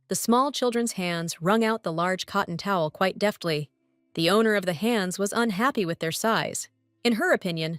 The small children's hands wrung out the large cotton towel quite deftly. The owner of the hands was unhappy with their size. In her opinion,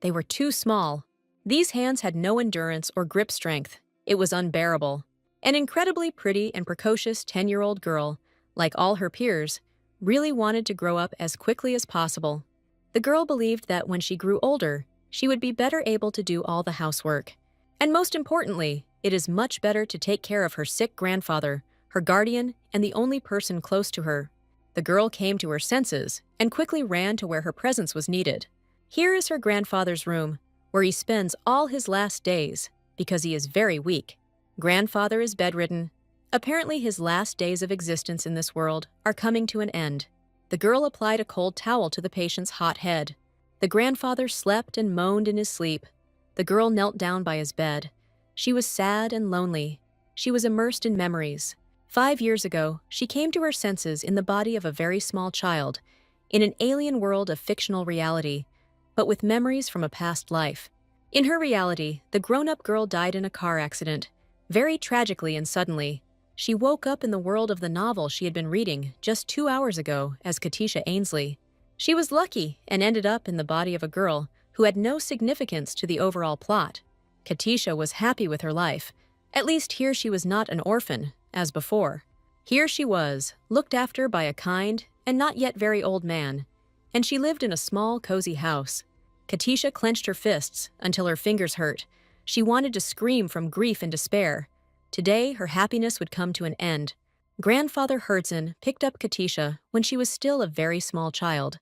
they were too small. These hands had no endurance or grip strength. It was unbearable. An incredibly pretty and precocious 10-year-old girl, like all her peers, really wanted to grow up as quickly as possible. The girl believed that when she grew older, she would be better able to do all the housework. And most importantly, it is much better to take care of her sick grandfather, her guardian, and the only person close to her. The girl came to her senses and quickly ran to where her presence was needed. Here is her grandfather's room, where he spends all his last days because he is very weak. Grandfather is bedridden. Apparently his last days of existence in this world are coming to an end. The girl applied a cold towel to the patient's hot head. The grandfather slept and moaned in his sleep. The girl knelt down by his bed. She was sad and lonely. She was immersed in memories. 5 years ago, she came to her senses in the body of a very small child, in an alien world of fictional reality, but with memories from a past life. In her reality, the grown-up girl died in a car accident, very tragically and suddenly. She woke up in the world of the novel she had been reading just 2 hours ago as Katisha Ainsley. She was lucky and ended up in the body of a girl who had no significance to the overall plot. Katisha was happy with her life. At least here she was not an orphan, as before. Here she was, looked after by a kind and not yet very old man, and she lived in a small, cozy house. Katisha clenched her fists until her fingers hurt. She wanted to scream from grief and despair. Today, her happiness would come to an end. Grandfather Herzen picked up Katisha when she was still a very small child,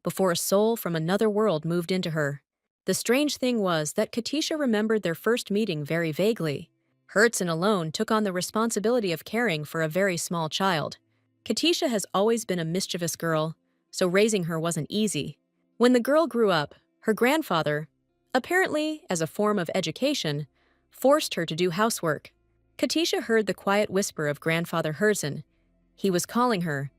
before a soul from another world moved into her. The strange thing was that Katisha remembered their first meeting very vaguely. Herzen alone took on the responsibility of caring for a very small child. Katisha has always been a mischievous girl, so raising her wasn't easy. When the girl grew up, her grandfather, apparently as a form of education, forced her to do housework. Katisha heard the quiet whisper of Grandfather Herzen. He was calling her.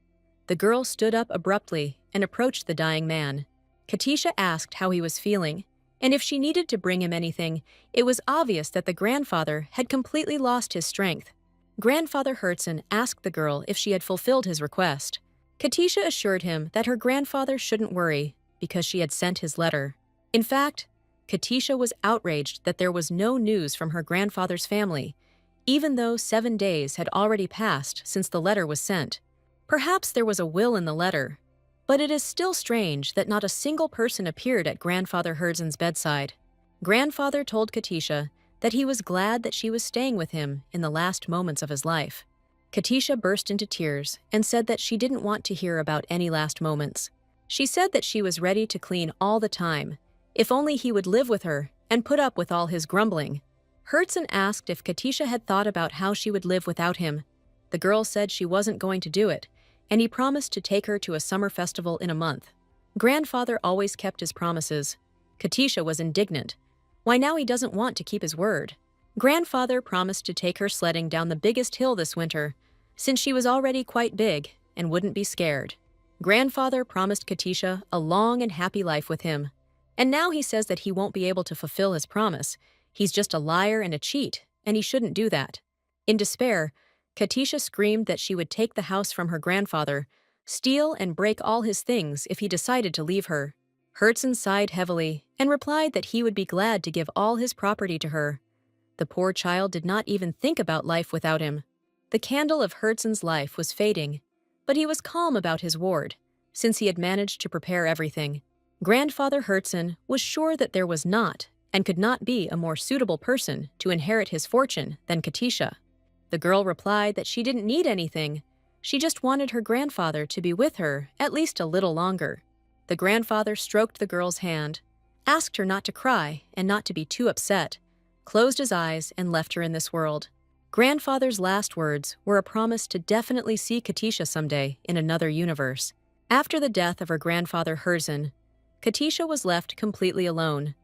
The girl stood up abruptly and approached the dying man. Katisha asked how he was feeling, and if she needed to bring him anything. It was obvious that the grandfather had completely lost his strength. Grandfather Herzen asked the girl if she had fulfilled his request. Katisha assured him that her grandfather shouldn't worry because she had sent his letter. In fact, Katisha was outraged that there was no news from her grandfather's family, even though 7 days had already passed since the letter was sent. Perhaps there was a will in the letter, but it is still strange that not a single person appeared at Grandfather Herzen's bedside. Grandfather told Katisha that he was glad that she was staying with him in the last moments of his life. Katisha burst into tears and said that she didn't want to hear about any last moments. She said that she was ready to clean all the time, if only he would live with her and put up with all his grumbling. Herzen asked if Katisha had thought about how she would live without him. The girl said she wasn't going to do it, and he promised to take her to a summer festival in a month. Grandfather always kept his promises. Katisha was indignant. Why now he doesn't want to keep his word? Grandfather promised to take her sledding down the biggest hill this winter, since she was already quite big and wouldn't be scared. Grandfather promised Katisha a long and happy life with him. And now he says that he won't be able to fulfill his promise. He's just a liar and a cheat, and he shouldn't do that. In despair, Katisha screamed that she would take the house from her grandfather, steal and break all his things if he decided to leave her. Herzen sighed heavily and replied that he would be glad to give all his property to her. The poor child did not even think about life without him. The candle of Herzen's life was fading, but he was calm about his ward, since he had managed to prepare everything. Grandfather Herzen was sure that there was not and could not be a more suitable person to inherit his fortune than Katisha. The girl replied that she didn't need anything. She just wanted her grandfather to be with her at least a little longer. The grandfather stroked the girl's hand, asked her not to cry and not to be too upset, closed his eyes and left her in this world. Grandfather's last words were a promise to definitely see Katisha someday in another universe. After the death of her grandfather Herzen, Katisha was left completely alone,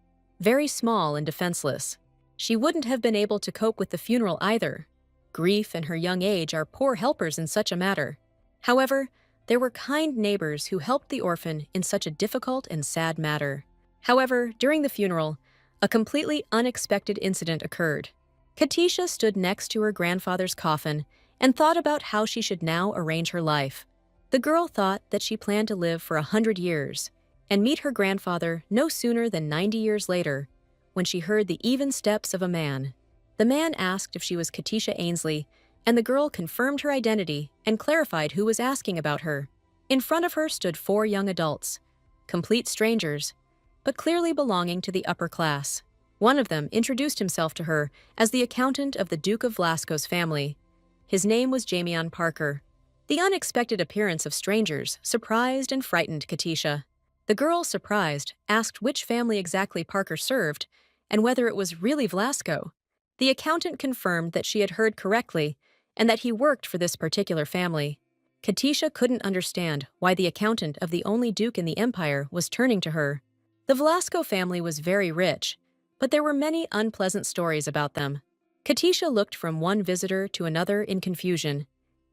very small and defenseless. She wouldn't have been able to cope with the funeral either. Grief and her young age are poor helpers in such a matter. However, there were kind neighbors who helped the orphan in such a difficult and sad matter. However, during the funeral, a completely unexpected incident occurred. Katisha stood next to her grandfather's coffin and thought about how she should now arrange her life. The girl thought that she planned to live for 100 years and meet her grandfather no sooner than 90 years later, when she heard the even steps of a man. The man asked if she was Katisha Ainsley, and the girl confirmed her identity and clarified who was asking about her. In front of her stood 4 young adults, complete strangers, but clearly belonging to the upper class. One of them introduced himself to her as the accountant of the Duke of Vlasco's family. His name was Jamion Parker. The unexpected appearance of strangers surprised and frightened Katisha. The girl, surprised, asked which family exactly Parker served and whether it was really Vlasco. The accountant confirmed that she had heard correctly and that he worked for this particular family. Katisha couldn't understand why the accountant of the only duke in the empire was turning to her. The Vlasco family was very rich, but there were many unpleasant stories about them. Katisha looked from one visitor to another in confusion,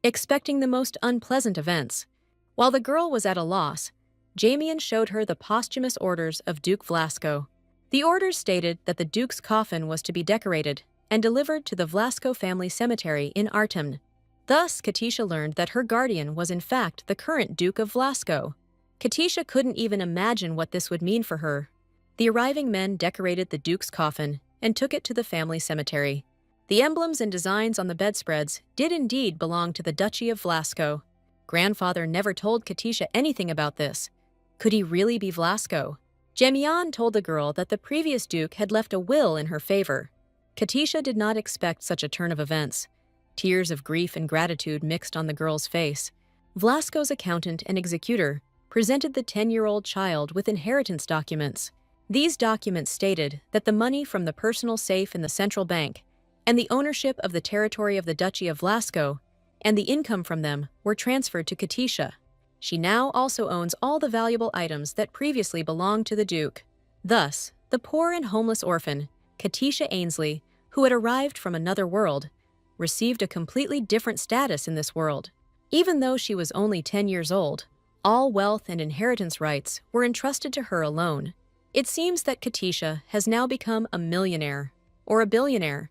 expecting the most unpleasant events. While the girl was at a loss, Jamion showed her the posthumous orders of Duke Vlasco. The orders stated that the duke's coffin was to be decorated and delivered to the Vlasco family cemetery in Artem. Thus, Katisha learned that her guardian was in fact the current Duke of Vlasco. Katisha couldn't even imagine what this would mean for her. The arriving men decorated the duke's coffin and took it to the family cemetery. The emblems and designs on the bedspreads did indeed belong to the Duchy of Vlasco. Grandfather never told Katisha anything about this. Could he really be Vlasco? Jamion told the girl that the previous duke had left a will in her favor. Katisha did not expect such a turn of events. Tears of grief and gratitude mixed on the girl's face. Vlasco's accountant and executor presented the 10-year-old child with inheritance documents. These documents stated that the money from the personal safe in the central bank and the ownership of the territory of the Duchy of Vlasco and the income from them were transferred to Katisha. She now also owns all the valuable items that previously belonged to the Duke. Thus, the poor and homeless orphan, Katisha Ainsley, who had arrived from another world, received a completely different status in this world. Even though she was only 10 years old, all wealth and inheritance rights were entrusted to her alone. It seems that Katisha has now become a millionaire, or a billionaire,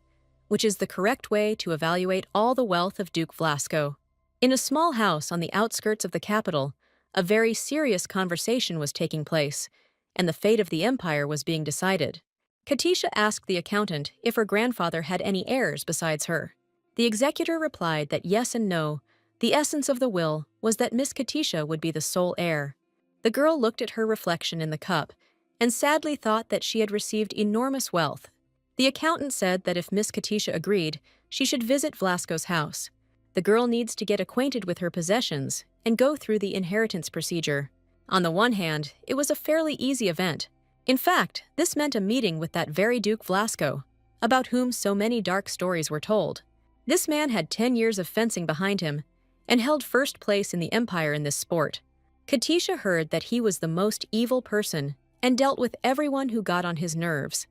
which is the correct way to evaluate all the wealth of Duke Vlasco. In a small house on the outskirts of the capital, a very serious conversation was taking place, and the fate of the empire was being decided. Katisha asked the accountant if her grandfather had any heirs besides her. The executor replied that yes and no. The essence of the will was that Miss Katisha would be the sole heir. The girl looked at her reflection in the cup and sadly thought that she had received enormous wealth. The accountant said that if Miss Katisha agreed, she should visit Vlasco's house. The girl needs to get acquainted with her possessions and go through the inheritance procedure. On the one hand, it was a fairly easy event. In fact, this meant a meeting with that very Duke Vlasco, about whom so many dark stories were told. This man had 10 years of fencing behind him and held first place in the empire in this sport. Katisha heard that he was the most evil person and dealt with everyone who got on his nerves.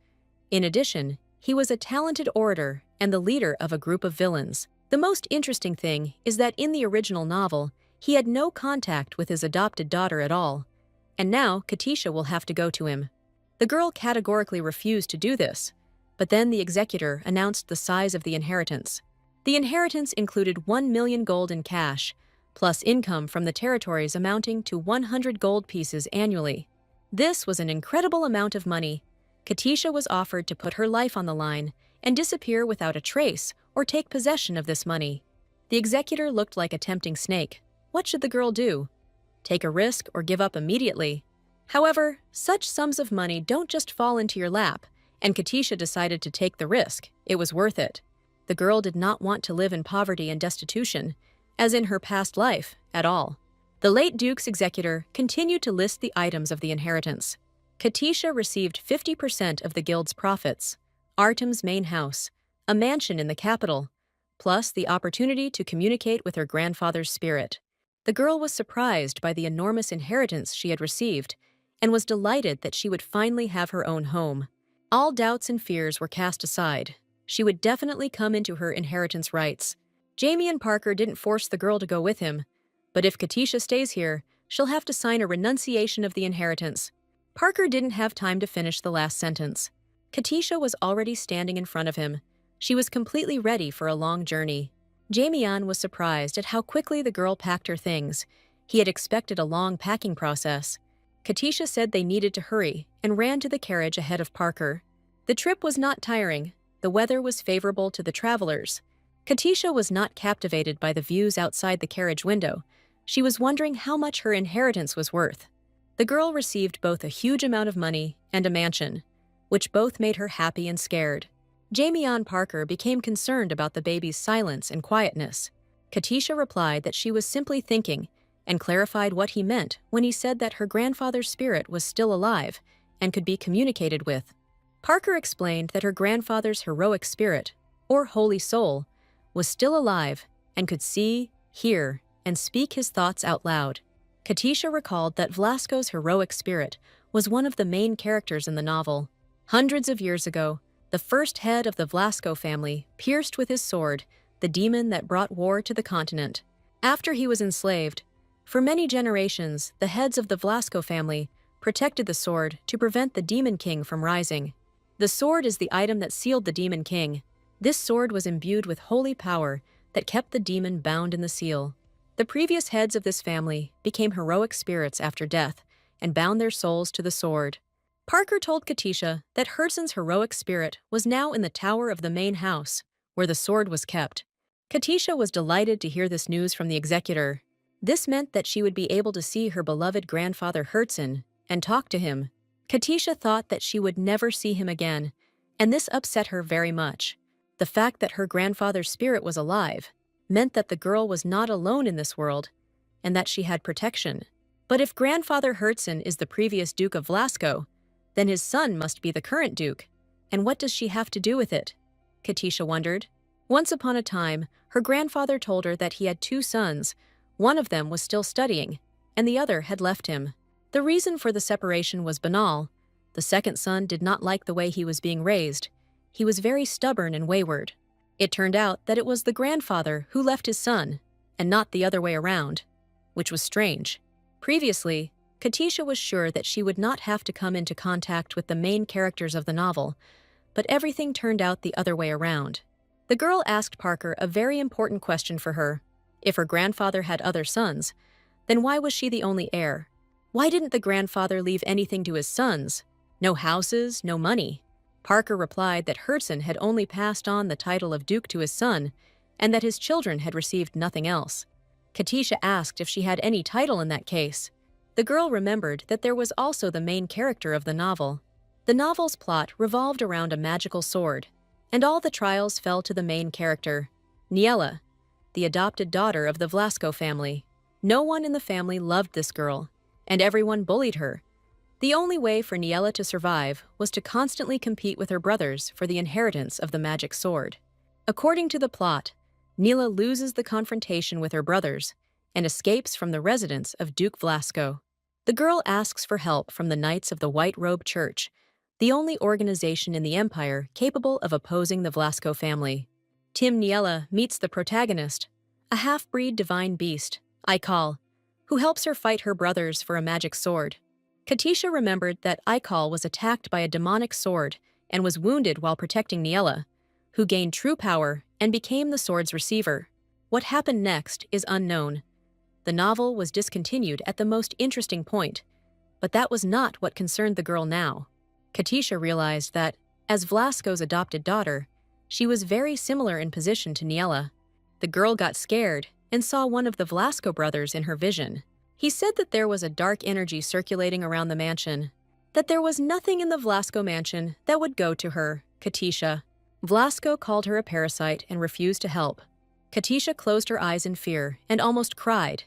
In addition, he was a talented orator and the leader of a group of villains. The most interesting thing is that in the original novel, he had no contact with his adopted daughter at all, and now Katisha will have to go to him. The girl categorically refused to do this, but then the executor announced the size of the inheritance. The inheritance included 1 million gold in cash, plus income from the territories amounting to 100 gold pieces annually. This was an incredible amount of money. Katisha was offered to put her life on the line and disappear without a trace or take possession of this money. The executor looked like a tempting snake. What should the girl do? Take a risk or give up immediately? However, such sums of money don't just fall into your lap, and Katisha decided to take the risk. It was worth it. The girl did not want to live in poverty and destitution, as in her past life, at all. The late Duke's executor continued to list the items of the inheritance. Katisha received 50% of the guild's profits, Artem's main house, a mansion in the capital, plus the opportunity to communicate with her grandfather's spirit. The girl was surprised by the enormous inheritance she had received and was delighted that she would finally have her own home. All doubts and fears were cast aside. She would definitely come into her inheritance rights. Jamion Parker didn't force the girl to go with him, but if Katisha stays here, she'll have to sign a renunciation of the inheritance. Parker didn't have time to finish the last sentence. Katisha was already standing in front of him. She was completely ready for a long journey. Jamie-an was surprised at how quickly the girl packed her things. He had expected a long packing process. Katisha said they needed to hurry and ran to the carriage ahead of Parker. The trip was not tiring. The weather was favorable to the travelers. Katisha was not captivated by the views outside the carriage window. She was wondering how much her inheritance was worth. The girl received both a huge amount of money and a mansion, which both made her happy and scared. Jamie-an Parker became concerned about the baby's silence and quietness. Katisha replied that she was simply thinking and clarified what he meant when he said that her grandfather's spirit was still alive and could be communicated with. Parker explained that her grandfather's heroic spirit, or holy soul, was still alive and could see, hear, and speak his thoughts out loud. Katisha recalled that Vlasco's heroic spirit was one of the main characters in the novel. Hundreds of years ago, the first head of the Vlasco family pierced with his sword the demon that brought war to the continent. After he was enslaved, for many generations, the heads of the Vlasco family protected the sword to prevent the Demon King from rising. The sword is the item that sealed the Demon King. This sword was imbued with holy power that kept the demon bound in the seal. The previous heads of this family became heroic spirits after death and bound their souls to the sword. Parker told Katisha that Herdson's heroic spirit was now in the tower of the main house, where the sword was kept. Katisha was delighted to hear this news from the executor. This meant that she would be able to see her beloved grandfather Hertzon and talk to him. Katisha thought that she would never see him again, and this upset her very much. The fact that her grandfather's spirit was alive meant that the girl was not alone in this world, and that she had protection. But if grandfather Hertzon is the previous Duke of Vlasco, then his son must be the current Duke. And what does she have to do with it? Katisha wondered. Once upon a time, her grandfather told her that he had two sons. One of them was still studying, and the other had left him. The reason for the separation was banal. The second son did not like the way he was being raised. He was very stubborn and wayward. It turned out that it was the grandfather who left his son, and not the other way around, which was strange. Previously, Katisha was sure that she would not have to come into contact with the main characters of the novel, but everything turned out the other way around. The girl asked Parker a very important question for her. If her grandfather had other sons, then why was she the only heir? Why didn't the grandfather leave anything to his sons? No houses, no money. Parker replied that Hertzon had only passed on the title of Duke to his son, and that his children had received nothing else. Katisha asked if she had any title in that case. The girl remembered that there was also the main character of the novel. The novel's plot revolved around a magical sword, and all the trials fell to the main character, Niella, the adopted daughter of the Vlasco family. No one in the family loved this girl, and everyone bullied her. The only way for Niella to survive was to constantly compete with her brothers for the inheritance of the magic sword. According to the plot, Niella loses the confrontation with her brothers and escapes from the residence of Duke Vlasco. The girl asks for help from the Knights of the White Robe Church, the only organization in the empire capable of opposing the Vlasco family. Tim Niella meets the protagonist, a half-breed divine beast, Aikal, who helps her fight her brothers for a magic sword. Katisha remembered that Aikal was attacked by a demonic sword and was wounded while protecting Niella, who gained true power and became the sword's receiver. What happened next is unknown. The novel was discontinued at the most interesting point, but that was not what concerned the girl now. Katisha realized that, as Vlasco's adopted daughter, she was very similar in position to Niella. The girl got scared and saw one of the Vlasco brothers in her vision. He said that there was a dark energy circulating around the mansion, that there was nothing in the Vlasco mansion that would go to her, Katisha. Vlasco called her a parasite and refused to help. Katisha closed her eyes in fear and almost cried.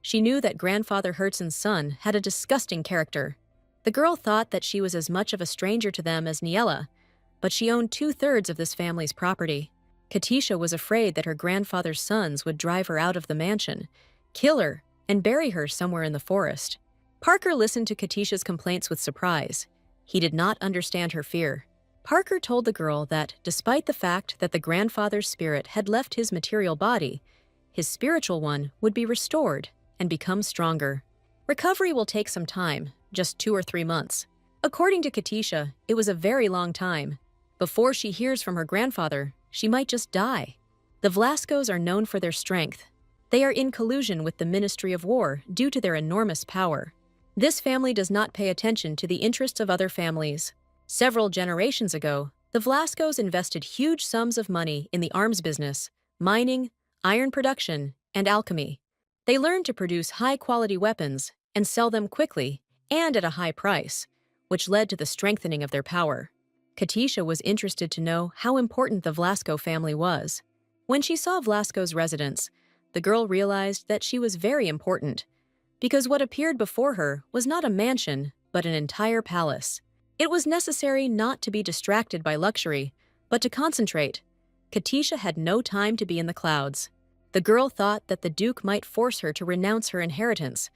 She knew that grandfather Hertzon's son had a disgusting character. The girl thought that she was as much of a stranger to them as Niella, but she owned 2/3 of this family's property. Katisha was afraid that her grandfather's sons would drive her out of the mansion, kill her, and bury her somewhere in the forest. Parker listened to Katisha's complaints with surprise. He did not understand her fear. Parker told the girl that, despite the fact that the grandfather's spirit had left his material body, his spiritual one would be restored and become stronger. Recovery will take some time, just 2 or 3 months. According to Katisha, it was a very long time. Before she hears from her grandfather, she might just die. The Vlascos are known for their strength. They are in collusion with the Ministry of War due to their enormous power. This family does not pay attention to the interests of other families. Several generations ago, the Vlascos invested huge sums of money in the arms business, mining, iron production, and alchemy. They learned to produce high-quality weapons and sell them quickly and at a high price, which led to the strengthening of their power. Katisha was interested to know how important the Vlasco family was. When she saw Vlasco's residence, the girl realized that she was very important, because what appeared before her was not a mansion, but an entire palace. It was necessary not to be distracted by luxury, but to concentrate. Katisha had no time to be in the clouds. The girl thought that the Duke might force her to renounce her inheritance,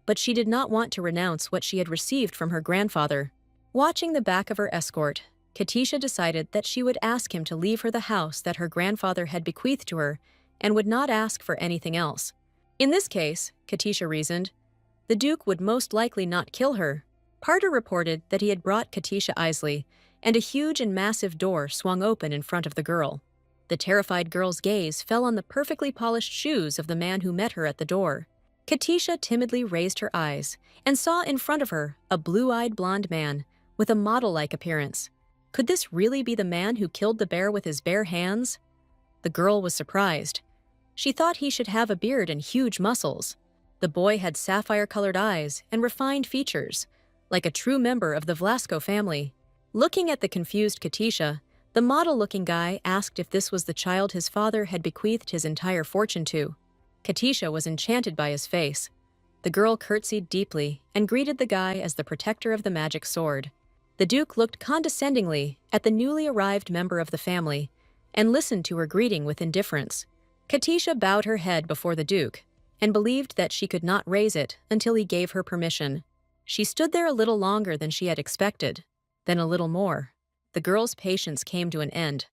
but she did not want to renounce what she had received from her grandfather. Watching the back of her escort, Katisha decided that she would ask him to leave her the house that her grandfather had bequeathed to her and would not ask for anything else. In this case, Katisha reasoned, the Duke would most likely not kill her. Parter reported that he had brought Katisha Isley, and a huge and massive door swung open in front of the girl. The terrified girl's gaze fell on the perfectly polished shoes of the man who met her at the door. Katisha timidly raised her eyes and saw in front of her a blue-eyed blonde man with a model-like appearance. Could this really be the man who killed the bear with his bare hands? The girl was surprised. She thought he should have a beard and huge muscles. The boy had sapphire-colored eyes and refined features, like a true member of the Vlasco family. Looking at the confused Katisha, the model-looking guy asked if this was the child his father had bequeathed his entire fortune to. Katisha was enchanted by his face. The girl curtsied deeply and greeted the guy as the protector of the magic sword. The Duke looked condescendingly at the newly arrived member of the family and listened to her greeting with indifference. Katisha bowed her head before the Duke and believed that she could not raise it until he gave her permission. She stood there a little longer than she had expected, then a little more. The girl's patience came to an end.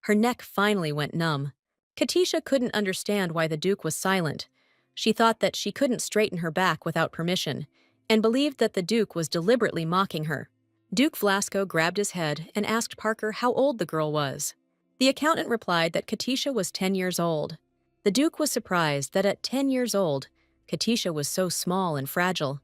Her neck finally went numb. Katisha couldn't understand why the Duke was silent. She thought that she couldn't straighten her back without permission, and believed that the Duke was deliberately mocking her. Duke Vlasco grabbed his head and asked Parker how old the girl was. The accountant replied that Katisha was 10 years old. The Duke was surprised that at 10 years old, Katisha was so small and fragile.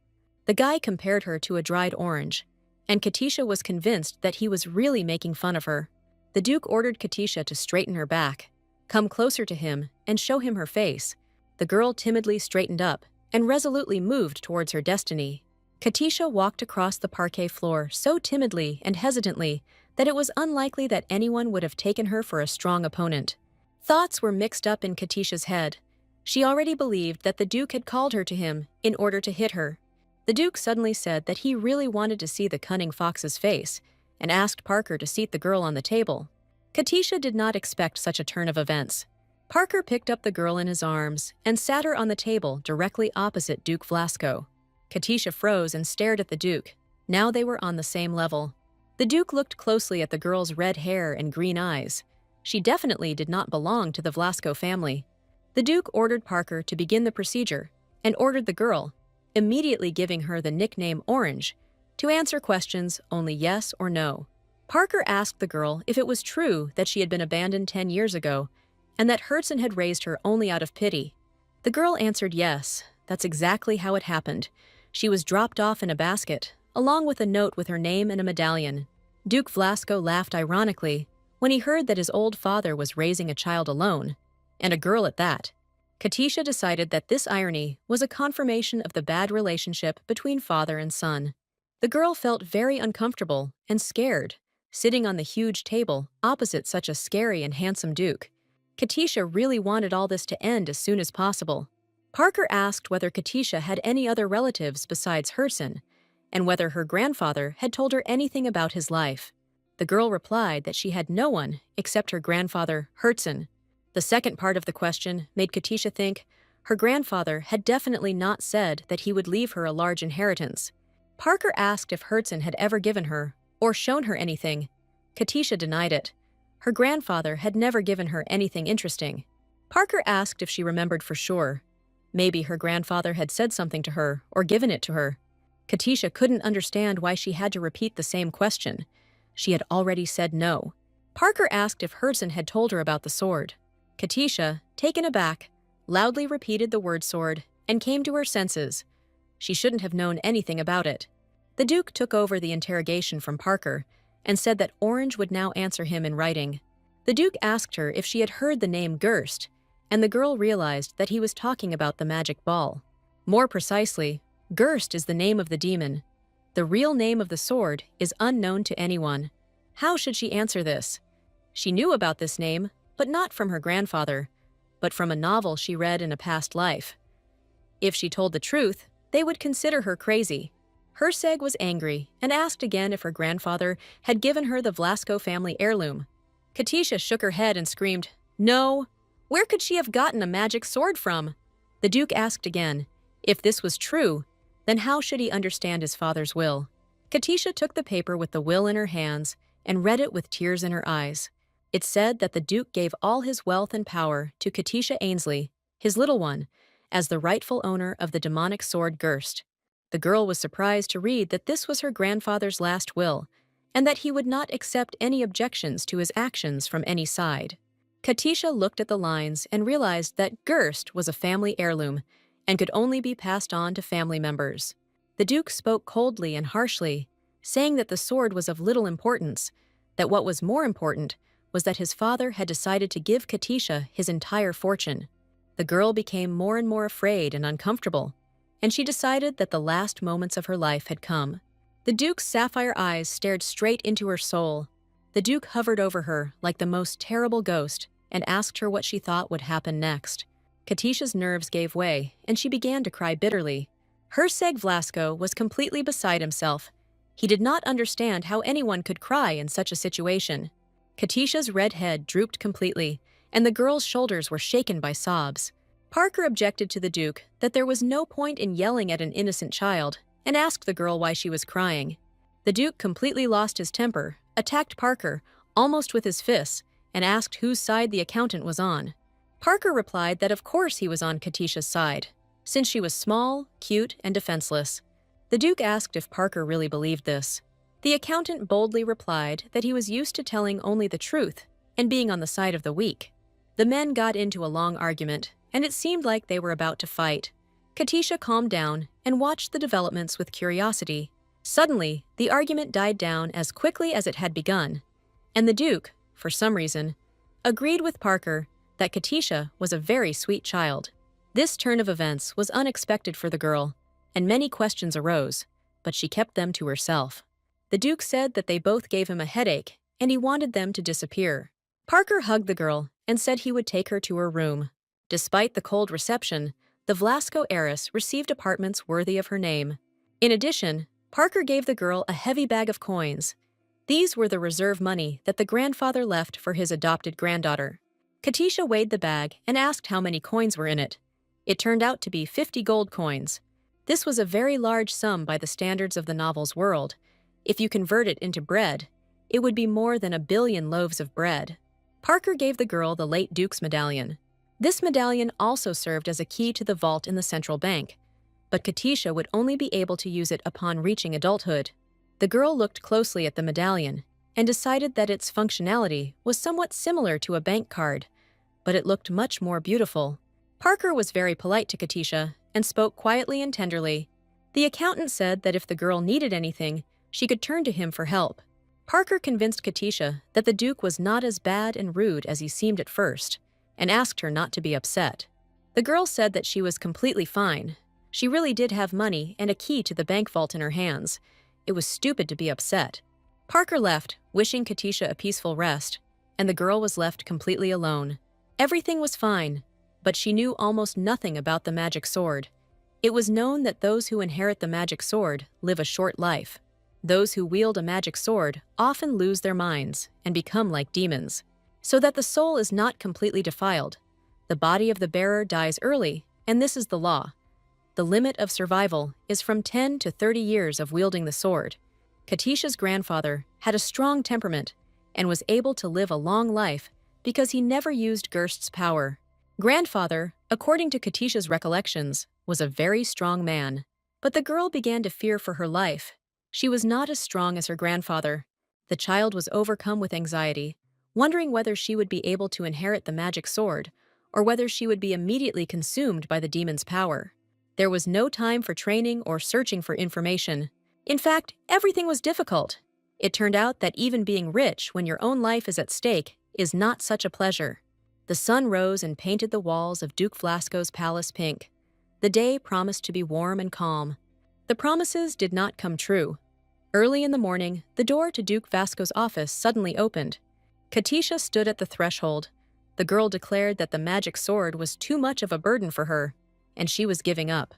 The guy compared her to a dried orange, and Katisha was convinced that he was really making fun of her. The Duke ordered Katisha to straighten her back, come closer to him, and show him her face. The girl timidly straightened up and resolutely moved towards her destiny. Katisha walked across the parquet floor so timidly and hesitantly that it was unlikely that anyone would have taken her for a strong opponent. Thoughts were mixed up in Katisha's head. She already believed that the Duke had called her to him in order to hit her. The Duke suddenly said that he really wanted to see the cunning fox's face and asked Parker to seat the girl on the table. Katisha did not expect such a turn of events. Parker picked up the girl in his arms and sat her on the table directly opposite Duke Vlasco. Katisha froze and stared at the Duke. Now they were on the same level. The Duke looked closely at the girl's red hair and green eyes. She definitely did not belong to the Vlasco family. The Duke ordered Parker to begin the procedure and ordered the girl, immediately giving her the nickname Orange, to answer questions only yes or no. Parker asked the girl if it was true that she had been abandoned 10 years ago and that Herzen had raised her only out of pity. The girl answered yes, that's exactly how it happened. She was dropped off in a basket, along with a note with her name and a medallion. Duke Vlasco laughed ironically when he heard that his old father was raising a child alone, and a girl at that. Katisha decided that this irony was a confirmation of the bad relationship between father and son. The girl felt very uncomfortable and scared, sitting on the huge table opposite such a scary and handsome Duke. Katisha really wanted all this to end as soon as possible. Parker asked whether Katisha had any other relatives besides Herzen, and whether her grandfather had told her anything about his life. The girl replied that she had no one except her grandfather, Herzen. The second part of the question made Katisha think her grandfather had definitely not said that he would leave her a large inheritance. Parker asked if Herzen had ever given her or shown her anything. Katisha denied it. Her grandfather had never given her anything interesting. Parker asked if she remembered for sure. Maybe her grandfather had said something to her or given it to her. Katisha couldn't understand why she had to repeat the same question. She had already said no. Parker asked if Herzen had told her about the sword. Katisha, taken aback, loudly repeated the word sword and came to her senses. She shouldn't have known anything about it. The Duke took over the interrogation from Parker and said that Orange would now answer him in writing. The Duke asked her if she had heard the name Gerst, and the girl realized that he was talking about the magic ball. More precisely, Gerst is the name of the demon. The real name of the sword is unknown to anyone. How should she answer this? She knew about this name, but not from her grandfather, but from a novel she read in a past life. If she told the truth, they would consider her crazy. Herseg was angry and asked again if her grandfather had given her the Vlasco family heirloom. Katisha shook her head and screamed, "No! Where could she have gotten a magic sword from?" The Duke asked again. If this was true, then how should he understand his father's will? Katisha took the paper with the will in her hands and read it with tears in her eyes. It said that the Duke gave all his wealth and power to Katisha Ainsley, his little one, as the rightful owner of the demonic sword Gerst. The girl was surprised to read that this was her grandfather's last will, and that he would not accept any objections to his actions from any side. Katisha looked at the lines and realized that Gerst was a family heirloom and could only be passed on to family members. The Duke spoke coldly and harshly, saying that the sword was of little importance, that what was more important was that his father had decided to give Katisha his entire fortune. The girl became more and more afraid and uncomfortable, and she decided that the last moments of her life had come. The Duke's sapphire eyes stared straight into her soul. The Duke hovered over her like the most terrible ghost and asked her what she thought would happen next. Katisha's nerves gave way, and she began to cry bitterly. Herseg Vlasco was completely beside himself. He did not understand how anyone could cry in such a situation. Katisha's red head drooped completely, and the girl's shoulders were shaken by sobs. Parker objected to the Duke that there was no point in yelling at an innocent child, and asked the girl why she was crying. The Duke completely lost his temper, attacked Parker, almost with his fists, and asked whose side the accountant was on. Parker replied that of course he was on Katisha's side, since she was small, cute, and defenseless. The Duke asked if Parker really believed this. The accountant boldly replied that he was used to telling only the truth and being on the side of the weak. The men got into a long argument, and it seemed like they were about to fight. Katisha calmed down and watched the developments with curiosity. Suddenly, the argument died down as quickly as it had begun, and the Duke, for some reason, agreed with Parker that Katisha was a very sweet child. This turn of events was unexpected for the girl, and many questions arose, but she kept them to herself. The Duke said that they both gave him a headache, and he wanted them to disappear. Parker hugged the girl and said he would take her to her room. Despite the cold reception, the Vlasco heiress received apartments worthy of her name. In addition, Parker gave the girl a heavy bag of coins. These were the reserve money that the grandfather left for his adopted granddaughter. Katisha weighed the bag and asked how many coins were in it. It turned out to be 50 gold coins. This was a very large sum by the standards of the novel's world. If you convert it into bread, it would be more than 1 billion loaves of bread. Parker gave the girl the late Duke's medallion. This medallion also served as a key to the vault in the central bank, but Katisha would only be able to use it upon reaching adulthood. The girl looked closely at the medallion and decided that its functionality was somewhat similar to a bank card, but it looked much more beautiful. Parker was very polite to Katisha and spoke quietly and tenderly. The accountant said that if the girl needed anything, she could turn to him for help. Parker convinced Katisha that the Duke was not as bad and rude as he seemed at first, and asked her not to be upset. The girl said that she was completely fine. She really did have money and a key to the bank vault in her hands. It was stupid to be upset. Parker left, wishing Katisha a peaceful rest, and the girl was left completely alone. Everything was fine, but she knew almost nothing about the magic sword. It was known that those who inherit the magic sword live a short life. Those who wield a magic sword often lose their minds and become like demons, so that the soul is not completely defiled. The body of the bearer dies early, and this is the law. The limit of survival is from 10 to 30 years of wielding the sword. Katisha's grandfather had a strong temperament and was able to live a long life because he never used Gerst's power. Grandfather, according to Katisha's recollections, was a very strong man. But the girl began to fear for her life. She was not as strong as her grandfather. The child was overcome with anxiety, wondering whether she would be able to inherit the magic sword, or whether she would be immediately consumed by the demon's power. There was no time for training or searching for information. In fact, everything was difficult. It turned out that even being rich when your own life is at stake is not such a pleasure. The sun rose and painted the walls of Duke Flasco's palace pink. The day promised to be warm and calm. The promises did not come true. Early in the morning, the door to Duke Vasco's office suddenly opened. Katisha stood at the threshold. The girl declared that the magic sword was too much of a burden for her, and she was giving up.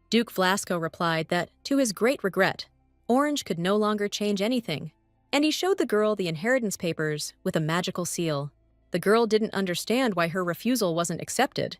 Duke Flasco replied that, to his great regret, Orange could no longer change anything, and he showed the girl the inheritance papers with a magical seal. The girl didn't understand why her refusal wasn't accepted.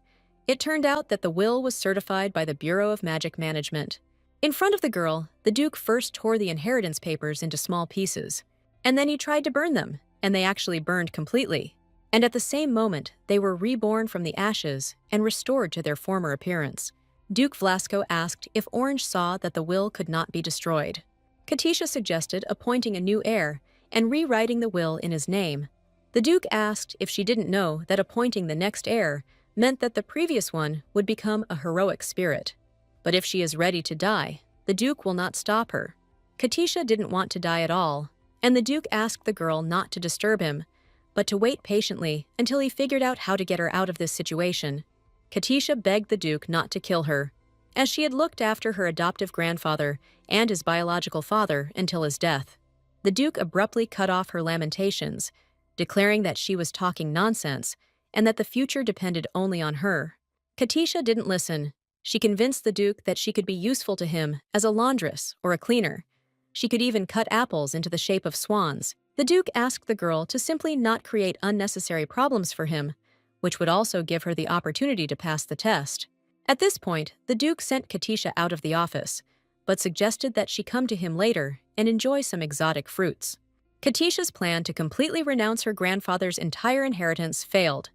It turned out that the will was certified by the Bureau of Magic Management. In front of the girl, the Duke first tore the inheritance papers into small pieces, and then he tried to burn them, and they actually burned completely. And at the same moment, they were reborn from the ashes and restored to their former appearance. Duke Flasco asked if Orange saw that the will could not be destroyed. Katisha suggested appointing a new heir and rewriting the will in his name. The Duke asked if she didn't know that appointing the next heir meant that the previous one would become a heroic spirit. But if she is ready to die, the Duke will not stop her. Katisha didn't want to die at all, and the Duke asked the girl not to disturb him, but to wait patiently until he figured out how to get her out of this situation. Katisha begged the Duke not to kill her, as she had looked after her adoptive grandfather and his biological father until his death. The Duke abruptly cut off her lamentations, declaring that she was talking nonsense and that the future depended only on her. Katisha didn't listen. She convinced the Duke that she could be useful to him as a laundress or a cleaner. She could even cut apples into the shape of swans. The Duke asked the girl to simply not create unnecessary problems for him, which would also give her the opportunity to pass the test. At this point, the Duke sent Katisha out of the office, but suggested that she come to him later and enjoy some exotic fruits. Katisha's plan to completely renounce her grandfather's entire inheritance failed.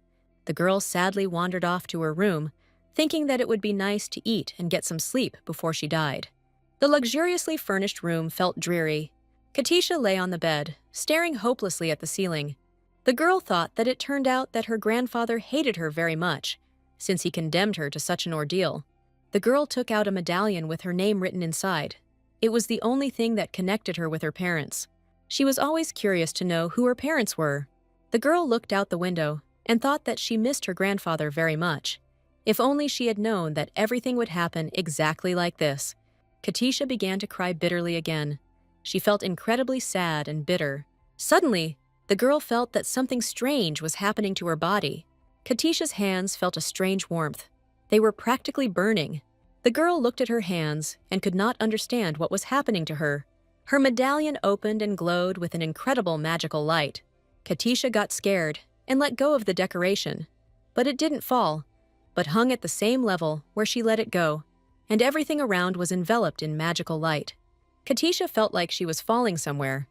The girl sadly wandered off to her room, thinking that it would be nice to eat and get some sleep before she died. The luxuriously furnished room felt dreary. Katisha lay on the bed, staring hopelessly at the ceiling. The girl thought that it turned out that her grandfather hated her very much, since he condemned her to such an ordeal. The girl took out a medallion with her name written inside. It was the only thing that connected her with her parents. She was always curious to know who her parents were. The girl looked out the window and thought that she missed her grandfather very much. If only she had known that everything would happen exactly like this. Katisha began to cry bitterly again. She felt incredibly sad and bitter. Suddenly, the girl felt that something strange was happening to her body. Katisha's hands felt a strange warmth. They were practically burning. The girl looked at her hands and could not understand what was happening to her. Her medallion opened and glowed with an incredible magical light. Katisha got scared and let go of the decoration. But it didn't fall, but hung at the same level where she let it go, and everything around was enveloped in magical light. Katisha felt like she was falling somewhere.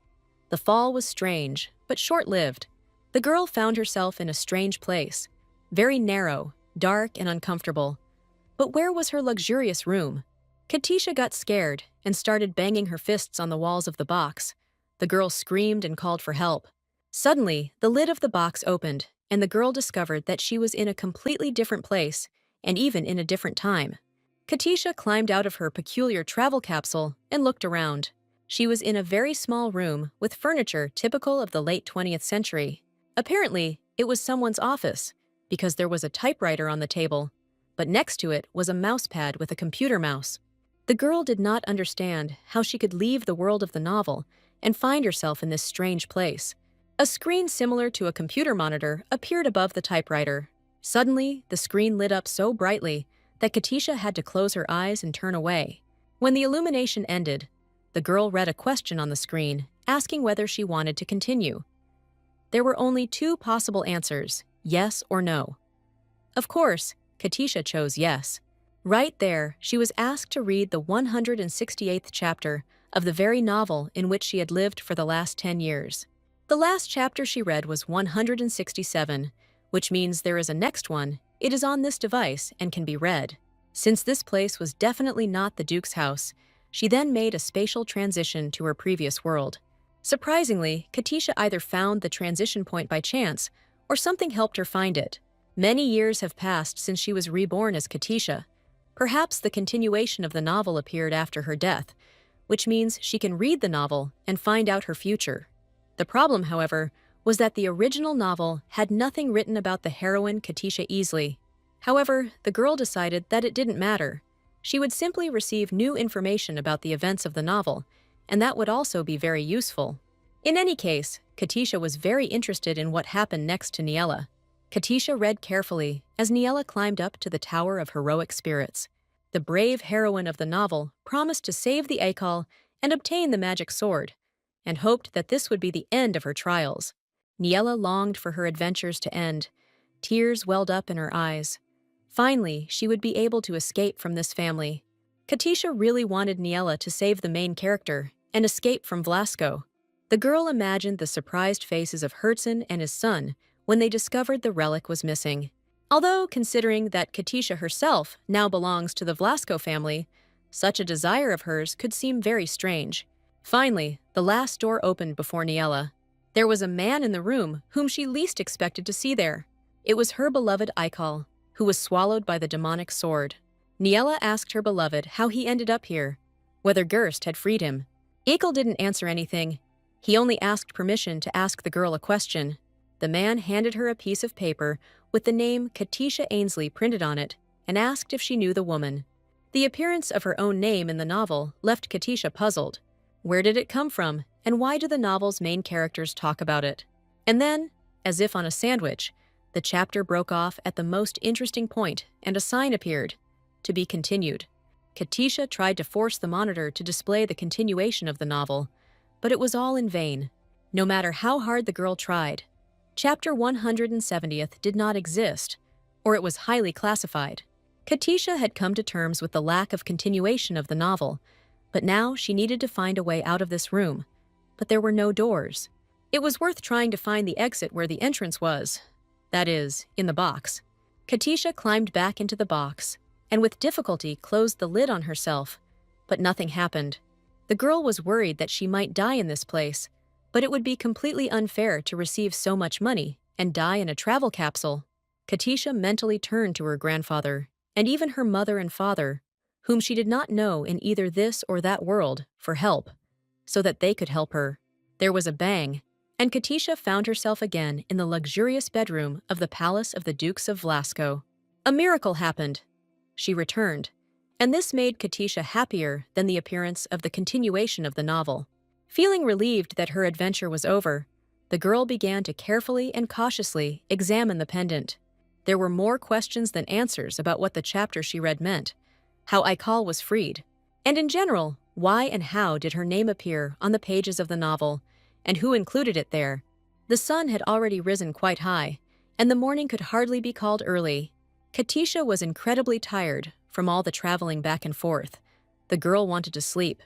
The fall was strange, but short-lived. The girl found herself in a strange place, very narrow, dark, and uncomfortable. But where was her luxurious room? Katisha got scared and started banging her fists on the walls of the box. The girl screamed and called for help. Suddenly, the lid of the box opened, and the girl discovered that she was in a completely different place, and even in a different time. Katisha climbed out of her peculiar travel capsule and looked around. She was in a very small room with furniture typical of the late 20th century. Apparently, it was someone's office, because there was a typewriter on the table, but next to it was a mouse pad with a computer mouse. The girl did not understand how she could leave the world of the novel and find herself in this strange place. A screen similar to a computer monitor appeared above the typewriter. Suddenly, the screen lit up so brightly that Katisha had to close her eyes and turn away. When the illumination ended, the girl read a question on the screen, asking whether she wanted to continue. There were only two possible answers, yes or no. Of course, Katisha chose yes. Right there, she was asked to read the 168th chapter of the very novel in which she had lived for the last 10 years. The last chapter she read was 167, which means there is a next one. It is on this device and can be read. Since this place was definitely not the Duke's house, she then made a spatial transition to her previous world. Surprisingly, Katisha either found the transition point by chance or something helped her find it. Many years have passed since she was reborn as Katisha. Perhaps the continuation of the novel appeared after her death, which means she can read the novel and find out her future. The problem, however, was that the original novel had nothing written about the heroine Katisha Easley. However, the girl decided that it didn't matter. She would simply receive new information about the events of the novel, and that would also be very useful. In any case, Katisha was very interested in what happened next to Niella. Katisha read carefully as Niella climbed up to the Tower of Heroic Spirits. The brave heroine of the novel promised to save the Akal and obtain the magic sword, and hoped that this would be the end of her trials. Niella longed for her adventures to end. Tears welled up in her eyes. Finally, she would be able to escape from this family. Katisha really wanted Niella to save the main character and escape from Vlasco. The girl imagined the surprised faces of Herzen and his son when they discovered the relic was missing. Although, considering that Katisha herself now belongs to the Vlasco family, such a desire of hers could seem very strange. Finally, the last door opened before Niella. There was a man in the room whom she least expected to see there. It was her beloved Aikal, who was swallowed by the demonic sword. Niella asked her beloved how he ended up here, whether Gerst had freed him. Aikal didn't answer anything. He only asked permission to ask the girl a question. The man handed her a piece of paper with the name Katisha Ainsley printed on it and asked if she knew the woman. The appearance of her own name in the novel left Katisha puzzled. Where did it come from, and why do the novel's main characters talk about it? And then, as if on a sandwich, the chapter broke off at the most interesting point and a sign appeared. To be continued. Katisha tried to force the monitor to display the continuation of the novel, but it was all in vain. No matter how hard the girl tried, Chapter 170th did not exist, or it was highly classified. Katisha had come to terms with the lack of continuation of the novel, but now she needed to find a way out of this room. But there were no doors. It was worth trying to find the exit where the entrance was. That is, in the box. Katisha climbed back into the box, and with difficulty closed the lid on herself, but nothing happened. The girl was worried that she might die in this place, but it would be completely unfair to receive so much money and die in a travel capsule. Katisha mentally turned to her grandfather, and even her mother and father, whom she did not know in either this or that world, for help, so that they could help her. There was a bang, and Katisha found herself again in the luxurious bedroom of the palace of the Dukes of Vlasco. A miracle happened. She returned, and this made Katisha happier than the appearance of the continuation of the novel. Feeling relieved that her adventure was over, the girl began to carefully and cautiously examine the pendant. There were more questions than answers about what the chapter she read meant, how Aikal was freed, and in general, why and how did her name appear on the pages of the novel, and who included it there. The sun had already risen quite high, and the morning could hardly be called early. Katisha was incredibly tired from all the traveling back and forth. The girl wanted to sleep.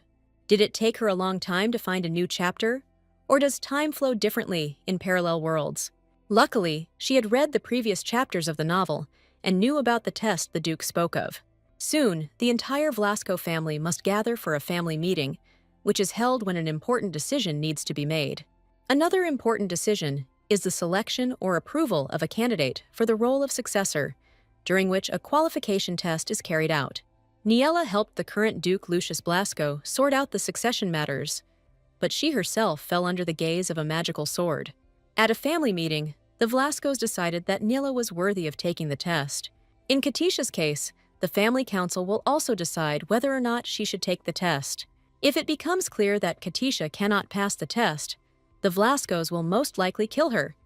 Did it take her a long time to find a new chapter? Or does time flow differently in parallel worlds? Luckily, she had read the previous chapters of the novel and knew about the test the Duke spoke of. Soon, the entire Vlasco family must gather for a family meeting, which is held when an important decision needs to be made. Another important decision is the selection or approval of a candidate for the role of successor, during which a qualification test is carried out. Niella helped the current Duke Lucius Blasco sort out the succession matters, but she herself fell under the gaze of a magical sword. At a family meeting, the Vlascos decided that Niella was worthy of taking the test. In Katisha's case, the family council will also decide whether or not she should take the test. If it becomes clear that Katisha cannot pass the test, the Vlascos will most likely kill her,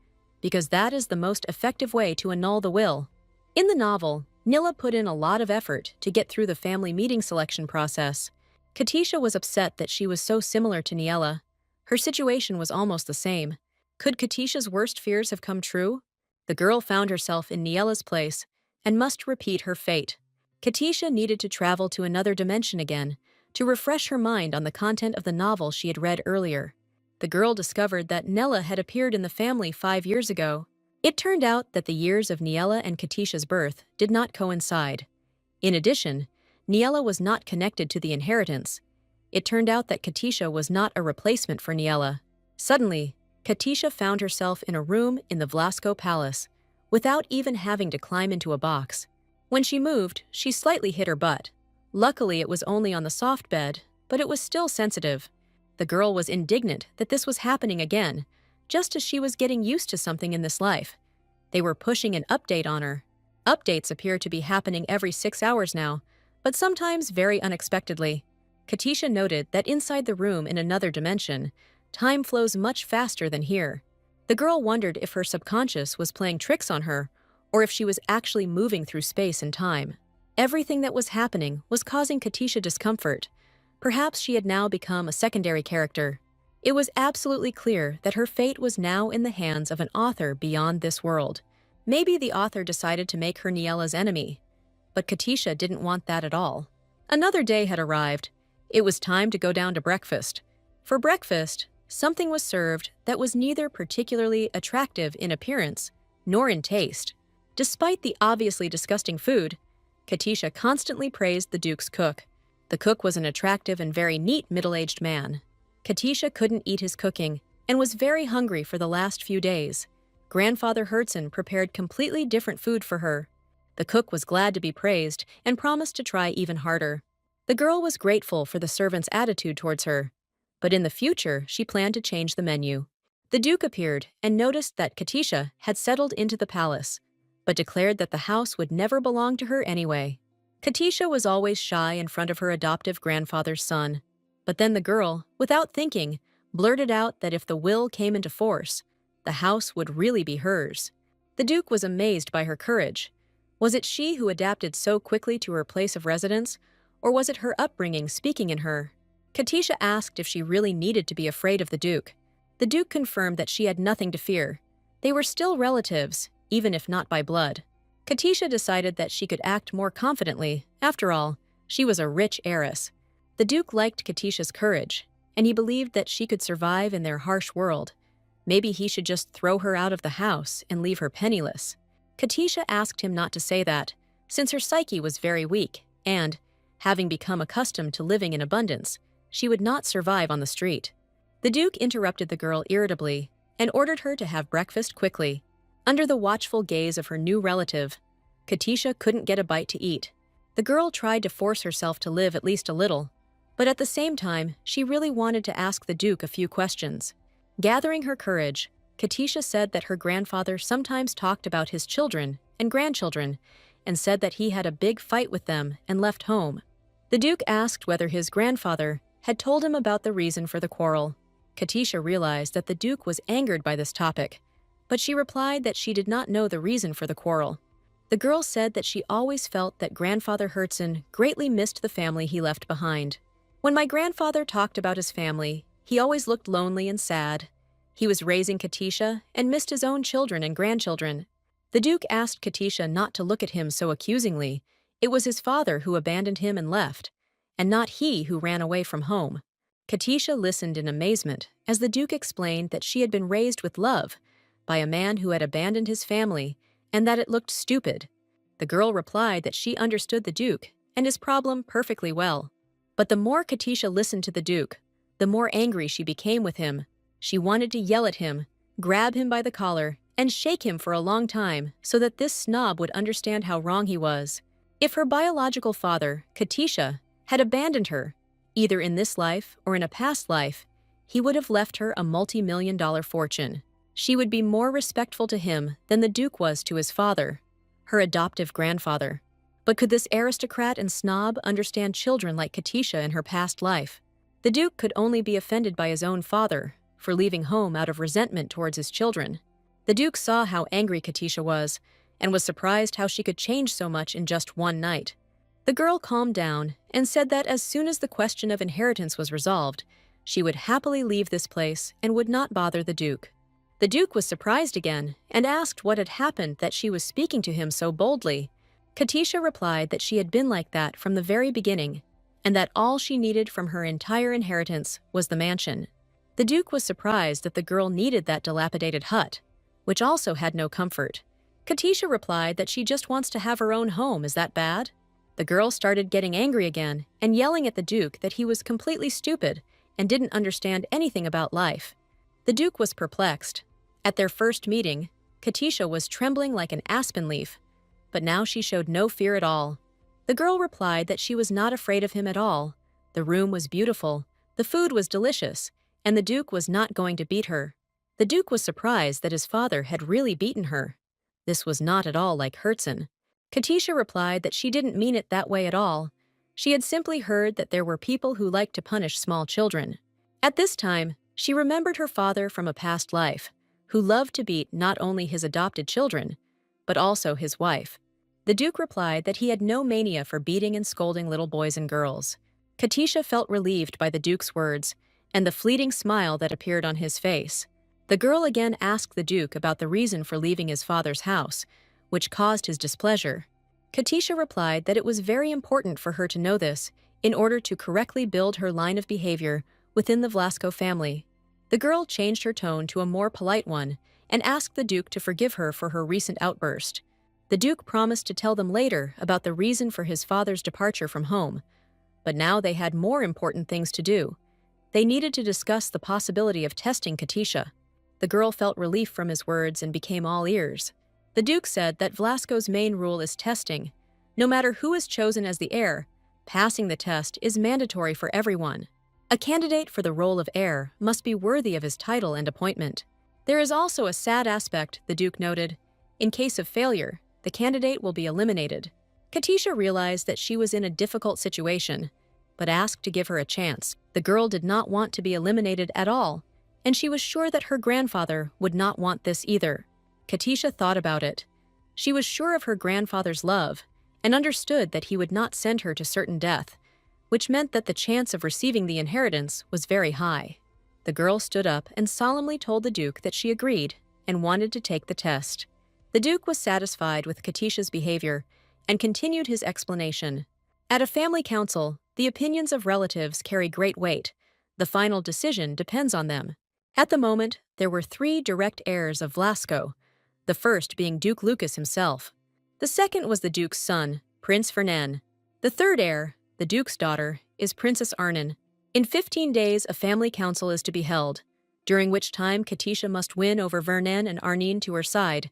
because that is the most effective way to annul the will. In the novel, Niella put in a lot of effort to get through the family meeting selection process. Katisha was upset that she was so similar to Niella. Her situation was almost the same. Could Katisha's worst fears have come true? The girl found herself in Niella's place and must repeat her fate. Katisha needed to travel to another dimension again to refresh her mind on the content of the novel she had read earlier. The girl discovered that Nella had appeared in the family 5 years ago. It turned out that the years of Niella and Katisha's birth did not coincide. In addition, Niella was not connected to the inheritance. It turned out that Katisha was not a replacement for Niella. Suddenly, Katisha found herself in a room in the Vlasco Palace, without even having to climb into a box. When she moved, she slightly hit her butt. Luckily, it was only on the soft bed, but it was still sensitive. The girl was indignant that this was happening again, just as she was getting used to something in this life. They were pushing an update on her. Updates appear to be happening every 6 hours now, but sometimes very unexpectedly. Katisha noted that inside the room in another dimension, time flows much faster than here. The girl wondered if her subconscious was playing tricks on her, or if she was actually moving through space and time. Everything that was happening was causing Katisha discomfort. Perhaps she had now become a secondary character. It was absolutely clear that her fate was now in the hands of an author beyond this world. Maybe the author decided to make her Niella's enemy. But Katisha didn't want that at all. Another day had arrived. It was time to go down to breakfast. For breakfast, something was served that was neither particularly attractive in appearance nor in taste. Despite the obviously disgusting food, Katisha constantly praised the Duke's cook. The cook was an attractive and very neat middle-aged man. Katisha couldn't eat his cooking and was very hungry for the last few days. Grandfather Herzen prepared completely different food for her. The cook was glad to be praised and promised to try even harder. The girl was grateful for the servant's attitude towards her, but in the future she planned to change the menu. The Duke appeared and noticed that Katisha had settled into the palace, but declared that the house would never belong to her anyway. Katisha was always shy in front of her adoptive grandfather's son, but then the girl, without thinking, blurted out that if the will came into force, the house would really be hers. The Duke was amazed by her courage. Was it she who adapted so quickly to her place of residence, or was it her upbringing speaking in her? Katisha asked if she really needed to be afraid of the Duke. The Duke confirmed that she had nothing to fear. They were still relatives, even if not by blood. Katisha decided that she could act more confidently. After all, she was a rich heiress. The Duke liked Katisha's courage, and he believed that she could survive in their harsh world. Maybe he should just throw her out of the house and leave her penniless. Katisha asked him not to say that, since her psyche was very weak, and, having become accustomed to living in abundance, she would not survive on the street. The Duke interrupted the girl irritably and ordered her to have breakfast quickly. Under the watchful gaze of her new relative, Katisha couldn't get a bite to eat. The girl tried to force herself to live at least a little, but at the same time, she really wanted to ask the Duke a few questions. Gathering her courage, Katisha said that her grandfather sometimes talked about his children and grandchildren and said that he had a big fight with them and left home. The Duke asked whether his grandfather had told him about the reason for the quarrel. Katisha realized that the Duke was angered by this topic, but she replied that she did not know the reason for the quarrel. The girl said that she always felt that Grandfather Herzen greatly missed the family he left behind. When my grandfather talked about his family, he always looked lonely and sad. He was raising Katisha and missed his own children and grandchildren. The Duke asked Katisha not to look at him so accusingly. It was his father who abandoned him and left, and not he who ran away from home. Katisha listened in amazement as the Duke explained that she had been raised with love by a man who had abandoned his family and that it looked stupid. The girl replied that she understood the Duke and his problem perfectly well. But the more Katisha listened to the Duke, the more angry she became with him. She wanted to yell at him, grab him by the collar, and shake him for a long time so that this snob would understand how wrong he was. If her biological father, Katisha, had abandoned her, either in this life or in a past life, he would have left her a multi-million-dollar fortune. She would be more respectful to him than the Duke was to his father, her adoptive grandfather. But could this aristocrat and snob understand children like Katisha in her past life? The Duke could only be offended by his own father for leaving home out of resentment towards his children. The Duke saw how angry Katisha was and was surprised how she could change so much in just one night. The girl calmed down and said that as soon as the question of inheritance was resolved, she would happily leave this place and would not bother the Duke. The Duke was surprised again and asked what had happened that she was speaking to him so boldly. Katisha replied that she had been like that from the very beginning, and that all she needed from her entire inheritance was the mansion. The Duke was surprised that the girl needed that dilapidated hut, which also had no comfort. Katisha replied that she just wants to have her own home. Is that bad? The girl started getting angry again and yelling at the Duke that he was completely stupid and didn't understand anything about life. The Duke was perplexed. At their first meeting, Katisha was trembling like an aspen leaf, but now she showed no fear at all. The girl replied that she was not afraid of him at all. The room was beautiful, the food was delicious, and the Duke was not going to beat her. The Duke was surprised that his father had really beaten her. This was not at all like Herzen. Katisha replied that she didn't mean it that way at all. She had simply heard that there were people who liked to punish small children. At this time, she remembered her father from a past life, who loved to beat not only his adopted children, but also his wife. The Duke replied that he had no mania for beating and scolding little boys and girls. Katisha felt relieved by the Duke's words and the fleeting smile that appeared on his face. The girl again asked the Duke about the reason for leaving his father's house, which caused his displeasure. Katisha replied that it was very important for her to know this in order to correctly build her line of behavior within the Vlasco family. The girl changed her tone to a more polite one and asked the Duke to forgive her for her recent outburst. The Duke promised to tell them later about the reason for his father's departure from home, but now they had more important things to do. They needed to discuss the possibility of testing Katisha. The girl felt relief from his words and became all ears. The Duke said that Vlasco's main rule is testing. No matter who is chosen as the heir, passing the test is mandatory for everyone. A candidate for the role of heir must be worthy of his title and appointment. There is also a sad aspect, the Duke noted. In case of failure, the candidate will be eliminated. Katisha realized that she was in a difficult situation, but asked to give her a chance. The girl did not want to be eliminated at all, and she was sure that her grandfather would not want this either. Katisha thought about it. She was sure of her grandfather's love and understood that he would not send her to certain death, which meant that the chance of receiving the inheritance was very high. The girl stood up and solemnly told the Duke that she agreed and wanted to take the test. The Duke was satisfied with Katisha's behavior and continued his explanation. At a family council, the opinions of relatives carry great weight. The final decision depends on them. At the moment, there were 3 direct heirs of Vlasco, the first being Duke Lucas himself. The second was the Duke's son, Prince Vernan. The third heir, the Duke's daughter, is Princess Arnon. In 15 days, a family council is to be held, during which time Katisha must win over Vernan and Arnin to her side.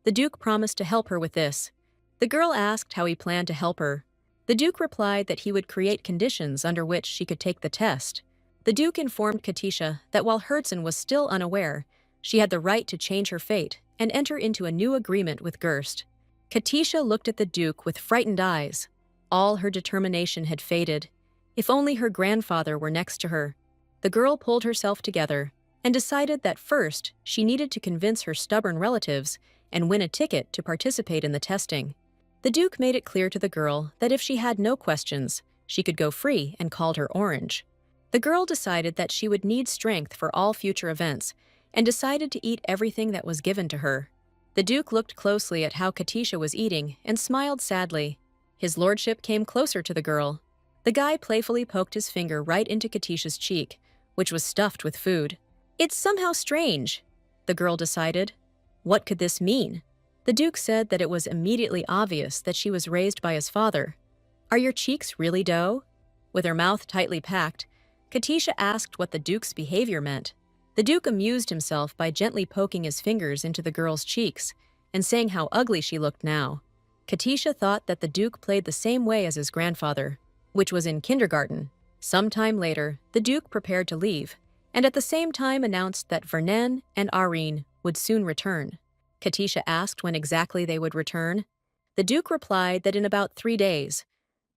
The Duke promised to help her with this. The girl asked how he planned to help her. The Duke replied that he would create conditions under which she could take the test. The Duke informed Katisha that while Herzen was still unaware, she had the right to change her fate and enter into a new agreement with Gerst. Katisha looked at the Duke with frightened eyes. All her determination had faded. If only her grandfather were next to her. The girl pulled herself together and decided that first she needed to convince her stubborn relatives and win a ticket to participate in the testing. The Duke made it clear to the girl that if she had no questions, she could go free and called her Orange. The girl decided that she would need strength for all future events and decided to eat everything that was given to her. The Duke looked closely at how Katisha was eating and smiled sadly. His lordship came closer to the girl. The guy playfully poked his finger right into Katisha's cheek, which was stuffed with food. It's somehow strange, the girl decided. What could this mean? The Duke said that it was immediately obvious that she was raised by his father. Are your cheeks really dough? With her mouth tightly packed, Katisha asked what the Duke's behavior meant. The Duke amused himself by gently poking his fingers into the girl's cheeks and saying how ugly she looked now. Katisha thought that the Duke played the same way as his grandfather, which was in kindergarten. Some time later, the Duke prepared to leave, and at the same time announced that Vernan and Arine would soon return. Katisha asked when exactly they would return. The Duke replied that in about 3 days,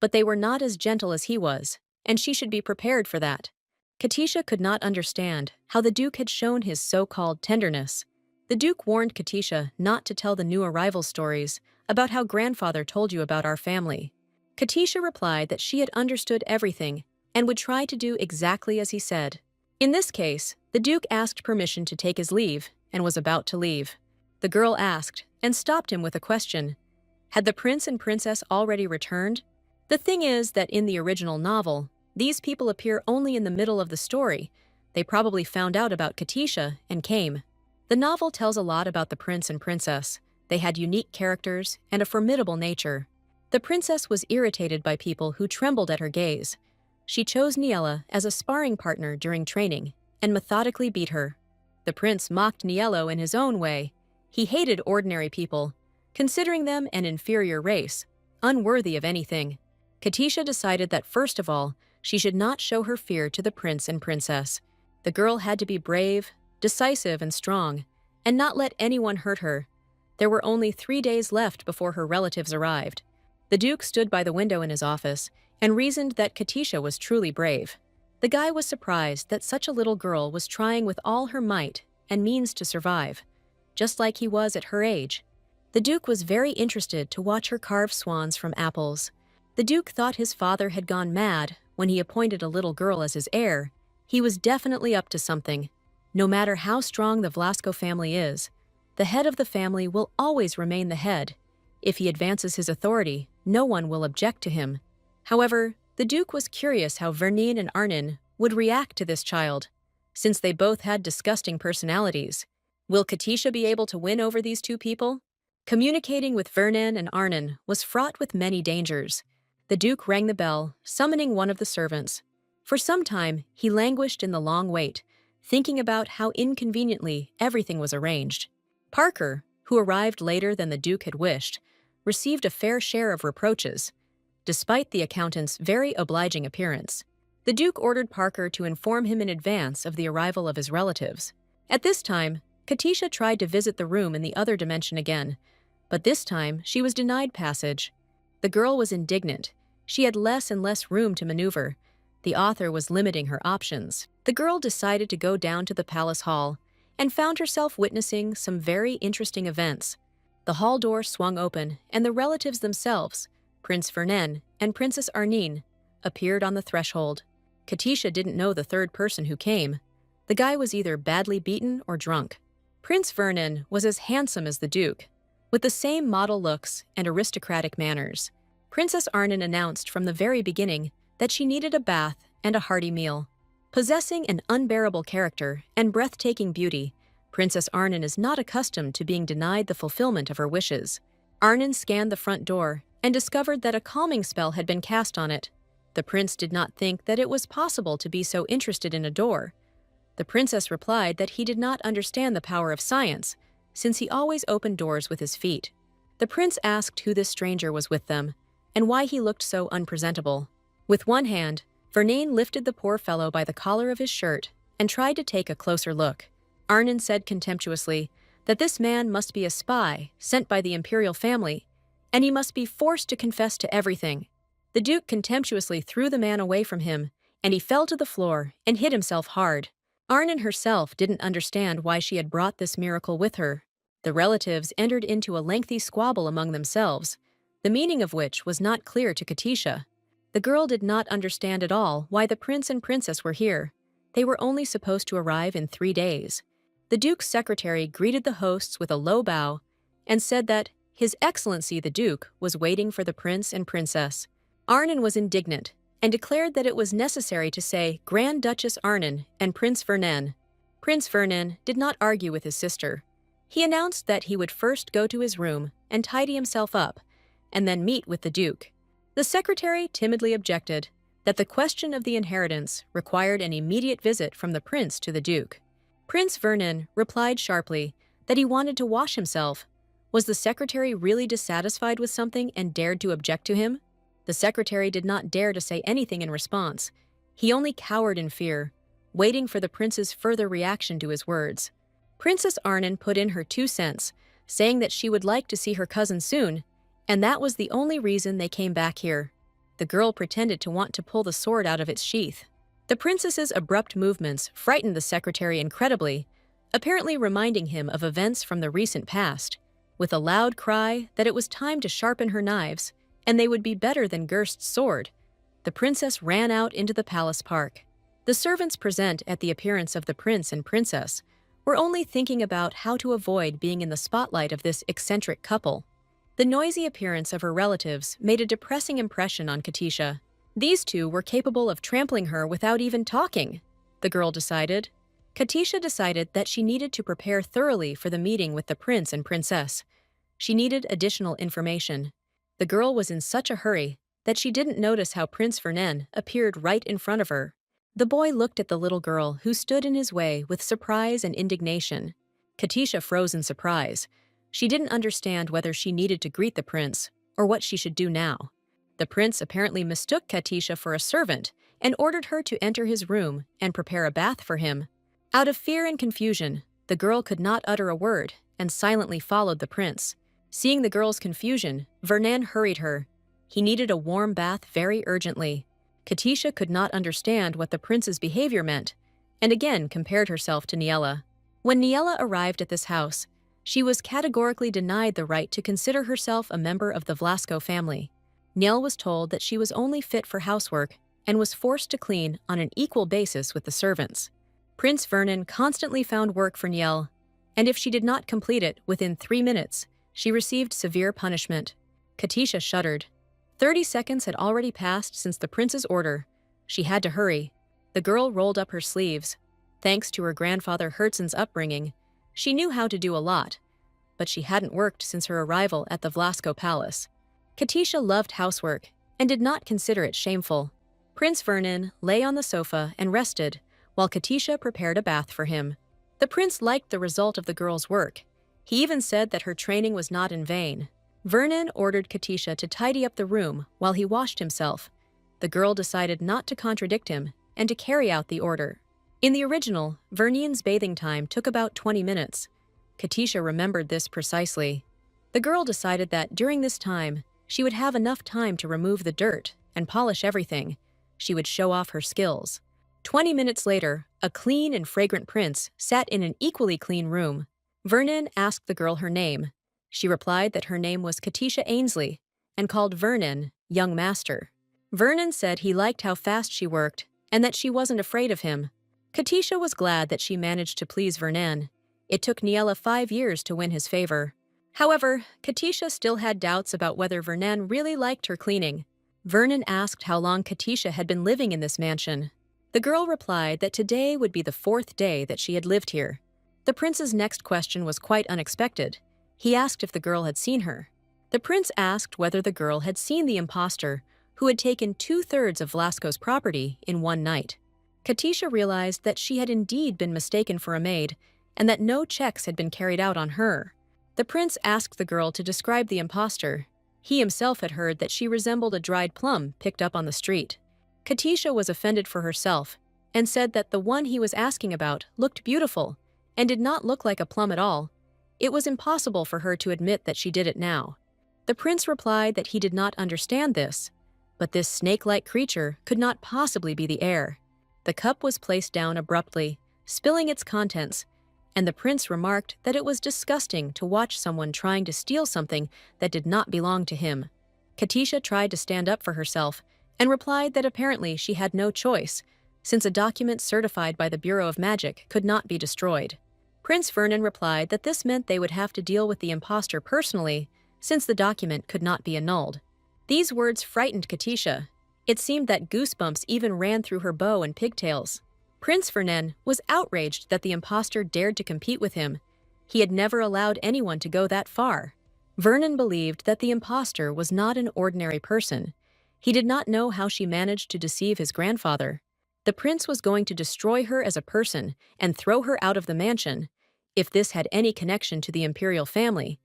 but they were not as gentle as he was, and she should be prepared for that. Katisha could not understand how the Duke had shown his so-called tenderness. The Duke warned Katisha not to tell the new arrival stories about how grandfather told you about our family. Katisha replied that she had understood everything and would try to do exactly as he said. In this case, the Duke asked permission to take his leave and was about to leave. The girl asked and stopped him with a question. Had the prince and princess already returned? The thing is that in the original novel, these people appear only in the middle of the story. They probably found out about Katisha and came. The novel tells a lot about the prince and princess. They had unique characters and a formidable nature. The princess was irritated by people who trembled at her gaze. She chose Niella as a sparring partner during training and methodically beat her. The prince mocked Niello in his own way. He hated ordinary people, considering them an inferior race, unworthy of anything. Katisha decided that first of all, she should not show her fear to the prince and princess. The girl had to be brave, decisive, and strong, and not let anyone hurt her. There were only 3 days left before her relatives arrived. The Duke stood by the window in his office and reasoned that Katisha was truly brave. The guy was surprised that such a little girl was trying with all her might and means to survive, just like he was at her age. The Duke was very interested to watch her carve swans from apples. The Duke thought his father had gone mad when he appointed a little girl as his heir. He was definitely up to something. No matter how strong the Vlasco family is, the head of the family will always remain the head. If he advances his authority, no one will object to him. However, the Duke was curious how Vernin and Arnin would react to this child, since they both had disgusting personalities. Will Katisha be able to win over these two people? Communicating with Vernin and Arnin was fraught with many dangers. The Duke rang the bell, summoning one of the servants. For some time, he languished in the long wait, thinking about how inconveniently everything was arranged. Parker, who arrived later than the Duke had wished, received a fair share of reproaches, despite the accountant's very obliging appearance. The Duke ordered Parker to inform him in advance of the arrival of his relatives. At this time, Katisha tried to visit the room in the other dimension again, but this time she was denied passage. The girl was indignant. She had less and less room to maneuver. The author was limiting her options. The girl decided to go down to the palace hall and found herself witnessing some very interesting events. The hall door swung open, and the relatives themselves, Prince Vernin and Princess Arnin, appeared on the threshold. Katisha didn't know the third person who came. The guy was either badly beaten or drunk. Prince Vernin was as handsome as the Duke, with the same model looks and aristocratic manners. Princess Arnin announced from the very beginning that she needed a bath and a hearty meal. Possessing an unbearable character and breathtaking beauty, Princess Arnin is not accustomed to being denied the fulfillment of her wishes. Arnin scanned the front door and discovered that a calming spell had been cast on it. The prince did not think that it was possible to be so interested in a door. The princess replied that he did not understand the power of science, since he always opened doors with his feet. The prince asked who this stranger was with them, and why he looked so unpresentable. With one hand, Vernin lifted the poor fellow by the collar of his shirt and tried to take a closer look. Arnin said contemptuously that this man must be a spy sent by the imperial family, and he must be forced to confess to everything. The Duke contemptuously threw the man away from him, and he fell to the floor and hit himself hard. Arnin herself didn't understand why she had brought this miracle with her. The relatives entered into a lengthy squabble among themselves, the meaning of which was not clear to Katisha. The girl did not understand at all why the prince and princess were here. They were only supposed to arrive in 3 days. The Duke's secretary greeted the hosts with a low bow and said that His Excellency the Duke was waiting for the prince and princess. Arnin was indignant and declared that it was necessary to say Grand Duchess Arnin and Prince Vernin. Prince Vernin did not argue with his sister. He announced that he would first go to his room and tidy himself up, and then meet with the Duke. The secretary timidly objected that the question of the inheritance required an immediate visit from the prince to the Duke. Prince Vernin replied sharply that he wanted to wash himself. Was the secretary really dissatisfied with something and dared to object to him? The secretary did not dare to say anything in response. He only cowered in fear, waiting for the prince's further reaction to his words. Princess Arnin put in her 2 cents, saying that she would like to see her cousin soon, and that was the only reason they came back here. The girl pretended to want to pull the sword out of its sheath. The princess's abrupt movements frightened the secretary incredibly, apparently reminding him of events from the recent past. With a loud cry that it was time to sharpen her knives, and they would be better than Gerst's sword, the princess ran out into the palace park. The servants present at the appearance of the prince and princess were only thinking about how to avoid being in the spotlight of this eccentric couple. The noisy appearance of her relatives made a depressing impression on Katisha. These two were capable of trampling her without even talking, the girl decided. Katisha decided that she needed to prepare thoroughly for the meeting with the prince and princess. She needed additional information. The girl was in such a hurry that she didn't notice how Prince Vernin appeared right in front of her. The boy looked at the little girl who stood in his way with surprise and indignation. Katisha froze in surprise. She didn't understand whether she needed to greet the prince or what she should do now. The prince apparently mistook Katisha for a servant and ordered her to enter his room and prepare a bath for him. Out of fear and confusion, the girl could not utter a word and silently followed the prince. Seeing the girl's confusion, Vernon hurried her. He needed a warm bath very urgently. Katisha could not understand what the prince's behavior meant, and again compared herself to Niella. When Niella arrived at this house, she was categorically denied the right to consider herself a member of the Vlasco family. Niel was told that she was only fit for housework and was forced to clean on an equal basis with the servants. Prince Vernon constantly found work for Niel, and if she did not complete it within 3 minutes, she received severe punishment. Katisha shuddered. 30 seconds had already passed since the prince's order. She had to hurry. The girl rolled up her sleeves. Thanks to her grandfather Herzen's upbringing, she knew how to do a lot, but she hadn't worked since her arrival at the Vlasco Palace. Katisha loved housework and did not consider it shameful. Prince Vernon lay on the sofa and rested while Katisha prepared a bath for him. The prince liked the result of the girl's work. He even said that her training was not in vain. Vernon ordered Katisha to tidy up the room while he washed himself. The girl decided not to contradict him and to carry out the order. In the original, Vernon's bathing time took about 20 minutes. Katisha remembered this precisely. The girl decided that during this time, she would have enough time to remove the dirt and polish everything. She would show off her skills. 20 minutes later, a clean and fragrant prince sat in an equally clean room. Vernon asked the girl her name. She replied that her name was Katisha Ainsley and called Vernon young master. Vernon said he liked how fast she worked and that she wasn't afraid of him. Katisha was glad that she managed to please Vernon. It took Niella 5 years to win his favor. However, Katisha still had doubts about whether Vernon really liked her cleaning. Vernon asked how long Katisha had been living in this mansion. The girl replied that today would be the 4th day that she had lived here. The prince's next question was quite unexpected. He asked if the girl had seen her. The prince asked whether the girl had seen the impostor who had taken 2/3 of Vlasco's property in one night. Katisha realized that she had indeed been mistaken for a maid and that no checks had been carried out on her. The prince asked the girl to describe the impostor. He himself had heard that she resembled a dried plum picked up on the street. Katisha was offended for herself and said that the one he was asking about looked beautiful and did not look like a plum at all. It was impossible for her to admit that she did it now. The prince replied that he did not understand this, but this snake-like creature could not possibly be the heir. The cup was placed down abruptly, spilling its contents, and the prince remarked that it was disgusting to watch someone trying to steal something that did not belong to him. Katisha tried to stand up for herself and replied that apparently she had no choice, since a document certified by the Bureau of Magic could not be destroyed. Prince Vernon replied that this meant they would have to deal with the impostor personally, since the document could not be annulled. These words frightened Katisha. It seemed that goosebumps even ran through her bow and pigtails. Prince Vernon was outraged that the impostor dared to compete with him. He had never allowed anyone to go that far. Vernon believed that the impostor was not an ordinary person. He did not know how she managed to deceive his grandfather. The prince was going to destroy her as a person and throw her out of the mansion. If this had any connection to the imperial family,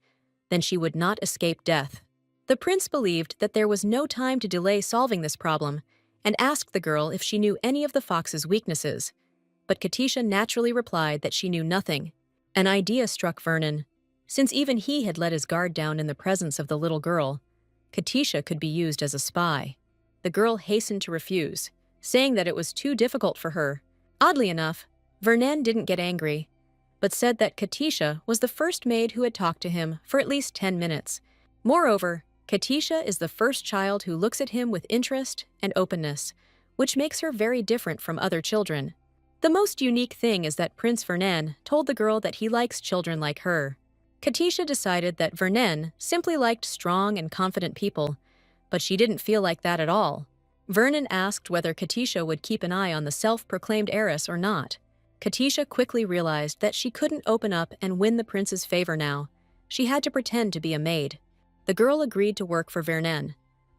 then she would not escape death. The prince believed that there was no time to delay solving this problem and asked the girl if she knew any of the fox's weaknesses. But Katisha naturally replied that she knew nothing. An idea struck Vernon. Since even he had let his guard down in the presence of the little girl, Katisha could be used as a spy. The girl hastened to refuse, saying that it was too difficult for her. Oddly enough, Vernon didn't get angry, but said that Katisha was the first maid who had talked to him for at least 10 minutes. Moreover, Katisha is the first child who looks at him with interest and openness, which makes her very different from other children. The most unique thing is that Prince Vernon told the girl that he likes children like her. Katisha decided that Vernon simply liked strong and confident people, but she didn't feel like that at all. Vernon asked whether Katisha would keep an eye on the self-proclaimed heiress or not. Katisha quickly realized that she couldn't open up and win the prince's favor now. She had to pretend to be a maid. The girl agreed to work for Vernon.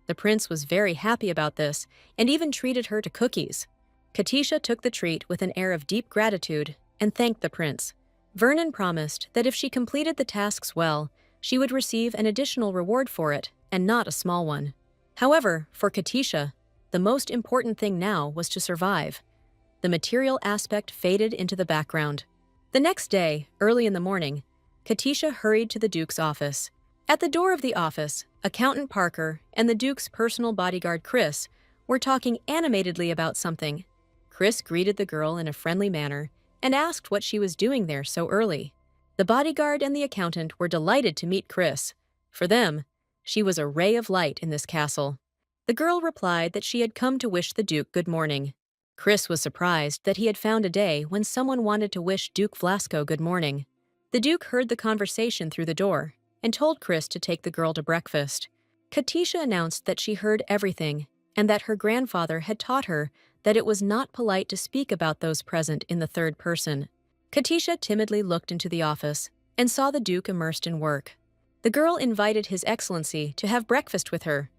The prince was very happy about this and even treated her to cookies. Katisha took the treat with an air of deep gratitude and thanked the prince. Vernon promised that if she completed the tasks well, she would receive an additional reward for it, and not a small one. However, for Katisha, the most important thing now was to survive. The material aspect faded into the background. The next day, early in the morning, Katisha hurried to the Duke's office. At the door of the office, Accountant Parker and the Duke's personal bodyguard Chris were talking animatedly about something. Chris greeted the girl in a friendly manner and asked what she was doing there so early. The bodyguard and the accountant were delighted to meet Chris. For them, she was a ray of light in this castle. The girl replied that she had come to wish the Duke good morning. Chris was surprised that he had found a day when someone wanted to wish Duke Vlasco good morning. The Duke heard the conversation through the door and told Chris to take the girl to breakfast. Katisha announced that she heard everything and that her grandfather had taught her that it was not polite to speak about those present in the third person. Katisha timidly looked into the office and saw the Duke immersed in work. The girl invited His Excellency to have breakfast with her,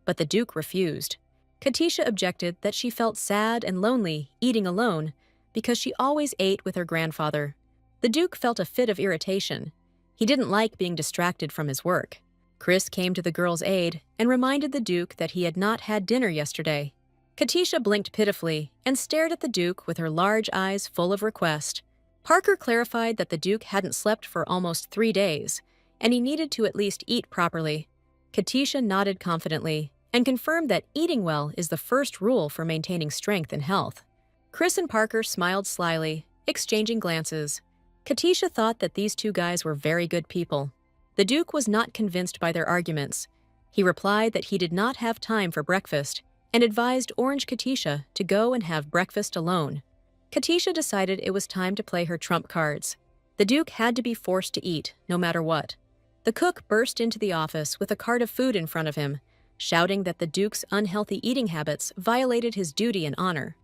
but the Duke refused. Katisha objected that she felt sad and lonely eating alone because she always ate with her grandfather. The Duke felt a fit of irritation. He didn't like being distracted from his work. Chris came to the girl's aid and reminded the Duke that he had not had dinner yesterday. Katisha blinked pitifully and stared at the Duke with her large eyes full of request. Parker clarified that the Duke hadn't slept for almost 3 days, and he needed to at least eat properly. Katisha nodded confidently and confirmed that eating well is the first rule for maintaining strength and health. Chris and Parker smiled slyly, exchanging glances. Katisha thought that these two guys were very good people. The Duke was not convinced by their arguments. He replied that he did not have time for breakfast and advised Orange Katisha to go and have breakfast alone. Katisha decided it was time to play her trump cards. The Duke had to be forced to eat, no matter what. The cook burst into the office with a cart of food in front of him, shouting that the Duke's unhealthy eating habits violated his duty and honor.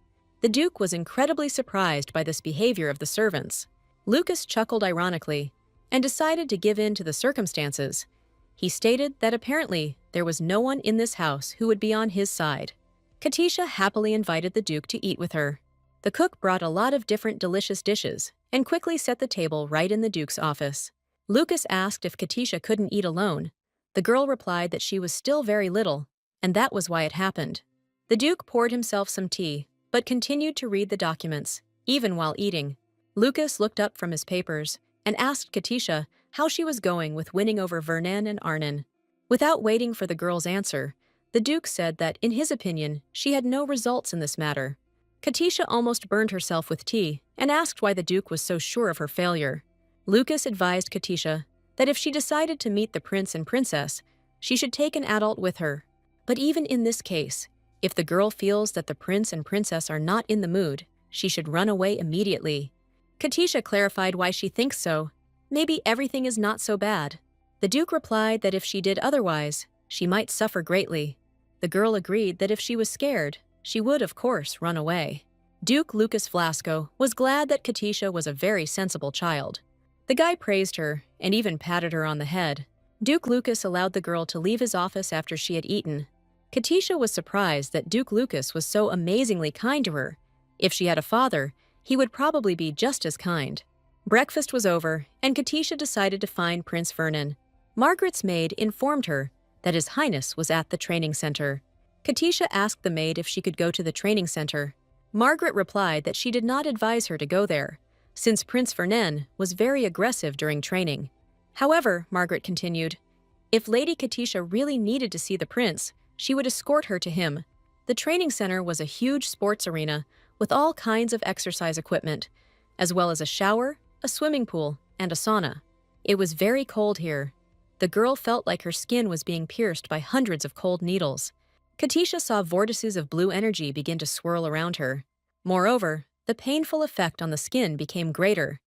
The Duke was incredibly surprised by this behavior of the servants. Lucas chuckled ironically and decided to give in to the circumstances. He stated that apparently there was no one in this house who would be on his side. Katisha happily invited the Duke to eat with her. The cook brought a lot of different delicious dishes and quickly set the table right in the Duke's office. Lucas asked if Katisha couldn't eat alone. The girl replied that she was still very little, and that was why it happened. The Duke poured himself some tea, but continued to read the documents, even while eating. Lucas looked up from his papers and asked Katisha how she was going with winning over Vernon and Arnon. Without waiting for the girl's answer, the Duke said that, in his opinion, she had no results in this matter. Katisha almost burned herself with tea and asked why the Duke was so sure of her failure. Lucas advised Katisha that if she decided to meet the prince and princess, she should take an adult with her. But even in this case, if the girl feels that the prince and princess are not in the mood, she should run away immediately. Katisha clarified why she thinks so. Maybe everything is not so bad. The Duke replied that if she did otherwise, she might suffer greatly. The girl agreed that if she was scared, she would, of course, run away. Duke Lucas Vlasco was glad that Katisha was a very sensible child. The guy praised her and even patted her on the head. Duke Lucas allowed the girl to leave his office after she had eaten. Katisha was surprised that Duke Lucas was so amazingly kind to her. If she had a father, he would probably be just as kind. Breakfast was over, and Katisha decided to find Prince Vernon. Margaret's maid informed her that His Highness was at the training center. Katisha asked the maid if she could go to the training center. Margaret replied that she did not advise her to go there, since Prince Vernon was very aggressive during training. However, Margaret continued, if Lady Katisha really needed to see the prince, she would escort her to him. The training center was a huge sports arena with all kinds of exercise equipment, as well as a shower, a swimming pool, and a sauna. It was very cold here. The girl felt like her skin was being pierced by hundreds of cold needles. Katisha saw vortices of blue energy begin to swirl around her. Moreover, the painful effect on the skin became greater,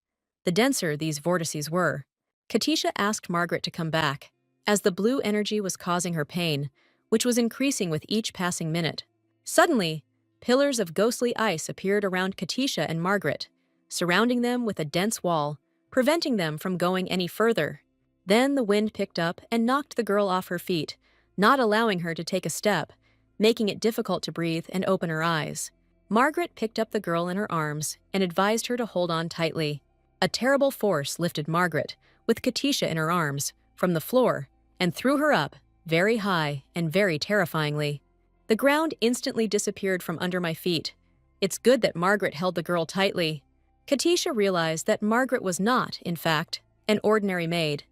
the denser these vortices were. Katisha asked Margaret to come back, as the blue energy was causing her pain, which was increasing with each passing minute. Suddenly, pillars of ghostly ice appeared around Katisha and Margaret, surrounding them with a dense wall, preventing them from going any further. Then the wind picked up and knocked the girl off her feet, not allowing her to take a step, making it difficult to breathe and open her eyes. Margaret picked up the girl in her arms and advised her to hold on tightly. A terrible force lifted Margaret, with Katisha in her arms, from the floor and threw her up, very high and very terrifyingly. The ground instantly disappeared from under my feet. It's good that Margaret held the girl tightly. Katisha realized that Margaret was not, in fact, an ordinary maid,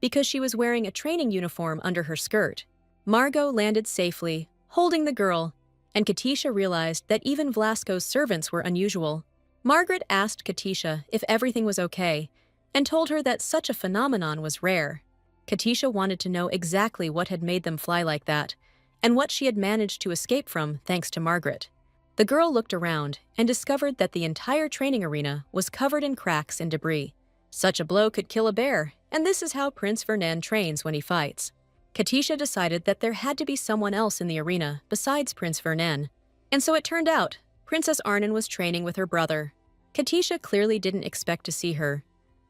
because she was wearing a training uniform under her skirt. Margot landed safely, holding the girl, and Katisha realized that even Vlasco's servants were unusual. Margaret asked Katisha if everything was okay, and told her that such a phenomenon was rare. Katisha wanted to know exactly what had made them fly like that, and what she had managed to escape from thanks to Margaret. The girl looked around and discovered that the entire training arena was covered in cracks and debris. Such a blow could kill a bear, and this is how Prince Vernon trains when he fights. Katisha decided that there had to be someone else in the arena besides Prince Vernon, and so it turned out Princess Arnon was training with her brother. Katisha clearly didn't expect to see her,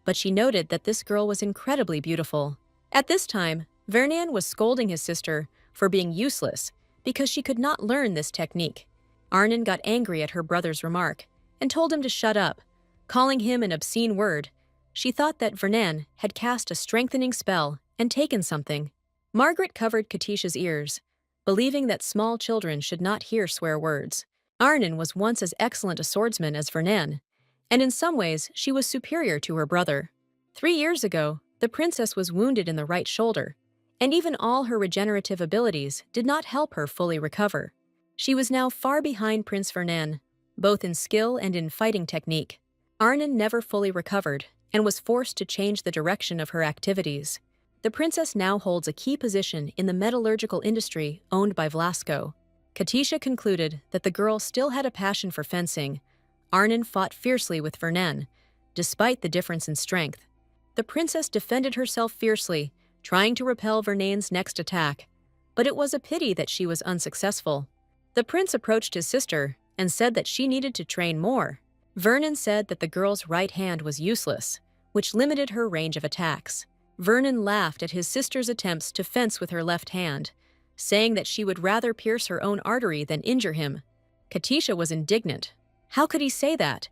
but she noted that this girl was incredibly beautiful. At this time, Vernon was scolding his sister for being useless because she could not learn this technique. Arnon got angry at her brother's remark and told him to shut up, calling him an obscene word. She thought that Vernon had cast a strengthening spell and taken something. Margaret covered Katisha's ears, believing that small children should not hear swear words. Arnon was once as excellent a swordsman as Vernon, and in some ways she was superior to her brother. 3 years ago, the princess was wounded in the right shoulder, and even all her regenerative abilities did not help her fully recover. She was now far behind Prince Vernon, both in skill and in fighting technique. Arnon never fully recovered and was forced to change the direction of her activities. The princess now holds a key position in the metallurgical industry owned by Vlasco. Katisha concluded that the girl still had a passion for fencing. Arnon fought fiercely with Vernon, despite the difference in strength. The princess defended herself fiercely, trying to repel Vernon's next attack, but it was a pity that she was unsuccessful. The prince approached his sister and said that she needed to train more. Vernon said that the girl's right hand was useless, which limited her range of attacks. Vernon laughed at his sister's attempts to fence with her left hand, saying that she would rather pierce her own artery than injure him. Katisha was indignant. How could he say that?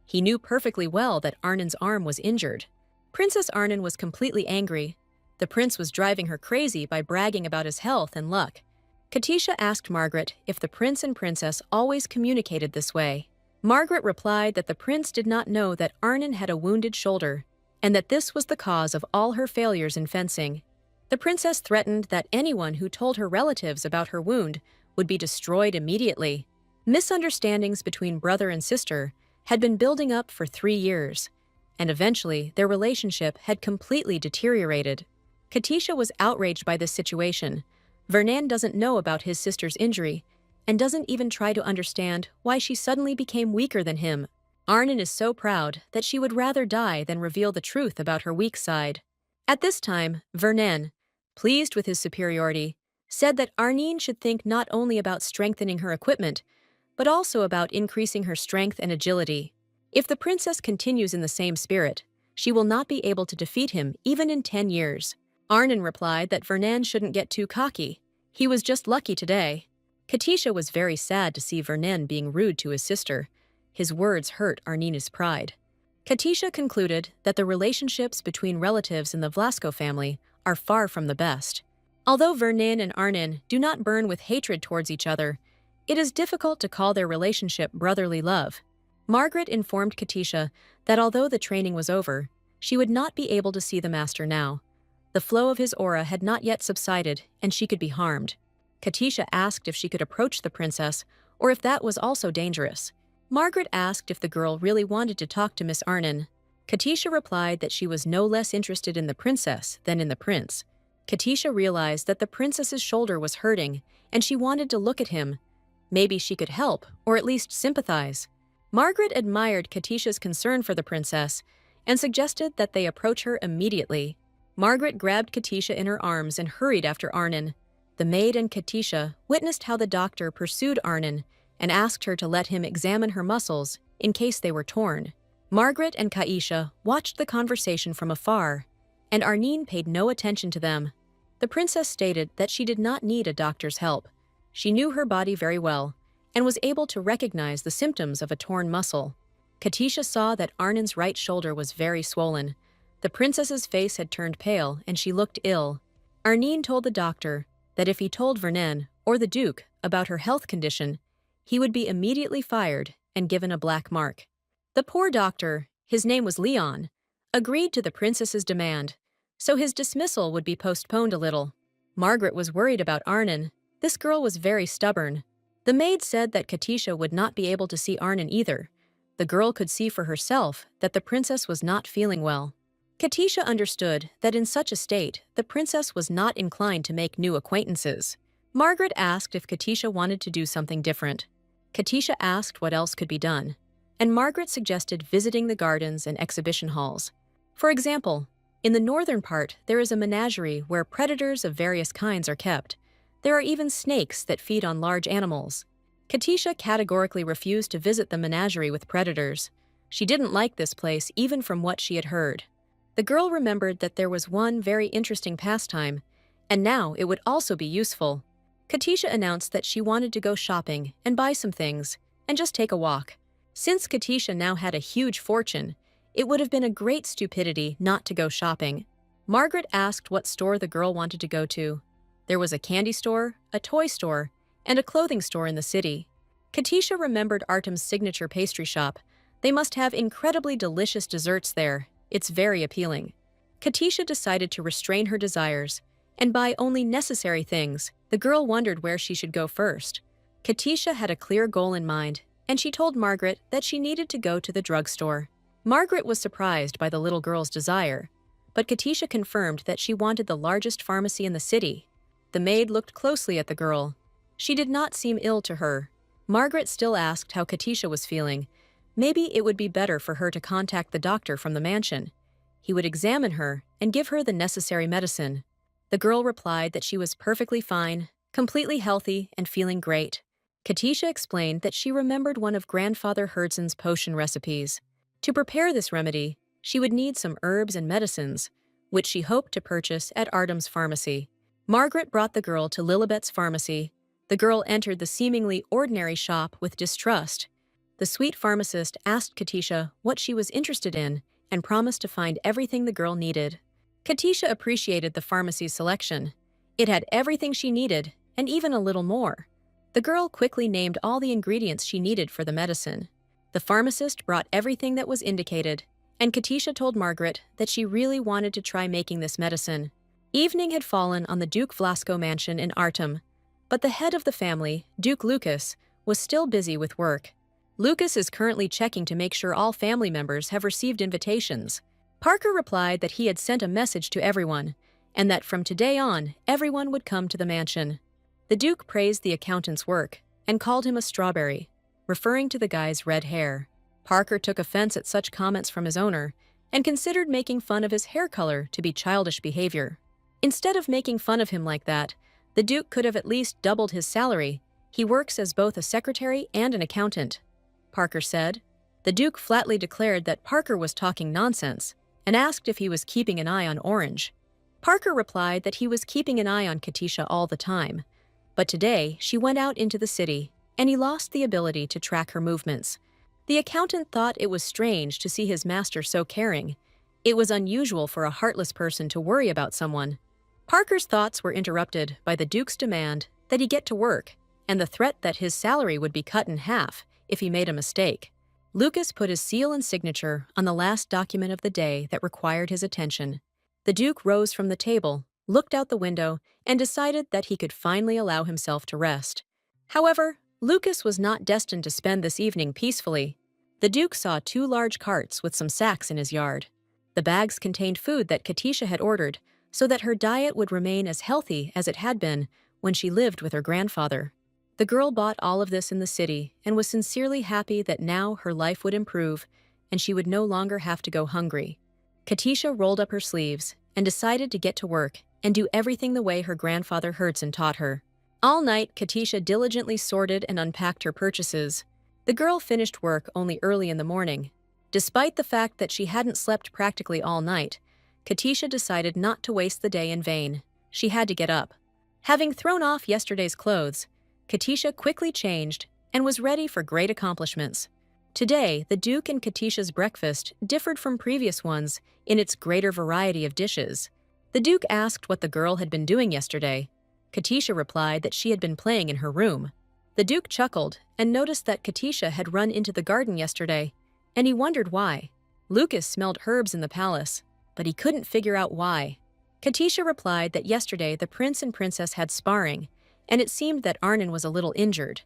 He knew perfectly well that Arnon's arm was injured. Princess Arnon was completely angry. The prince was driving her crazy by bragging about his health and luck. Katisha asked Margaret if the prince and princess always communicated this way. Margaret replied that the prince did not know that Arnon had a wounded shoulder, and that this was the cause of all her failures in fencing. The princess threatened that anyone who told her relatives about her wound would be destroyed immediately. Misunderstandings between brother and sister had been building up for 3 years, and eventually their relationship had completely deteriorated. Katisha was outraged by this situation. Vernon doesn't know about his sister's injury and doesn't even try to understand why she suddenly became weaker than him. Arnon is so proud that she would rather die than reveal the truth about her weak side. At this time, Vernon, pleased with his superiority, said that Arnon should think not only about strengthening her equipment, but also about increasing her strength and agility. If the princess continues in the same spirit, she will not be able to defeat him even in 10 years. Arnon replied that Vernon shouldn't get too cocky. He was just lucky today. Katisha was very sad to see Vernon being rude to his sister. His words hurt Arnina's pride. Katisha concluded that the relationships between relatives in the Vlasco family are far from the best. Although Vernon and Arnon do not burn with hatred towards each other, it is difficult to call their relationship brotherly love. Margaret informed Katisha that although the training was over, she would not be able to see the master now. The flow of his aura had not yet subsided, and she could be harmed. Katisha asked if she could approach the princess, or if that was also dangerous. Margaret asked if the girl really wanted to talk to Miss Arnon. Katisha replied that she was no less interested in the princess than in the prince. Katisha realized that the princess's shoulder was hurting, and she wanted to look at him. Maybe she could help, or at least sympathize. Margaret admired Katisha's concern for the princess and suggested that they approach her immediately. Margaret grabbed Katisha in her arms and hurried after Arnon. The maid and Katisha witnessed how the doctor pursued Arnon and asked her to let him examine her muscles in case they were torn. Margaret and Kaisha watched the conversation from afar, and Arnon paid no attention to them. The princess stated that she did not need a doctor's help. She knew her body very well, and was able to recognize the symptoms of a torn muscle. Katisha saw that Arnin's right shoulder was very swollen. The princess's face had turned pale, and she looked ill. Arnin told the doctor that if he told Vernon or the Duke about her health condition, he would be immediately fired and given a black mark. The poor doctor, his name was Leon, agreed to the princess's demand, so his dismissal would be postponed a little. Margaret was worried about Arnin. This girl was very stubborn. The maid said that Katisha would not be able to see Arnin either. The girl could see for herself that the princess was not feeling well. Katisha understood that in such a state, the princess was not inclined to make new acquaintances. Margaret asked if Katisha wanted to do something different. Katisha asked what else could be done, and Margaret suggested visiting the gardens and exhibition halls. For example, in the northern part, there is a menagerie where predators of various kinds are kept. There are even snakes that feed on large animals. Katisha categorically refused to visit the menagerie with predators. She didn't like this place even from what she had heard. The girl remembered that there was one very interesting pastime, and now it would also be useful. Katisha announced that she wanted to go shopping and buy some things, and just take a walk. Since Katisha now had a huge fortune, it would have been a great stupidity not to go shopping. Margaret asked what store the girl wanted to go to. There was a candy store, a toy store, and a clothing store in the city. Katisha remembered Artem's signature pastry shop. They must have incredibly delicious desserts there. It's very appealing. Katisha decided to restrain her desires and buy only necessary things. The girl wondered where she should go first. Katisha had a clear goal in mind, and she told Margaret that she needed to go to the drugstore. Margaret was surprised by the little girl's desire, but Katisha confirmed that she wanted the largest pharmacy in the city. The maid looked closely at the girl. She did not seem ill to her. Margaret still asked how Katisha was feeling. Maybe it would be better for her to contact the doctor from the mansion. He would examine her and give her the necessary medicine. The girl replied that she was perfectly fine, completely healthy, and feeling great. Katisha explained that she remembered one of Grandfather Herzen's potion recipes. To prepare this remedy, she would need some herbs and medicines, which she hoped to purchase at Artem's pharmacy. Margaret brought the girl to Lilibet's pharmacy. The girl entered the seemingly ordinary shop with distrust. The sweet pharmacist asked Katisha what she was interested in and promised to find everything the girl needed. Katisha appreciated the pharmacy's selection. It had everything she needed, and even a little more. The girl quickly named all the ingredients she needed for the medicine. The pharmacist brought everything that was indicated, and Katisha told Margaret that she really wanted to try making this medicine. Evening had fallen on the Duke Vlasco mansion in Artem, but the head of the family, Duke Lucas, was still busy with work. Lucas is currently checking to make sure all family members have received invitations. Parker replied that he had sent a message to everyone, and that from today on, everyone would come to the mansion. The Duke praised the accountant's work and called him a strawberry, referring to the guy's red hair. Parker took offense at such comments from his owner and considered making fun of his hair color to be childish behavior. Instead of making fun of him like that, the Duke could have at least doubled his salary. He works as both a secretary and an accountant, Parker said. The Duke flatly declared that Parker was talking nonsense and asked if he was keeping an eye on Orange. Parker replied that he was keeping an eye on Katisha all the time, but today she went out into the city and he lost the ability to track her movements. The accountant thought it was strange to see his master so caring. It was unusual for a heartless person to worry about someone. Parker's thoughts were interrupted by the Duke's demand that he get to work and the threat that his salary would be cut in half if he made a mistake. Lucas put his seal and signature on the last document of the day that required his attention. The Duke rose from the table, looked out the window, and decided that he could finally allow himself to rest. However, Lucas was not destined to spend this evening peacefully. The Duke saw 2 large carts with some sacks in his yard. The bags contained food that Katisha had ordered, so that her diet would remain as healthy as it had been when she lived with her grandfather. The girl bought all of this in the city and was sincerely happy that now her life would improve and she would no longer have to go hungry. Katisha rolled up her sleeves and decided to get to work and do everything the way her grandfather Herzen taught her. All night, Katisha diligently sorted and unpacked her purchases. The girl finished work only early in the morning. Despite the fact that she hadn't slept practically all night, Katisha decided not to waste the day in vain. She had to get up. Having thrown off yesterday's clothes, Katisha quickly changed and was ready for great accomplishments. Today, the Duke and Katisha's breakfast differed from previous ones in its greater variety of dishes. The Duke asked what the girl had been doing yesterday. Katisha replied that she had been playing in her room. The Duke chuckled and noticed that Katisha had run into the garden yesterday, and he wondered why. Lucas smelled herbs in the palace, but he couldn't figure out why. Katisha replied that yesterday the prince and princess had sparring, and it seemed that Arnon was a little injured.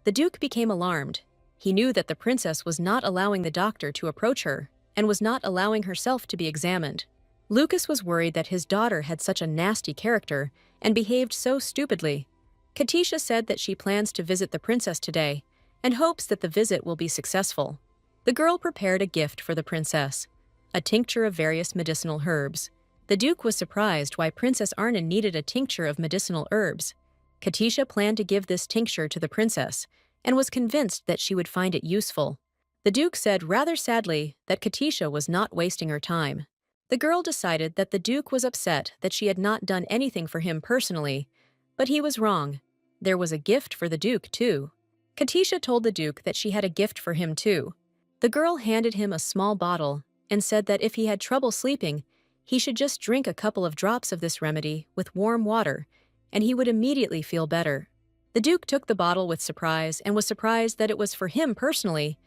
The Duke became alarmed. He knew that the princess was not allowing the doctor to approach her and was not allowing herself to be examined. Lucas was worried that his daughter had such a nasty character and behaved so stupidly. Katisha said that she plans to visit the princess today and hopes that the visit will be successful. The girl prepared a gift for the princess, a tincture of various medicinal herbs. The Duke was surprised why Princess Arnon needed a tincture of medicinal herbs. Katisha planned to give this tincture to the princess and was convinced that she would find it useful. The Duke said rather sadly that Katisha was not wasting her time. The girl decided that the Duke was upset that she had not done anything for him personally, but he was wrong. There was a gift for the Duke, too. Katisha told the Duke that she had a gift for him, too. The girl handed him a small bottle and said that if he had trouble sleeping, he should just drink a couple of drops of this remedy with warm water, and he would immediately feel better. The Duke took the bottle with surprise and was surprised that it was for him personally.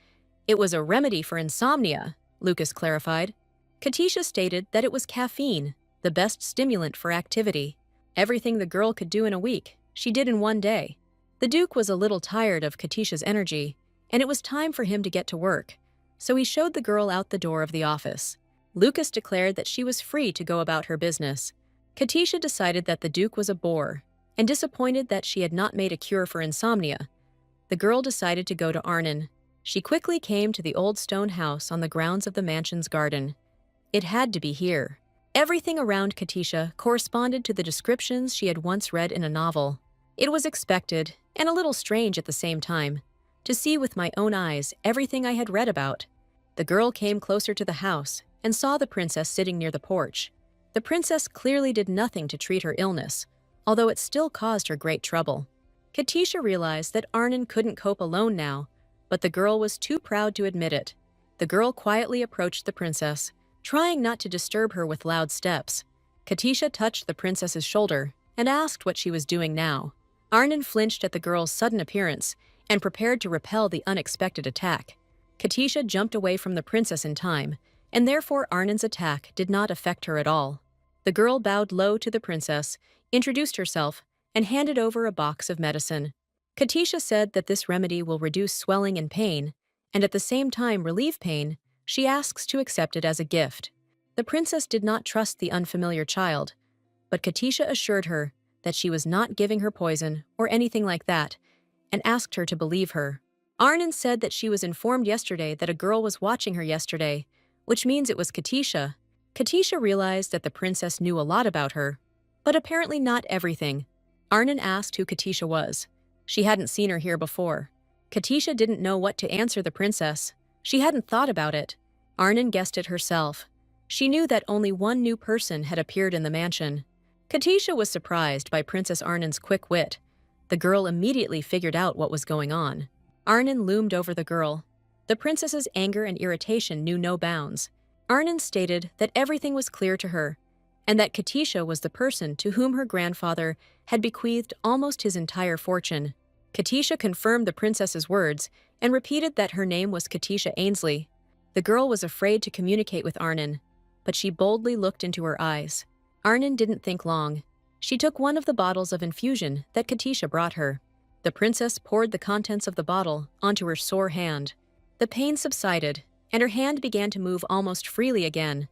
It was a remedy for insomnia, Lucas clarified. Katisha stated that it was caffeine, the best stimulant for activity. Everything the girl could do in a week, she did in one day. The Duke was a little tired of Katisha's energy, and it was time for him to get to work, so he showed the girl out the door of the office. Lucas declared that she was free to go about her business. Katisha decided that the Duke was a bore, and disappointed that she had not made a cure for insomnia. The girl decided to go to Arnon. She quickly came to the old stone house on the grounds of the mansion's garden. It had to be here. Everything around Katisha corresponded to the descriptions she had once read in a novel. It was expected, and a little strange at the same time, to see with my own eyes everything I had read about. The girl came closer to the house and saw the princess sitting near the porch. The princess clearly did nothing to treat her illness, although it still caused her great trouble. Katisha realized that Arnon couldn't cope alone now, but the girl was too proud to admit it. The girl quietly approached the princess, trying not to disturb her with loud steps. Katisha touched the princess's shoulder and asked what she was doing now. Arnon flinched at the girl's sudden appearance and prepared to repel the unexpected attack. Katisha jumped away from the princess in time, and therefore Arnon's attack did not affect her at all. The girl bowed low to the princess, introduced herself, and handed over a box of medicine. Katisha said that this remedy will reduce swelling and pain, and at the same time relieve pain. She asks to accept it as a gift. The princess did not trust the unfamiliar child, but Katisha assured her that she was not giving her poison or anything like that, and asked her to believe her. Arnon said that she was informed yesterday that a girl was watching her yesterday, which means it was Katisha. Katisha realized that the princess knew a lot about her, but apparently not everything. Arnon asked who Katisha was. She hadn't seen her here before. Katisha didn't know what to answer the princess. She hadn't thought about it. Arnon guessed it herself. She knew that only one new person had appeared in the mansion. Katisha was surprised by Princess Arnon's quick wit. The girl immediately figured out what was going on. Arnon loomed over the girl. The princess's anger and irritation knew no bounds. Arnon stated that everything was clear to her, and that Katisha was the person to whom her grandfather had bequeathed almost his entire fortune. Katisha confirmed the princess's words and repeated that her name was Katisha Ainsley. The girl was afraid to communicate with Arnon, but she boldly looked into her eyes. Arnon didn't think long. She took one of the bottles of infusion that Katisha brought her. The princess poured the contents of the bottle onto her sore hand. The pain subsided, and her hand began to move almost freely again.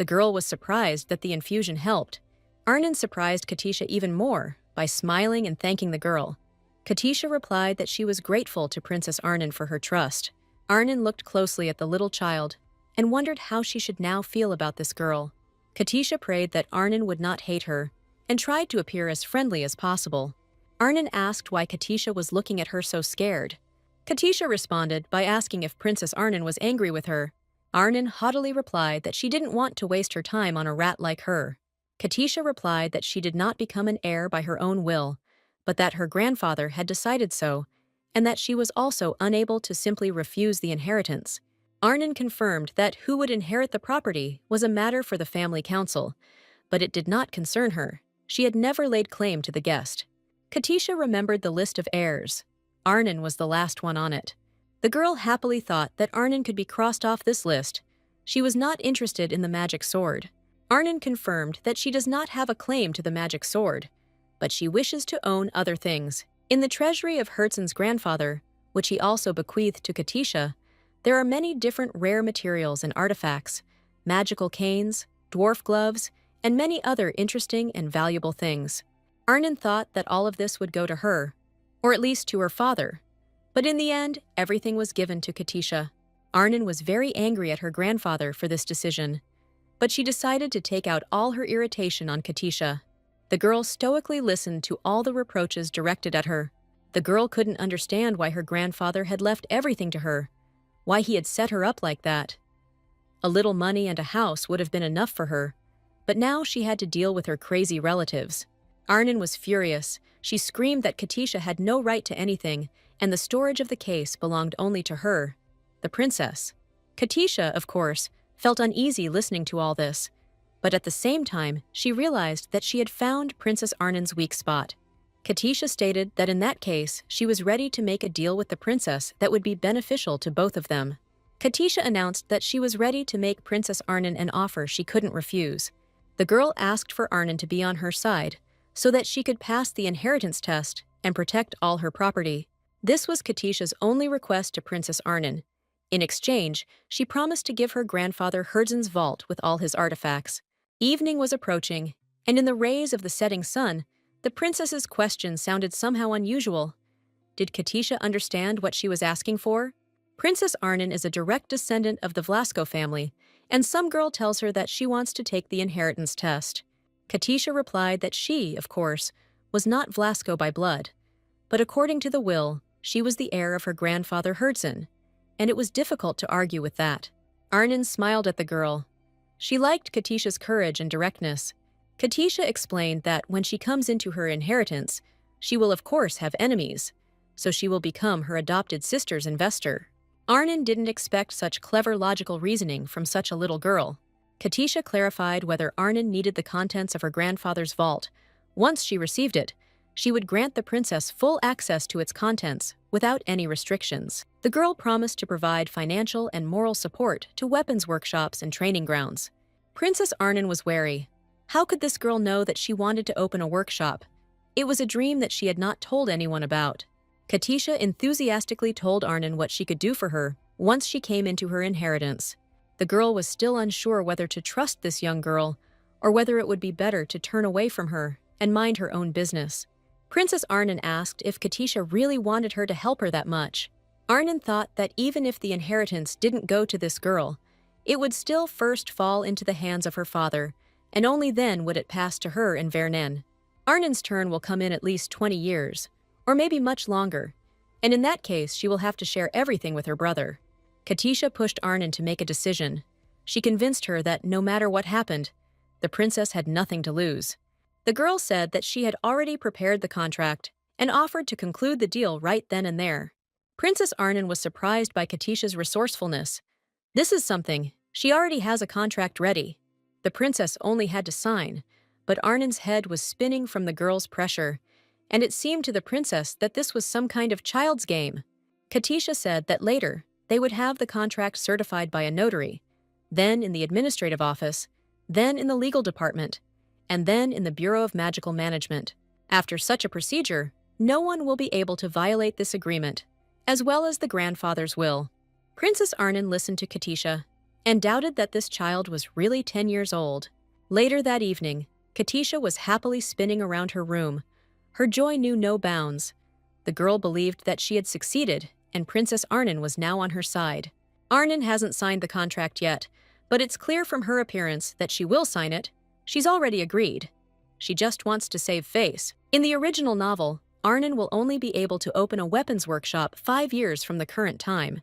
The girl was surprised that the infusion helped. Arnon surprised Katisha even more by smiling and thanking the girl. Katisha replied that she was grateful to Princess Arnon for her trust. Arnon looked closely at the little child and wondered how she should now feel about this girl. Katisha prayed that Arnon would not hate her and tried to appear as friendly as possible. Arnon asked why Katisha was looking at her so scared. Katisha responded by asking if Princess Arnon was angry with her. Arnon haughtily replied that she didn't want to waste her time on a rat like her. Katisha replied that she did not become an heir by her own will, but that her grandfather had decided so, and that she was also unable to simply refuse the inheritance. Arnon confirmed that who would inherit the property was a matter for the family council, but it did not concern her. She had never laid claim to the guest. Katisha remembered the list of heirs. Arnon was the last one on it. The girl happily thought that Arnon could be crossed off this list. She was not interested in the magic sword. Arnon confirmed that she does not have a claim to the magic sword, but she wishes to own other things. In the treasury of Herzen's grandfather, which he also bequeathed to Katisha, there are many different rare materials and artifacts, magical canes, dwarf gloves, and many other interesting and valuable things. Arnon thought that all of this would go to her, or at least to her father. But in the end, everything was given to Katisha. Arnon was very angry at her grandfather for this decision, but she decided to take out all her irritation on Katisha. The girl stoically listened to all the reproaches directed at her. The girl couldn't understand why her grandfather had left everything to her, why he had set her up like that. A little money and a house would have been enough for her, but now she had to deal with her crazy relatives. Arnon was furious. She screamed that Katisha had no right to anything, and the storage of the case belonged only to her, the princess. Katisha, of course, felt uneasy listening to all this, but at the same time, she realized that she had found Princess Arnon's weak spot. Katisha stated that in that case, she was ready to make a deal with the princess that would be beneficial to both of them. Katisha announced that she was ready to make Princess Arnon an offer she couldn't refuse. The girl asked for Arnon to be on her side, so that she could pass the inheritance test and protect all her property. This was Katisha's only request to Princess Arnon. In exchange, she promised to give her grandfather Herzen's vault with all his artifacts. Evening was approaching, and in the rays of the setting sun, the princess's question sounded somehow unusual. Did Katisha understand what she was asking for? Princess Arnon is a direct descendant of the Vlasko family, and some girl tells her that she wants to take the inheritance test. Katisha replied that she, of course, was not Vlasko by blood, but according to the will, she was the heir of her grandfather Herzen, and it was difficult to argue with that. Arnon smiled at the girl. She liked Katisha's courage and directness. Katisha explained that when she comes into her inheritance, she will of course have enemies, so she will become her adopted sister's investor. Arnon didn't expect such clever logical reasoning from such a little girl. Katisha clarified whether Arnon needed the contents of her grandfather's vault. Once she received it, she would grant the princess full access to its contents without any restrictions. The girl promised to provide financial and moral support to weapons workshops and training grounds. Princess Arnon was wary. How could this girl know that she wanted to open a workshop? It was a dream that she had not told anyone about. Katisha enthusiastically told Arnon what she could do for her once she came into her inheritance. The girl was still unsure whether to trust this young girl or whether it would be better to turn away from her and mind her own business. Princess Arnon asked if Katisha really wanted her to help her that much. Arnon thought that even if the inheritance didn't go to this girl, it would still first fall into the hands of her father, and only then would it pass to her in Vernon. Arnon's turn will come in at least 20 years, or maybe much longer, and in that case she will have to share everything with her brother. Katisha pushed Arnon to make a decision. She convinced her that no matter what happened, the princess had nothing to lose. The girl said that she had already prepared the contract and offered to conclude the deal right then and there. Princess Arnon was surprised by Katisha's resourcefulness. This is something. She already has a contract ready. The princess only had to sign, but Arnon's head was spinning from the girl's pressure, and it seemed to the princess that this was some kind of child's game. Katisha said that later they would have the contract certified by a notary, then in the administrative office, then in the legal department, and then in the Bureau of Magical Management. After such a procedure, no one will be able to violate this agreement, as well as the grandfather's will. Princess Arnon listened to Katisha and doubted that this child was really 10 years old. Later that evening, Katisha was happily spinning around her room. Her joy knew no bounds. The girl believed that she had succeeded, and Princess Arnon was now on her side. Arnon hasn't signed the contract yet, but it's clear from her appearance that she will sign it. She's already agreed. She just wants to save face. In the original novel, Arnon will only be able to open a weapons workshop 5 years from the current time.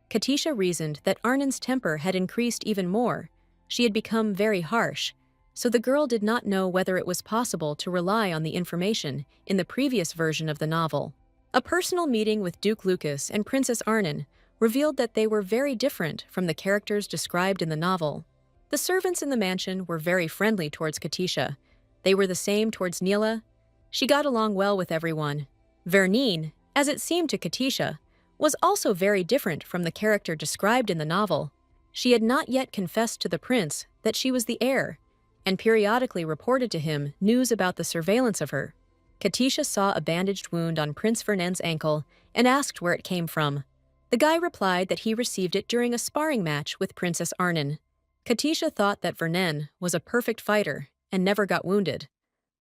Katisha reasoned that Arnon's temper had increased even more. She had become very harsh, so the girl did not know whether it was possible to rely on the information in the previous version of the novel. A personal meeting with Duke Lucas and Princess Arnon revealed that they were very different from the characters described in the novel. The servants in the mansion were very friendly towards Katisha. They were the same towards Neela. She got along well with everyone. Vernine, as it seemed to Katisha, was also very different from the character described in the novel. She had not yet confessed to the prince that she was the heir, and periodically reported to him news about the surveillance of her. Katisha saw a bandaged wound on Prince Vernen's ankle and asked where it came from. The guy replied that he received it during a sparring match with Princess Arnon. Katisha thought that Vernen was a perfect fighter and never got wounded,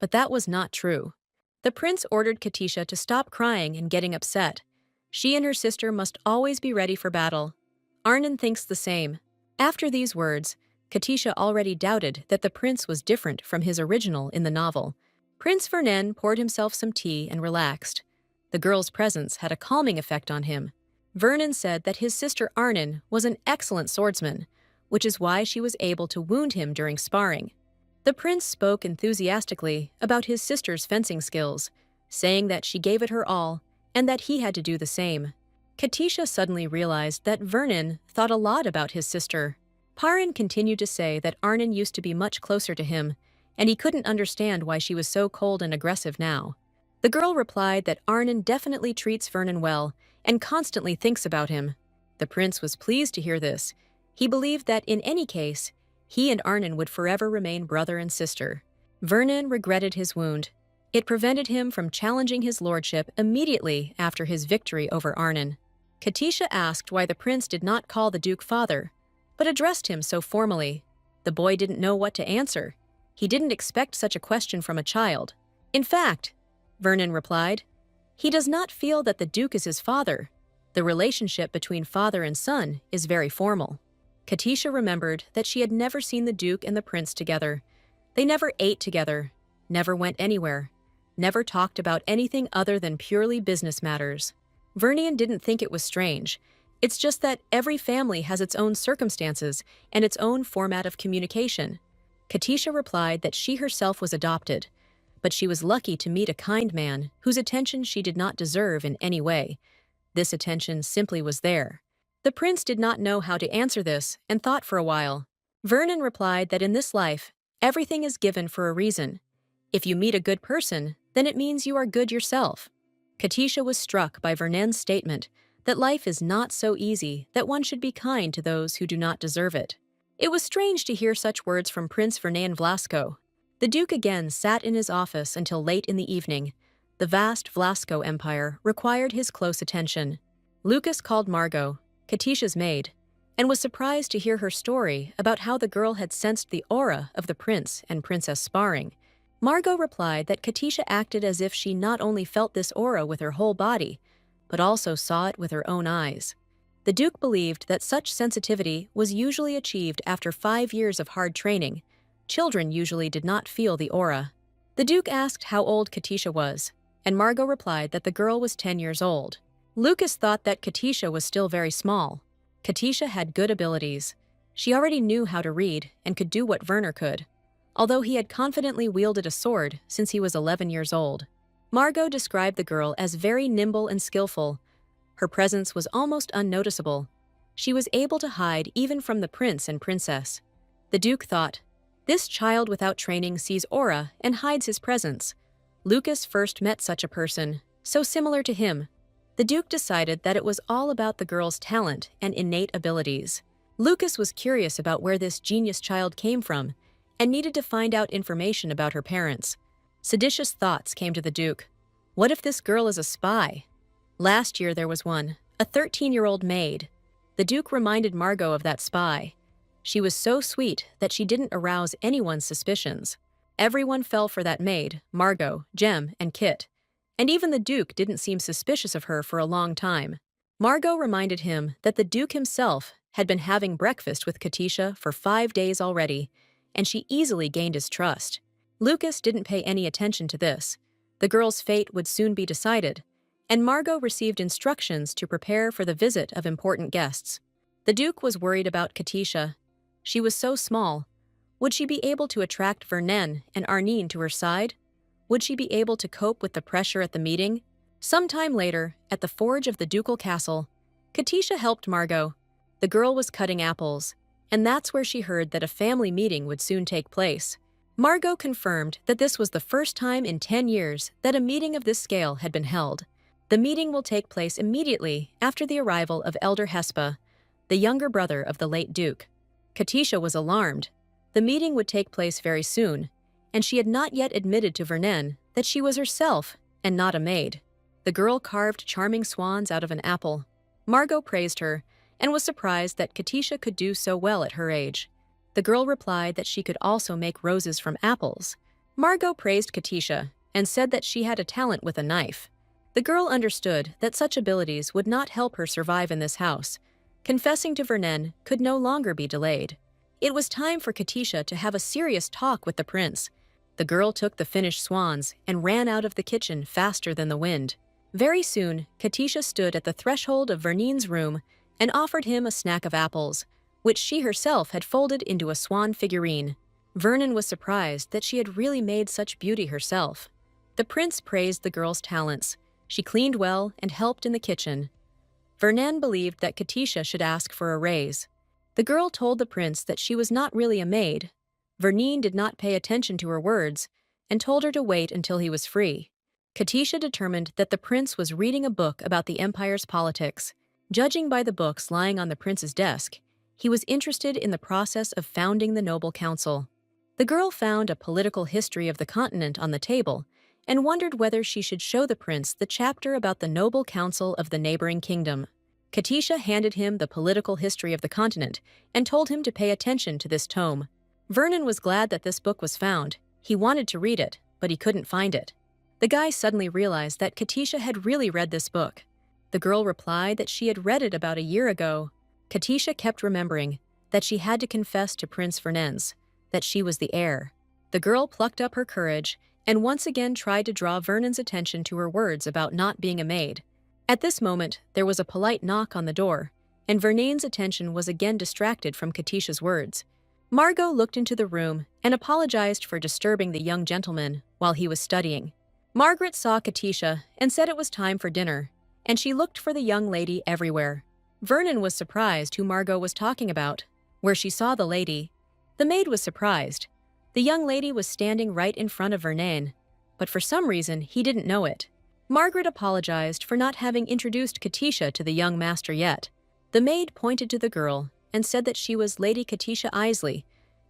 but that was not true. The prince ordered Katisha to stop crying and getting upset. She and her sister must always be ready for battle. Arnon thinks the same. After these words, Katisha already doubted that the prince was different from his original in the novel. Prince Vernen poured himself some tea and relaxed. The girl's presence had a calming effect on him. Vernon said that his sister Arnon was an excellent swordsman, which is why she was able to wound him during sparring. The prince spoke enthusiastically about his sister's fencing skills, saying that she gave it her all and that he had to do the same. Katisha suddenly realized that Vernon thought a lot about his sister. Parin continued to say that Arnon used to be much closer to him, and he couldn't understand why she was so cold and aggressive now. The girl replied that Arnon definitely treats Vernon well and constantly thinks about him. The prince was pleased to hear this. He believed that in any case, he and Arnon would forever remain brother and sister. Vernon regretted his wound. It prevented him from challenging his lordship immediately after his victory over Arnon. Katisha asked why the prince did not call the duke father, but addressed him so formally. The boy didn't know what to answer. He didn't expect such a question from a child. In fact, Vernon replied, he does not feel that the duke is his father. The relationship between father and son is very formal. Katisha remembered that she had never seen the duke and the prince together. They never ate together, never went anywhere, never talked about anything other than purely business matters. Vernian didn't think it was strange. It's just that every family has its own circumstances and its own format of communication. Katisha replied that she herself was adopted, but she was lucky to meet a kind man whose attention she did not deserve in any way. This attention simply was there. The prince did not know how to answer this and thought for a while. Vernon replied that in this life, everything is given for a reason. If you meet a good person, then it means you are good yourself. Katisha was struck by Vernen's statement that life is not so easy that one should be kind to those who do not deserve it. It was strange to hear such words from Prince Vernan Vlasco. The duke again sat in his office until late in the evening. The vast Vlasco Empire required his close attention. Lucas called Margot, Katisha's maid, and was surprised to hear her story about how the girl had sensed the aura of the prince and princess sparring. Margot replied that Katisha acted as if she not only felt this aura with her whole body, but also saw it with her own eyes. The duke believed that such sensitivity was usually achieved after 5 years of hard training. Children usually did not feel the aura. The duke asked how old Katisha was, and Margot replied that the girl was 10 years old. Lucas thought that Katisha was still very small. Katisha had good abilities. She already knew how to read and could do what Werner could, although he had confidently wielded a sword since he was 11 years old. Margot described the girl as very nimble and skillful. Her presence was almost unnoticeable. She was able to hide even from the prince and princess. The duke thought, this child without training sees aura and hides his presence. Lucas first met such a person, so similar to him. The duke decided that it was all about the girl's talent and innate abilities. Lucas was curious about where this genius child came from and needed to find out information about her parents. Seditious thoughts came to the duke. What if this girl is a spy? Last year there was one, a 13-year-old maid. The duke reminded Margot of that spy. She was so sweet that she didn't arouse anyone's suspicions. Everyone fell for that maid, Margot, Jem, and Kit. And even the duke didn't seem suspicious of her for a long time. Margot reminded him that the duke himself had been having breakfast with Katisha for 5 days already, and she easily gained his trust. Lucas didn't pay any attention to this. The girl's fate would soon be decided, and Margot received instructions to prepare for the visit of important guests. The duke was worried about Katisha. She was so small. Would she be able to attract Vernen and Arnin to her side? Would she be able to cope with the pressure at the meeting? Sometime later, at the forge of the ducal castle, Katisha helped Margot. The girl was cutting apples, and that's where she heard that a family meeting would soon take place. Margot confirmed that this was the first time in 10 years that a meeting of this scale had been held. The meeting will take place immediately after the arrival of Elder Hespa, the younger brother of the late Duke. Katisha was alarmed. The meeting would take place very soon, and she had not yet admitted to Vernon that she was herself and not a maid. The girl carved charming swans out of an apple. Margot praised her and was surprised that Katisha could do so well at her age. The girl replied that she could also make roses from apples. Margot praised Katisha and said that she had a talent with a knife. The girl understood that such abilities would not help her survive in this house. Confessing to Vernon could no longer be delayed. It was time for Katisha to have a serious talk with the prince. The girl took the finished swans and ran out of the kitchen faster than the wind. Very soon, Katisha stood at the threshold of Vernon's room and offered him a snack of apples, which she herself had folded into a swan figurine. Vernon was surprised that she had really made such beauty herself. The prince praised the girl's talents. She cleaned well and helped in the kitchen. Vernon believed that Katisha should ask for a raise. The girl told the prince that she was not really a maid. Vernon did not pay attention to her words and told her to wait until he was free. Katisha determined that the prince was reading a book about the empire's politics. Judging by the books lying on the prince's desk, he was interested in the process of founding the noble council. The girl found a political history of the continent on the table and wondered whether she should show the prince the chapter about the noble council of the neighboring kingdom. Katisha handed him the political history of the continent and told him to pay attention to this tome. Vernon was glad that this book was found. He wanted to read it, but he couldn't find it. The guy suddenly realized that Katisha had really read this book. The girl replied that she had read it about a year ago. Katisha kept remembering that she had to confess to Prince Vernon's that she was the heir. The girl plucked up her courage and once again tried to draw Vernon's attention to her words about not being a maid. At this moment, there was a polite knock on the door, and Vernon's attention was again distracted from Katisha's words. Margot looked into the room and apologized for disturbing the young gentleman while he was studying. Margaret saw Katisha and said it was time for dinner, and she looked for the young lady everywhere. Vernon was surprised who Margot was talking about. Where she saw the lady, the maid was surprised. The young lady was standing right in front of Vernon, but for some reason he didn't know it. Margaret apologized for not having introduced Katisha to the young master yet. The maid pointed to the girl and said that she was Lady Katisha Isley,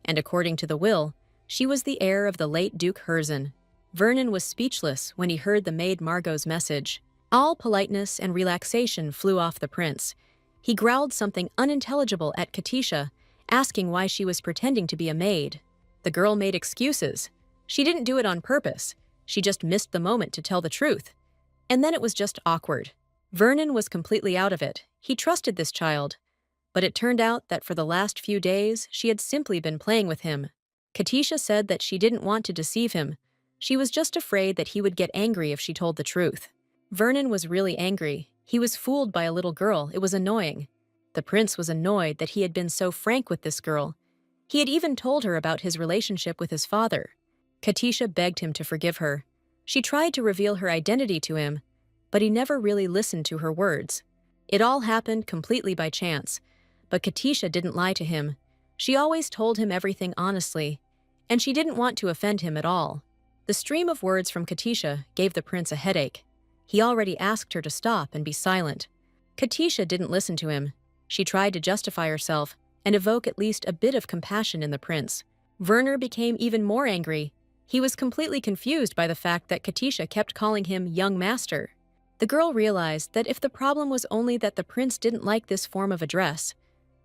and according to the will, she was the heir of the late Duke Herzen. Vernon was speechless when he heard the maid Margot's message. All politeness and relaxation flew off the prince. He growled something unintelligible at Katisha, asking why she was pretending to be a maid. The girl made excuses. She didn't do it on purpose. She just missed the moment to tell the truth. And then it was just awkward. Vernon was completely out of it. He trusted this child. But it turned out that for the last few days, she had simply been playing with him. Katisha said that she didn't want to deceive him. She was just afraid that he would get angry if she told the truth. Vernon was really angry. He was fooled by a little girl. It was annoying. The prince was annoyed that he had been so frank with this girl. He had even told her about his relationship with his father. Katisha begged him to forgive her. She tried to reveal her identity to him, but he never really listened to her words. It all happened completely by chance, but Katisha didn't lie to him. She always told him everything honestly, and she didn't want to offend him at all. The stream of words from Katisha gave the prince a headache. He already asked her to stop and be silent. Katisha didn't listen to him. She tried to justify herself and evoke at least a bit of compassion in the prince. Vernon became even more angry. He was completely confused by the fact that Katisha kept calling him young master. The girl realized that if the problem was only that the prince didn't like this form of address,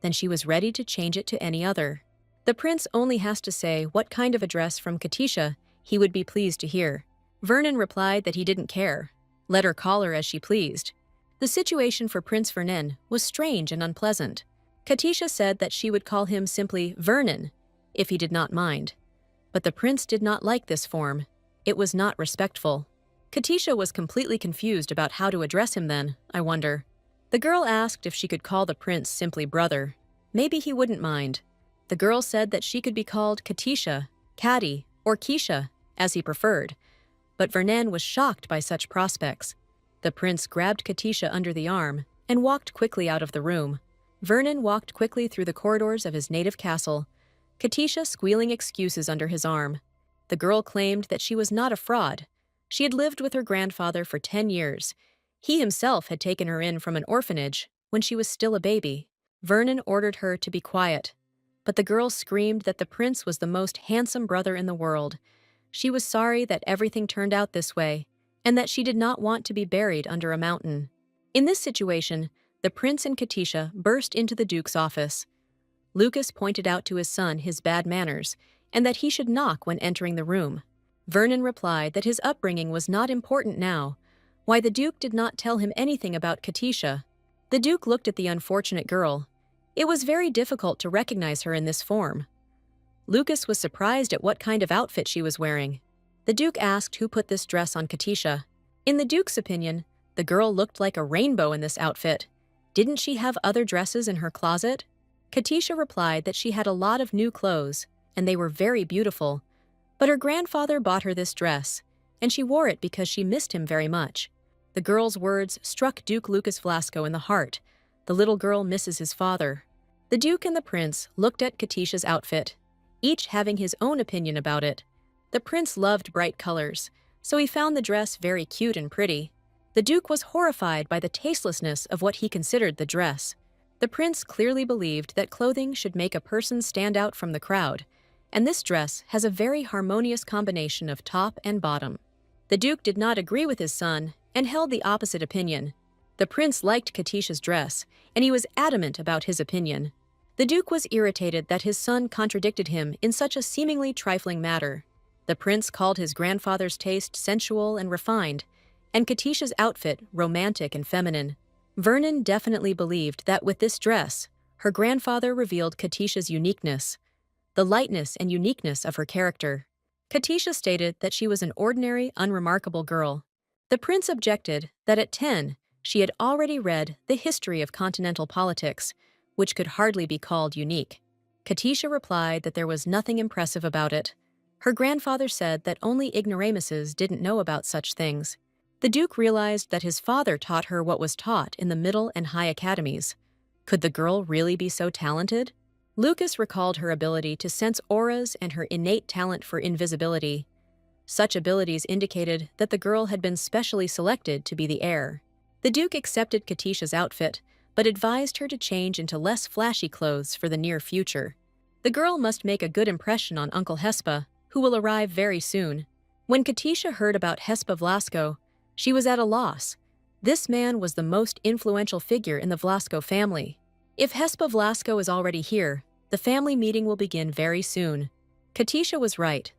then she was ready to change it to any other. The prince only has to say what kind of address from Katisha he would be pleased to hear. Vernon replied that he didn't care. Let her call her as she pleased. The situation for Prince Vernon was strange and unpleasant. Katisha said that she would call him simply Vernon, if he did not mind. But the prince did not like this form. It was not respectful. Katisha was completely confused about how to address him then, I wonder. The girl asked if she could call the prince simply brother. Maybe he wouldn't mind. The girl said that she could be called Katisha, Kati, or Keisha, as he preferred. But Vernon was shocked by such prospects. The prince grabbed Katisha under the arm and walked quickly out of the room. Vernon walked quickly through the corridors of his native castle, Katisha squealing excuses under his arm. The girl claimed that she was not a fraud. She had lived with her grandfather for 10 years. He himself had taken her in from an orphanage when she was still a baby. Vernon ordered her to be quiet, but the girl screamed that the prince was the most handsome brother in the world. She was sorry that everything turned out this way, and that she did not want to be buried under a mountain. In this situation, the prince and Katisha burst into the duke's office. Lucas pointed out to his son his bad manners, and that he should knock when entering the room. Vernon replied that his upbringing was not important now. Why the duke did not tell him anything about Katisha. The duke looked at the unfortunate girl. It was very difficult to recognize her in this form. Lucas was surprised at what kind of outfit she was wearing. The duke asked who put this dress on Katisha. In the duke's opinion, the girl looked like a rainbow in this outfit. Didn't she have other dresses in her closet? Katisha replied that she had a lot of new clothes, and they were very beautiful. But her grandfather bought her this dress, and she wore it because she missed him very much. The girl's words struck Duke Lucas Velasco in the heart. The little girl misses his father. The duke and the prince looked at Katisha's outfit, each having his own opinion about it. The prince loved bright colors, so he found the dress very cute and pretty. The duke was horrified by the tastelessness of what he considered the dress. The prince clearly believed that clothing should make a person stand out from the crowd, and this dress has a very harmonious combination of top and bottom. The duke did not agree with his son and held the opposite opinion. The prince liked Katisha's dress, and he was adamant about his opinion. The duke was irritated that his son contradicted him in such a seemingly trifling matter. The prince called his grandfather's taste sensual and refined, and Katisha's outfit romantic and feminine. Vernon definitely believed that with this dress, her grandfather revealed Katisha's uniqueness, the lightness and uniqueness of her character. Katisha stated that she was an ordinary, unremarkable girl. The prince objected that at 10, she had already read The History of Continental Politics, which could hardly be called unique. Katisha replied that there was nothing impressive about it. Her grandfather said that only ignoramuses didn't know about such things. The duke realized that his father taught her what was taught in the middle and high academies. Could the girl really be so talented? Lucas recalled her ability to sense auras and her innate talent for invisibility. Such abilities indicated that the girl had been specially selected to be the heir. The duke accepted Katisha's outfit, but advised her to change into less flashy clothes for the near future. The girl must make a good impression on Uncle Hespa, who will arrive very soon. When Katisha heard about Hespa Velasco, she was at a loss. This man was the most influential figure in the Velasco family. If Hespa Velasco is already here, the family meeting will begin very soon. Katisha was right.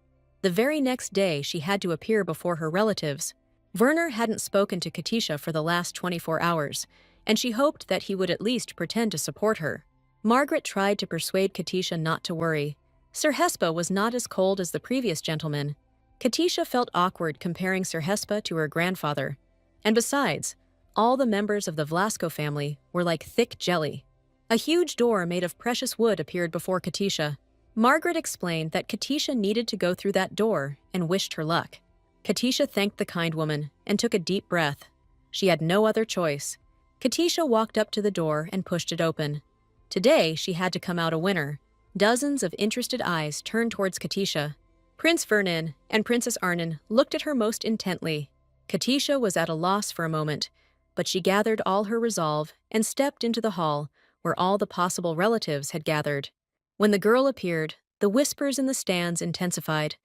The very next day she had to appear before her relatives. Werner hadn't spoken to Katisha for the last 24 hours, and she hoped that he would at least pretend to support her. Margaret tried to persuade Katisha not to worry. Sir Hespa was not as cold as the previous gentleman. Katisha felt awkward comparing Sir Hespa to her grandfather. And besides, all the members of the Velasco family were like thick jelly. A huge door made of precious wood appeared before Katisha. Margaret explained that Katisha needed to go through that door and wished her luck. Katisha thanked the kind woman and took a deep breath. She had no other choice. Katisha walked up to the door and pushed it open. Today, she had to come out a winner. Dozens of interested eyes turned towards Katisha. Prince Vernon and Princess Arnon looked at her most intently. Katisha was at a loss for a moment, but she gathered all her resolve and stepped into the hall where all the possible relatives had gathered. When the girl appeared, the whispers in the stands intensified.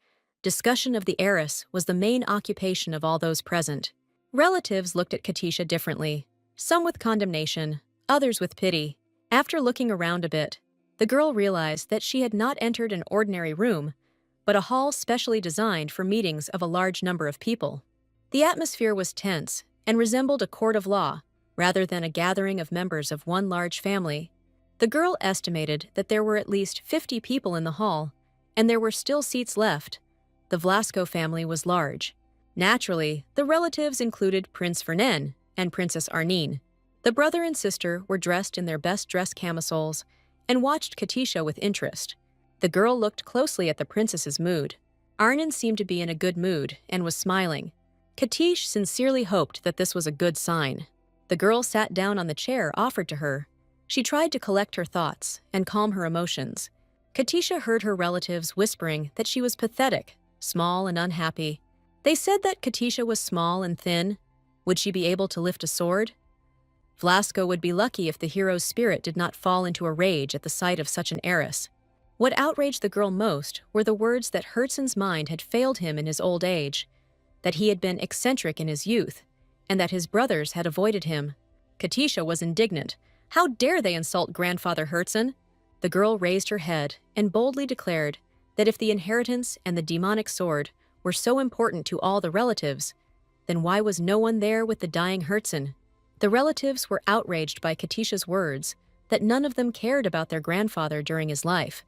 Discussion of the heiress was the main occupation of all those present. Relatives looked at Katisha differently, some with condemnation, others with pity. After looking around a bit, the girl realized that she had not entered an ordinary room, but a hall specially designed for meetings of a large number of people. The atmosphere was tense and resembled a court of law, rather than a gathering of members of one large family. The girl estimated that there were at least 50 people in the hall, and there were still seats left. The Velasco family was large. Naturally, the relatives included Prince Vernon and Princess Arnine. The brother and sister were dressed in their best-dressed camisoles and watched Katisha with interest. The girl looked closely at the princess's mood. Arnon seemed to be in a good mood and was smiling. Katish sincerely hoped that this was a good sign. The girl sat down on the chair offered to her. She tried to collect her thoughts and calm her emotions. Katisha heard her relatives whispering that she was pathetic, small and unhappy. They said that Katisha was small and thin. Would she be able to lift a sword? Vlasko would be lucky if the hero's spirit did not fall into a rage at the sight of such an heiress. What outraged the girl most were the words that Herzen's mind had failed him in his old age, that he had been eccentric in his youth, and that his brothers had avoided him. Katisha was indignant. How dare they insult Grandfather Herzen? The girl raised her head and boldly declared that if the inheritance and the demonic sword were so important to all the relatives, then why was no one there with the dying Herzen? The relatives were outraged by Katisha's words that none of them cared about their grandfather during his life.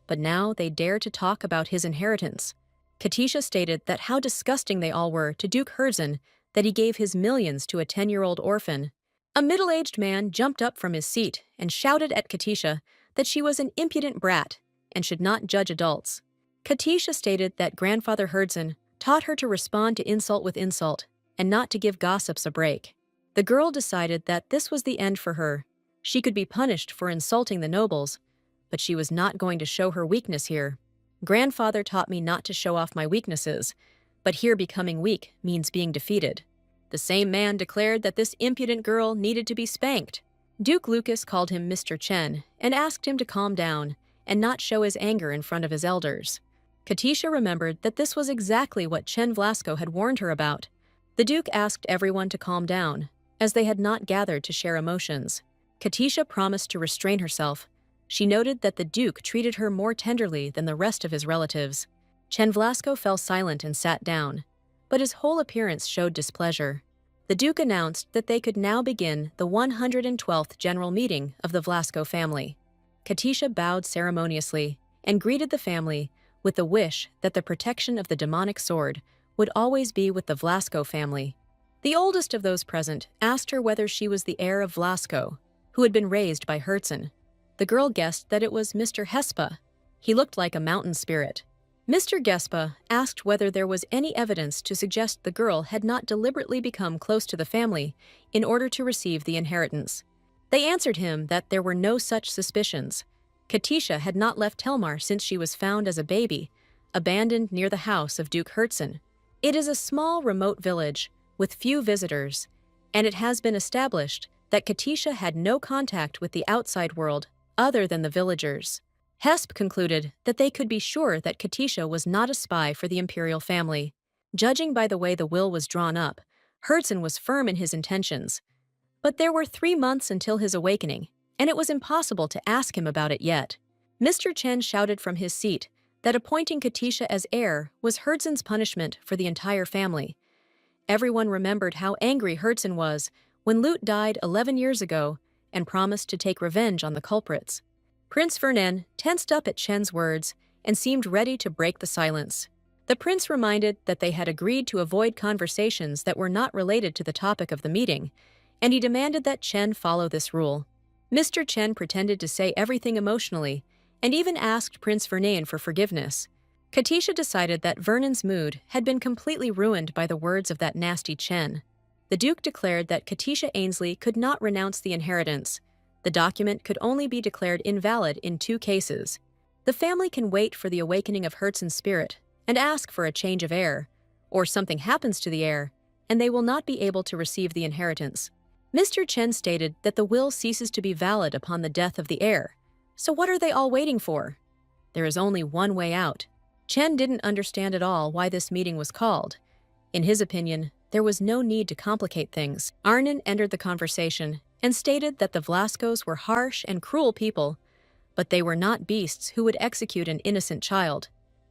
But now they dared to talk about his inheritance. Katisha stated that how disgusting they all were to Duke Herzen, that he gave his millions to a 10-year-old orphan. A middle-aged man jumped up from his seat and shouted at Katisha that she was an impudent brat and should not judge adults. Katisha stated that Grandfather Herzen taught her to respond to insult with insult and not to give gossips a break. The girl decided that this was the end for her. She could be punished for insulting the nobles, but she was not going to show her weakness here. Grandfather taught me not to show off my weaknesses, but here becoming weak means being defeated. The same man declared that this impudent girl needed to be spanked. Duke Lucas called him Mr. Chen and asked him to calm down and not show his anger in front of his elders. Katisha remembered that this was exactly what Chen Vlasko had warned her about. The Duke asked everyone to calm down, as they had not gathered to share emotions. Katisha promised to restrain herself. She noted that the Duke treated her more tenderly than the rest of his relatives. Chen Vlasko fell silent and sat down, but his whole appearance showed displeasure. The Duke announced that they could now begin the 112th general meeting of the Vlasko family. Katisha bowed ceremoniously and greeted the family with the wish that the protection of the demonic sword would always be with the Vlasko family. The oldest of those present asked her whether she was the heir of Vlasko, who had been raised by Herzen. The girl guessed that it was Mr. Hespa. He looked like a mountain spirit. Mr. Gespa asked whether there was any evidence to suggest the girl had not deliberately become close to the family in order to receive the inheritance. They answered him that there were no such suspicions. Katisha had not left Telmar since she was found as a baby, abandoned near the house of Duke Herzen. It is a small, remote village with few visitors, and it has been established that Katisha had no contact with the outside world other than the villagers. Hesp concluded that they could be sure that Katisha was not a spy for the imperial family. Judging by the way the will was drawn up, Herzen was firm in his intentions. But there were 3 months until his awakening, and it was impossible to ask him about it yet. Mr. Chen shouted from his seat that appointing Katisha as heir was Herzen's punishment for the entire family. Everyone remembered how angry Herzen was when Lute died 11 years ago and promised to take revenge on the culprits. Prince Vernon tensed up at Chen's words and seemed ready to break the silence. The prince reminded that they had agreed to avoid conversations that were not related to the topic of the meeting, and he demanded that Chen follow this rule. Mr. Chen pretended to say everything emotionally and even asked Prince Vernon for forgiveness. Katisha decided that Vernon's mood had been completely ruined by the words of that nasty Chen. The Duke declared that Katisha Ainsley could not renounce the inheritance. The document could only be declared invalid in 2 cases. The family can wait for the awakening of Herzen's spirit and ask for a change of heir, or something happens to the heir, and they will not be able to receive the inheritance. Mr. Chen stated that the will ceases to be valid upon the death of the heir. So what are they all waiting for? There is only one way out. Chen didn't understand at all why this meeting was called. In his opinion, there was no need to complicate things. Arnon entered the conversation and stated that the Vlaskos were harsh and cruel people, but they were not beasts who would execute an innocent child.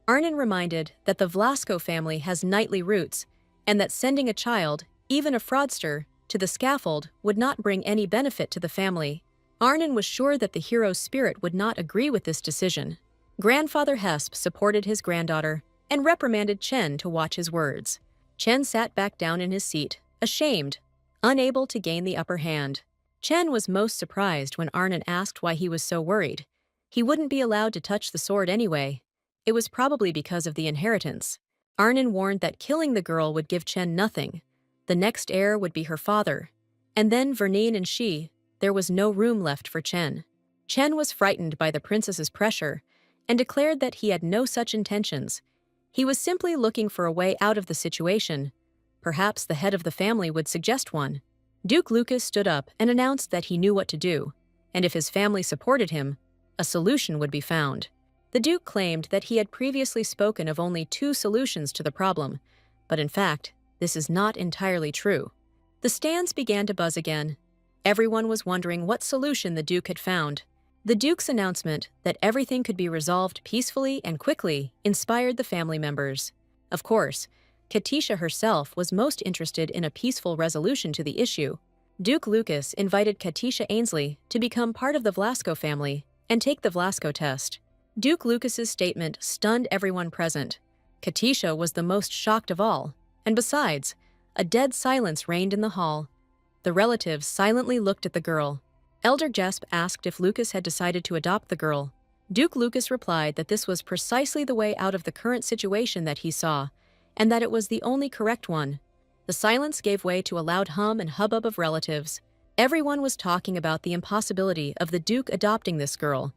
Arnon reminded that the Vlasko family has knightly roots, and that sending a child, even a fraudster, to the scaffold would not bring any benefit to the family. Arnon was sure that the hero's spirit would not agree with this decision. Grandfather Hesp supported his granddaughter and reprimanded Chen to watch his words. Chen sat back down in his seat, ashamed, unable to gain the upper hand. Chen was most surprised when Arnon asked why he was so worried. He wouldn't be allowed to touch the sword anyway. It was probably because of the inheritance. Arnon warned that killing the girl would give Chen nothing. The next heir would be her father. And then Vernine and she, there was no room left for Chen. Chen was frightened by the princess's pressure and declared that he had no such intentions. He was simply looking for a way out of the situation. Perhaps the head of the family would suggest one. Duke Lucas stood up and announced that he knew what to do, and if his family supported him, a solution would be found. The Duke claimed that he had previously spoken of only 2 solutions to the problem, but in fact, this is not entirely true. The stands began to buzz again. Everyone was wondering what solution the Duke had found. The Duke's announcement that everything could be resolved peacefully and quickly inspired the family members. Of course, Katisha herself was most interested in a peaceful resolution to the issue. Duke Lucas invited Katisha Ainsley to become part of the Vlasco family and take the Vlasco test. Duke Lucas's statement stunned everyone present. Katisha was the most shocked of all, and besides, a dead silence reigned in the hall. The relatives silently looked at the girl. Elder Jesp asked if Lucas had decided to adopt the girl. Duke Lucas replied that this was precisely the way out of the current situation that he saw, and that it was the only correct one. The silence gave way to a loud hum and hubbub of relatives. Everyone was talking about the impossibility of the Duke adopting this girl,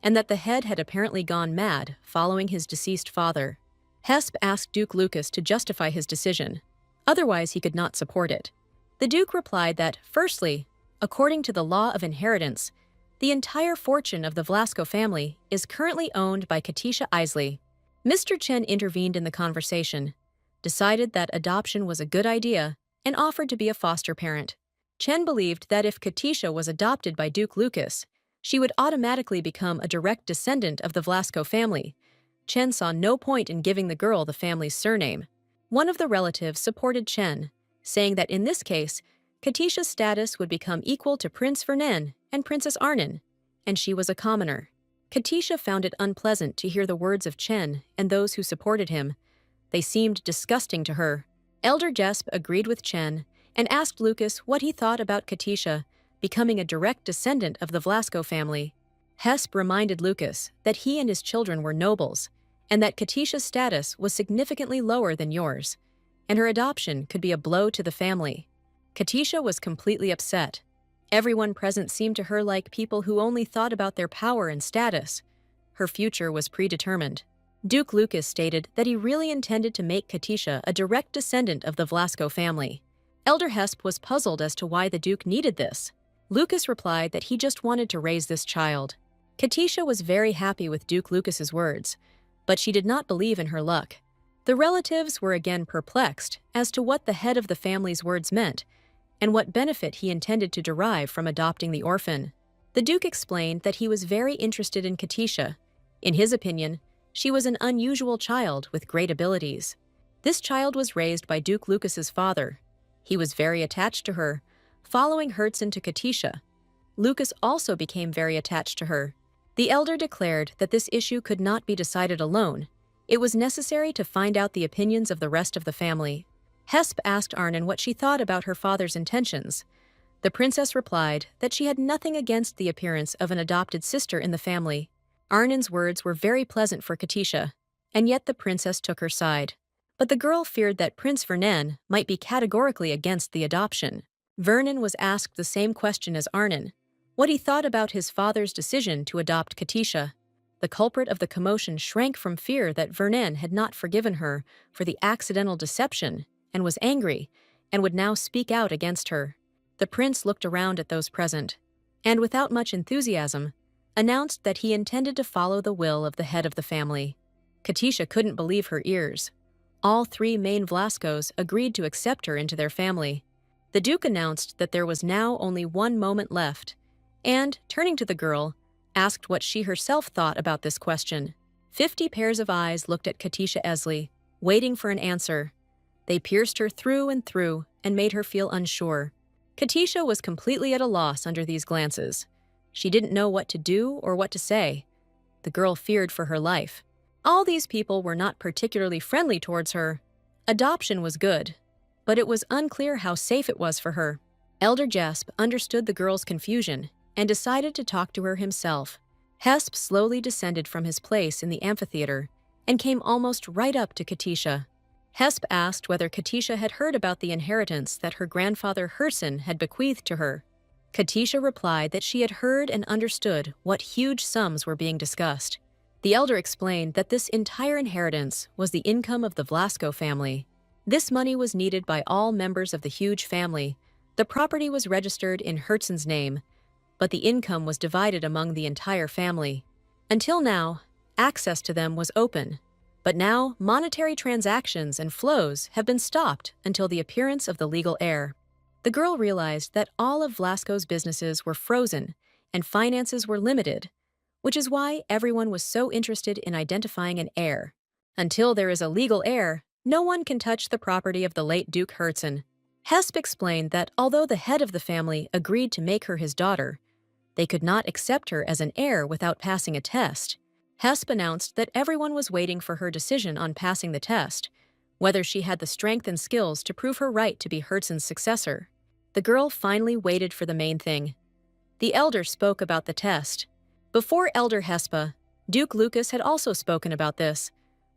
and that the head had apparently gone mad following his deceased father. Hesp asked Duke Lucas to justify his decision. Otherwise, he could not support it. The Duke replied that, firstly, according to the law of inheritance, the entire fortune of the Vlasco family is currently owned by Katisha Isley. Mr. Chen intervened in the conversation, decided that adoption was a good idea, and offered to be a foster parent. Chen believed that if Katisha was adopted by Duke Lucas, she would automatically become a direct descendant of the Vlasco family. Chen saw no point in giving the girl the family's surname. One of the relatives supported Chen, saying that in this case, Katisha's status would become equal to Prince Vernon and Princess Arnon, and she was a commoner. Katisha found it unpleasant to hear the words of Chen and those who supported him. They seemed disgusting to her. Elder Jesp agreed with Chen and asked Lucas what he thought about Katisha becoming a direct descendant of the Vlasco family. Hesp reminded Lucas that he and his children were nobles, and that Katisha's status was significantly lower than yours, and her adoption could be a blow to the family. Katisha was completely upset. Everyone present seemed to her like people who only thought about their power and status. Her future was predetermined. Duke Lucas stated that he really intended to make Katisha a direct descendant of the Vlasco family. Elder Hesp was puzzled as to why the Duke needed this. Lucas replied that he just wanted to raise this child. Katisha was very happy with Duke Lucas's words, but she did not believe in her luck. The relatives were again perplexed as to what the head of the family's words meant, and what benefit he intended to derive from adopting the orphan. The Duke explained that he was very interested in Katisha. In his opinion, she was an unusual child with great abilities. This child was raised by Duke Lucas's father. He was very attached to her, following Herzen to Katisha. Lucas also became very attached to her. The elder declared that this issue could not be decided alone. It was necessary to find out the opinions of the rest of the family. Hesp asked Arnon what she thought about her father's intentions. The princess replied that she had nothing against the appearance of an adopted sister in the family. Arnon's words were very pleasant for Katisha, and yet the princess took her side. But the girl feared that Prince Vernon might be categorically against the adoption. Vernon was asked the same question as Arnon, what he thought about his father's decision to adopt Katisha. The culprit of the commotion shrank from fear that Vernon had not forgiven her for the accidental deception and was angry and would now speak out against her. The prince looked around at those present, and without much enthusiasm, announced that he intended to follow the will of the head of the family. Katisha couldn't believe her ears. All 3 main Vlascos agreed to accept her into their family. The Duke announced that there was now only one moment left, and, turning to the girl, asked what she herself thought about this question. 50 pairs of eyes looked at Katisha Isley, waiting for an answer. They pierced her through and through and made her feel unsure. Katisha was completely at a loss under these glances. She didn't know what to do or what to say. The girl feared for her life. All these people were not particularly friendly towards her. Adoption was good, but it was unclear how safe it was for her. Elder Jesp understood the girl's confusion and decided to talk to her himself. Hesp slowly descended from his place in the amphitheater and came almost right up to Katisha. Hesp asked whether Katisha had heard about the inheritance that her grandfather Herson had bequeathed to her. Katisha replied that she had heard and understood what huge sums were being discussed. The elder explained that this entire inheritance was the income of the Vlasco family. This money was needed by all members of the huge family. The property was registered in Hertson's name, but the income was divided among the entire family. Until now, access to them was open, but now monetary transactions and flows have been stopped until the appearance of the legal heir. The girl realized that all of Vlasco's businesses were frozen and finances were limited, which is why everyone was so interested in identifying an heir. Until there is a legal heir, no one can touch the property of the late Duke Hertson. Hesp explained that although the head of the family agreed to make her his daughter, they could not accept her as an heir without passing a test. Hesp announced that everyone was waiting for her decision on passing the test, whether she had the strength and skills to prove her right to be Hertson's successor. The girl finally waited for the main thing. The elder spoke about the test. Before Elder Hespa, Duke Lucas had also spoken about this,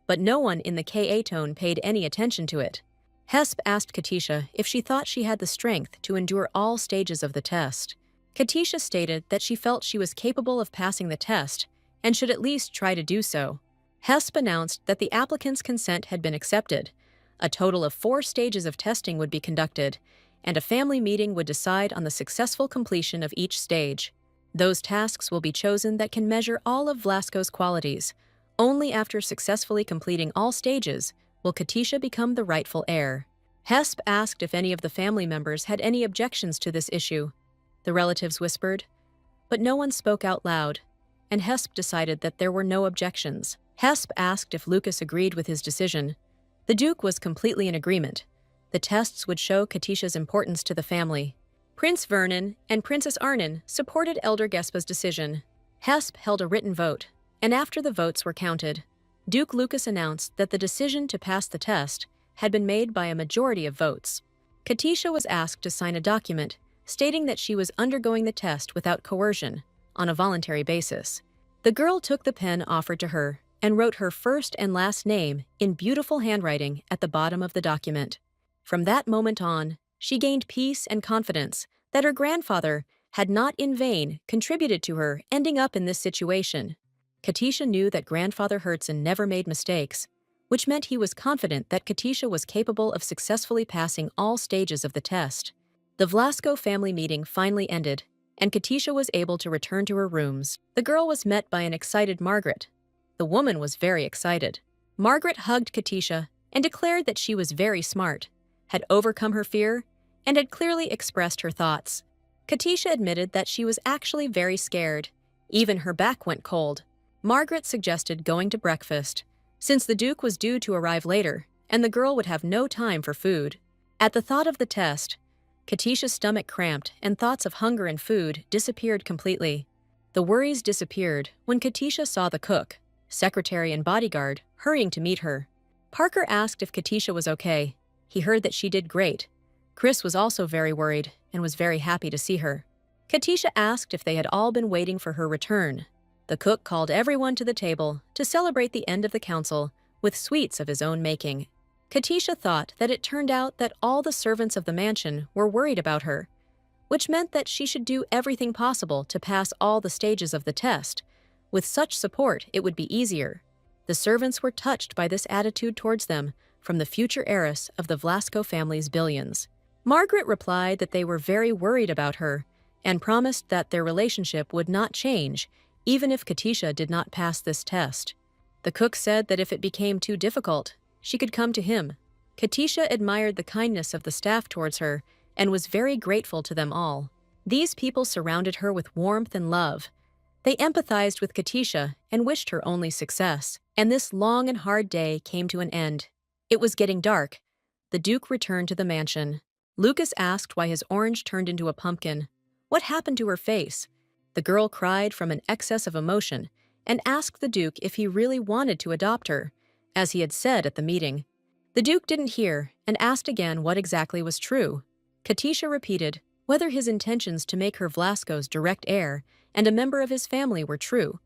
but no one in the Ka tone paid any attention to it. Hesp asked Katisha if she thought she had the strength to endure all stages of the test. Katisha stated that she felt she was capable of passing the test and should at least try to do so. Hesp announced that the applicant's consent had been accepted. A total of 4 stages of testing would be conducted, and a family meeting would decide on the successful completion of each stage. Those tasks will be chosen that can measure all of Vlasco's qualities. Only after successfully completing all stages will Katisha become the rightful heir. Hesp asked if any of the family members had any objections to this issue. The relatives whispered, but no one spoke out loud, and Hesp decided that there were no objections. Hesp asked if Lucas agreed with his decision. The Duke was completely in agreement. The tests would show Katisha's importance to the family. Prince Vernon and Princess Arnon supported Elder Gespa's decision. Hesp held a written vote, and after the votes were counted, Duke Lucas announced that the decision to pass the test had been made by a majority of votes. Katisha was asked to sign a document stating that she was undergoing the test without coercion, on a voluntary basis. The girl took the pen offered to her and wrote her first and last name in beautiful handwriting at the bottom of the document. From that moment on, she gained peace and confidence that her grandfather had not in vain contributed to her ending up in this situation. Katisha knew that Grandfather Hertzon never made mistakes, which meant he was confident that Katisha was capable of successfully passing all stages of the test. The Vlasco family meeting finally ended, and Katisha was able to return to her rooms. The girl was met by an excited Margaret. The woman was very excited. Margaret hugged Katisha and declared that she was very smart, had overcome her fear, and had clearly expressed her thoughts. Katisha admitted that she was actually very scared. Even her back went cold. Margaret suggested going to breakfast, since the Duke was due to arrive later, and the girl would have no time for food. At the thought of the test, Katisha's stomach cramped and thoughts of hunger and food disappeared completely. The worries disappeared when Katisha saw the cook, secretary and bodyguard hurrying to meet her. Parker asked if Katisha was okay. He heard that she did great. Chris was also very worried and was very happy to see her. Katisha asked if they had all been waiting for her return. The cook called everyone to the table to celebrate the end of the council with sweets of his own making. Katisha thought that it turned out that all the servants of the mansion were worried about her, which meant that she should do everything possible to pass all the stages of the test. With such support, it would be easier. The servants were touched by this attitude towards them from the future heiress of the Vlasco family's billions. Margaret replied that they were very worried about her and promised that their relationship would not change even if Katisha did not pass this test. The cook said that if it became too difficult, she could come to him. Katisha admired the kindness of the staff towards her and was very grateful to them all. These people surrounded her with warmth and love. They empathized with Katisha and wished her only success. And this long and hard day came to an end. It was getting dark. The Duke returned to the mansion. Lucas asked why his orange turned into a pumpkin. What happened to her face? The girl cried from an excess of emotion and asked the Duke if he really wanted to adopt her, as he had said at the meeting. The Duke didn't hear and asked again what exactly was true. Katisha repeated whether his intentions to make her Vlasco's direct heir and a member of his family were true.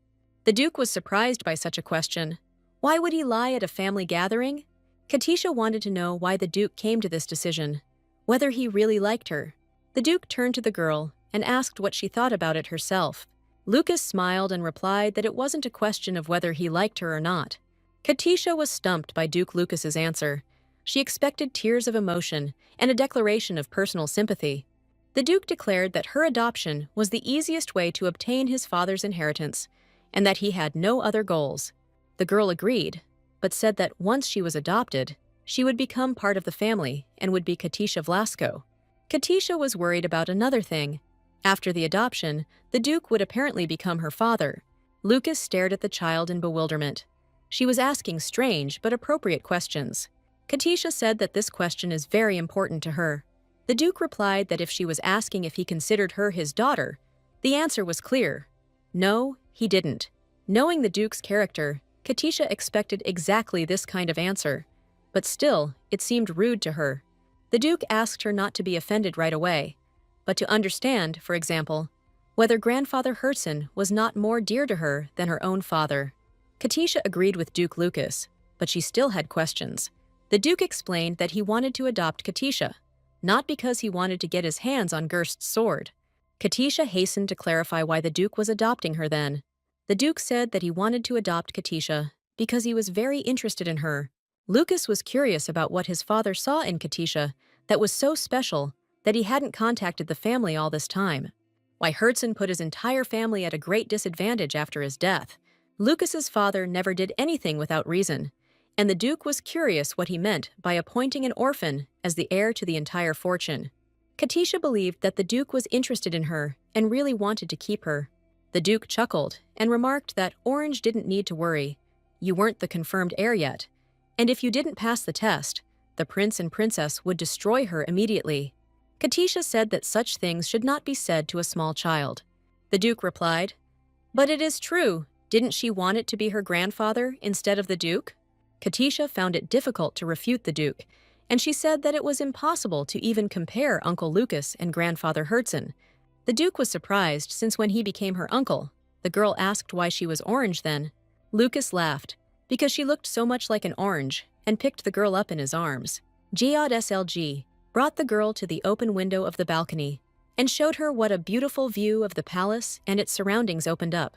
The Duke was surprised by such a question. Why would he lie at a family gathering? Katisha wanted to know why the Duke came to this decision, whether he really liked her. The Duke turned to the girl and asked what she thought about it herself. Lucas smiled and replied that it wasn't a question of whether he liked her or not. Katisha was stumped by Duke Lucas's answer. She expected tears of emotion and a declaration of personal sympathy. The Duke declared that her adoption was the easiest way to obtain his father's inheritance, and that he had no other goals. The girl agreed, but said that once she was adopted, she would become part of the family and would be Katisha Vlasko. Katisha was worried about another thing. After the adoption, the Duke would apparently become her father. Lucas stared at the child in bewilderment. She was asking strange but appropriate questions. Katisha said that this question is very important to her. The Duke replied that if she was asking if he considered her his daughter, the answer was clear. No, he didn't. Knowing the Duke's character, Katisha expected exactly this kind of answer. But still, it seemed rude to her. The Duke asked her not to be offended right away, but to understand, for example, whether Grandfather Herzen was not more dear to her than her own father. Katisha agreed with Duke Lucas, but she still had questions. The Duke explained that he wanted to adopt Katisha, not because he wanted to get his hands on Gerst's sword. Katisha hastened to clarify why the Duke was adopting her then. The Duke said that he wanted to adopt Katisha because he was very interested in her. Lucas was curious about what his father saw in Katisha that was so special that he hadn't contacted the family all this time. Why Herzen put his entire family at a great disadvantage after his death. Lucas's father never did anything without reason, and the Duke was curious what he meant by appointing an orphan as the heir to the entire fortune. Katisha believed that the Duke was interested in her and really wanted to keep her. The Duke chuckled and remarked that Orange didn't need to worry. You weren't the confirmed heir yet, and if you didn't pass the test, the prince and princess would destroy her immediately. Katisha said that such things should not be said to a small child. The Duke replied, "But it is true. Didn't she want it to be her grandfather instead of the Duke?" Katisha found it difficult to refute the Duke, and she said that it was impossible to even compare Uncle Lucas and Grandfather Herzen. The Duke was surprised since when he became her uncle, the girl asked why she was orange then. Lucas laughed, because she looked so much like an orange, and picked the girl up in his arms. Jihad SLG brought the girl to the open window of the balcony and showed her what a beautiful view of the palace and its surroundings opened up.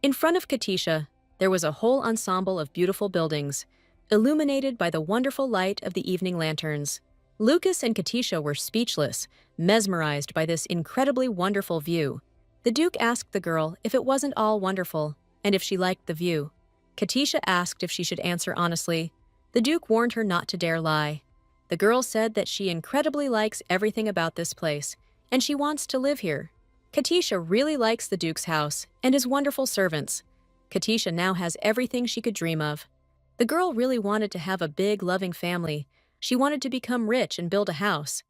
In front of Katisha, there was a whole ensemble of beautiful buildings, illuminated by the wonderful light of the evening lanterns. Lucas and Katisha were speechless, mesmerized by this incredibly wonderful view. The Duke asked the girl if it wasn't all wonderful, and if she liked the view. Katisha asked if she should answer honestly. The Duke warned her not to dare lie. The girl said that she incredibly likes everything about this place, and she wants to live here. Katisha really likes the Duke's house and his wonderful servants. Katisha now has everything she could dream of. The girl really wanted to have a big, loving family. She wanted to become rich and build a house.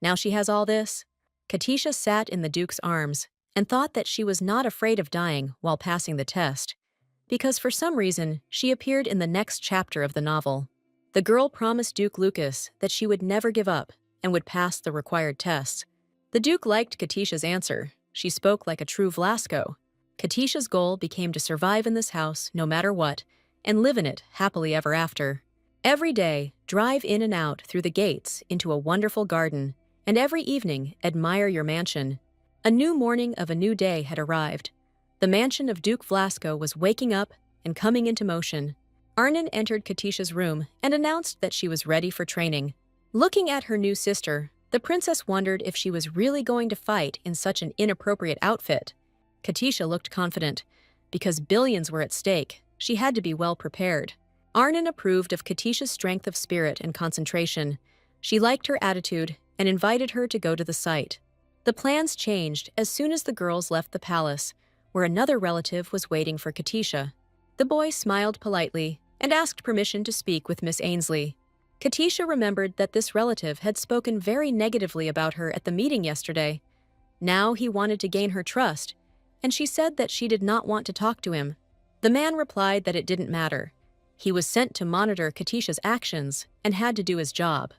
Now she has all this. Katisha sat in the Duke's arms and thought that she was not afraid of dying while passing the test, because for some reason she appeared in the next chapter of the novel. The girl promised Duke Lucas that she would never give up and would pass the required tests. The Duke liked Katisha's answer. She spoke like a true Vlasko. Katisha's goal became to survive in this house no matter what and live in it happily ever after. Every day, drive in and out through the gates into a wonderful garden, and every evening admire your mansion. A new morning of a new day had arrived. The mansion of Duke Vlasko was waking up and coming into motion. Arnon entered Katisha's room and announced that she was ready for training. Looking at her new sister, the princess wondered if she was really going to fight in such an inappropriate outfit. Katisha looked confident. Because billions were at stake, she had to be well prepared. Arnon approved of Katisha's strength of spirit and concentration. She liked her attitude and invited her to go to the site. The plans changed as soon as the girls left the palace, where another relative was waiting for Katisha. The boy smiled politely and asked permission to speak with Miss Ainsley. Katisha remembered that this relative had spoken very negatively about her at the meeting yesterday. Now he wanted to gain her trust, and she said that she did not want to talk to him. The man replied that it didn't matter. He was sent to monitor Katisha's actions and had to do his job.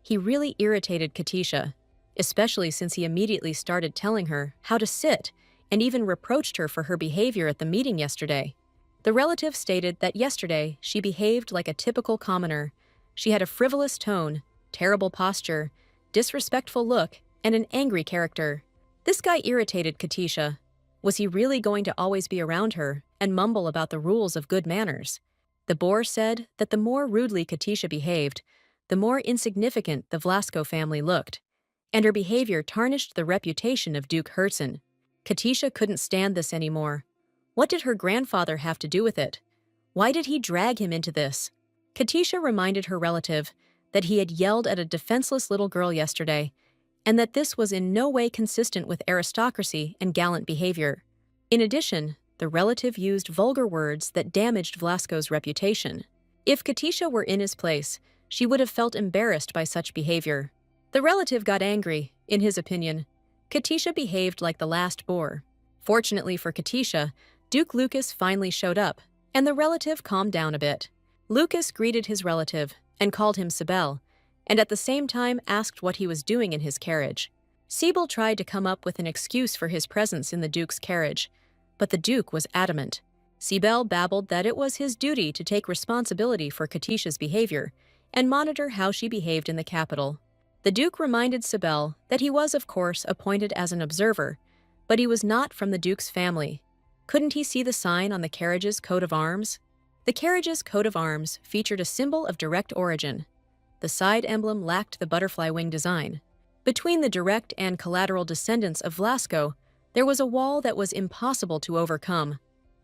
He really irritated Katisha, especially since he immediately started telling her how to sit and even reproached her for her behavior at the meeting yesterday. The relative stated that yesterday she behaved like a typical commoner, She had a frivolous tone, terrible posture, disrespectful look, and an angry character. This guy irritated Katisha. Was he really going to always be around her and mumble about the rules of good manners? The boar said that the more rudely Katisha behaved, the more insignificant the Vlasco family looked, and her behavior tarnished the reputation of Duke Herzen. Katisha couldn't stand this anymore. What did her grandfather have to do with it? Why did he drag him into this? Katisha reminded her relative that he had yelled at a defenseless little girl yesterday, and that this was in no way consistent with aristocracy and gallant behavior. In addition, the relative used vulgar words that damaged Vlasco's reputation. If Katisha were in his place, she would have felt embarrassed by such behavior. The relative got angry, in his opinion. Katisha behaved like the last boar. Fortunately for Katisha, Duke Lucas finally showed up, and the relative calmed down a bit. Lucas greeted his relative and called him Sibel, and at the same time asked what he was doing in his carriage. Sibel tried to come up with an excuse for his presence in the Duke's carriage, but the Duke was adamant. Sibel babbled that it was his duty to take responsibility for Katisha's behavior and monitor how she behaved in the capital. The Duke reminded Sibel that he was, of course, appointed as an observer, but he was not from the Duke's family. Couldn't he see the sign on the carriage's coat of arms? The carriage's coat of arms featured a symbol of direct origin. The side emblem lacked the butterfly wing design. Between the direct and collateral descendants of Vlasco, there was a wall that was impossible to overcome.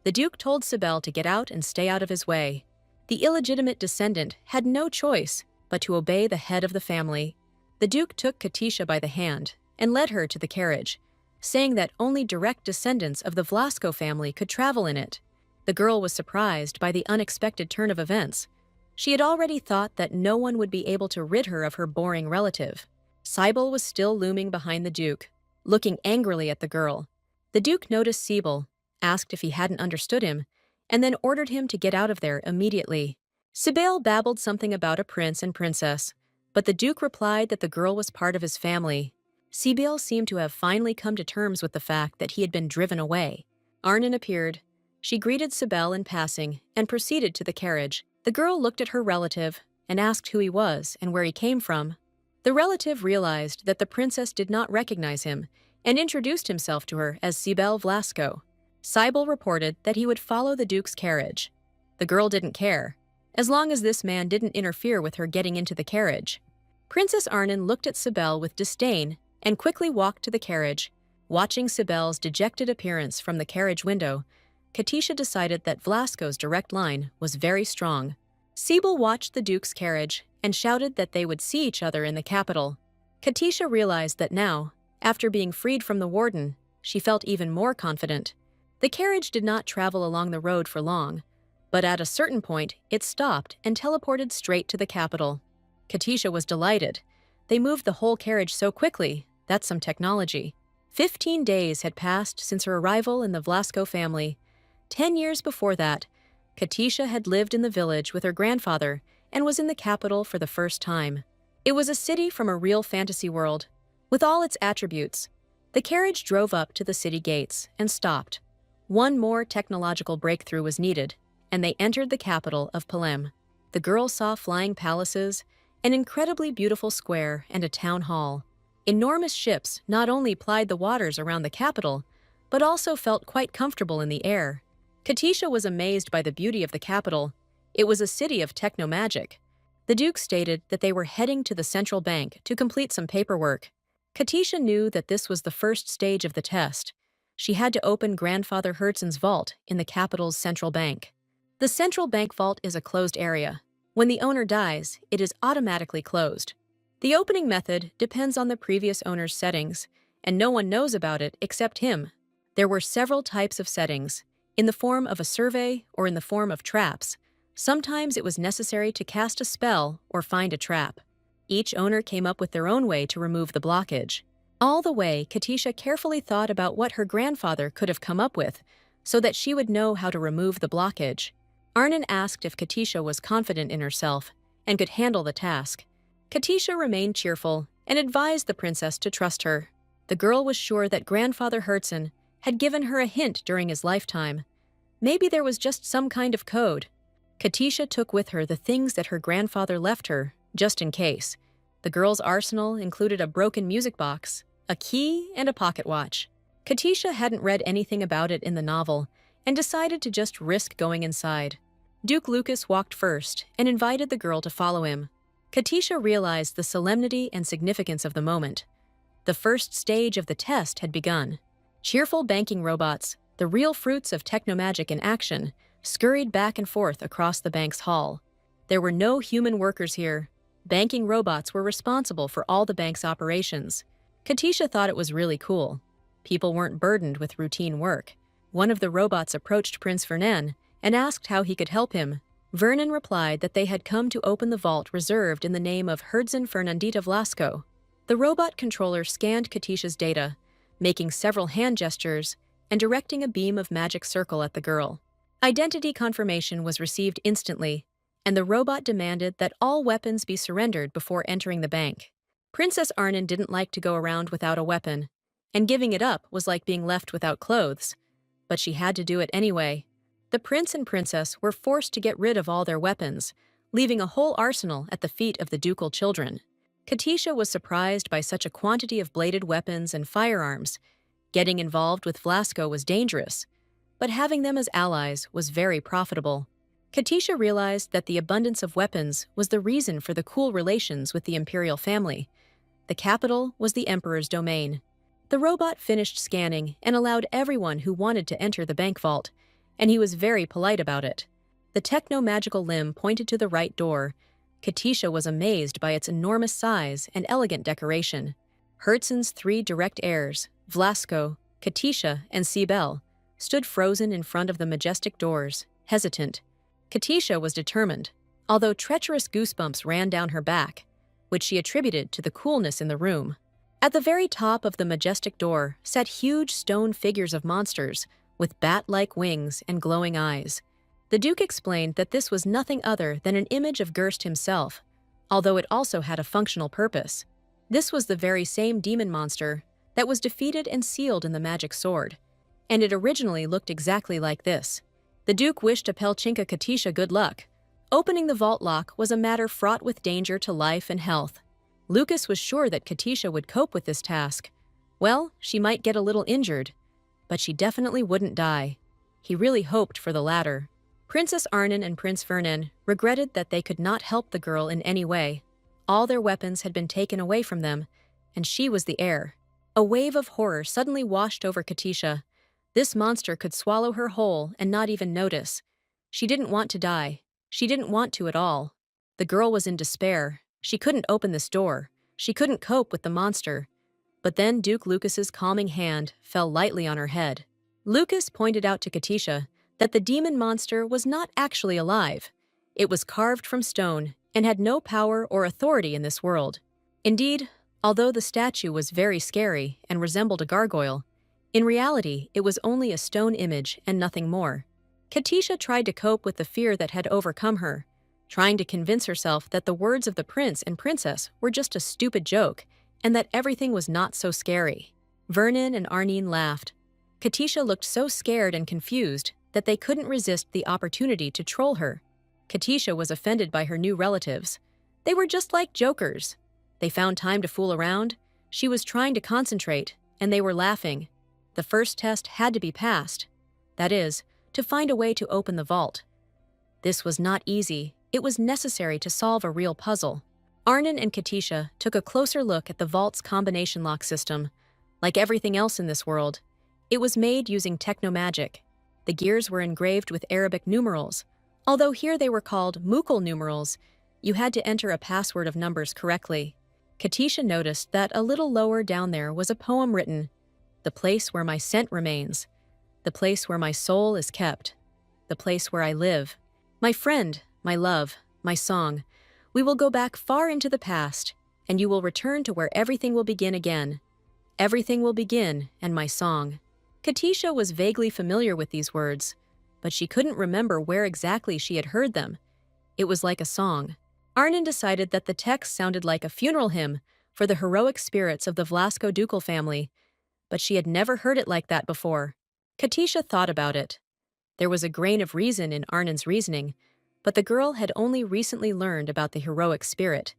The Duke told Sibel to get out and stay out of his way. The illegitimate descendant had no choice but to obey the head of the family. The Duke took Katisha by the hand and led her to the carriage, saying that only direct descendants of the Vlasco family could travel in it. The girl was surprised by the unexpected turn of events. She had already thought that no one would be able to rid her of her boring relative. Sibel was still looming behind the Duke, looking angrily at the girl. The Duke noticed Sibel, asked if he hadn't understood him, and then ordered him to get out of there immediately. Sibel babbled something about a prince and princess, but the Duke replied that the girl was part of his family. Sibel seemed to have finally come to terms with the fact that he had been driven away. Arnon appeared. She greeted Sibel in passing and proceeded to the carriage. The girl looked at her relative and asked who he was and where he came from. The relative realized that the princess did not recognize him and introduced himself to her as Sibel Vlasco. Sibel reported that he would follow the Duke's carriage. The girl didn't care, as long as this man didn't interfere with her getting into the carriage. Princess Arnon looked at Sibel with disdain and quickly walked to the carriage. Watching Sibel's dejected appearance from the carriage window, Katisha decided that Vlasco's direct line was very strong. Sibel watched the Duke's carriage and shouted that they would see each other in the capital. Katisha realized that now, after being freed from the warden, she felt even more confident. The carriage did not travel along the road for long, but at a certain point, it stopped and teleported straight to the capital. Katisha was delighted. They moved the whole carriage so quickly. That's some technology. 15 days had passed since her arrival in the Vlasco family. 10 years before that, Katisha had lived in the village with her grandfather and was in the capital for the first time. It was a city from a real fantasy world, with all its attributes. The carriage drove up to the city gates and stopped. One more technological breakthrough was needed, and they entered the capital of Pelem. The girl saw flying palaces, an incredibly beautiful square, and a town hall. Enormous ships not only plied the waters around the capital, but also felt quite comfortable in the air. Katisha was amazed by the beauty of the capital. It was a city of techno-magic. The Duke stated that they were heading to the central bank to complete some paperwork. Katisha knew that this was the first stage of the test. She had to open Grandfather Herzen's vault in the capital's central bank. The central bank vault is a closed area. When the owner dies, it is automatically closed. The opening method depends on the previous owner's settings, and no one knows about it except him. There were several types of settings, in the form of a survey or in the form of traps. Sometimes it was necessary to cast a spell or find a trap. Each owner came up with their own way to remove the blockage. All the way, Katisha carefully thought about what her grandfather could have come up with, so that she would know how to remove the blockage. Arnon asked if Katisha was confident in herself and could handle the task. Katisha remained cheerful and advised the princess to trust her. The girl was sure that Grandfather Herzen had given her a hint during his lifetime. Maybe there was just some kind of code. Katisha took with her the things that her grandfather left her, just in case. The girl's arsenal included a broken music box, a key, and a pocket watch. Katisha hadn't read anything about it in the novel and decided to just risk going inside. Duke Lucas walked first and invited the girl to follow him. Katisha realized the solemnity and significance of the moment. The first stage of the test had begun. Cheerful banking robots, the real fruits of technomagic in action, scurried back and forth across the bank's hall. There were no human workers here. Banking robots were responsible for all the bank's operations. Katisha thought it was really cool. People weren't burdened with routine work. One of the robots approached Prince Vernon and asked how he could help him. Vernon replied that they had come to open the vault reserved in the name of Herdzan Fernandita Vlasco. The robot controller scanned Katisha's data, making several hand gestures and directing a beam of magic circle at the girl. Identity confirmation was received instantly, and the robot demanded that all weapons be surrendered before entering the bank. Princess Arnon didn't like to go around without a weapon, and giving it up was like being left without clothes. But she had to do it anyway. The prince and princess were forced to get rid of all their weapons, leaving a whole arsenal at the feet of the ducal children. Katisha was surprised by such a quantity of bladed weapons and firearms. Getting involved with Vlasco was dangerous, but having them as allies was very profitable. Katisha realized that the abundance of weapons was the reason for the cool relations with the imperial family. The capital was the emperor's domain. The robot finished scanning and allowed everyone who wanted to enter the bank vault, and he was very polite about it. The techno-magical limb pointed to the right door. Katisha was amazed by its enormous size and elegant decoration. Herdzan's three direct heirs, Vlasco, Katisha, and Sibel, stood frozen in front of the majestic doors, hesitant. Katisha was determined, although treacherous goosebumps ran down her back, which she attributed to the coolness in the room. At the very top of the majestic door sat huge stone figures of monsters with bat-like wings and glowing eyes. The Duke explained that this was nothing other than an image of Gerst himself, although it also had a functional purpose. This was the very same demon monster that was defeated and sealed in the magic sword, and it originally looked exactly like this. The Duke wished Apelchinka Katisha good luck. Opening the vault lock was a matter fraught with danger to life and health. Lucas was sure that Katisha would cope with this task. Well, she might get a little injured, but she definitely wouldn't die. He really hoped for the latter. Princess Arnon and Prince Vernon regretted that they could not help the girl in any way. All their weapons had been taken away from them, and she was the heir. A wave of horror suddenly washed over Katisha. This monster could swallow her whole and not even notice. She didn't want to die. She didn't want to at all. The girl was in despair. She couldn't open this door. She couldn't cope with the monster. But then Duke Lucas's calming hand fell lightly on her head. Lucas pointed out to Katisha that the demon monster was not actually alive. It was carved from stone and had no power or authority in this world. Indeed, although the statue was very scary and resembled a gargoyle, in reality it was only a stone image and nothing more. Katisha tried to cope with the fear that had overcome her, trying to convince herself that the words of the prince and princess were just a stupid joke and that everything was not so scary. Vernon and Arnine laughed. Katisha looked so scared and confused that they couldn't resist the opportunity to troll her. Katisha was offended by her new relatives. They were just like jokers. They found time to fool around. She was trying to concentrate, and they were laughing. The first test had to be passed. That is, to find a way to open the vault. This was not easy. It was necessary to solve a real puzzle. Arnon and Katisha took a closer look at the vault's combination lock system. Like everything else in this world, it was made using technomagic. The gears were engraved with Arabic numerals. Although here they were called Mughal numerals, you had to enter a password of numbers correctly. Katisha noticed that a little lower down there was a poem written, "The place where my scent remains, the place where my soul is kept, the place where I live. My friend, my love, my song, we will go back far into the past, and you will return to where everything will begin again. Everything will begin, and my song." Katisha was vaguely familiar with these words, but she couldn't remember where exactly she had heard them. It was like a song. Arnon decided that the text sounded like a funeral hymn for the heroic spirits of the Vlasco ducal family, but she had never heard it like that before. Katisha thought about it. There was a grain of reason in Arnon's reasoning, But the girl had only recently learned about the heroic spirit,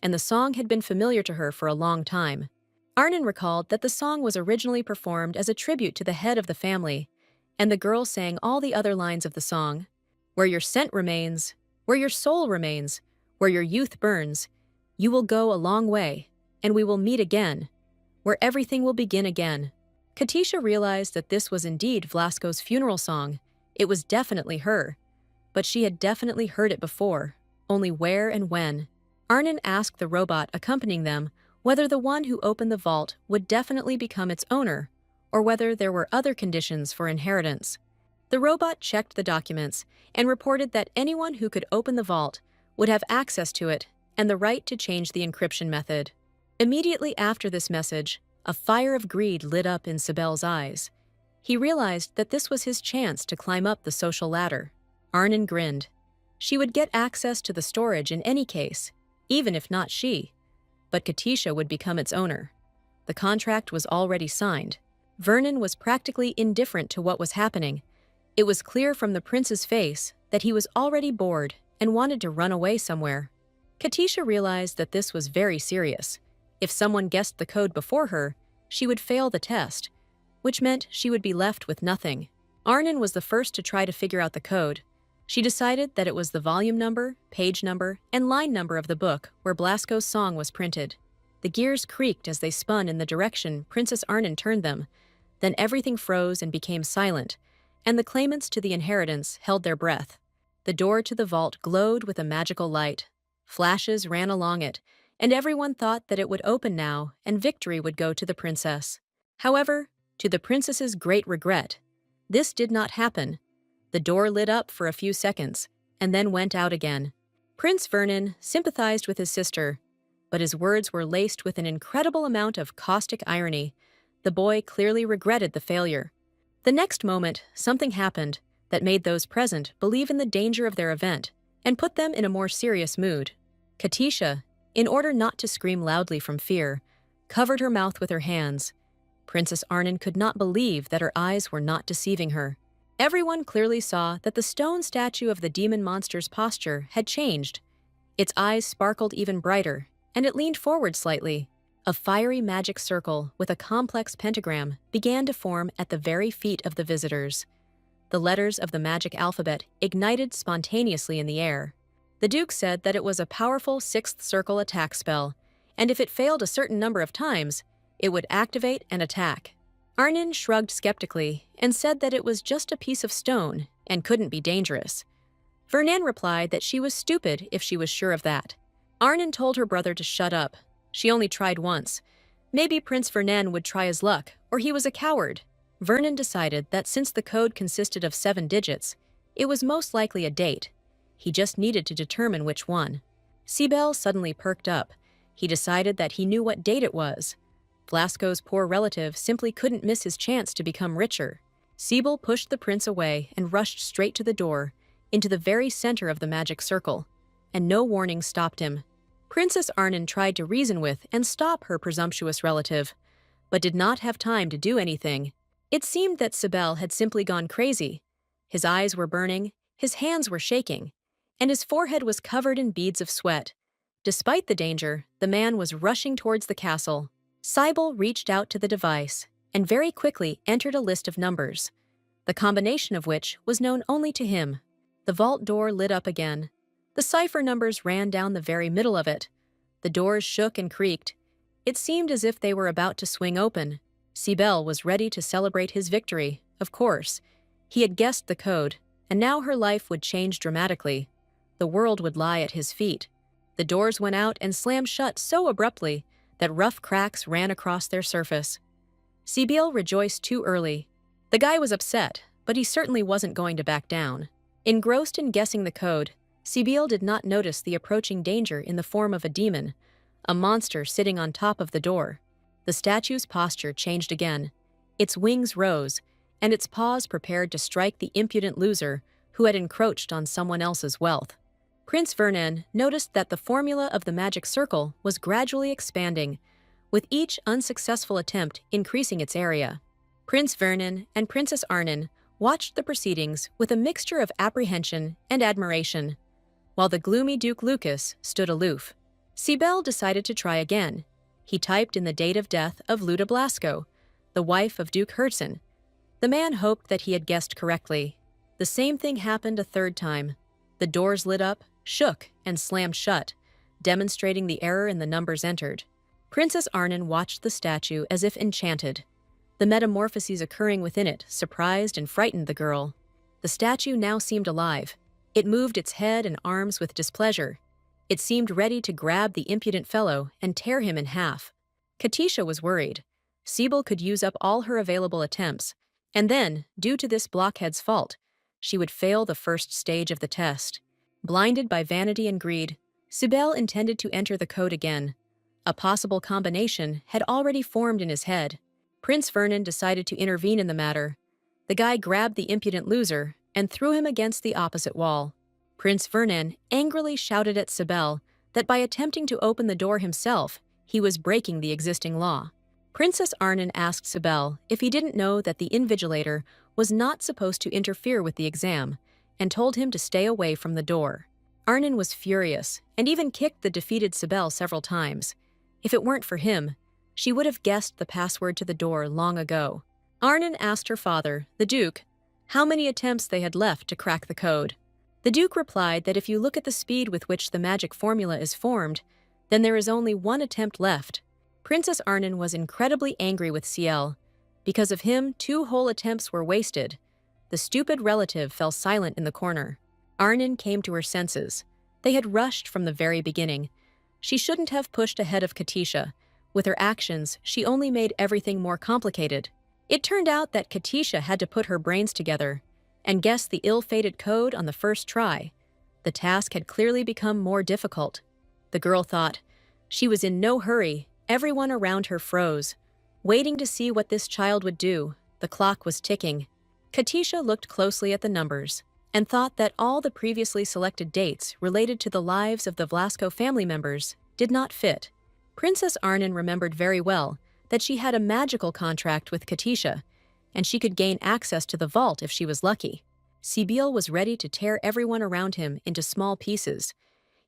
and the song had been familiar to her for a long time. Arnon recalled that the song was originally performed as a tribute to the head of the family, and the girl sang all the other lines of the song. Where your scent remains, where your soul remains, where your youth burns, you will go a long way, and we will meet again, where everything will begin again. Katisha realized that this was indeed Vlasko's funeral song. It was definitely her. But she had definitely heard it before, only where and when. Arnon asked the robot accompanying them whether the one who opened the vault would definitely become its owner, or whether there were other conditions for inheritance. The robot checked the documents and reported that anyone who could open the vault would have access to it and the right to change the encryption method. Immediately after this message, a fire of greed lit up in Sibel's eyes. He realized that this was his chance to climb up the social ladder. Arnon grinned. She would get access to the storage in any case, even if not she. But Katisha would become its owner. The contract was already signed. Vernon was practically indifferent to what was happening. It was clear from the prince's face that he was already bored and wanted to run away somewhere. Katisha realized that this was very serious. If someone guessed the code before her, she would fail the test, which meant she would be left with nothing. Arnon was the first to try to figure out the code. She decided that it was the volume number, page number, and line number of the book where Blasko's song was printed. The gears creaked as they spun in the direction Princess Arnon turned them. Then everything froze and became silent, and the claimants to the inheritance held their breath. The door to the vault glowed with a magical light. Flashes ran along it, and everyone thought that it would open now and victory would go to the princess. However, to the princess's great regret, this did not happen. The door lit up for a few seconds, and then went out again. Prince Vernon sympathized with his sister, but his words were laced with an incredible amount of caustic irony. The boy clearly regretted the failure. The next moment, something happened that made those present believe in the danger of their event and put them in a more serious mood. Katisha, in order not to scream loudly from fear, covered her mouth with her hands. Princess Arnon could not believe that her eyes were not deceiving her. Everyone clearly saw that the stone statue of the demon monster's posture had changed. Its eyes sparkled even brighter, and it leaned forward slightly. A fiery magic circle with a complex pentagram began to form at the very feet of the visitors. The letters of the magic alphabet ignited spontaneously in the air. The Duke said that it was a powerful sixth circle attack spell, and if it failed a certain number of times, it would activate and attack. Arnon shrugged skeptically and said that it was just a piece of stone and couldn't be dangerous. Vernon replied that she was stupid if she was sure of that. Arnon told her brother to shut up. She only tried once. Maybe Prince Vernon would try his luck, or he was a coward. Vernon decided that since the code consisted of 7 digits, it was most likely a date. He just needed to determine which one. Sibel suddenly perked up. He decided that he knew what date it was. Vlasko's poor relative simply couldn't miss his chance to become richer. Sibel pushed the prince away and rushed straight to the door, into the very center of the magic circle, and no warning stopped him. Princess Arnon tried to reason with and stop her presumptuous relative, but did not have time to do anything. It seemed that Sibel had simply gone crazy. His eyes were burning, his hands were shaking, and his forehead was covered in beads of sweat. Despite the danger, the man was rushing towards the castle. Sibel reached out to the device and very quickly entered a list of numbers, the combination of which was known only to him. The vault door lit up again. The cipher numbers ran down the very middle of it. The doors shook and creaked. It seemed as if they were about to swing open. Sibel was ready to celebrate his victory, of course. He had guessed the code, and now her life would change dramatically. The world would lie at his feet. The doors went out and slammed shut so abruptly that rough cracks ran across their surface. Sibel rejoiced too early. The guy was upset, but he certainly wasn't going to back down. Engrossed in guessing the code, Sibel did not notice the approaching danger in the form of a demon, a monster sitting on top of the door. The statue's posture changed again. Its wings rose, and its paws prepared to strike the impudent loser who had encroached on someone else's wealth. Prince Vernon noticed that the formula of the magic circle was gradually expanding, with each unsuccessful attempt increasing its area. Prince Vernon and Princess Arnon watched the proceedings with a mixture of apprehension and admiration. while the gloomy Duke Lucas stood aloof. Sibel decided to try again. He typed in the date of death of Luda Blasco, the wife of Duke Herzen. The man hoped that he had guessed correctly. The same thing happened a third time. The doors lit up, shook, and slammed shut, demonstrating the error in the numbers entered. Princess Arnon watched the statue as if enchanted. The metamorphoses occurring within it surprised and frightened the girl. The statue now seemed alive. It moved its head and arms with displeasure. It seemed ready to grab the impudent fellow and tear him in half. Katisha was worried. Sibel could use up all her available attempts, and then, due to this blockhead's fault, she would fail the first stage of the test. Blinded by vanity and greed, Sibel intended to enter the code again. A possible combination had already formed in his head. Prince Vernon decided to intervene in the matter. The guy grabbed the impudent loser and threw him against the opposite wall. Prince Vernon angrily shouted at Sibel that by attempting to open the door himself, he was breaking the existing law. Princess Arnon asked Sibel if he didn't know that the invigilator was not supposed to interfere with the exam, and told him to stay away from the door. Arnon was furious and even kicked the defeated Sibel several times. If it weren't for him, she would have guessed the password to the door long ago. Arnon asked her father, the Duke, how many attempts they had left to crack the code. The Duke replied that if you look at the speed with which the magic formula is formed, then there is only one attempt left. Princess Arnon was incredibly angry with Ciel. Because of him, 2 whole attempts were wasted. The stupid relative fell silent in the corner. Arnon came to her senses. They had rushed from the very beginning. She shouldn't have pushed ahead of Katisha. With her actions, she only made everything more complicated. It turned out that Katisha had to put her brains together and guess the ill-fated code on the first try. The task had clearly become more difficult. The girl thought. She was in no hurry. Everyone around her froze, waiting to see what this child would do. The clock was ticking. Katisha looked closely at the numbers and thought that all the previously selected dates related to the lives of the Blasco family members did not fit. Princess Arnon remembered very well that she had a magical contract with Katisha, and she could gain access to the vault if she was lucky. Sibel was ready to tear everyone around him into small pieces.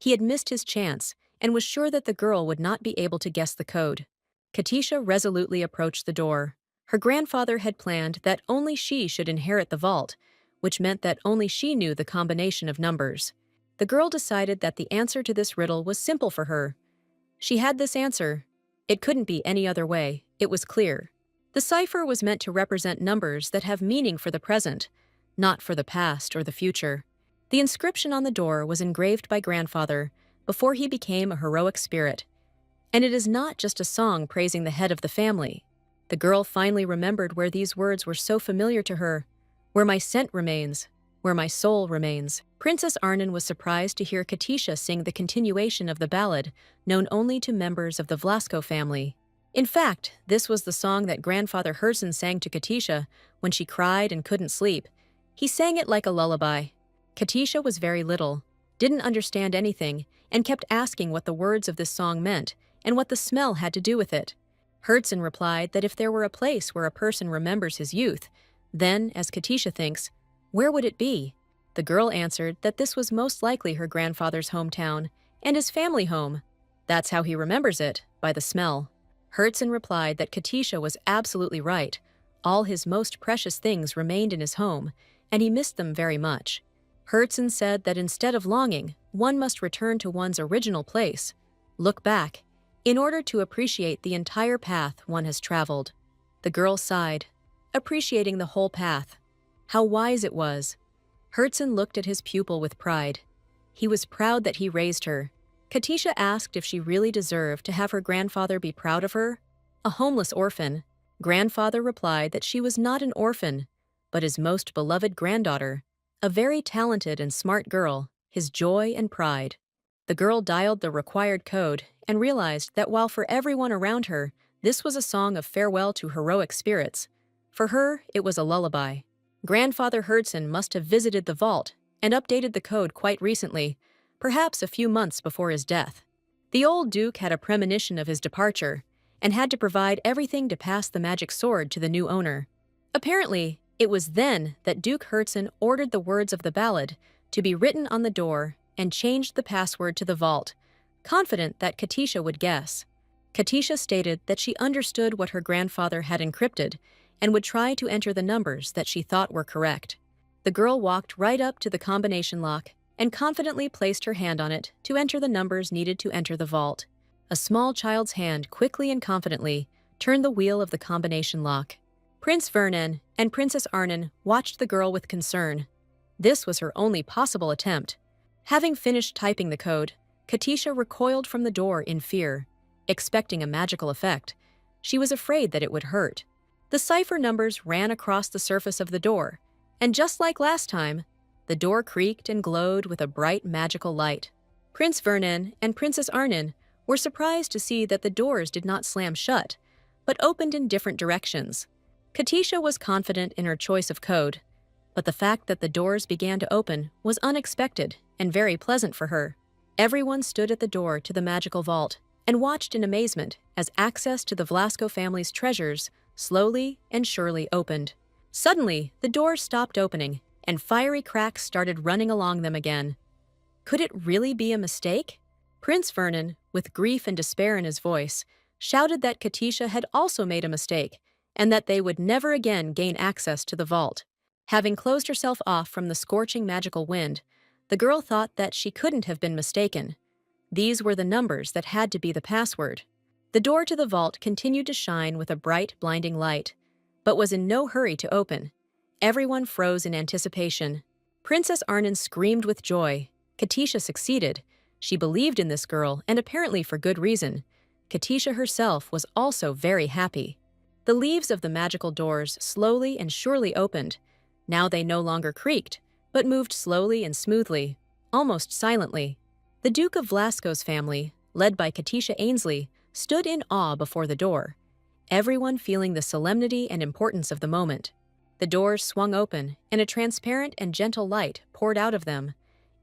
He had missed his chance and was sure that the girl would not be able to guess the code. Katisha resolutely approached the door. Her grandfather had planned that only she should inherit the vault, which meant that only she knew the combination of numbers. The girl decided that the answer to this riddle was simple for her. She had this answer. It couldn't be any other way. It was clear. The cipher was meant to represent numbers that have meaning for the present, not for the past or the future. The inscription on the door was engraved by grandfather before he became a heroic spirit. And it is not just a song praising the head of the family. The girl finally remembered where these words were so familiar to her. Where my scent remains, where my soul remains. Princess Arnon was surprised to hear Katisha sing the continuation of the ballad known only to members of the Blasco family. In fact, this was the song that Grandfather Herzen sang to Katisha when she cried and couldn't sleep. He sang it like a lullaby. Katisha was very little, didn't understand anything, and kept asking what the words of this song meant and what the smell had to do with it. Herzen replied that if there were a place where a person remembers his youth, then, as Katisha thinks, where would it be? The girl answered that this was most likely her grandfather's hometown and his family home. That's how he remembers it, by the smell. Herzen replied that Katisha was absolutely right. All his most precious things remained in his home, and he missed them very much. Herzen said that instead of longing, one must return to one's original place, look back, in order to appreciate the entire path one has traveled. The girl sighed, appreciating the whole path. How wise it was. Herzen looked at his pupil with pride. He was proud that he raised her. Katisha asked if she really deserved to have her grandfather be proud of her, a homeless orphan. Grandfather replied that she was not an orphan, but his most beloved granddaughter, a very talented and smart girl, his joy and pride. The girl dialed the required code and realized that while for everyone around her, this was a song of farewell to heroic spirits, for her, it was a lullaby. Grandfather Herzen must have visited the vault and updated the code quite recently, perhaps a few months before his death. The old Duke had a premonition of his departure and had to provide everything to pass the magic sword to the new owner. Apparently, it was then that Duke Herzen ordered the words of the ballad to be written on the door and changed the password to the vault, confident that Katisha would guess. Katisha stated that she understood what her grandfather had encrypted and would try to enter the numbers that she thought were correct. The girl walked right up to the combination lock and confidently placed her hand on it to enter the numbers needed to enter the vault. A small child's hand quickly and confidently turned the wheel of the combination lock. Prince Vernon and Princess Arnon watched the girl with concern. This was her only possible attempt. Having finished typing the code, Katisha recoiled from the door in fear, expecting a magical effect. She was afraid that it would hurt. The cipher numbers ran across the surface of the door, and just like last time, the door creaked and glowed with a bright magical light. Prince Vernon and Princess Arnon were surprised to see that the doors did not slam shut, but opened in different directions. Katisha was confident in her choice of code, but the fact that the doors began to open was unexpected and very pleasant for her. Everyone stood at the door to the magical vault and watched in amazement as access to the Vlasco family's treasures slowly and surely opened. Suddenly, the doors stopped opening, and fiery cracks started running along them again. Could it really be a mistake? Prince Vernon, with grief and despair in his voice, shouted that Katisha had also made a mistake, and that they would never again gain access to the vault. Having closed herself off from the scorching magical wind, the girl thought that she couldn't have been mistaken. These were the numbers that had to be the password. The door to the vault continued to shine with a bright, blinding light, but was in no hurry to open. Everyone froze in anticipation. Princess Arnon screamed with joy. Katisha succeeded. She believed in this girl, and apparently for good reason. Katisha herself was also very happy. The leaves of the magical doors slowly and surely opened. Now they no longer creaked, but moved slowly and smoothly, almost silently. The Duke of Vlasco's family, led by Katisha Ainsley, stood in awe before the door, everyone feeling the solemnity and importance of the moment. The doors swung open, and a transparent and gentle light poured out of them,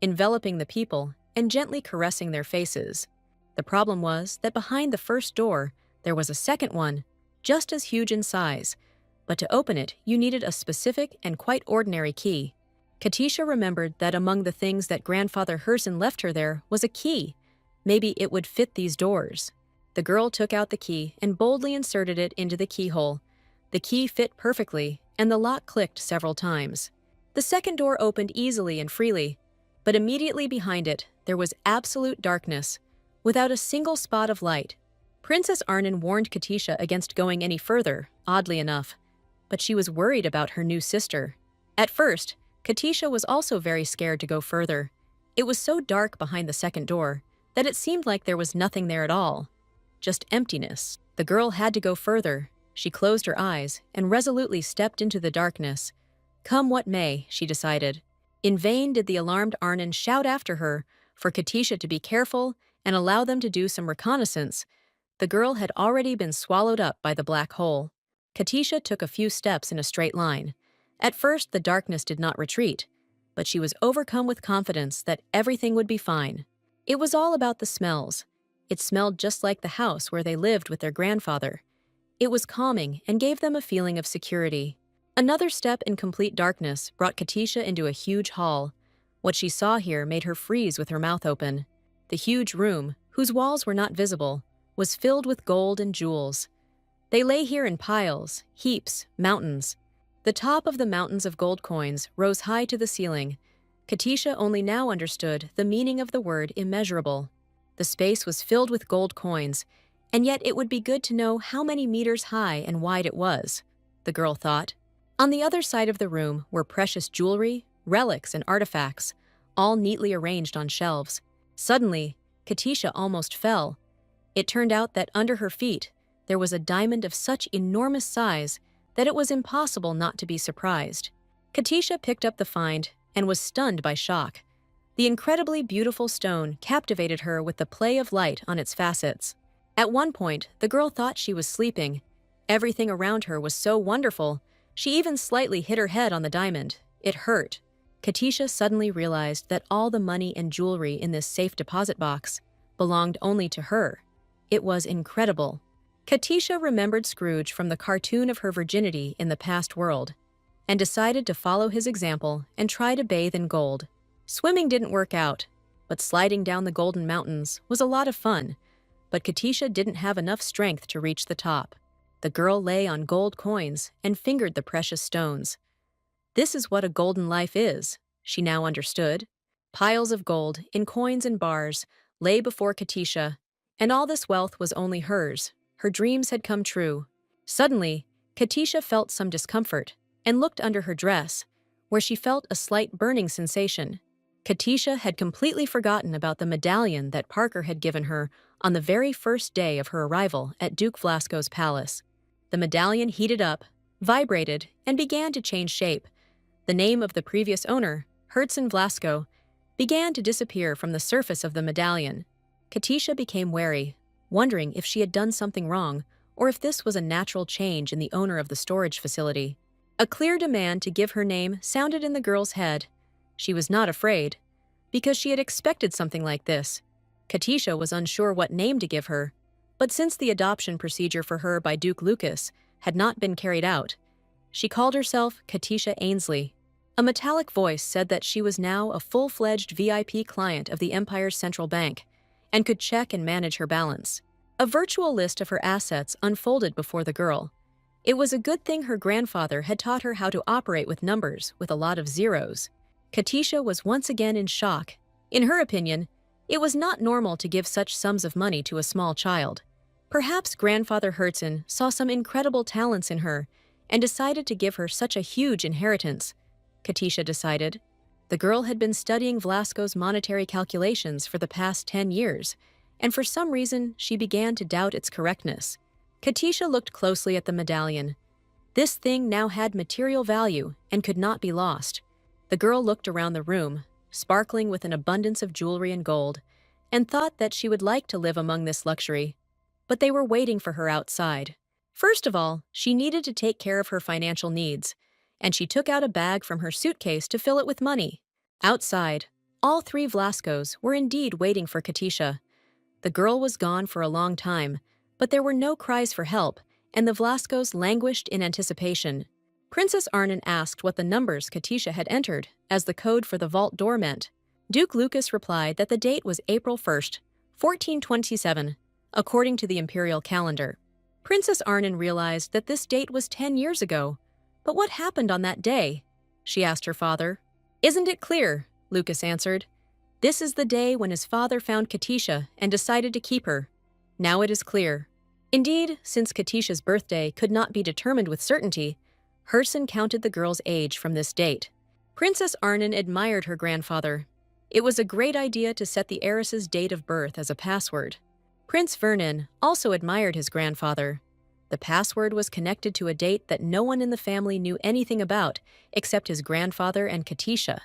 enveloping the people and gently caressing their faces. The problem was that behind the first door, there was a second one, just as huge in size, but to open it, you needed a specific and quite ordinary key. Katisha remembered that among the things that Grandfather Herson left her there was a key. Maybe it would fit these doors. The girl took out the key and boldly inserted it into the keyhole. The key fit perfectly, and the lock clicked several times. The second door opened easily and freely, but immediately behind it, there was absolute darkness, without a single spot of light. Princess Arnon warned Katisha against going any further, oddly enough, but she was worried about her new sister. At first, Katisha was also very scared to go further. It was so dark behind the second door that it seemed like there was nothing there at all. Just emptiness. The girl had to go further. She closed her eyes and resolutely stepped into the darkness. Come what may, she decided. In vain did the alarmed Arnon shout after her for Katisha to be careful and allow them to do some reconnaissance. The girl had already been swallowed up by the black hole. Katisha took a few steps in a straight line. At first, the darkness did not retreat, but she was overcome with confidence that everything would be fine. It was all about the smells. It smelled just like the house where they lived with their grandfather. It was calming and gave them a feeling of security. Another step in complete darkness brought Katisha into a huge hall. What she saw here made her freeze with her mouth open. The huge room, whose walls were not visible, was filled with gold and jewels. They lay here in piles, heaps, mountains. The top of the mountains of gold coins rose high to the ceiling. Katisha only now understood the meaning of the word immeasurable. The space was filled with gold coins, and yet it would be good to know how many meters high and wide it was, the girl thought. On the other side of the room were precious jewelry, relics, and artifacts, all neatly arranged on shelves. Suddenly, Katisha almost fell. It turned out that under her feet, there was a diamond of such enormous size that it was impossible not to be surprised. Katisha picked up the find and was stunned by shock. The incredibly beautiful stone captivated her with the play of light on its facets. At one point, the girl thought she was sleeping. Everything around her was so wonderful, she even slightly hit her head on the diamond. It hurt. Katisha suddenly realized that all the money and jewelry in this safe deposit box belonged only to her. It was incredible. Katisha remembered Scrooge from the cartoon of her virginity in the past world, and decided to follow his example and try to bathe in gold. Swimming didn't work out. but sliding down the Golden Mountains was a lot of fun. But Katisha didn't have enough strength to reach the top. The girl lay on gold coins and fingered the precious stones. This is what a golden life is, she now understood. Piles of gold, in coins and bars, lay before Katisha, and all this wealth was only hers. Her dreams had come true. Suddenly, Katisha felt some discomfort and looked under her dress, where she felt a slight burning sensation. Katisha had completely forgotten about the medallion that Parker had given her on the very first day of her arrival at Duke Vlasco's palace. The medallion heated up, vibrated, and began to change shape. The name of the previous owner, Herzen Vlasco, began to disappear from the surface of the medallion. Katisha became wary, wondering if she had done something wrong or if this was a natural change in the owner of the storage facility. A clear demand to give her name sounded in the girl's head. She was not afraid, because she had expected something like this. Katisha was unsure what name to give her, but since the adoption procedure for her by Duke Lucas had not been carried out, she called herself Katisha Ainsley. A metallic voice said that she was now a full-fledged VIP client of the Empire's central bank and could check and manage her balance. A virtual list of her assets unfolded before the girl. It was a good thing her grandfather had taught her how to operate with numbers with a lot of zeros. Katisha was once again in shock. In her opinion, it was not normal to give such sums of money to a small child. Perhaps Grandfather Herzen saw some incredible talents in her and decided to give her such a huge inheritance, Katisha decided. The girl had been studying Vlasco's monetary calculations for the past 10 years, and for some reason she began to doubt its correctness. Katisha looked closely at the medallion. This thing now had material value and could not be lost. The girl looked around the room, sparkling with an abundance of jewelry and gold, and thought that she would like to live among this luxury. But they were waiting for her outside. First of all, she needed to take care of her financial needs, and she took out a bag from her suitcase to fill it with money. Outside, all three Vlascos were indeed waiting for Katisha. The girl was gone for a long time, but there were no cries for help, and the Vlascos languished in anticipation. Princess Arnon asked what the numbers Katisha had entered as the code for the vault door meant. Duke Lucas replied that the date was April 1st, 1427, according to the imperial calendar. Princess Arnon realized that this date was 10 years ago. But what happened on that day? She asked her father. Isn't it clear? Lucas answered. This is the day when his father found Katisha and decided to keep her. Now it is clear. Indeed, since Katisha's birthday could not be determined with certainty, Herzen counted the girl's age from this date. Princess Arnon admired her grandfather. It was a great idea to set the heiress's date of birth as a password. Prince Vernon also admired his grandfather. The password was connected to a date that no one in the family knew anything about except his grandfather and Katisha.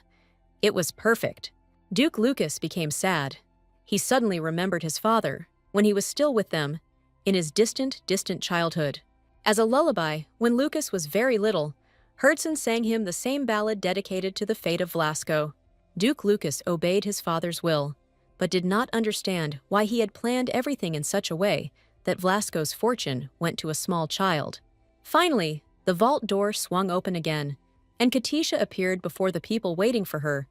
It was perfect. Duke Lucas became sad. He suddenly remembered his father, when he was still with them, in his distant childhood. As a lullaby, when Lucas was very little, Herzen sang him the same ballad dedicated to the fate of Vlasco. Duke Lucas obeyed his father's will, but did not understand why he had planned everything in such a way that Vlasco's fortune went to a small child. Finally, the vault door swung open again, and Katisha appeared before the people waiting for her,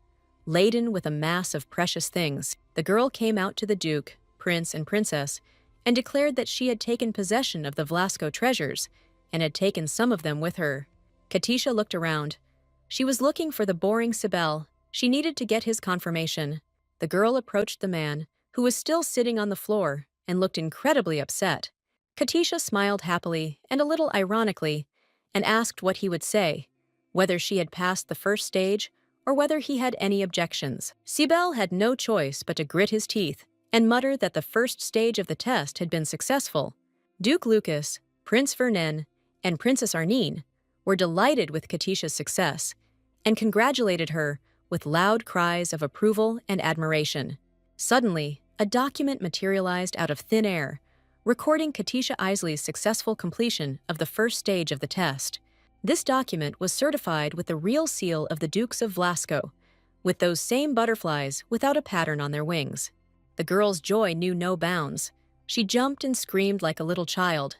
laden with a mass of precious things. The girl came out to the Duke, Prince, and Princess, and declared that she had taken possession of the Vlasco treasures and had taken some of them with her. Katisha looked around. She was looking for the boring Sibel. She needed to get his confirmation. The girl approached the man, who was still sitting on the floor, and looked incredibly upset. Katisha smiled happily and a little ironically, and asked what he would say, whether she had passed the first stage or whether he had any objections. Sibel had no choice but to grit his teeth and mutter that the first stage of the test had been successful. Duke Lucas, Prince Vernon, and Princess Arnine were delighted with Katisha's success and congratulated her with loud cries of approval and admiration. Suddenly, a document materialized out of thin air, recording Katisha Ainsley's successful completion of the first stage of the test. This document was certified with the real seal of the Dukes of Vlasco, with those same butterflies without a pattern on their wings. The girl's joy knew no bounds. She jumped and screamed like a little child,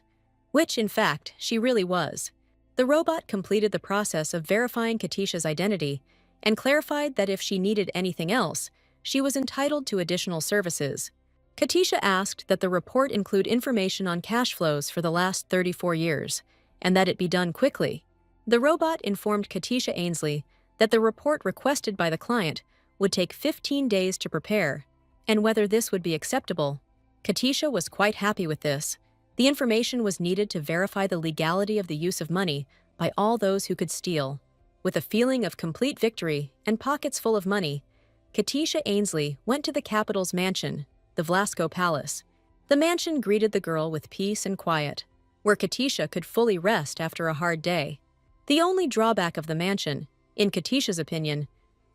which, in fact, she really was. The robot completed the process of verifying Katisha's identity and clarified that if she needed anything else, she was entitled to additional services. Katisha asked that the report include information on cash flows for the last 34 years, and that it be done quickly. The robot informed Katisha Ainsley that the report requested by the client would take 15 days to prepare, and whether this would be acceptable. Katisha was quite happy with this. The information was needed to verify the legality of the use of money by all those who could steal. With a feeling of complete victory and pockets full of money, Katisha Ainsley went to the capital's mansion, the Vlasco Palace. The mansion greeted the girl with peace and quiet, where Katisha could fully rest after a hard day. The only drawback of the mansion, in Katisha's opinion,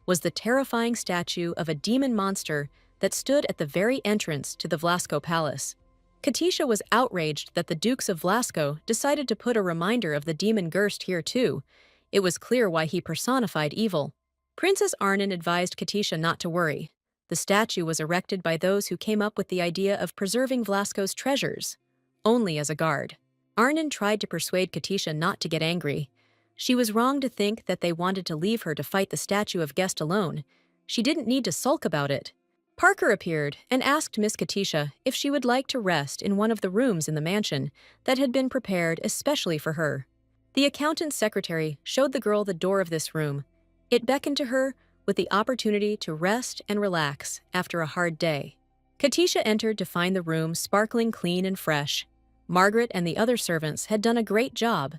was the terrifying statue of a demon monster that stood at the very entrance to the Vlasco Palace. Katisha was outraged that the Dukes of Vlasco decided to put a reminder of the demon Gerst here too. It was clear why he personified evil. Princess Arnon advised Katisha not to worry. The statue was erected by those who came up with the idea of preserving Vlasco's treasures, only as a guard. Arnon tried to persuade Katisha not to get angry. She was wrong to think that they wanted to leave her to fight the statue of Guest alone. She didn't need to sulk about it. Parker appeared and asked Miss Katisha if she would like to rest in one of the rooms in the mansion that had been prepared especially for her. The accountant's secretary showed the girl the door of this room. It beckoned to her with the opportunity to rest and relax after a hard day. Katisha entered to find the room sparkling clean and fresh. Margaret and the other servants had done a great job.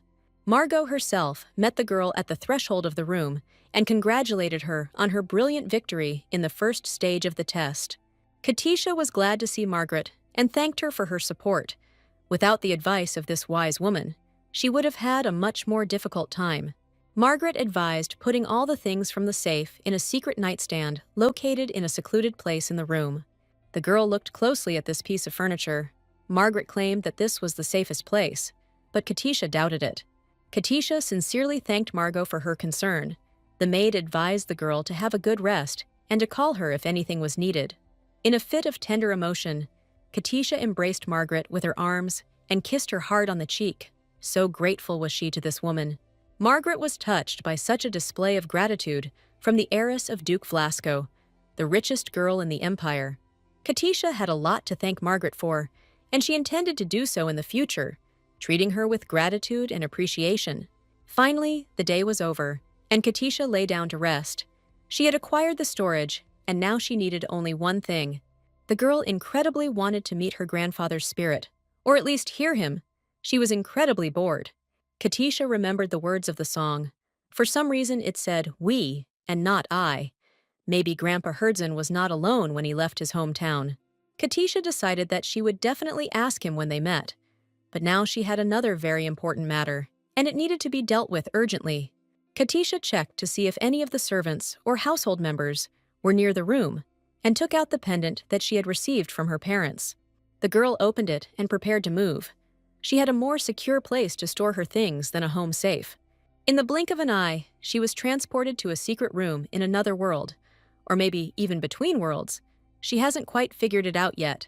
Margot herself met the girl at the threshold of the room and congratulated her on her brilliant victory in the first stage of the test. Katisha was glad to see Margaret and thanked her for her support. Without the advice of this wise woman, she would have had a much more difficult time. Margaret advised putting all the things from the safe in a secret nightstand located in a secluded place in the room. The girl looked closely at this piece of furniture. Margaret claimed that this was the safest place, but Katisha doubted it. Katisha sincerely thanked Margot for her concern. The maid advised the girl to have a good rest and to call her if anything was needed. In a fit of tender emotion, Katisha embraced Margaret with her arms and kissed her hard on the cheek. So grateful was she to this woman. Margaret was touched by such a display of gratitude from the heiress of Duke Vlasco, the richest girl in the empire. Katisha had a lot to thank Margaret for, and she intended to do so in the future, treating her with gratitude and appreciation. Finally, the day was over, and Katisha lay down to rest. She had acquired the storage, and now she needed only one thing. The girl incredibly wanted to meet her grandfather's spirit, or at least hear him. She was incredibly bored. Katisha remembered the words of the song. For some reason it said we and not I. Maybe Grandpa Herdzin was not alone when he left his hometown. Katisha decided that she would definitely ask him when they met. But now she had another very important matter, and it needed to be dealt with urgently. Katisha checked to see if any of the servants or household members were near the room and took out the pendant that she had received from her parents. The girl opened it and prepared to move. She had a more secure place to store her things than a home safe. In the blink of an eye, she was transported to a secret room in another world, or maybe even between worlds. She hasn't quite figured it out yet.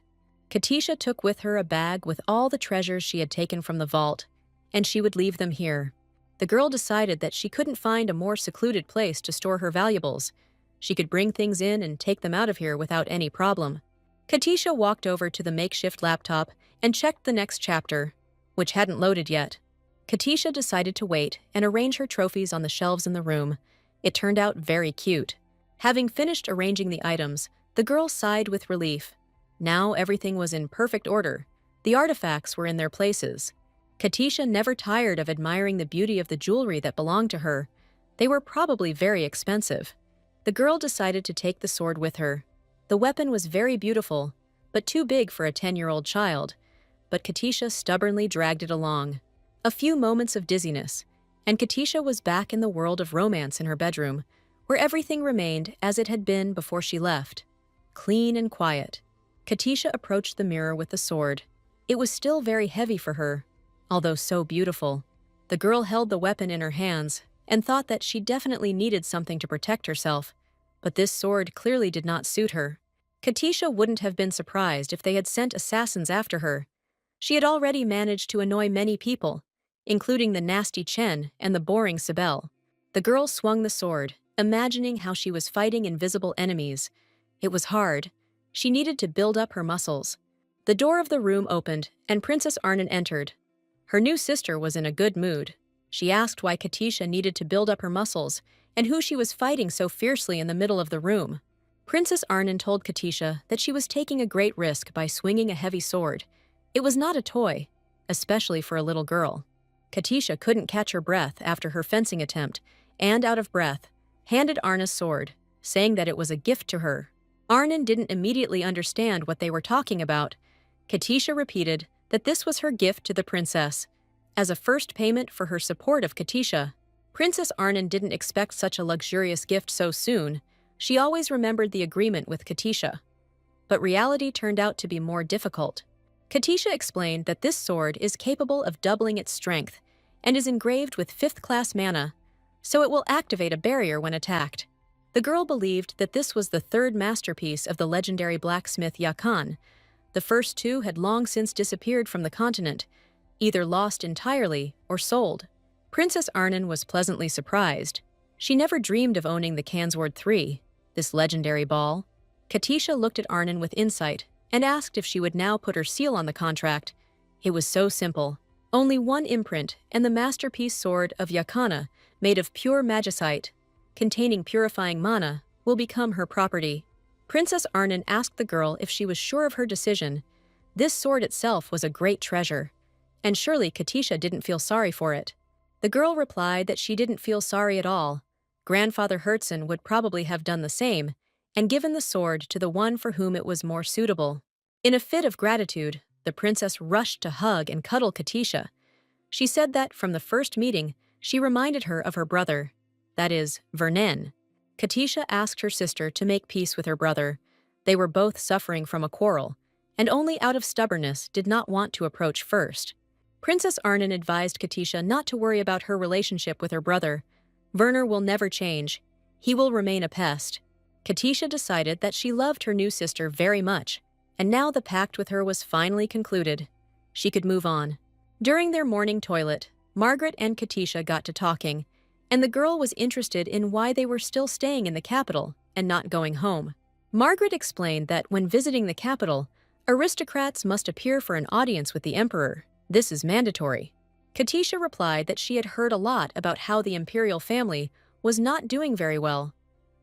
Katisha took with her a bag with all the treasures she had taken from the vault, and she would leave them here. The girl decided that she couldn't find a more secluded place to store her valuables. She could bring things in and take them out of here without any problem. Katisha walked over to the makeshift laptop and checked the next chapter, which hadn't loaded yet. Katisha decided to wait and arrange her trophies on the shelves in the room. It turned out very cute. Having finished arranging the items, the girl sighed with relief. Now everything was in perfect order. The artifacts were in their places. Katisha never tired of admiring the beauty of the jewelry that belonged to her. They were probably very expensive. The girl decided to take the sword with her. The weapon was very beautiful, but too big for a 10-year-old child. But Katisha stubbornly dragged it along. A few moments of dizziness, and Katisha was back in the world of romance in her bedroom, where everything remained as it had been before she left. Clean and quiet. Katisha approached the mirror with the sword. It was still very heavy for her, although so beautiful. The girl held the weapon in her hands and thought that she definitely needed something to protect herself, but this sword clearly did not suit her. Katisha wouldn't have been surprised if they had sent assassins after her. She had already managed to annoy many people, including the nasty Chen and the boring Sibel. The girl swung the sword, imagining how she was fighting invisible enemies. It was hard. She needed to build up her muscles. The door of the room opened, and Princess Arnon entered. Her new sister was in a good mood. She asked why Katisha needed to build up her muscles and who she was fighting so fiercely in the middle of the room. Princess Arnon told Katisha that she was taking a great risk by swinging a heavy sword. It was not a toy, especially for a little girl. Katisha couldn't catch her breath after her fencing attempt, and out of breath, handed Arna's sword, saying that it was a gift to her. Arnon didn't immediately understand what they were talking about. Katisha repeated that this was her gift to the princess, as a first payment for her support of Katisha. Princess Arnon didn't expect such a luxurious gift so soon. She always remembered the agreement with Katisha. But reality turned out to be more difficult. Katisha explained that this sword is capable of doubling its strength and is engraved with 5th-class mana, so it will activate a barrier when attacked. The girl believed that this was the 3rd masterpiece of the legendary blacksmith Yakan. The first 2 had long since disappeared from the continent, either lost entirely or sold. Princess Arnon was pleasantly surprised. She never dreamed of owning the Kansword 3, this legendary ball. Katisha looked at Arnon with insight and asked if she would now put her seal on the contract. It was so simple. Only one imprint and the masterpiece sword of Yakana, made of pure magicite, containing purifying mana, will become her property. Princess Arnon asked the girl if she was sure of her decision. This sword itself was a great treasure, and surely Katisha didn't feel sorry for it. The girl replied that she didn't feel sorry at all. Grandfather Herzen would probably have done the same, and given the sword to the one for whom it was more suitable. In a fit of gratitude, the princess rushed to hug and cuddle Katisha. She said that, from the first meeting, she reminded her of her brother, that is, Vernon. Katisha asked her sister to make peace with her brother. They were both suffering from a quarrel, and only out of stubbornness did not want to approach first. Princess Arnon advised Katisha not to worry about her relationship with her brother. Werner will never change. He will remain a pest. Katisha decided that she loved her new sister very much, and now the pact with her was finally concluded. She could move on. During their morning toilet, Margaret and Katisha got to talking, and the girl was interested in why they were still staying in the capital and not going home. Margaret explained that when visiting the capital, aristocrats must appear for an audience with the emperor. This is mandatory. Katisha replied that she had heard a lot about how the imperial family was not doing very well.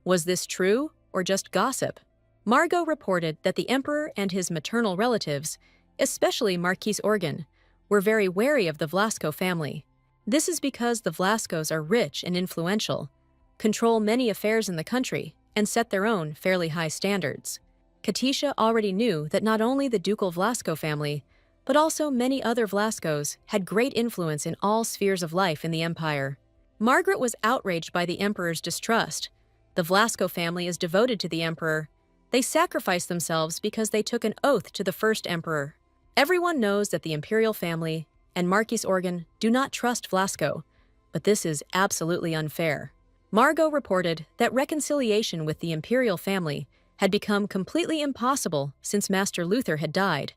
Was this true or just gossip? Margot reported that the emperor and his maternal relatives, especially Marquis Organ, were very wary of the Vlasco family. This is because the Vlascos are rich and influential, control many affairs in the country, and set their own fairly high standards. Katisha already knew that not only the ducal Vlasco family, but also many other Vlascos had great influence in all spheres of life in the empire. Margaret was outraged by the emperor's distrust. The Vlasco family is devoted to the emperor. They sacrificed themselves because they took an oath to the first emperor. Everyone knows that the imperial family and Marquis Organ do not trust Vlasco, but this is absolutely unfair. Margot reported that reconciliation with the imperial family had become completely impossible since Master Luther had died,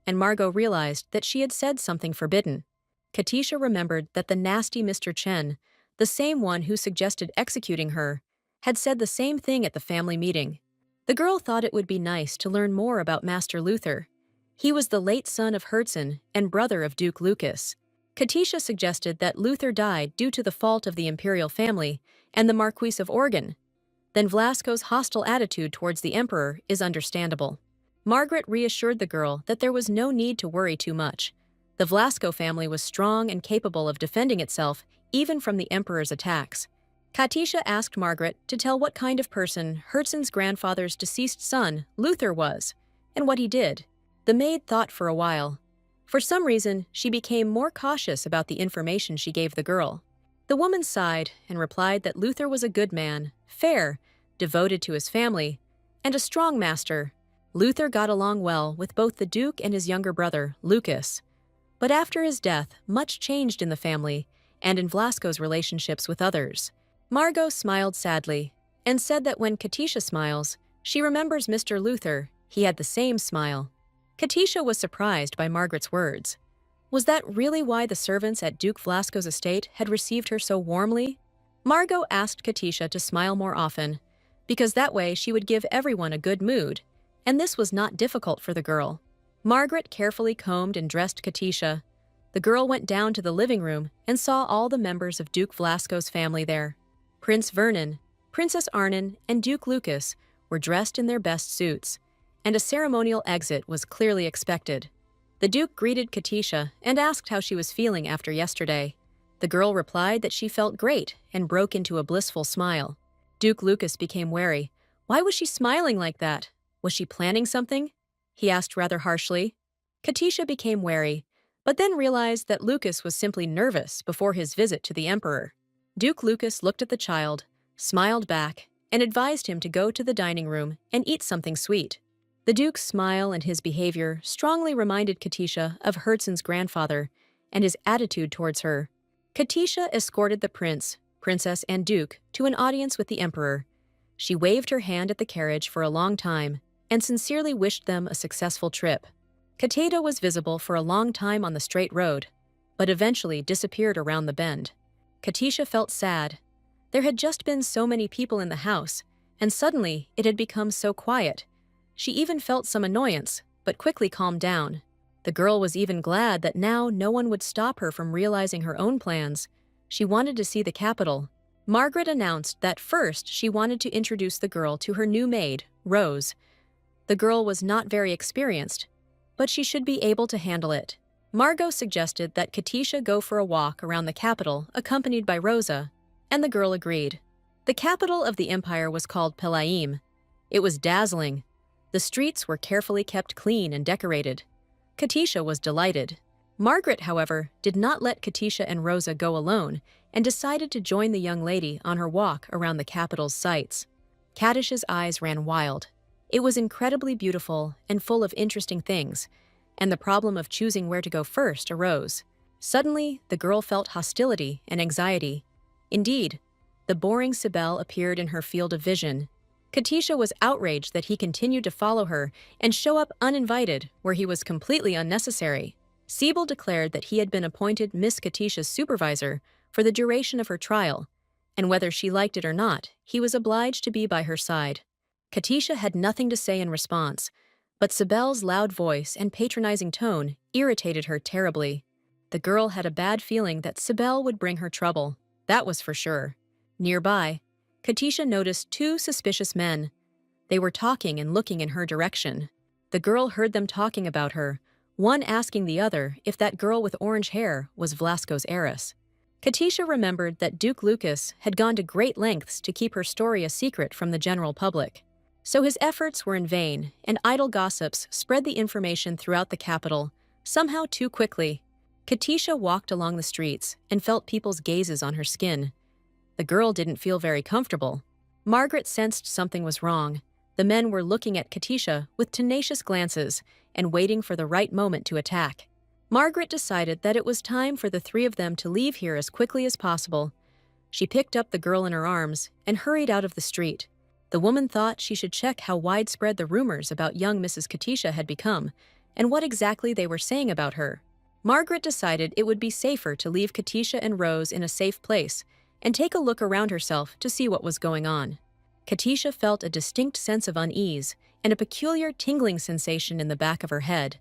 and Margot realized that she had said something forbidden. Katisha remembered that the nasty Mr. Chen, the same one who suggested executing her, had said the same thing at the family meeting. The girl thought it would be nice to learn more about Master Luther. He was the late son of Herzen and brother of Duke Lucas. Katisha suggested that Luther died due to the fault of the imperial family and the Marquis of Organ. Then Vlasco's hostile attitude towards the emperor is understandable. Margaret reassured the girl that there was no need to worry too much. The Vlasco family was strong and capable of defending itself even from the emperor's attacks. Katisha asked Margaret to tell what kind of person Herzen's grandfather's deceased son, Luther, was, and what he did. The maid thought for a while. For some reason, she became more cautious about the information she gave the girl. The woman sighed and replied that Luther was a good man, fair, devoted to his family, and a strong master. Luther got along well with both the Duke and his younger brother, Lucas. But after his death, much changed in the family and in Vlasco's relationships with others. Margot smiled sadly and said that when Katisha smiles, she remembers Mr. Luther. He had the same smile. Katisha was surprised by Margaret's words. Was that really why the servants at Duke Vlasco's estate had received her so warmly? Margot asked Katisha to smile more often. because that way she would give everyone a good mood, and this was not difficult for the girl. Margaret carefully combed and dressed Katisha. The girl went down to the living room and saw all the members of Duke Vlasco's family there. Prince Vernon, Princess Arnon, and Duke Lucas were dressed in their best suits, and a ceremonial exit was clearly expected. The Duke greeted Katisha and asked how she was feeling after yesterday. The girl replied that she felt great and broke into a blissful smile. Duke Lucas became wary. Why was she smiling like that? Was she planning something? He asked rather harshly. Katisha became wary, but then realized that Lucas was simply nervous before his visit to the Emperor. Duke Lucas looked at the child, smiled back, and advised him to go to the dining room and eat something sweet. The Duke's smile and his behavior strongly reminded Katisha of Herzen's grandfather and his attitude towards her. Katisha escorted the prince, princess, and Duke to an audience with the Emperor. She waved her hand at the carriage for a long time and sincerely wished them a successful trip. Kateda was visible for a long time on the straight road, but eventually disappeared around the bend. Katisha felt sad. There had just been so many people in the house, and suddenly it had become so quiet. She even felt some annoyance, but quickly calmed down. The girl was even glad that now no one would stop her from realizing her own plans. She wanted to see the capital. Margaret announced that first she wanted to introduce the girl to her new maid, Rose. The girl was not very experienced, but she should be able to handle it. Margot suggested that Katisha go for a walk around the capital accompanied by Rosa, and the girl agreed. The capital of the empire was called Pelaim. It was dazzling. The streets were carefully kept clean and decorated. Katisha was delighted. Margaret, however, did not let Katisha and Rosa go alone and decided to join the young lady on her walk around the capital's sights. Katish's eyes ran wild. It was incredibly beautiful and full of interesting things, and the problem of choosing where to go first arose. Suddenly, the girl felt hostility and anxiety. Indeed, the boring Sibel appeared in her field of vision. Katisha was outraged that he continued to follow her and show up uninvited where he was completely unnecessary. Siebel declared that he had been appointed Miss Katisha's supervisor for the duration of her trial, and whether she liked it or not, he was obliged to be by her side. Katisha had nothing to say in response, but Sibel's loud voice and patronizing tone irritated her terribly. The girl had a bad feeling that Sibel would bring her trouble, that was for sure. Nearby, Katisha noticed two suspicious men. They were talking and looking in her direction. The girl heard them talking about her, one asking the other if that girl with orange hair was Vlasco's heiress. Katisha remembered that Duke Lucas had gone to great lengths to keep her story a secret from the general public. So his efforts were in vain, and idle gossips spread the information throughout the capital, somehow too quickly. Katisha walked along the streets and felt people's gazes on her skin. The girl didn't feel very comfortable. Margaret sensed something was wrong. The men were looking at Katisha with tenacious glances and waiting for the right moment to attack. Margaret decided that it was time for the three of them to leave here as quickly as possible. She picked up the girl in her arms and hurried out of the street. The woman thought she should check how widespread the rumors about young Mrs. Katisha had become and what exactly they were saying about her. Margaret decided it would be safer to leave Katisha and Rose in a safe place and take a look around herself to see what was going on. Katisha felt a distinct sense of unease and a peculiar tingling sensation in the back of her head.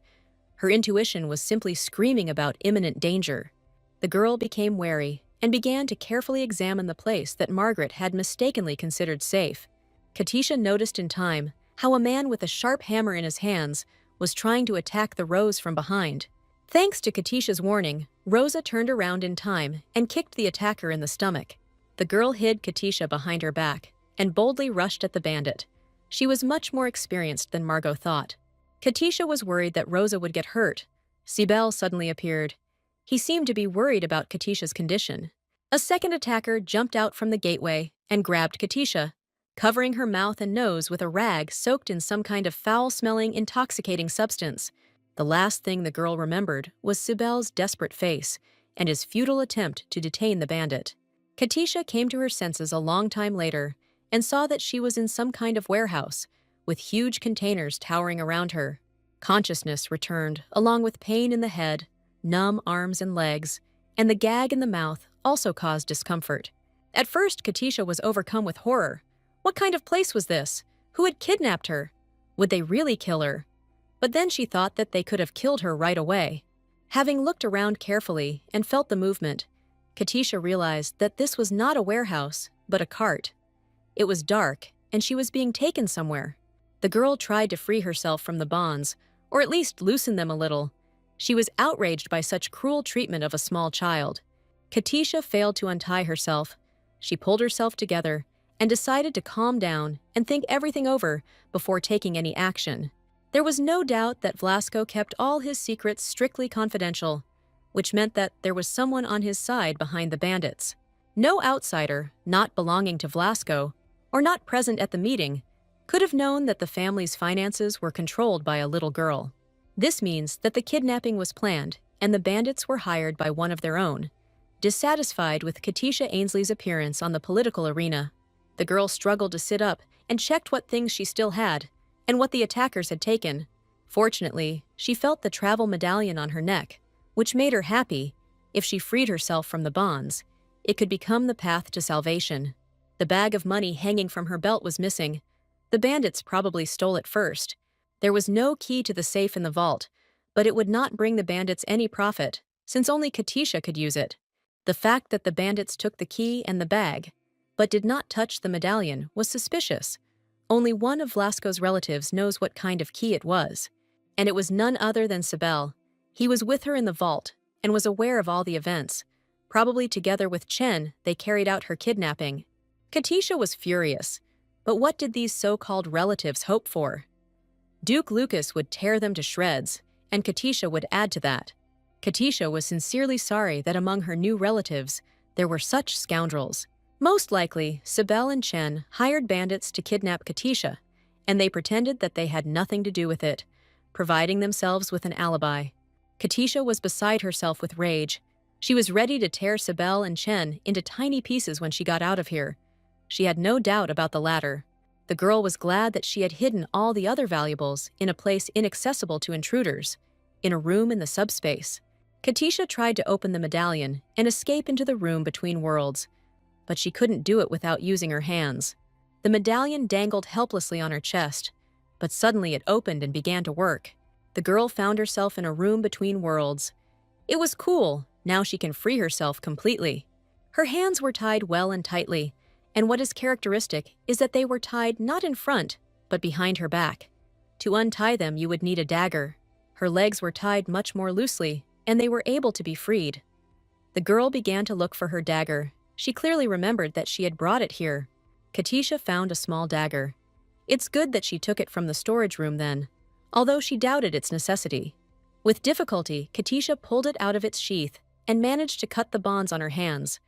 Her intuition was simply screaming about imminent danger. The girl became wary and began to carefully examine the place that Margaret had mistakenly considered safe. Katisha noticed in time how a man with a sharp hammer in his hands was trying to attack the Rose from behind. Thanks to Katisha's warning, Rosa turned around in time and kicked the attacker in the stomach. The girl hid Katisha behind her back and boldly rushed at the bandit. She was much more experienced than Margot thought. Katisha was worried that Rosa would get hurt. Sibel suddenly appeared. He seemed to be worried about Katisha's condition. A second attacker jumped out from the gateway and grabbed Katisha, covering her mouth and nose with a rag soaked in some kind of foul-smelling, intoxicating substance. The last thing the girl remembered was Sibel's desperate face and his futile attempt to detain the bandit. Katisha came to her senses a long time later and saw that she was in some kind of warehouse, with huge containers towering around her. Consciousness returned, along with pain in the head, numb arms and legs, and the gag in the mouth also caused discomfort. At first, Katisha was overcome with horror. What kind of place was this? Who had kidnapped her? Would they really kill her? But then she thought that they could have killed her right away. Having looked around carefully and felt the movement, Katisha realized that this was not a warehouse, but a cart. It was dark, and she was being taken somewhere. The girl tried to free herself from the bonds, or at least loosen them a little. She was outraged by such cruel treatment of a small child. Katisha failed to untie herself. She pulled herself together and decided to calm down and think everything over before taking any action. There was no doubt that Vlasco kept all his secrets strictly confidential, which meant that there was someone on his side behind the bandits. No outsider, not belonging to Vlasco, or not present at the meeting, could have known that the family's finances were controlled by a little girl. This means that the kidnapping was planned and the bandits were hired by one of their own. Dissatisfied with Katisha Ainsley's appearance on the political arena, the girl struggled to sit up and checked what things she still had and what the attackers had taken. Fortunately, she felt the travel medallion on her neck, which made her happy. If she freed herself from the bonds, it could become the path to salvation. The bag of money hanging from her belt was missing. The bandits probably stole it first. There was no key to the safe in the vault, but it would not bring the bandits any profit, since only Katisha could use it. The fact that the bandits took the key and the bag, but did not touch the medallion, was suspicious. Only one of Vlasco's relatives knows what kind of key it was, and it was none other than Sibel. He was with her in the vault and was aware of all the events. Probably together with Chen, they carried out her kidnapping. Katisha was furious, but what did these so-called relatives hope for? Duke Lucas would tear them to shreds, and Katisha would add to that. Katisha was sincerely sorry that among her new relatives, there were such scoundrels. Most likely, Sibel and Chen hired bandits to kidnap Katisha, and they pretended that they had nothing to do with it, providing themselves with an alibi. Katisha was beside herself with rage. She was ready to tear Sibel and Chen into tiny pieces when she got out of here. She had no doubt about the latter. The girl was glad that she had hidden all the other valuables in a place inaccessible to intruders, in a room in the subspace. Katisha tried to open the medallion and escape into the room between worlds, but she couldn't do it without using her hands. The medallion dangled helplessly on her chest, but suddenly it opened and began to work. The girl found herself in a room between worlds. It was cool. Now she can free herself completely. Her hands were tied well and tightly, and what is characteristic is that they were tied not in front, but behind her back. To untie them, you would need a dagger. Her legs were tied much more loosely, and they were able to be freed. The girl began to look for her dagger. She clearly remembered that she had brought it here. Katisha found a small dagger. It's good that she took it from the storage room then, although she doubted its necessity. With difficulty, Katisha pulled it out of its sheath and managed to cut the bonds on her hands.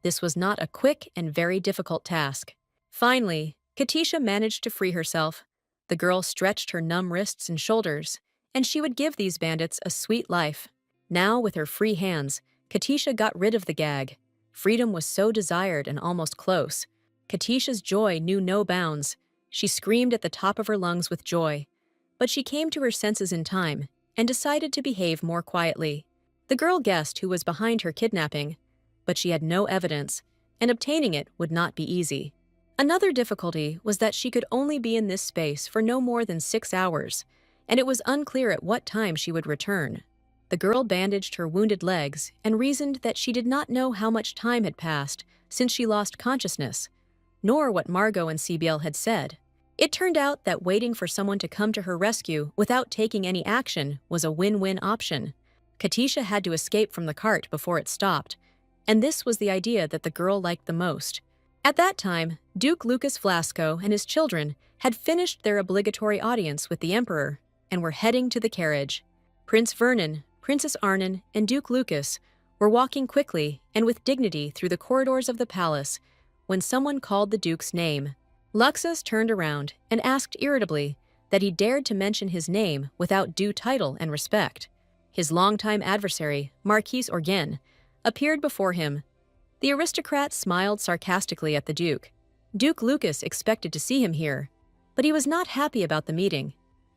This was not a quick and very difficult task. Finally, Katisha managed to free herself. The girl stretched her numb wrists and shoulders, and she would give these bandits a sweet life. Now, with her free hands, Katisha got rid of the gag. Freedom was so desired and almost close. Katisha's joy knew no bounds. She screamed at the top of her lungs with joy. But she came to her senses in time and decided to behave more quietly. The girl guessed who was behind her kidnapping, but she had no evidence, and obtaining it would not be easy. Another difficulty was that she could only be in this space for no more than 6 hours, and it was unclear at what time she would return. The girl bandaged her wounded legs and reasoned that she did not know how much time had passed since she lost consciousness, nor what Margot and Sibyl had said. It turned out that waiting for someone to come to her rescue without taking any action was a win-win option. Katisha had to escape from the cart before it stopped, and this was the idea that the girl liked the most. At that time, Duke Lucas Vlasco and his children had finished their obligatory audience with the Emperor and were heading to the carriage. Prince Vernon, Princess Arnon, and Duke Lucas were walking quickly and with dignity through the corridors of the palace when someone called the Duke's name. Luxus turned around and asked irritably that he dared to mention his name without due title and respect. His longtime adversary, Marquis Orgen, appeared before him. The aristocrat smiled sarcastically at the Duke. Duke Lucas expected to see him here, but he was not happy about the meeting.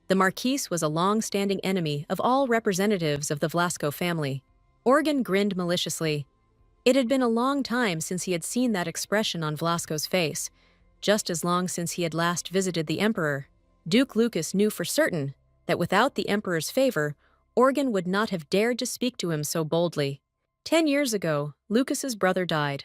The Marquis was a long-standing enemy of all representatives of the Vlasco family. Orgen grinned maliciously. It had been a long time since he had seen that expression on Vlasco's face. just as long since he had last visited the emperor. Duke Lucas knew for certain that without the emperor's favor, Organ would not have dared to speak to him so boldly. 10 years ago, Lucas's brother died.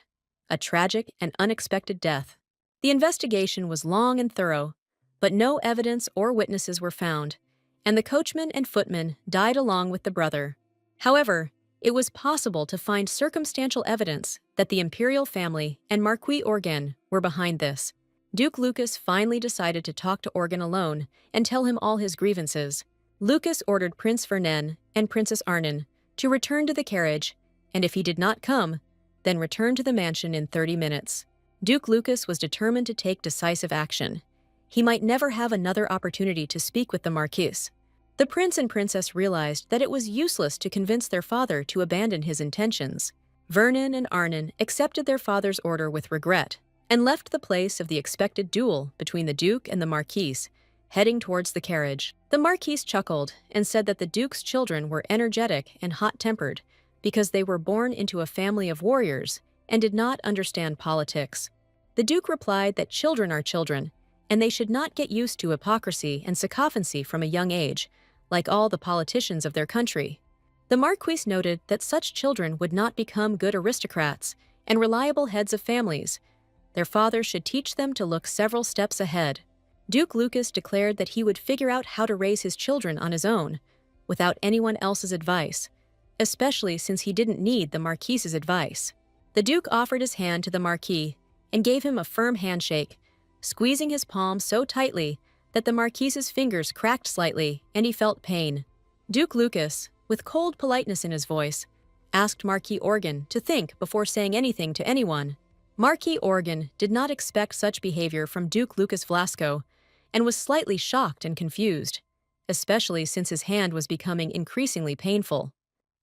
A tragic and unexpected death. The investigation was long and thorough, but no evidence or witnesses were found, and the coachman and footman died along with the brother. However, it was possible to find circumstantial evidence that the imperial family and Marquis Organ were behind this. Duke Lucas finally decided to talk to Organ alone and tell him all his grievances. Lucas ordered Prince Vernen and Princess Arnon to return to the carriage, and if he did not come, then return to the mansion in 30 minutes. Duke Lucas was determined to take decisive action. He might never have another opportunity to speak with the Marquis. The prince and princess realized that it was useless to convince their father to abandon his intentions. Vernon and Arnon accepted their father's order with regret and left the place of the expected duel between the Duke and the Marquise, heading towards the carriage. The Marquise chuckled and said that the Duke's children were energetic and hot-tempered because they were born into a family of warriors and did not understand politics. The Duke replied that children are children, and they should not get used to hypocrisy and sycophancy from a young age, like all the politicians of their country. The Marquis noted that such children would not become good aristocrats and reliable heads of families. Their father should teach them to look several steps ahead. Duke Lucas declared that he would figure out how to raise his children on his own, without anyone else's advice, especially since he didn't need the Marquis's advice. The Duke offered his hand to the Marquis and gave him a firm handshake, squeezing his palm so tightly that the Marquis's fingers cracked slightly and he felt pain. Duke Lucas, with cold politeness in his voice, asked Marquis Organ to think before saying anything to anyone. Marquis Organ did not expect such behavior from Duke Lucas Vlasco and was slightly shocked and confused, especially since his hand was becoming increasingly painful.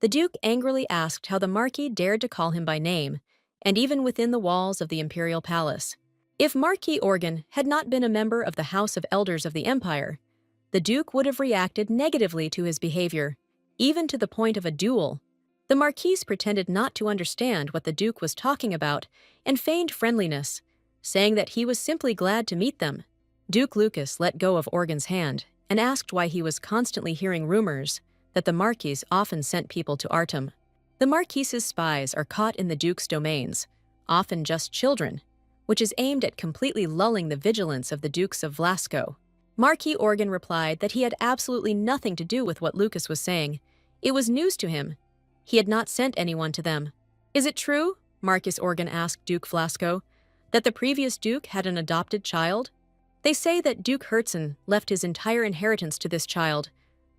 The Duke angrily asked how the Marquis dared to call him by name, and even within the walls of the imperial palace. If Marquis Organ had not been a member of the House of Elders of the Empire, the Duke would have reacted negatively to his behavior, even to the point of a duel. The Marquis pretended not to understand what the Duke was talking about and feigned friendliness, saying that he was simply glad to meet them. Duke Lucas let go of Organ's hand and asked why he was constantly hearing rumors that the Marquis often sent people to Artem. The Marquis's spies are caught in the Duke's domains, often just children, which is aimed at completely lulling the vigilance of the Dukes of Vlasco. Marquis Organ replied that he had absolutely nothing to do with what Lucas was saying. It was news to him. He had not sent anyone to them. Is it true, Marquis Organ asked Duke Vlasco, that the previous Duke had an adopted child? They say that Duke Herzen left his entire inheritance to this child,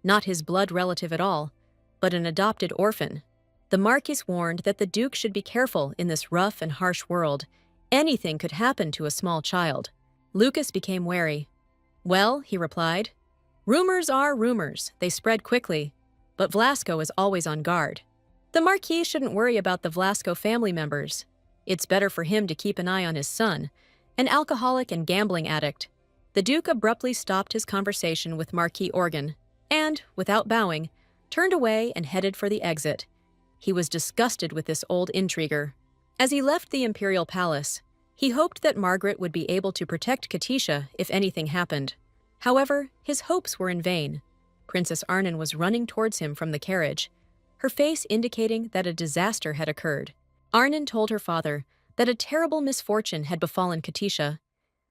not his blood relative at all, but an adopted orphan. The Marquis warned that the Duke should be careful in this rough and harsh world. Anything could happen to a small child. Lucas became wary. Well, he replied, rumors are rumors. They spread quickly, but Vlasco is always on guard. The Marquis shouldn't worry about the Vlasco family members. It's better for him to keep an eye on his son, an alcoholic and gambling addict. The Duke abruptly stopped his conversation with Marquis Organ and, without bowing, turned away and headed for the exit. He was disgusted with this old intriguer. As he left the imperial palace, he hoped that Margaret would be able to protect Katisha if anything happened. However, his hopes were in vain. Princess Arnon was running towards him from the carriage, her face indicating that a disaster had occurred. Arnon told her father that a terrible misfortune had befallen Katisha.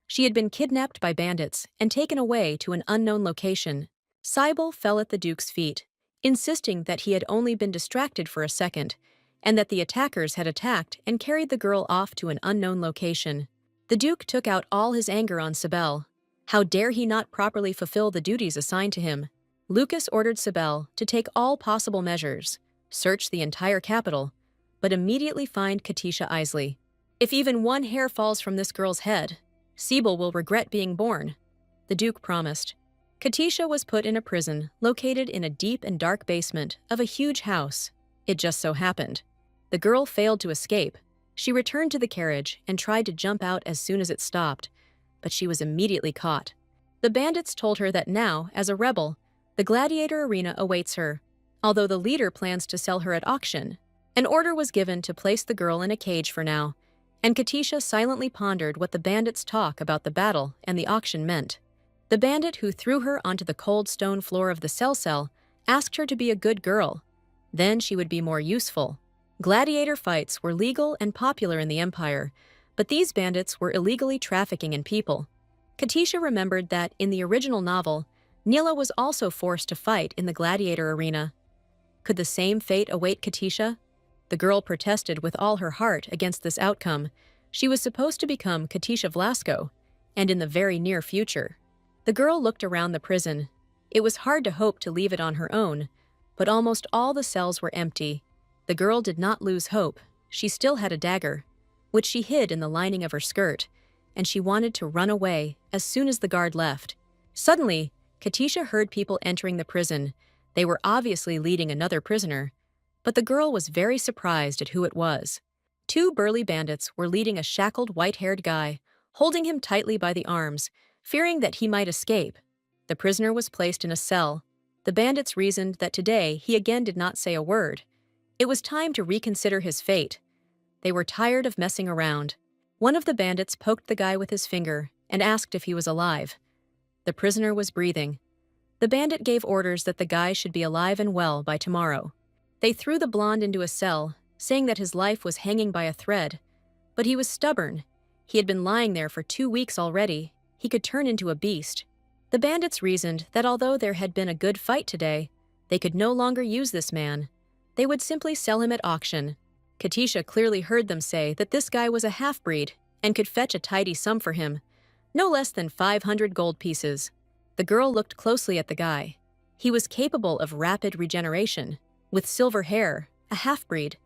She had been kidnapped by bandits and taken away to an unknown location. Cybele fell at the Duke's feet, insisting that he had only been distracted for a second, and that the attackers had attacked and carried the girl off to an unknown location. The Duke took out all his anger on Cybele. How dare he not properly fulfill the duties assigned to him? Lucas ordered Cybele to take all possible measures, search the entire capital, but immediately find Katisha Isley. If even one hair falls from this girl's head, Cybele will regret being born, the Duke promised. Katisha was put in a prison located in a deep and dark basement of a huge house. It just so happened. The girl failed to escape. She returned to the carriage and tried to jump out as soon as it stopped, but she was immediately caught. The bandits told her that now, as a rebel, the gladiator arena awaits her, although the leader plans to sell her at auction. An order was given to place the girl in a cage for now, and Katisha silently pondered what the bandits' talk about the battle and the auction meant. The bandit who threw her onto the cold stone floor of the cell asked her to be a good girl. Then she would be more useful. Gladiator fights were legal and popular in the Empire, but these bandits were illegally trafficking in people. Katisha remembered that, in the original novel, Nila was also forced to fight in the gladiator arena. Could the same fate await Katisha? The girl protested with all her heart against this outcome. She was supposed to become Katisha Vlasko, and in the very near future. The girl looked around the prison. It was hard to hope to leave it on her own, but almost all the cells were empty. The girl did not lose hope. She still had a dagger, which she hid in the lining of her skirt, and she wanted to run away as soon as the guard left. Suddenly, Katisha heard people entering the prison. They were obviously leading another prisoner, but the girl was very surprised at who it was. Two burly bandits were leading a shackled white-haired guy, holding him tightly by the arms, fearing that he might escape. The prisoner was placed in a cell. The bandits reasoned that today he again did not say a word. It was time to reconsider his fate. They were tired of messing around. One of the bandits poked the guy with his finger and asked if he was alive. The prisoner was breathing. The bandit gave orders that the guy should be alive and well by tomorrow. They threw the blonde into a cell, saying that his life was hanging by a thread. But he was stubborn. He had been lying there for 2 weeks already. He could turn into a beast. The bandits reasoned that although there had been a good fight today, they could no longer use this man. They would simply sell him at auction. Katisha clearly heard them say that this guy was a half-breed and could fetch a tidy sum for him, no less than 500 gold pieces. The girl looked closely at the guy. He was capable of rapid regeneration, with silver hair, a half-breed.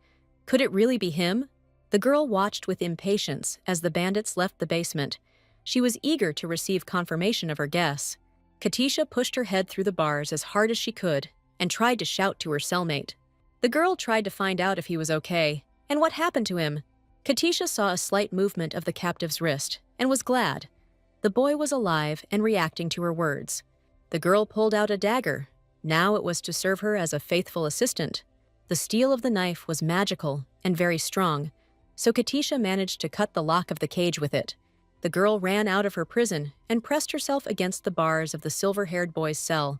Could it really be him? The girl watched with impatience as the bandits left the basement. She was eager to receive confirmation of her guess. Katisha pushed her head through the bars as hard as she could and tried to shout to her cellmate. The girl tried to find out if he was okay, and what happened to him. Katisha saw a slight movement of the captive's wrist and was glad. The boy was alive and reacting to her words. The girl pulled out a dagger. Now it was to serve her as a faithful assistant. The steel of the knife was magical and very strong, so Katisha managed to cut the lock of the cage with it. The girl ran out of her prison and pressed herself against the bars of the silver-haired boy's cell.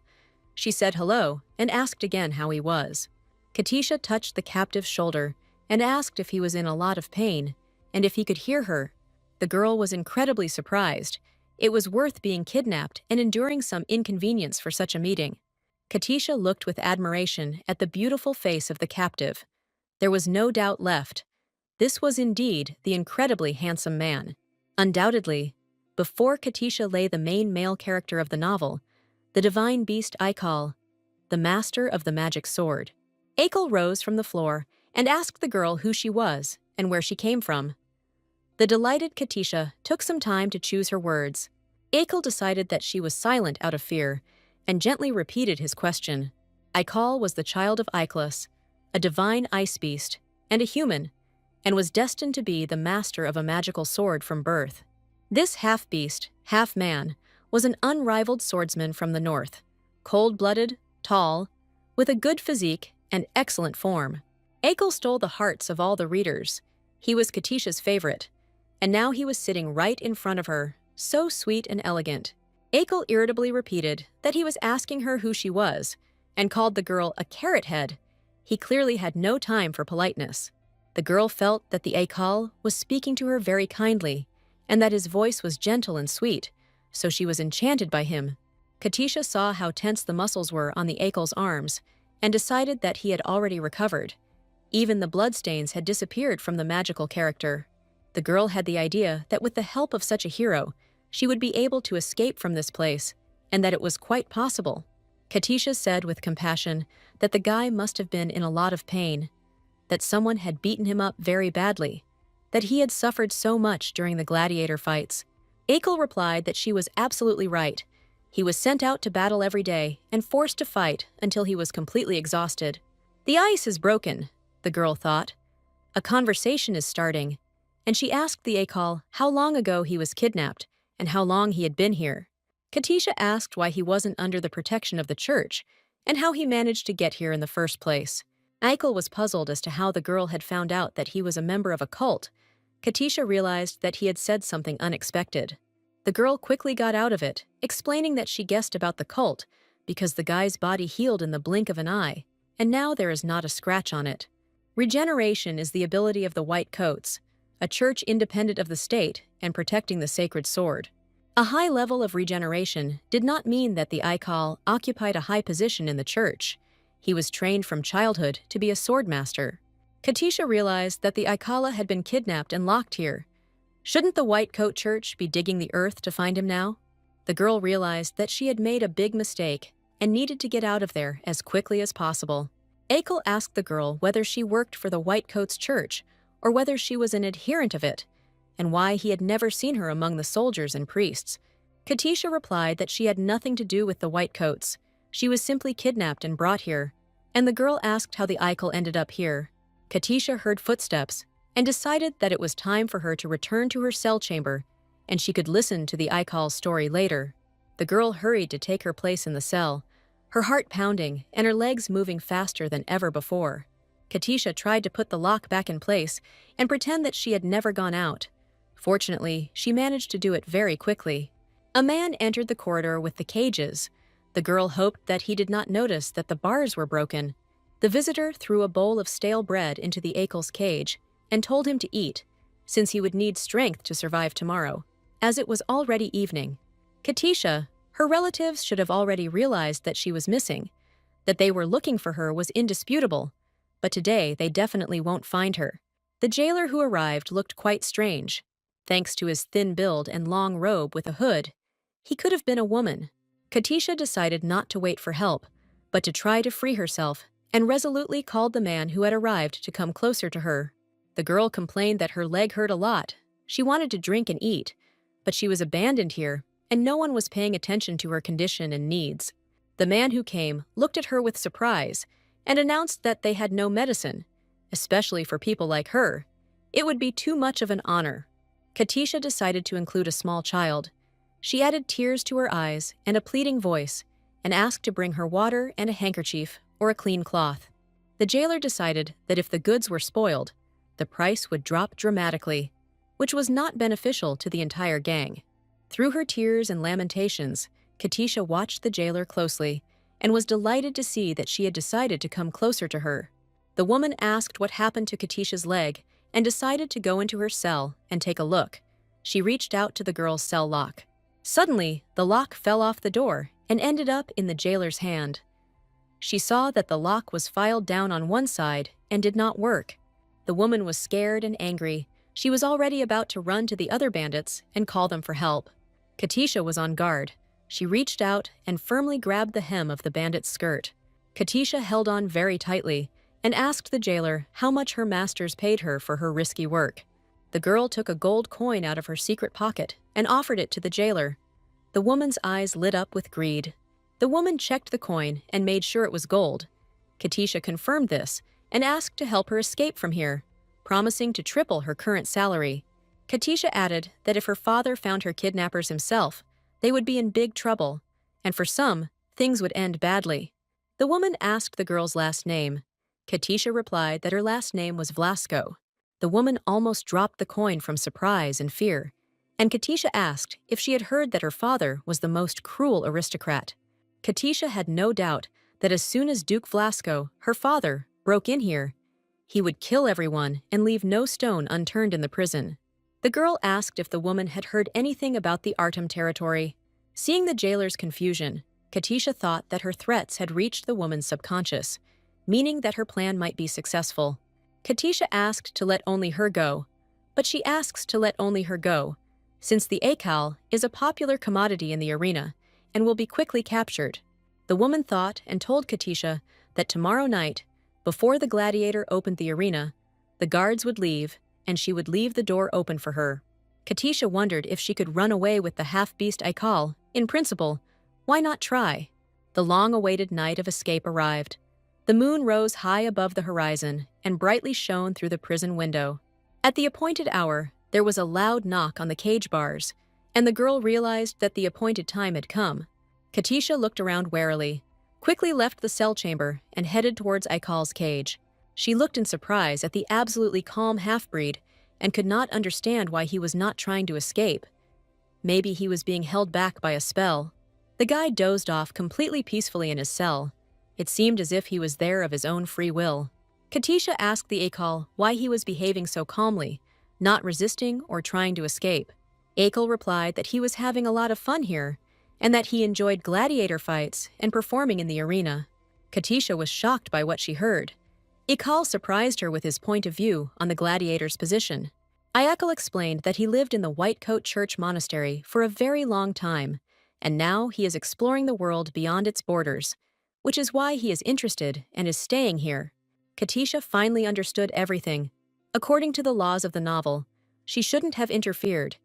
She said hello and asked again how he was. Katisha touched the captive's shoulder and asked if he was in a lot of pain and if he could hear her. The girl was incredibly surprised. It was worth being kidnapped and enduring some inconvenience for such a meeting. Katisha looked with admiration at the beautiful face of the captive. There was no doubt left. This was indeed the incredibly handsome man. Undoubtedly, before Katisha lay the main male character of the novel, the divine beast Aikal, the master of the magic sword. Aikal rose from the floor and asked the girl who she was and where she came from. The delighted Katisha took some time to choose her words. Aikal decided that she was silent out of fear and gently repeated his question. Aikal was the child of Iklas, a divine ice beast, and a human, and was destined to be the master of a magical sword from birth. This half-beast, half-man, was an unrivaled swordsman from the north, cold-blooded, tall, with a good physique and excellent form. Aikal stole the hearts of all the readers. He was Katisha's favorite, and now he was sitting right in front of her, so sweet and elegant. Aikal irritably repeated that he was asking her who she was, and called the girl a carrot head. He clearly had no time for politeness. The girl felt that the Aikal was speaking to her very kindly, and that his voice was gentle and sweet, so she was enchanted by him. Katisha saw how tense the muscles were on the Aikal's arms, and decided that he had already recovered. Even the bloodstains had disappeared from the magical character. The girl had the idea that with the help of such a hero, she would be able to escape from this place, and that it was quite possible. Katisha said with compassion that the guy must have been in a lot of pain, that someone had beaten him up very badly, that he had suffered so much during the gladiator fights. Aikal replied that she was absolutely right. He was sent out to battle every day and forced to fight until he was completely exhausted. The ice is broken, the girl thought. A conversation is starting, and she asked the Aikal how long ago he was kidnapped and how long he had been here. Katisha asked why he wasn't under the protection of the church and how he managed to get here in the first place. Aikal was puzzled as to how the girl had found out that he was a member of a cult. Katisha realized that he had said something unexpected. The girl quickly got out of it, explaining that she guessed about the cult because the guy's body healed in the blink of an eye, and now there is not a scratch on it. Regeneration is the ability of the White Coats, a church independent of the state and protecting the sacred sword. A high level of regeneration did not mean that the Aikal occupied a high position in the church. He was trained from childhood to be a swordmaster. Katisha realized that the Aikala had been kidnapped and locked here. Shouldn't the White Coat Church be digging the earth to find him now? The girl realized that she had made a big mistake and needed to get out of there as quickly as possible. Aikal asked the girl whether she worked for the White Coats Church or whether she was an adherent of it, and why he had never seen her among the soldiers and priests. Katisha replied that she had nothing to do with the White Coats. She was simply kidnapped and brought here, and the girl asked how the Aikal ended up here. Katisha heard footsteps and decided that it was time for her to return to her cell chamber, and she could listen to the Aikal's story later. The girl hurried to take her place in the cell, her heart pounding and her legs moving faster than ever before. Katisha tried to put the lock back in place and pretend that she had never gone out. Fortunately, she managed to do it very quickly. A man entered the corridor with the cages. The girl hoped that he did not notice that the bars were broken. The visitor threw a bowl of stale bread into the Aikal's cage and told him to eat, since he would need strength to survive tomorrow, as it was already evening. Katisha, her relatives should have already realized that she was missing. That they were looking for her was indisputable, but today they definitely won't find her. The jailer who arrived looked quite strange. Thanks to his thin build and long robe with a hood, he could have been a woman. Katisha decided not to wait for help, but to try to free herself, and resolutely called the man who had arrived to come closer to her. The girl complained that her leg hurt a lot. She wanted to drink and eat, but she was abandoned here, and no one was paying attention to her condition and needs. The man who came looked at her with surprise and announced that they had no medicine, especially for people like her. It would be too much of an honor. Katisha decided to include a small child. She added tears to her eyes and a pleading voice and asked to bring her water and a handkerchief or a clean cloth. The jailer decided that if the goods were spoiled, the price would drop dramatically, which was not beneficial to the entire gang. Through her tears and lamentations, Katisha watched the jailer closely and was delighted to see that she had decided to come closer to her. The woman asked what happened to Katisha's leg and decided to go into her cell and take a look. She reached out to the girl's cell lock. Suddenly, the lock fell off the door and ended up in the jailer's hand. She saw that the lock was filed down on one side and did not work. The woman was scared and angry. She was already about to run to the other bandits and call them for help. Katisha was on guard. She reached out and firmly grabbed the hem of the bandit's skirt. Katisha held on very tightly and asked the jailer how much her masters paid her for her risky work. The girl took a gold coin out of her secret pocket and offered it to the jailer. The woman's eyes lit up with greed. The woman checked the coin and made sure it was gold. Katisha confirmed this and asked to help her escape from here, promising to triple her current salary. Katisha added that if her father found her kidnappers himself, they would be in big trouble, and for some, things would end badly. The woman asked the girl's last name. Katisha replied that her last name was Vlasko. The woman almost dropped the coin from surprise and fear, and Katisha asked if she had heard that her father was the most cruel aristocrat. Katisha had no doubt that as soon as Duke Vlasko, her father, broke in here, he would kill everyone and leave no stone unturned in the prison. The girl asked if the woman had heard anything about the Artem territory. Seeing the jailer's confusion, Katisha thought that her threats had reached the woman's subconscious, meaning that her plan might be successful. Katisha asked to let only her go, but she asks to let only her go, since the Aikal is a popular commodity in the arena and will be quickly captured. The woman thought and told Katisha that tomorrow night, before the gladiator opened the arena, the guards would leave and she would leave the door open for her. Katisha wondered if she could run away with the half-beast Aikal. In principle, why not try? The long-awaited night of escape arrived. The moon rose high above the horizon and brightly shone through the prison window. At the appointed hour, there was a loud knock on the cage bars, and the girl realized that the appointed time had come. Katisha looked around warily, quickly left the cell chamber, and headed towards Aikal's cage. She looked in surprise at the absolutely calm half-breed and could not understand why he was not trying to escape. Maybe he was being held back by a spell. The guy dozed off completely peacefully in his cell. It seemed as if he was there of his own free will. Katisha asked the Akal why he was behaving so calmly, not resisting or trying to escape. Akal replied that he was having a lot of fun here, and that he enjoyed gladiator fights and performing in the arena. Katisha was shocked by what she heard. Akal surprised her with his point of view on the gladiator's position. Ayakal explained that he lived in the White Coat Church Monastery for a very long time, and now he is exploring the world beyond its borders, which is why he is interested and is staying here. Katisha finally understood everything. According to the laws of the novel, she shouldn't have interfered.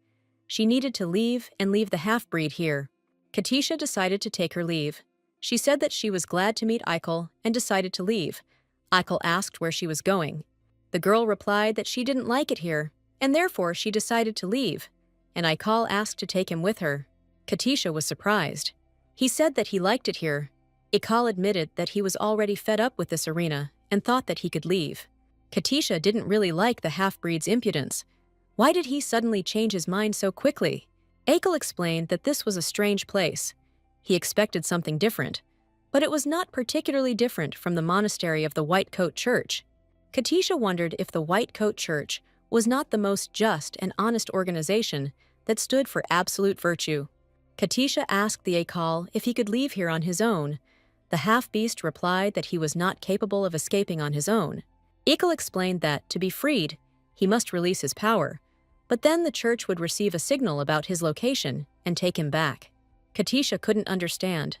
She needed to leave and leave the half-breed here. Katisha decided to take her leave. She said that she was glad to meet Aikal and decided to leave. Aikal asked where she was going. The girl replied that she didn't like it here, and therefore she decided to leave, and Aikal asked to take him with her. Katisha was surprised. He said that he liked it here. Aikal admitted that he was already fed up with this arena and thought that he could leave. Katisha didn't really like the half-breed's impudence. Why did he suddenly change his mind so quickly? Aikal explained that this was a strange place. He expected something different, but it was not particularly different from the monastery of the White Coat Church. Katisha wondered if the White Coat Church was not the most just and honest organization that stood for absolute virtue. Katisha asked the Akal if he could leave here on his own. The half-beast replied that he was not capable of escaping on his own. Akal explained that, to be freed, he must release his power, but then the church would receive a signal about his location and take him back. Katisha couldn't understand.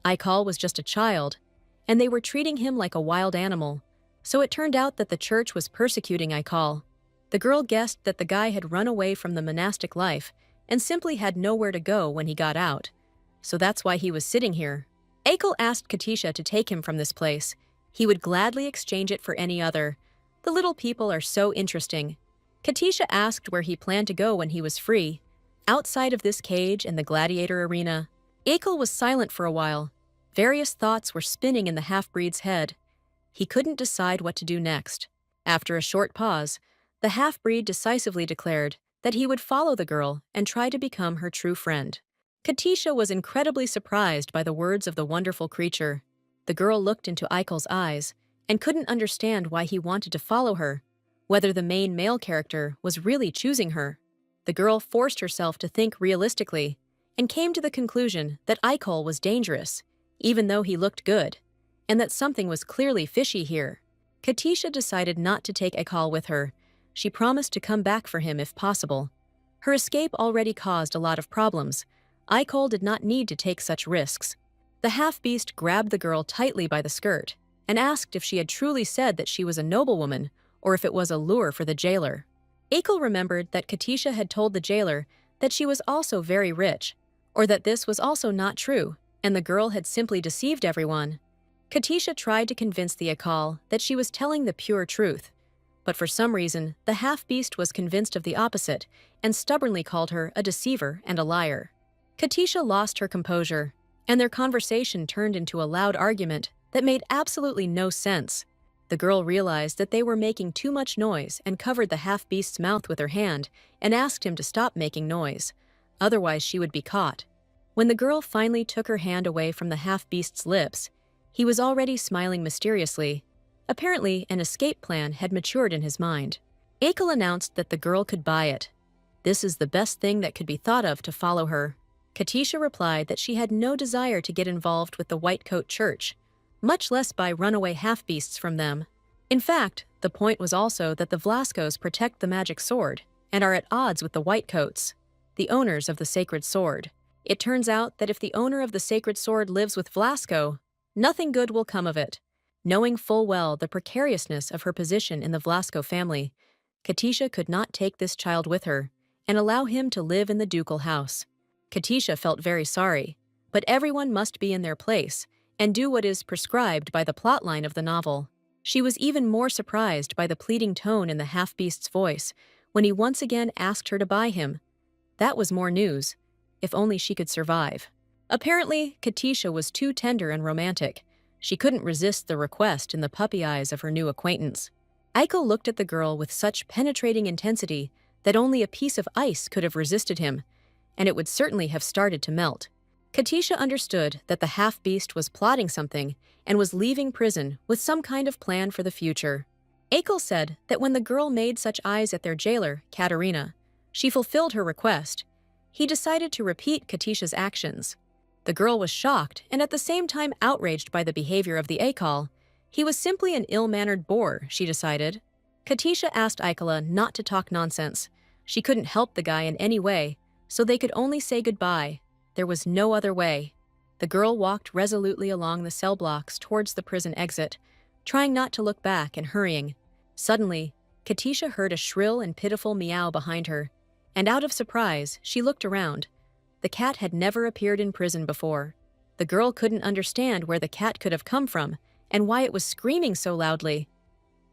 Aikal was just a child, and they were treating him like a wild animal, so it turned out that the church was persecuting Aikal. The girl guessed that the guy had run away from the monastic life and simply had nowhere to go when he got out, so that's why he was sitting here. Aikal asked Katisha to take him from this place. He would gladly exchange it for any other. The little people are so interesting. Katisha asked where he planned to go when he was free. Outside of this cage and the gladiator arena. Aikal was silent for a while. Various thoughts were spinning in the half-breed's head. He couldn't decide what to do next. After a short pause, the half-breed decisively declared that he would follow the girl and try to become her true friend. Katisha was incredibly surprised by the words of the wonderful creature. The girl looked into Aikal's eyes and couldn't understand why he wanted to follow her, whether the main male character was really choosing her. The girl forced herself to think realistically and came to the conclusion that Aikal was dangerous, even though he looked good, and that something was clearly fishy here. Katisha decided not to take Aikal with her. She promised to come back for him if possible. Her escape already caused a lot of problems. Aikal did not need to take such risks. The half-beast grabbed the girl tightly by the skirt and asked if she had truly said that she was a noblewoman or if it was a lure for the jailer. Aikal remembered that Katisha had told the jailer that she was also very rich, or that this was also not true, and the girl had simply deceived everyone. Katisha tried to convince the Akal that she was telling the pure truth, but for some reason, the half-beast was convinced of the opposite and stubbornly called her a deceiver and a liar. Katisha lost her composure, and their conversation turned into a loud argument that made absolutely no sense. The girl realized that they were making too much noise and covered the half-beast's mouth with her hand and asked him to stop making noise, otherwise she would be caught. When the girl finally took her hand away from the half-beast's lips, he was already smiling mysteriously. Apparently, an escape plan had matured in his mind. Aikal announced that the girl could buy it. This is the best thing that could be thought of to follow her. Katisha replied that she had no desire to get involved with the White Coat Church, much less buy runaway half-beasts from them. In fact, the point was also that the Vlaskos protect the magic sword and are at odds with the White Coats, the owners of the sacred sword. It turns out that if the owner of the sacred sword lives with Vlasko, nothing good will come of it. Knowing full well the precariousness of her position in the Vlasko family, Katisha could not take this child with her and allow him to live in the ducal house. Katisha felt very sorry, but everyone must be in their place and do what is prescribed by the plotline of the novel. She was even more surprised by the pleading tone in the half-beast's voice when he once again asked her to buy him. That was more news. If only she could survive. Apparently, Katisha was too tender and romantic. She couldn't resist the request in the puppy eyes of her new acquaintance. Eichel looked at the girl with such penetrating intensity that only a piece of ice could have resisted him, and it would certainly have started to melt. Katisha understood that the half-beast was plotting something and was leaving prison with some kind of plan for the future. Eichel said that when the girl made such eyes at their jailer, Katerina, she fulfilled her request. He decided to repeat Katisha's actions. The girl was shocked and at the same time outraged by the behavior of the Eichel. He was simply an ill-mannered boor, she decided. Katisha asked Eichela not to talk nonsense. She couldn't help the guy in any way, so they could only say goodbye. There was no other way. The girl walked resolutely along the cell blocks towards the prison exit, trying not to look back and hurrying. Suddenly, Katisha heard a shrill and pitiful meow behind her, and out of surprise, she looked around. The cat had never appeared in prison before. The girl couldn't understand where the cat could have come from and why it was screaming so loudly.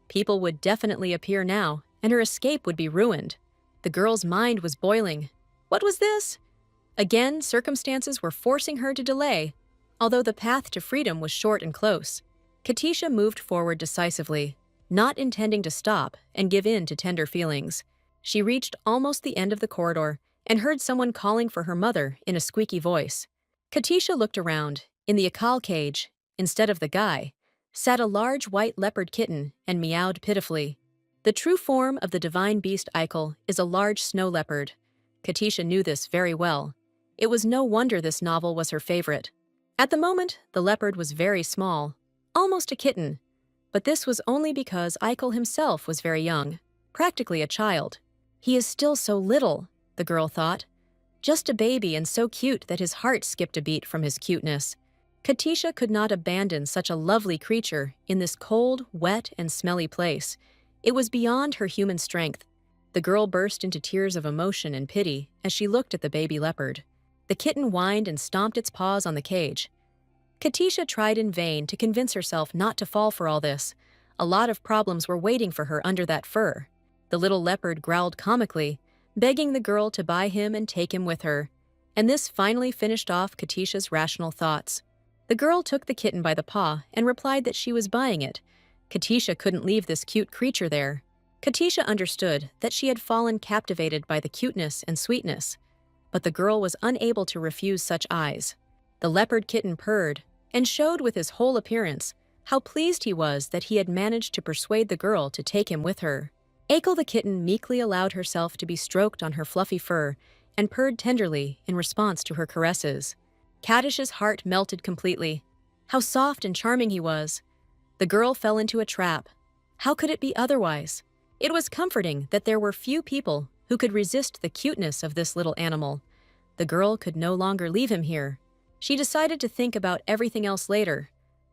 People would definitely appear now, and her escape would be ruined. The girl's mind was boiling. What was this? Again, circumstances were forcing her to delay, although the path to freedom was short and close. Katisha moved forward decisively, not intending to stop and give in to tender feelings. She reached almost the end of the corridor and heard someone calling for her mother in a squeaky voice. Katisha looked around. In the Akal cage, instead of the guy, sat a large white leopard kitten and meowed pitifully. The true form of the divine beast Eichel is a large snow leopard. Katisha knew this very well. It was no wonder this novel was her favorite. At the moment, the leopard was very small, almost a kitten, but this was only because Eichel himself was very young, practically a child. He is still so little, the girl thought. Just a baby and so cute that his heart skipped a beat from his cuteness. Katisha could not abandon such a lovely creature in this cold, wet, and smelly place. It was beyond her human strength. The girl burst into tears of emotion and pity as she looked at the baby leopard. The kitten whined and stomped its paws on the cage. Katisha tried in vain to convince herself not to fall for all this. A lot of problems were waiting for her under that fur. The little leopard growled comically, begging the girl to buy him and take him with her. And this finally finished off Katisha's rational thoughts. The girl took the kitten by the paw and replied that she was buying it. Katisha couldn't leave this cute creature there. Katisha understood that she had fallen captivated by the cuteness and sweetness, but the girl was unable to refuse such eyes. The leopard kitten purred and showed with his whole appearance how pleased he was that he had managed to persuade the girl to take him with her. Eichel the kitten meekly allowed herself to be stroked on her fluffy fur and purred tenderly in response to her caresses. Katish's heart melted completely. How soft and charming he was. The girl fell into a trap. How could it be otherwise? It was comforting that there were few people who could resist the cuteness of this little animal. The girl could no longer leave him here. She decided to think about everything else later.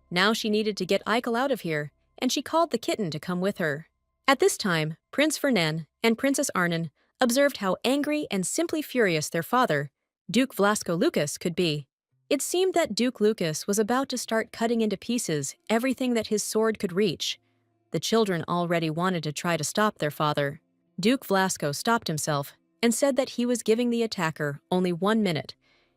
Now she needed to get Eichel out of here, and she called the kitten to come with her. At this time, Prince Fernan and Princess Arnon observed how angry and simply furious their father, Duke Vlasko Lucas, could be. It seemed that Duke Lucas was about to start cutting into pieces everything that his sword could reach. The children already wanted to try to stop their father. Duke Vlasko stopped himself and said that he was giving the attacker only 1 minute.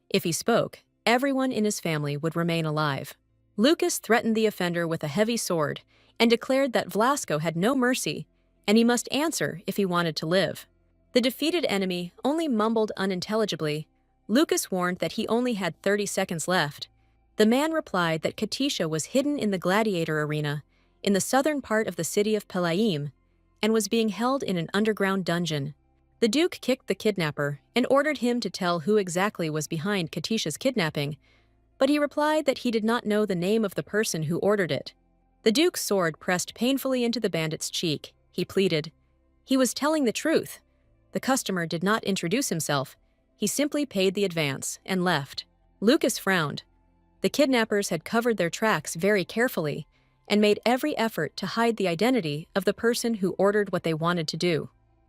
If he spoke, everyone in his family would remain alive. Lucas threatened the offender with a heavy sword and declared that Vlasko had no mercy, and he must answer if he wanted to live. The defeated enemy only mumbled unintelligibly. Lucas warned that he only had 30 seconds left. The man replied that Katisha was hidden in the gladiator arena in the southern part of the city of Pelaim and was being held in an underground dungeon. The Duke kicked the kidnapper and ordered him to tell who exactly was behind Katisha's kidnapping, but he replied that he did not know the name of the person who ordered it. The Duke's sword pressed painfully into the bandit's cheek. He pleaded. He was telling the truth. The customer did not introduce himself. He simply paid the advance and left. Lucas frowned. The kidnappers had covered their tracks very carefully and made every effort to hide the identity of the person who ordered what they wanted to do.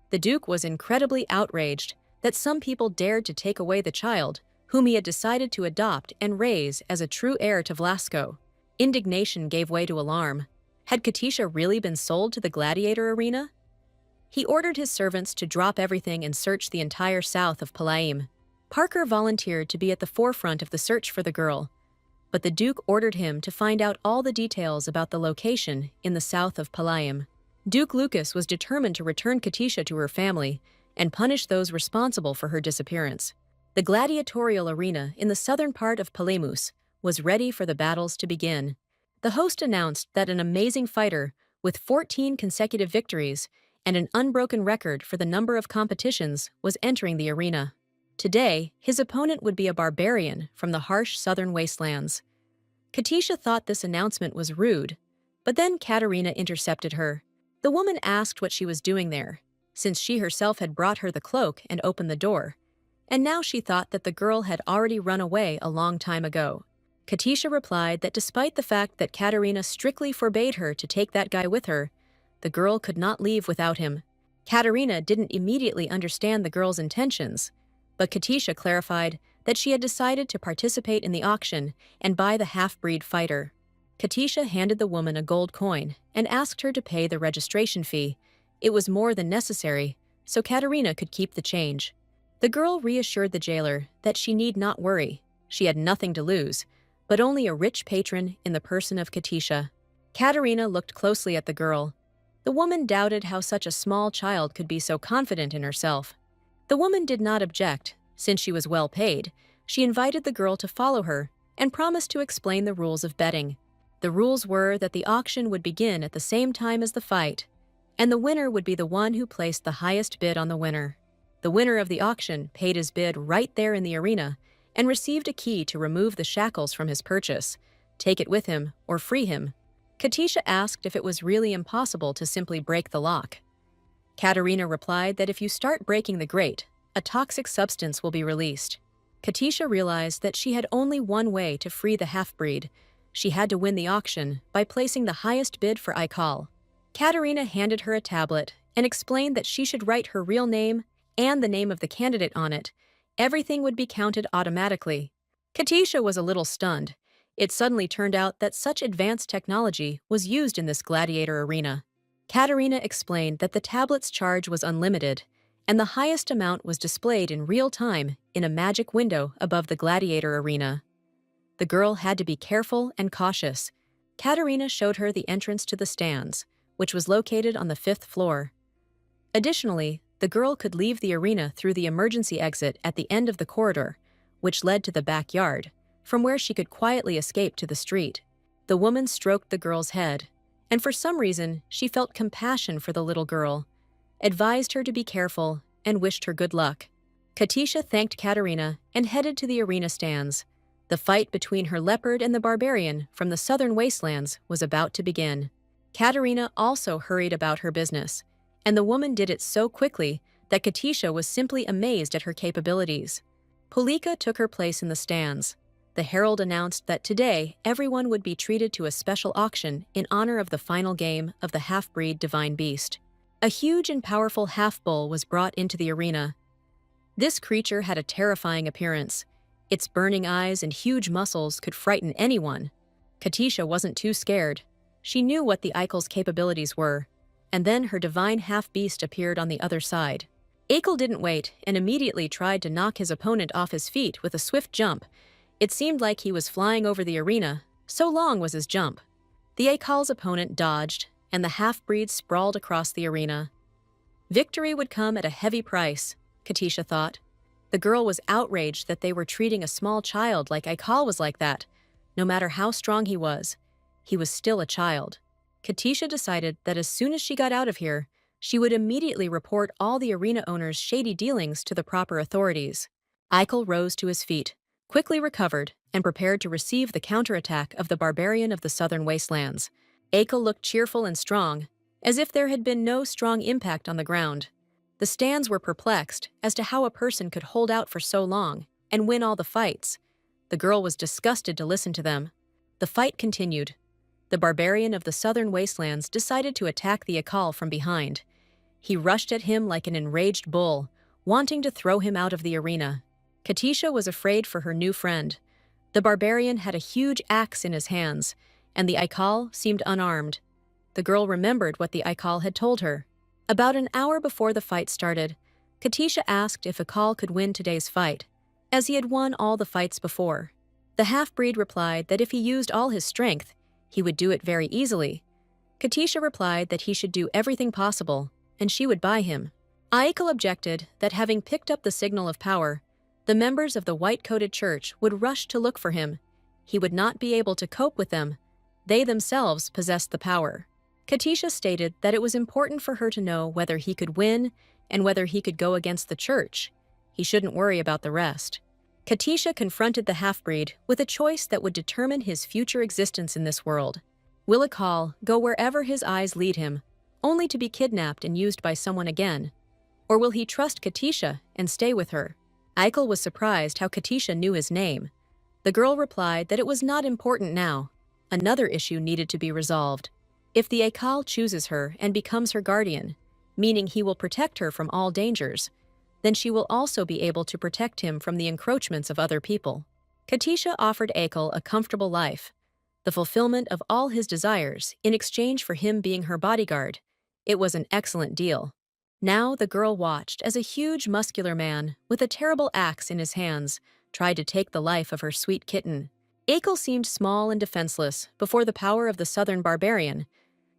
The Duke was incredibly outraged that some people dared to take away the child whom he had decided to adopt and raise as a true heir to Vlasko. Indignation gave way to alarm. Had Katisha really been sold to the gladiator arena? He ordered his servants to drop everything and search the entire south of Pelaim. Parker volunteered to be at the forefront of the search for the girl, but the Duke ordered him to find out all the details about the location in the south of Pelaim. Duke Lucas was determined to return Katisha to her family and punish those responsible for her disappearance. The gladiatorial arena in the southern part of Palemus was ready for the battles to begin. The host announced that an amazing fighter with 14 consecutive victories and an unbroken record for the number of competitions was entering the arena. Today, his opponent would be a barbarian from the harsh southern wastelands. Katisha thought this announcement was rude, but then Katerina intercepted her. The woman asked what she was doing there, since she herself had brought her the cloak and opened the door, and now she thought that the girl had already run away a long time ago. Katisha replied that despite the fact that Katerina strictly forbade her to take that guy with her, the girl could not leave without him. Katerina didn't immediately understand the girl's intentions, but Katisha clarified that she had decided to participate in the auction and buy the half-breed fighter. Katisha handed the woman a gold coin and asked her to pay the registration fee. It was more than necessary, so Katerina could keep the change. The girl reassured the jailer that she need not worry. She had nothing to lose, but only a rich patron in the person of Katisha. Katerina looked closely at the girl. The woman doubted how such a small child could be so confident in herself. The woman did not object. Since she was well paid, she invited the girl to follow her and promised to explain the rules of betting. The rules were that the auction would begin at the same time as the fight, and the winner would be the one who placed the highest bid on the winner. The winner of the auction paid his bid right there in the arena and received a key to remove the shackles from his purchase, take it with him, or free him. Katisha asked if it was really impossible to simply break the lock. Katerina replied that if you start breaking the grate, a toxic substance will be released. Katisha realized that she had only one way to free the half-breed. She had to win the auction by placing the highest bid for Aikal. Katerina handed her a tablet and explained that she should write her real name and the name of the candidate on it. Everything would be counted automatically. Katisha was a little stunned. It suddenly turned out that such advanced technology was used in this gladiator arena. Katerina explained that the tablet's charge was unlimited, and the highest amount was displayed in real time in a magic window above the gladiator arena. The girl had to be careful and cautious. Katerina showed her the entrance to the stands, which was located on the 5th floor. Additionally, the girl could leave the arena through the emergency exit at the end of the corridor, which led to the backyard, from where she could quietly escape to the street. The woman stroked the girl's head, and for some reason, she felt compassion for the little girl, advised her to be careful, and wished her good luck. Katisha thanked Katerina and headed to the arena stands. The fight between her leopard and the barbarian from the southern wastelands was about to begin. Katerina also hurried about her business, and the woman did it so quickly that Katisha was simply amazed at her capabilities. Polika took her place in the stands. The herald announced that today everyone would be treated to a special auction in honor of the final game of the half-breed divine beast. A huge and powerful half-bull was brought into the arena. This creature had a terrifying appearance. Its burning eyes and huge muscles could frighten anyone. Katisha wasn't too scared. She knew what the Eikel's capabilities were, and then her divine half-beast appeared on the other side. Eikel didn't wait and immediately tried to knock his opponent off his feet with a swift jump. It seemed like he was flying over the arena, so long was his jump. The Eikel's opponent dodged, and the half-breed sprawled across the arena. Victory would come at a heavy price, Katisha thought. The girl was outraged that they were treating a small child like Eikel was like that. No matter how strong he was still a child. Katisha decided that as soon as she got out of here, she would immediately report all the arena owners' shady dealings to the proper authorities. Eikel rose to his feet, quickly recovered, and prepared to receive the counterattack of the barbarian of the southern wastelands. Eikel looked cheerful and strong, as if there had been no strong impact on the ground. The stands were perplexed as to how a person could hold out for so long and win all the fights. The girl was disgusted to listen to them. The fight continued. The barbarian of the southern wastelands decided to attack the Eikel from behind. He rushed at him like an enraged bull, wanting to throw him out of the arena. Katisha was afraid for her new friend. The barbarian had a huge axe in his hands, and the Eikel seemed unarmed. The girl remembered what the Eikel had told her. About an hour before the fight started, Katisha asked if Eikel could win today's fight, as he had won all the fights before. The half-breed replied that if he used all his strength, he would do it very easily. Katisha replied that he should do everything possible, and she would buy him. Aikal objected that having picked up the signal of power, the members of the white-coated church would rush to look for him. He would not be able to cope with them. They themselves possessed the power. Katisha stated that it was important for her to know whether he could win and whether he could go against the church. He shouldn't worry about the rest. Katisha confronted the half-breed with a choice that would determine his future existence in this world. Will Aikal go wherever his eyes lead him, only to be kidnapped and used by someone again? Or will he trust Katisha and stay with her? Aikal was surprised how Katisha knew his name. The girl replied that it was not important now. Another issue needed to be resolved. If the Aikal chooses her and becomes her guardian, meaning he will protect her from all dangers, then she will also be able to protect him from the encroachments of other people. Katisha offered Aikal a comfortable life, the fulfillment of all his desires in exchange for him being her bodyguard. It was an excellent deal. Now the girl watched as a huge muscular man with a terrible axe in his hands tried to take the life of her sweet kitten. Aikal seemed small and defenseless before the power of the southern barbarian.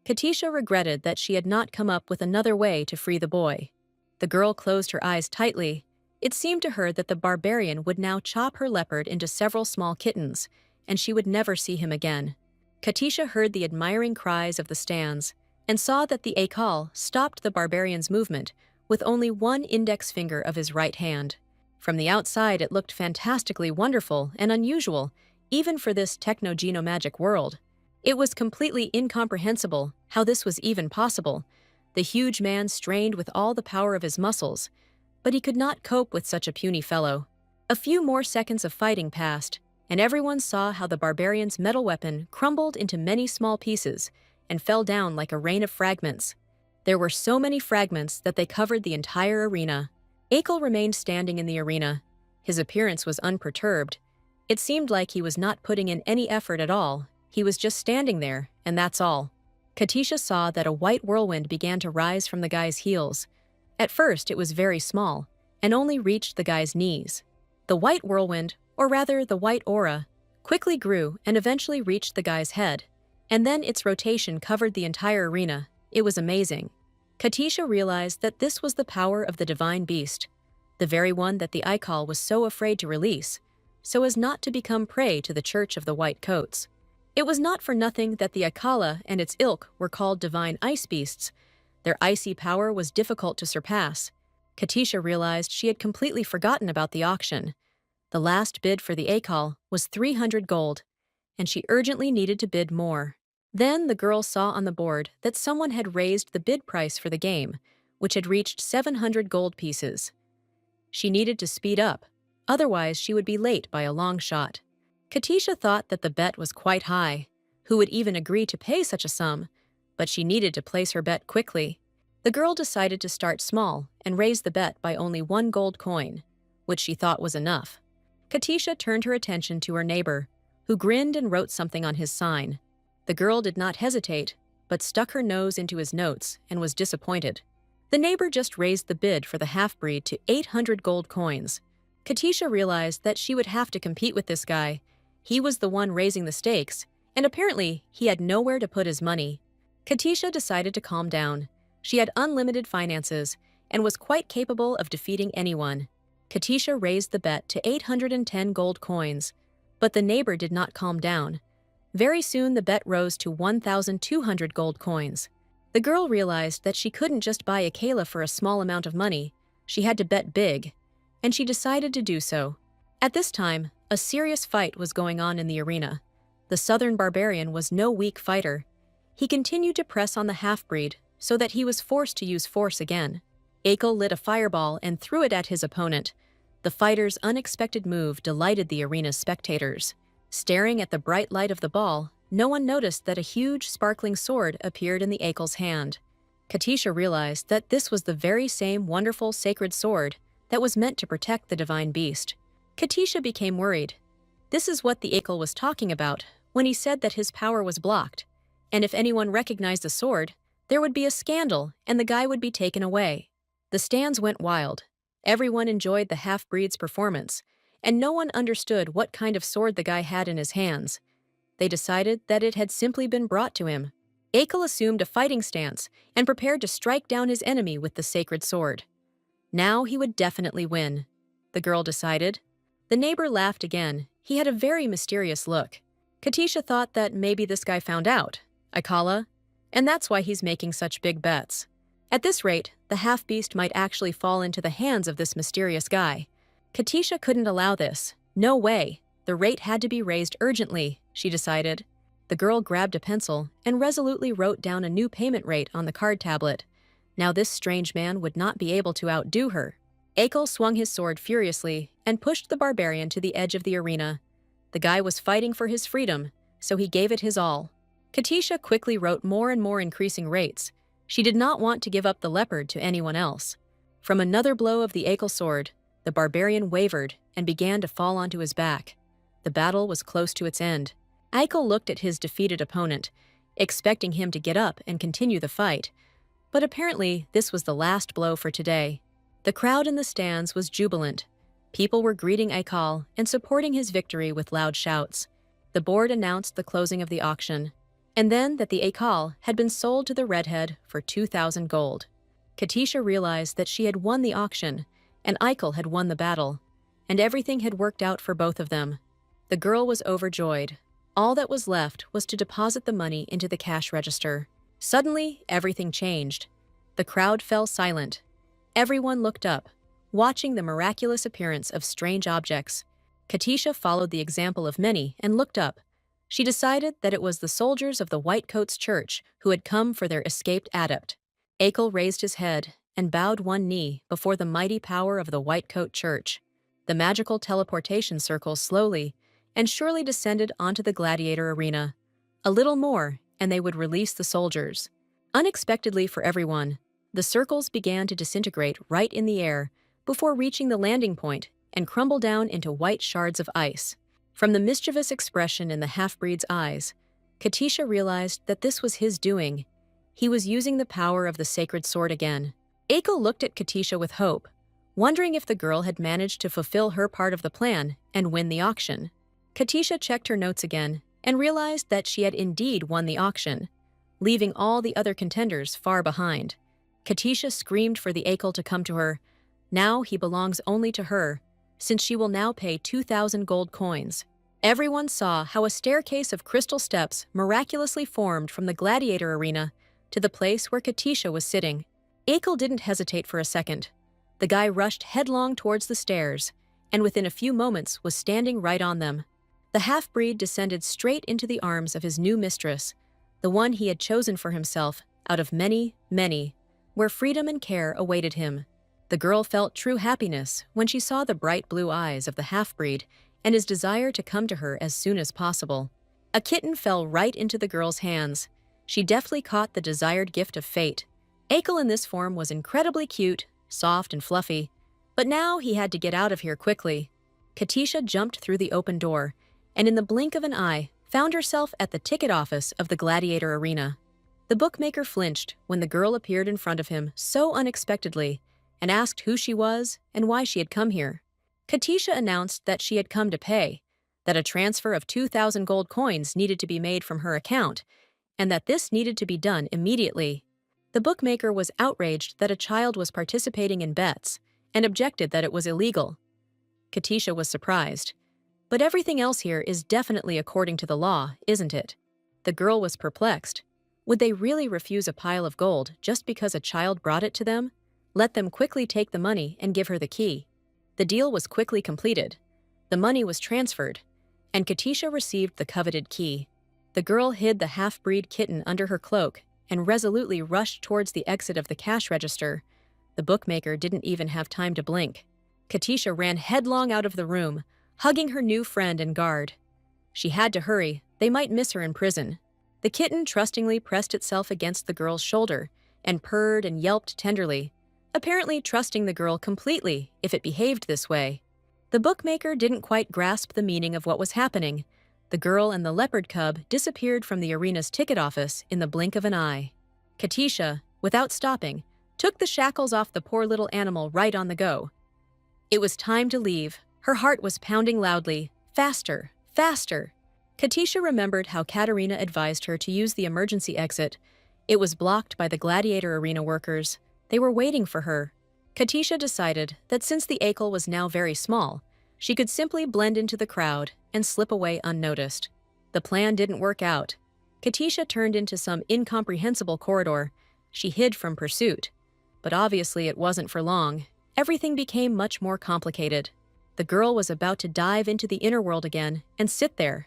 Katisha regretted that she had not come up with another way to free the boy. The girl closed her eyes tightly. It seemed to her that the barbarian would now chop her leopard into several small kittens, and she would never see him again. Katisha heard the admiring cries of the stands and saw that the Aikal stopped the barbarian's movement with only one index finger of his right hand. From the outside, it looked fantastically wonderful and unusual, even for this techno-genomagic world. It was completely incomprehensible how this was even possible. The huge man strained with all the power of his muscles, but he could not cope with such a puny fellow. A few more seconds of fighting passed, and everyone saw how the barbarian's metal weapon crumbled into many small pieces and fell down like a rain of fragments. There were so many fragments that they covered the entire arena. Aikal remained standing in the arena. His appearance was unperturbed. It seemed like he was not putting in any effort at all. He was just standing there, and that's all. Katisha saw that a white whirlwind began to rise from the guy's heels. At first, it was very small, and only reached the guy's knees. The white whirlwind, or rather the white aura, quickly grew and eventually reached the guy's head. And then its rotation covered the entire arena. It was amazing. Katisha realized that this was the power of the divine beast, the very one that the Aikal was so afraid to release, so as not to become prey to the Church of the White Coats. It was not for nothing that the Aikala and its ilk were called divine ice beasts. Their icy power was difficult to surpass. Katisha realized she had completely forgotten about the auction. The last bid for the Aikal was 300 gold, and she urgently needed to bid more. Then the girl saw on the board that someone had raised the bid price for the game, which had reached 700 gold pieces. She needed to speed up, otherwise she would be late by a long shot. Katisha thought that the bet was quite high. Who would even agree to pay such a sum? But she needed to place her bet quickly. The girl decided to start small and raise the bet by only 1 gold coin, which she thought was enough. Katisha turned her attention to her neighbor, who grinned and wrote something on his sign. The girl did not hesitate, but stuck her nose into his notes and was disappointed. The neighbor just raised the bid for the half-breed to 800 gold coins. Katisha realized that she would have to compete with this guy. He was the one raising the stakes, and apparently he had nowhere to put his money. Katisha decided to calm down. She had unlimited finances and was quite capable of defeating anyone. Katisha raised the bet to 810 gold coins, but the neighbor did not calm down. Very soon the bet rose to 1,200 gold coins. The girl realized that she couldn't just buy a Kayla for a small amount of money. She had to bet big, and she decided to do so. At this time, a serious fight was going on in the arena. The southern barbarian was no weak fighter. He continued to press on the half-breed so that he was forced to use force again. Aikal lit a fireball and threw it at his opponent. The fighter's unexpected move delighted the arena's spectators. Staring at the bright light of the ball, no one noticed that a huge, sparkling sword appeared in the Aikal's hand. Katisha realized that this was the very same wonderful sacred sword that was meant to protect the divine beast. Katisha became worried. This is what the Aikal was talking about when he said that his power was blocked, and if anyone recognized the sword, there would be a scandal and the guy would be taken away. The stands went wild. Everyone enjoyed the half-breed's performance, and no one understood what kind of sword the guy had in his hands. They decided that it had simply been brought to him. Akel assumed a fighting stance and prepared to strike down his enemy with the sacred sword. Now he would definitely win, the girl decided. The neighbor laughed again. He had a very mysterious look. Katisha thought that maybe this guy found out, Ikala, and that's why he's making such big bets. At this rate, the half-beast might actually fall into the hands of this mysterious guy. Katisha couldn't allow this. No way. The rate had to be raised urgently, she decided. The girl grabbed a pencil and resolutely wrote down a new payment rate on the card tablet. Now this strange man would not be able to outdo her. Akel swung his sword furiously and pushed the barbarian to the edge of the arena. The guy was fighting for his freedom, so he gave it his all. Katisha quickly wrote more and more increasing rates. She did not want to give up the leopard to anyone else. From another blow of the Akel sword, the barbarian wavered and began to fall onto his back. The battle was close to its end. Akel looked at his defeated opponent, expecting him to get up and continue the fight. But apparently, this was the last blow for today. The crowd in the stands was jubilant. People were greeting Akel and supporting his victory with loud shouts. The board announced the closing of the auction, and then that the Akel had been sold to the redhead for 2,000 gold. Katisha realized that she had won the auction, and Akel had won the battle, and everything had worked out for both of them. The girl was overjoyed. All that was left was to deposit the money into the cash register. Suddenly, everything changed. The crowd fell silent. Everyone looked up, watching the miraculous appearance of strange objects. Katisha followed the example of many and looked up. She decided that it was the soldiers of the Whitecoats Church who had come for their escaped adept. Akel raised his head and bowed one knee before the mighty power of the Whitecoat Church. The magical teleportation circle slowly and surely descended onto the gladiator arena. A little more, and they would release the soldiers. Unexpectedly for everyone, the circles began to disintegrate right in the air before reaching the landing point and crumble down into white shards of ice. From the mischievous expression in the half-breed's eyes, Katisha realized that this was his doing. He was using the power of the sacred sword again. Akel looked at Katisha with hope, wondering if the girl had managed to fulfill her part of the plan and win the auction. Katisha checked her notes again and realized that she had indeed won the auction, leaving all the other contenders far behind. Katisha screamed for the Akel to come to her. Now he belongs only to her, since she will now pay 2,000 gold coins. Everyone saw how a staircase of crystal steps miraculously formed from the gladiator arena to the place where Katisha was sitting. Akel didn't hesitate for a second. The guy rushed headlong towards the stairs, and within a few moments was standing right on them. The half-breed descended straight into the arms of his new mistress, the one he had chosen for himself out of many, many, where freedom and care awaited him. The girl felt true happiness when she saw the bright blue eyes of the half-breed and his desire to come to her as soon as possible. A kitten fell right into the girl's hands. She deftly caught the desired gift of fate. Akel in this form was incredibly cute, soft and fluffy, but now he had to get out of here quickly. Katisha jumped through the open door, and in the blink of an eye, found herself at the ticket office of the gladiator arena. The bookmaker flinched when the girl appeared in front of him so unexpectedly and asked who she was and why she had come here. Katisha announced that she had come to pay, that a transfer of 2,000 gold coins needed to be made from her account, and that this needed to be done immediately. The bookmaker was outraged that a child was participating in bets and objected that it was illegal. Katisha was surprised. But everything else here is definitely according to the law, isn't it? The girl was perplexed. Would they really refuse a pile of gold just because a child brought it to them? Let them quickly take the money and give her the key. The deal was quickly completed. The money was transferred, and Katisha received the coveted key. The girl hid the half-breed kitten under her cloak and resolutely rushed towards the exit of the cash register. The bookmaker didn't even have time to blink. Katisha ran headlong out of the room, hugging her new friend and guard. She had to hurry. They might miss her in prison. The kitten trustingly pressed itself against the girl's shoulder and purred and yelped tenderly, apparently trusting the girl completely if it behaved this way. The bookmaker didn't quite grasp the meaning of what was happening. The girl and the leopard cub disappeared from the arena's ticket office in the blink of an eye. Katisha, without stopping, took the shackles off the poor little animal right on the go. It was time to leave. Her heart was pounding loudly. Faster, faster. Katisha remembered how Katerina advised her to use the emergency exit. It was blocked by the gladiator arena workers. They were waiting for her. Katisha decided that since the Akel was now very small, she could simply blend into the crowd and slip away unnoticed. The plan didn't work out. Katisha turned into some incomprehensible corridor. She hid from pursuit. But obviously it wasn't for long. Everything became much more complicated. The girl was about to dive into the inner world again and sit there.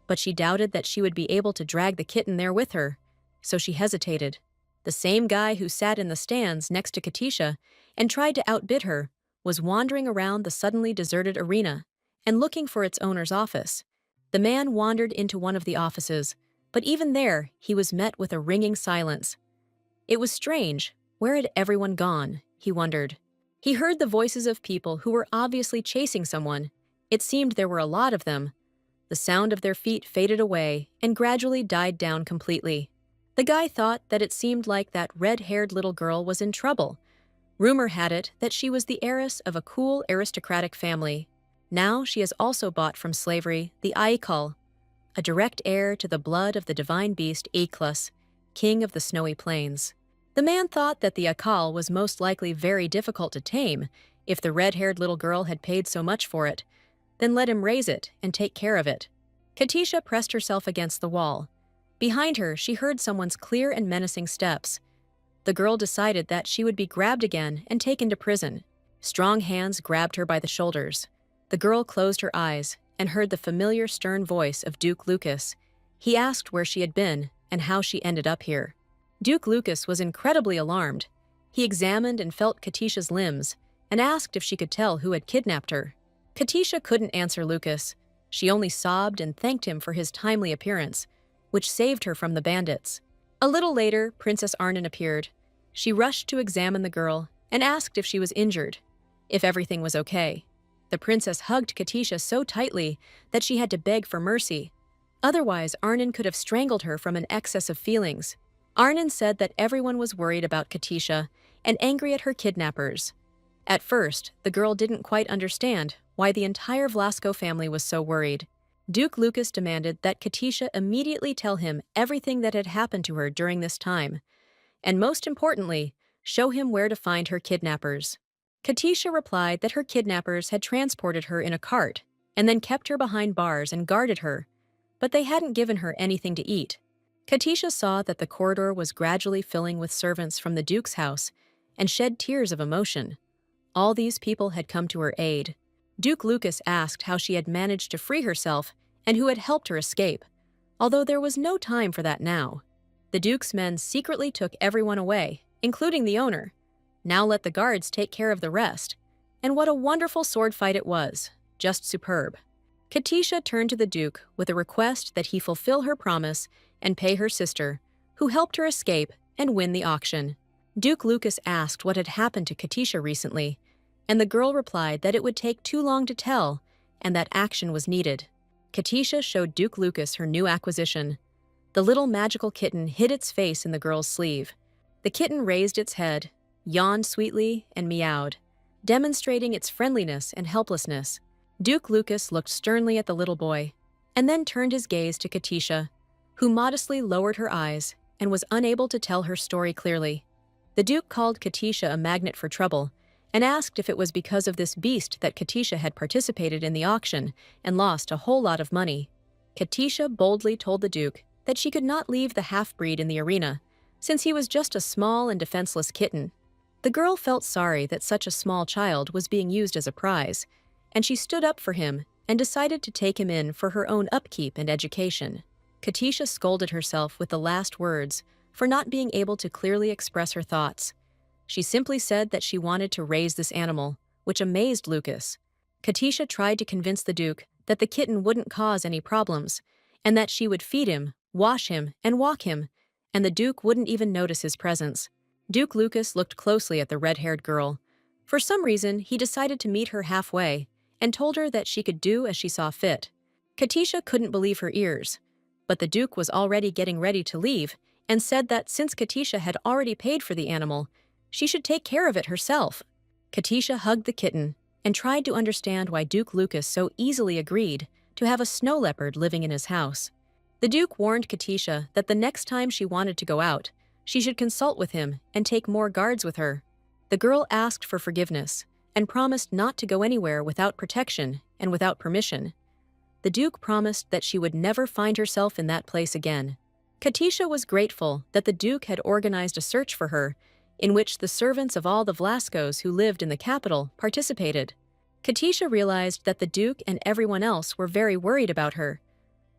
But she doubted that she would be able to drag the kitten there with her. So she hesitated. The same guy who sat in the stands next to Katisha and tried to outbid her was wandering around the suddenly deserted arena and looking for its owner's office. The man wandered into one of the offices, but even there he was met with a ringing silence. It was strange. Where had everyone gone? He wondered. He heard the voices of people who were obviously chasing someone. It seemed there were a lot of them. The sound of their feet faded away and gradually died down completely. The guy thought that it seemed like that red-haired little girl was in trouble. Rumor had it that she was the heiress of a cool aristocratic family. Now she has also bought from slavery the Aikal, a direct heir to the blood of the divine beast Iklas, king of the snowy plains. The man thought that the Akal was most likely very difficult to tame if the red-haired little girl had paid so much for it. Then let him raise it and take care of it. Katisha pressed herself against the wall. Behind her, she heard someone's clear and menacing steps. The girl decided that she would be grabbed again and taken to prison. Strong hands grabbed her by the shoulders. The girl closed her eyes and heard the familiar stern voice of Duke Lucas. He asked where she had been and how she ended up here. Duke Lucas was incredibly alarmed. He examined and felt Katisha's limbs and asked if she could tell who had kidnapped her. Katisha couldn't answer Lucas. She only sobbed and thanked him for his timely appearance, which saved her from the bandits. A little later, Princess Arnon appeared. She rushed to examine the girl and asked if she was injured, if everything was okay. The princess hugged Katisha so tightly that she had to beg for mercy. Otherwise, Arnon could have strangled her from an excess of feelings. Arnon said that everyone was worried about Katisha and angry at her kidnappers. At first, the girl didn't quite understand why the entire Vlasco family was so worried. Duke Lucas demanded that Katisha immediately tell him everything that had happened to her during this time, and most importantly, show him where to find her kidnappers. Katisha replied that her kidnappers had transported her in a cart and then kept her behind bars and guarded her, but they hadn't given her anything to eat. Katisha saw that the corridor was gradually filling with servants from the Duke's house and shed tears of emotion. All these people had come to her aid. Duke Lucas asked how she had managed to free herself and who had helped her escape, although there was no time for that now. The Duke's men secretly took everyone away, including the owner. Now let the guards take care of the rest. And what a wonderful sword fight it was, just superb. Katisha turned to the Duke with a request that he fulfill her promise and pay her sister, who helped her escape and win the auction. Duke Lucas asked what had happened to Katisha recently, and the girl replied that it would take too long to tell and that action was needed. Katisha showed Duke Lucas her new acquisition. The little magical kitten hid its face in the girl's sleeve. The kitten raised its head, yawned sweetly, and meowed, demonstrating its friendliness and helplessness. Duke Lucas looked sternly at the little boy, and then turned his gaze to Katisha, who modestly lowered her eyes and was unable to tell her story clearly. The Duke called Katisha a magnet for trouble and asked if it was because of this beast that Katisha had participated in the auction and lost a whole lot of money. Katisha boldly told the Duke that she could not leave the half-breed in the arena, since he was just a small and defenseless kitten. The girl felt sorry that such a small child was being used as a prize, and she stood up for him and decided to take him in for her own upkeep and education. Katisha scolded herself with the last words for not being able to clearly express her thoughts. She simply said that she wanted to raise this animal, which amazed Lucas. Katisha tried to convince the Duke that the kitten wouldn't cause any problems, and that she would feed him, wash him, and walk him, and the Duke wouldn't even notice his presence. Duke Lucas looked closely at the red-haired girl. For some reason, he decided to meet her halfway and told her that she could do as she saw fit. Katisha couldn't believe her ears, but the Duke was already getting ready to leave and said that since Katisha had already paid for the animal, she should take care of it herself. Katisha hugged the kitten and tried to understand why Duke Lucas so easily agreed to have a snow leopard living in his house. The Duke warned Katisha that the next time she wanted to go out, she should consult with him and take more guards with her. The girl asked for forgiveness and promised not to go anywhere without protection and without permission. The Duke promised that she would never find herself in that place again. Katisha was grateful that the Duke had organized a search for her, in which the servants of all the Vlascos who lived in the capital participated. Katisha realized that the Duke and everyone else were very worried about her.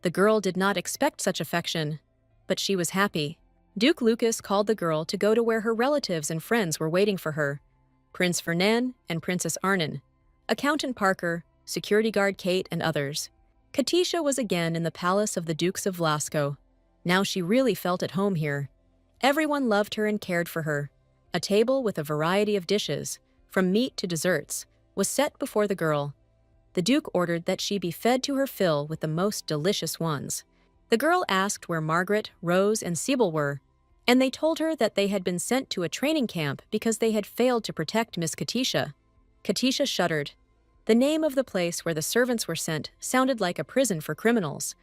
The girl did not expect such affection, but she was happy. Duke Lucas called the girl to go to where her relatives and friends were waiting for her: Prince Fernand and Princess Arnon, Accountant Parker, security guard Kate, and others. Katisha was again in the palace of the Dukes of Vlasco. Now she really felt at home here. Everyone loved her and cared for her. A table with a variety of dishes, from meat to desserts, was set before the girl. The Duke ordered that she be fed to her fill with the most delicious ones. The girl asked where Margaret, Rose, and Sibyl were, and they told her that they had been sent to a training camp because they had failed to protect Miss Katisha. Katisha shuddered. The name of the place where the servants were sent sounded like a prison for criminals.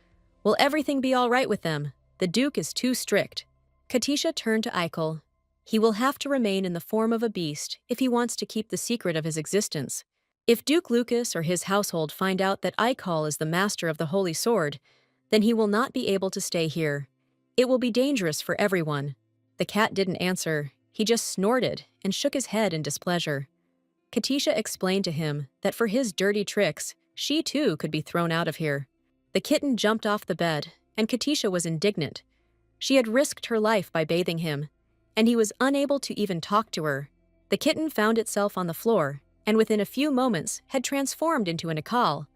Will everything be all right with them? The Duke is too strict. Katisha turned to Eichel. He will have to remain in the form of a beast if he wants to keep the secret of his existence. If Duke Lucas or his household find out that Eichel is the master of the Holy Sword, then he will not be able to stay here. It will be dangerous for everyone. The cat didn't answer. He just snorted and shook his head in displeasure. Katisha explained to him that for his dirty tricks, she too could be thrown out of here. The kitten jumped off the bed, and Katisha was indignant. She had risked her life by bathing him, and he was unable to even talk to her. The kitten found itself on the floor, and within a few moments had transformed into an Akal,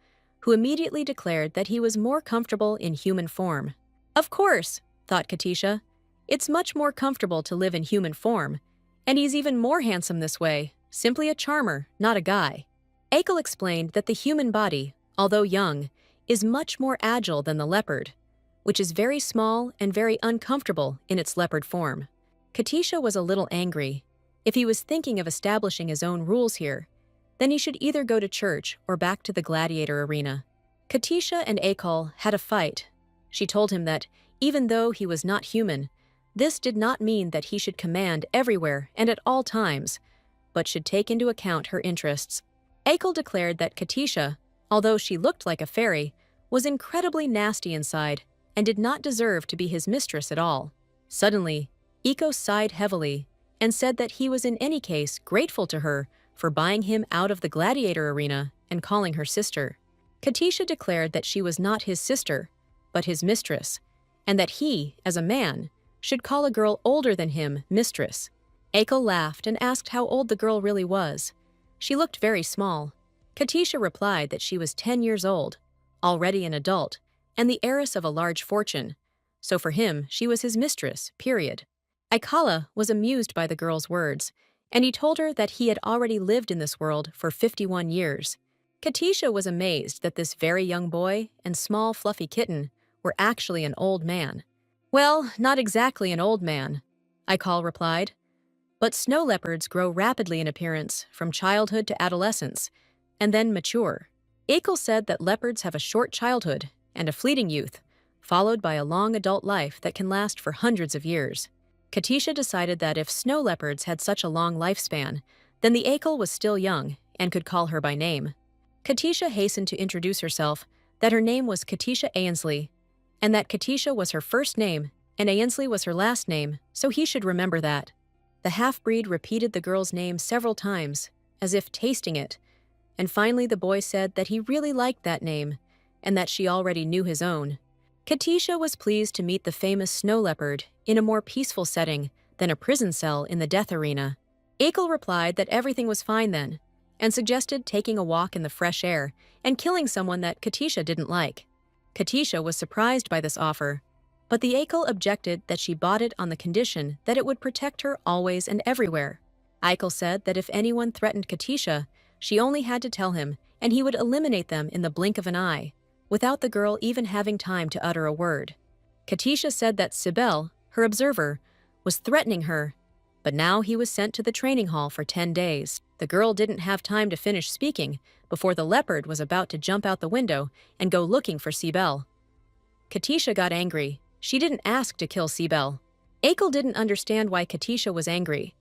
who immediately declared that he was more comfortable in human form. Of course, thought Katisha, it's much more comfortable to live in human form, and he's even more handsome this way, simply a charmer, not a guy. Eichel explained that the human body, although young, is much more agile than the leopard, which is very small and very uncomfortable in its leopard form. Katisha was a little angry. If he was thinking of establishing his own rules here, then he should either go to church or back to the gladiator arena. Katisha and Eichel had a fight. She told him that, even though he was not human, this did not mean that he should command everywhere and at all times, but should take into account her interests. Eichel declared that Katisha, although she looked like a fairy, was incredibly nasty inside and did not deserve to be his mistress at all. Suddenly, Eiko sighed heavily and said that he was in any case grateful to her for buying him out of the gladiator arena and calling her sister. Katisha declared that she was not his sister, but his mistress, and that he, as a man, should call a girl older than him mistress. Eichel laughed and asked how old the girl really was. She looked very small. Katisha replied that she was 10 years old, already an adult, and the heiress of a large fortune. So for him, she was his mistress, period. Aikala was amused by the girl's words, and he told her that he had already lived in this world for 51 years. Katisha was amazed that this very young boy and small fluffy kitten were actually an old man. Well, not exactly an old man, Aikal replied. But snow leopards grow rapidly in appearance from childhood to adolescence, and then mature. Eichel said that leopards have a short childhood and a fleeting youth, followed by a long adult life that can last for hundreds of years. Katisha decided that if snow leopards had such a long lifespan, then the Eichel was still young and could call her by name. Katisha hastened to introduce herself, that her name was Katisha Ainsley, and that Katisha was her first name and Ainsley was her last name, so he should remember that. The half-breed repeated the girl's name several times, as if tasting it, and finally the boy said that he really liked that name and that she already knew his own. Katisha was pleased to meet the famous snow leopard in a more peaceful setting than a prison cell in the death arena. Eichel replied that everything was fine then, and suggested taking a walk in the fresh air and killing someone that Katisha didn't like. Katisha was surprised by this offer, but the Eichel objected that she bought it on the condition that it would protect her always and everywhere. Eichel said that if anyone threatened Katisha, she only had to tell him, and he would eliminate them in the blink of an eye, without the girl even having time to utter a word. Katisha said that Sibyl, her observer, was threatening her, But now he was sent to the training hall for 10 days. The girl didn't have time to finish speaking before the leopard was about to jump out the window and go looking for Sibel. Katisha got angry. She didn't ask to kill Sibel. Akel didn't understand why Katisha was angry.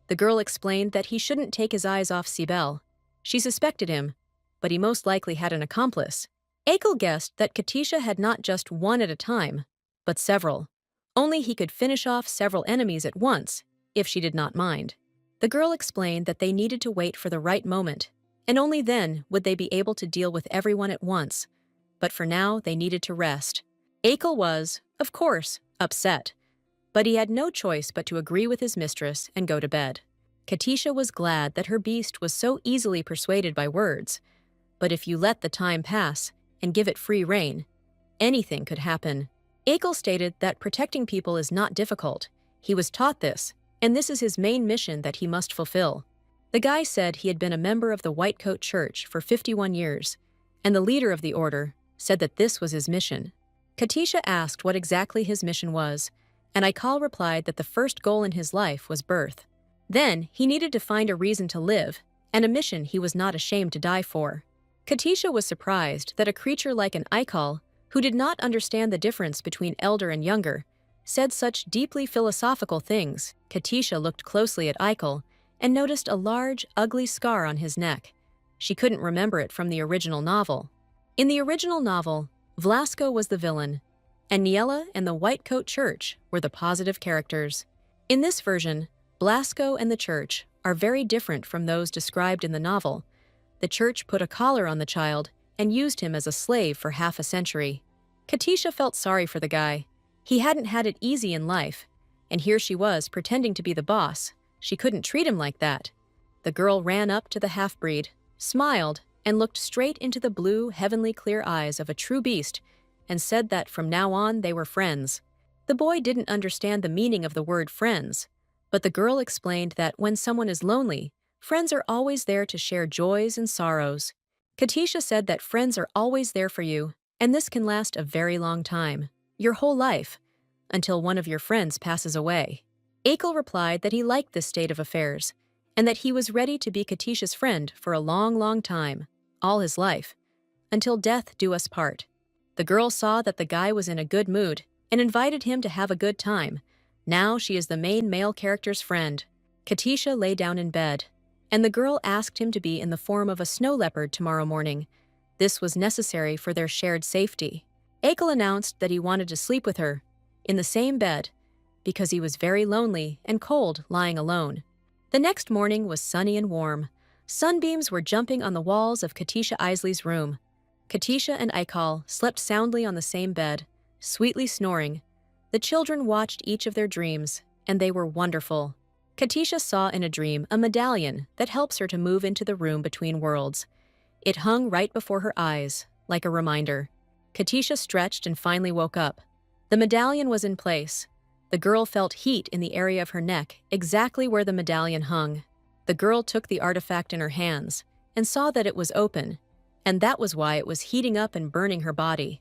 The girl explained that he shouldn't take his eyes off Sibel. She suspected him, but he most likely had an accomplice. Akel guessed that Katisha had not just one at a time, but several. Only he could finish off several enemies at once, if she did not mind. The girl explained that they needed to wait for the right moment, and only then would they be able to deal with everyone at once. But for now, they needed to rest. Akel was, of course, upset, but he had no choice but to agree with his mistress and go to bed. Katisha was glad that her beast was so easily persuaded by words, but if you let the time pass and give it free rein, anything could happen. Akel stated that protecting people is not difficult. He was taught this, and this is his main mission that he must fulfill. The guy said he had been a member of the White Coat Church for 51 years, and the leader of the order said that this was his mission. Katisha asked what exactly his mission was, and Aikal replied that the first goal in his life was birth. Then, he needed to find a reason to live, and a mission he was not ashamed to die for. Katisha was surprised that a creature like an Aikal, who did not understand the difference between elder and younger, said such deeply philosophical things. Katisha looked closely at Aikal and noticed a large, ugly scar on his neck. She couldn't remember it from the original novel. In the original novel, Vlasco was the villain, and Niella and the White Coat Church were the positive characters. In this version, Blasco and the church are very different from those described in the novel. The church put a collar on the child and used him as a slave for half a century. Katisha felt sorry for the guy. He hadn't had it easy in life, and here she was pretending to be the boss. She couldn't treat him like that. The girl ran up to the half-breed, smiled, and looked straight into the blue, heavenly clear eyes of a true beast and said that from now on they were friends. The boy didn't understand the meaning of the word friends, but the girl explained that when someone is lonely, friends are always there to share joys and sorrows. Katisha said that friends are always there for you, and this can last a very long time, your whole life, until one of your friends passes away. Akel replied that he liked this state of affairs, and that he was ready to be Katisha's friend for a long, long time, all his life, until death do us part. The girl saw that the guy was in a good mood and invited him to have a good time. Now she is the main male character's friend. Katisha lay down in bed, and the girl asked him to be in the form of a snow leopard tomorrow morning. This was necessary for their shared safety. Akel announced that he wanted to sleep with her, in the same bed, because he was very lonely and cold lying alone. The next morning was sunny and warm. Sunbeams were jumping on the walls of Katisha Isley's room. Katisha and Aikal slept soundly on the same bed, sweetly snoring. The children watched each of their dreams, and they were wonderful. Katisha saw in a dream a medallion that helps her to move into the room between worlds. It hung right before her eyes, like a reminder. Katisha stretched and finally woke up. The medallion was in place. The girl felt heat in the area of her neck, exactly where the medallion hung. The girl took the artifact in her hands and saw that it was open, and that was why it was heating up and burning her body.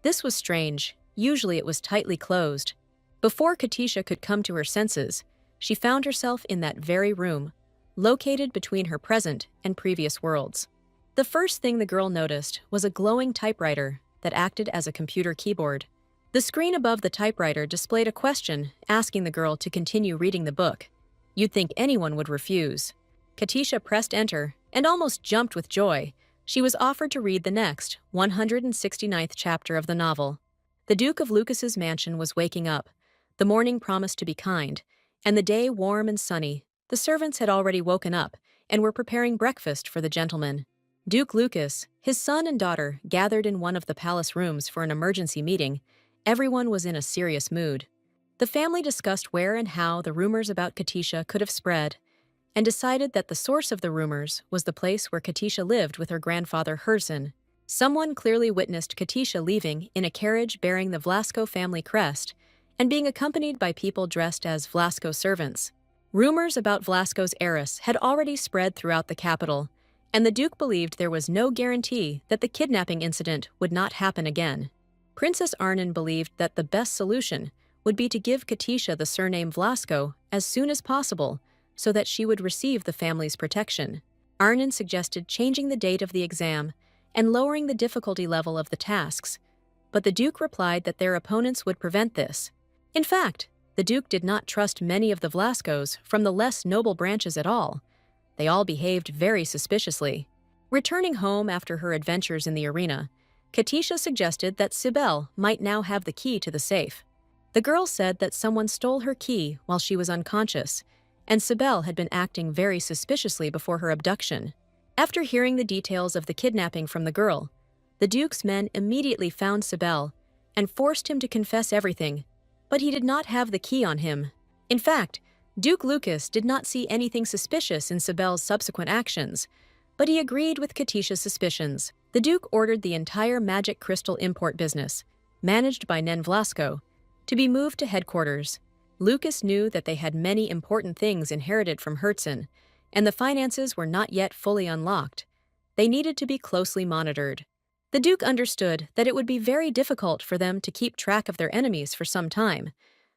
This was strange. Usually it was tightly closed. Before Katisha could come to her senses, she found herself in that very room, located between her present and previous worlds. The first thing the girl noticed was a glowing typewriter that acted as a computer keyboard. The screen above the typewriter displayed a question asking the girl to continue reading the book. You'd think anyone would refuse. Katisha pressed enter and almost jumped with joy. She was offered to read the next, 169th chapter of the novel. The Duke of Lucas's mansion was waking up. The morning promised to be kind, and the day warm and sunny. The servants had already woken up and were preparing breakfast for the gentlemen. Duke Lucas, his son and daughter, gathered in one of the palace rooms for an emergency meeting. Everyone was in a serious mood. The family discussed where and how the rumors about Katisha could have spread, and decided that the source of the rumors was the place where Katisha lived with her grandfather Herzen. Someone clearly witnessed Katisha leaving in a carriage bearing the Vlasco family crest and being accompanied by people dressed as Vlasco servants. Rumors about Vlasco's heiress had already spread throughout the capital, and the Duke believed there was no guarantee that the kidnapping incident would not happen again. Princess Arnon believed that the best solution would be to give Katisha the surname Vlasco as soon as possible so that she would receive the family's protection. Arnon suggested changing the date of the exam and lowering the difficulty level of the tasks, but the Duke replied that their opponents would prevent this. In fact, the Duke did not trust many of the Vlascos from the less noble branches at all. They all behaved very suspiciously. Returning home after her adventures in the arena, Katisha suggested that Sibel might now have the key to the safe. The girl said that someone stole her key while she was unconscious, and Sibel had been acting very suspiciously before her abduction. After hearing the details of the kidnapping from the girl, the Duke's men immediately found Sibel and forced him to confess everything, but he did not have the key on him. In fact, Duke Lucas did not see anything suspicious in Sibel's subsequent actions, but he agreed with Katisha's suspicions. The Duke ordered the entire magic crystal import business, managed by Nen Vlasco, to be moved to headquarters. Lucas knew that they had many important things inherited from Herzen, and the finances were not yet fully unlocked. They needed to be closely monitored. The Duke understood that it would be very difficult for them to keep track of their enemies for some time,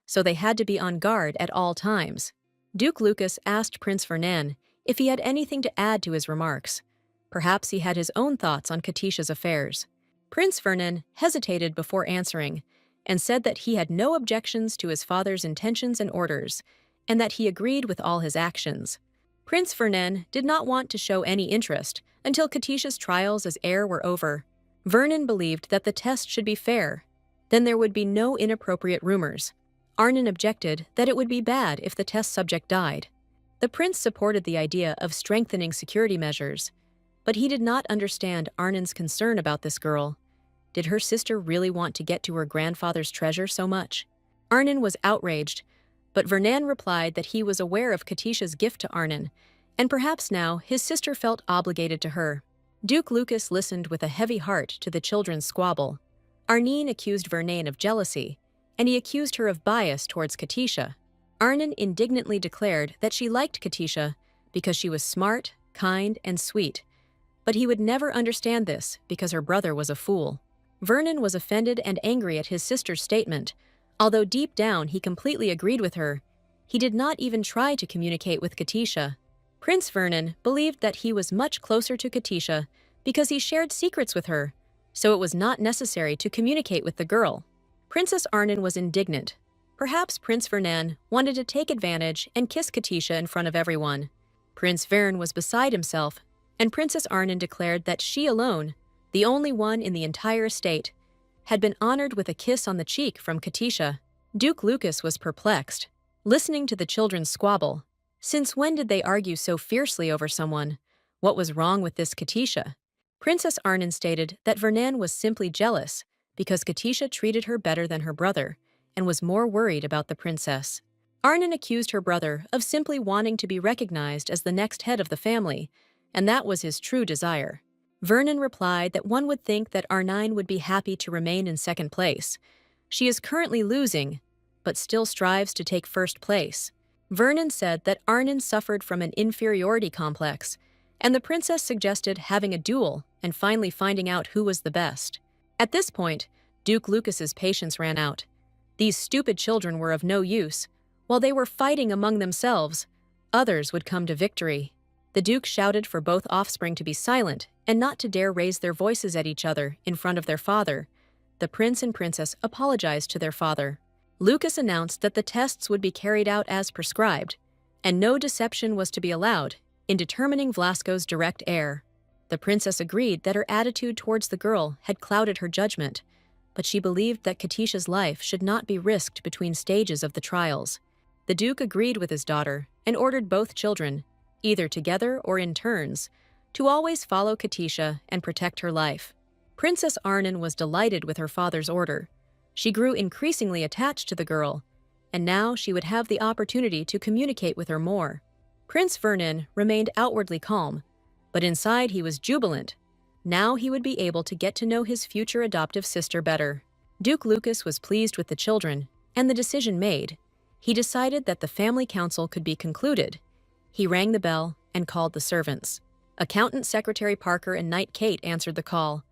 so they had to be on guard at all times. Duke Lucas asked Prince Vernan if he had anything to add to his remarks. Perhaps he had his own thoughts on Katisha's affairs. Prince Vernan hesitated before answering and said that he had no objections to his father's intentions and orders, and that he agreed with all his actions. Prince Vernan did not want to show any interest until Katisha's trials as heir were over. Vernon believed that the test should be fair. Then there would be no inappropriate rumors. Arnon objected that it would be bad if the test subject died. The prince supported the idea of strengthening security measures, but he did not understand Arnon's concern about this girl. Did her sister really want to get to her grandfather's treasure so much? Arnon was outraged, but Vernan replied that he was aware of Katisha's gift to Arnon, and perhaps now his sister felt obligated to her. Duke Lucas listened with a heavy heart to the children's squabble. Arnine accused Vernan of jealousy, and he accused her of bias towards Katisha. Arnon indignantly declared that she liked Katisha because she was smart, kind, and sweet, but he would never understand this because her brother was a fool. Vernon was offended and angry at his sister's statement. Although deep down he completely agreed with her, he did not even try to communicate with Katisha. Prince Vernon believed that he was much closer to Katisha because he shared secrets with her, so it was not necessary to communicate with the girl. Princess Arnon was indignant. Perhaps Prince Vernan wanted to take advantage and kiss Katisha in front of everyone. Prince Vern was beside himself, and Princess Arnon declared that she alone, the only one in the entire estate, had been honored with a kiss on the cheek from Katisha. Duke Lucas was perplexed, listening to the children's squabble. Since when did they argue so fiercely over someone? What was wrong with this Katisha? Princess Arnon stated that Vernan was simply jealous because Katisha treated her better than her brother and was more worried about the princess. Arnon accused her brother of simply wanting to be recognized as the next head of the family, and that was his true desire. Vernon replied that one would think that Arnine would be happy to remain in second place. She is currently losing, but still strives to take first place. Vernon said that Arnon suffered from an inferiority complex, and the princess suggested having a duel and finally finding out who was the best. At this point, Duke Lucas's patience ran out. These stupid children were of no use. While they were fighting among themselves, others would come to victory. The Duke shouted for both offspring to be silent and not to dare raise their voices at each other in front of their father. The prince and princess apologized to their father. Lucas announced that the tests would be carried out as prescribed, and no deception was to be allowed in determining Vlasco's direct heir. The princess agreed that her attitude towards the girl had clouded her judgment, but she believed that Katisha's life should not be risked between stages of the trials. The Duke agreed with his daughter and ordered both children, either together or in turns, to always follow Katisha and protect her life. Princess Arnon was delighted with her father's order. She grew increasingly attached to the girl, and now she would have the opportunity to communicate with her more. Prince Vernon remained outwardly calm, but inside he was jubilant. Now he would be able to get to know his future adoptive sister better. Duke Lucas was pleased with the children and the decision made. He decided that the family council could be concluded. He rang the bell and called the servants. Accountant Secretary Parker and Knight Kate answered the call.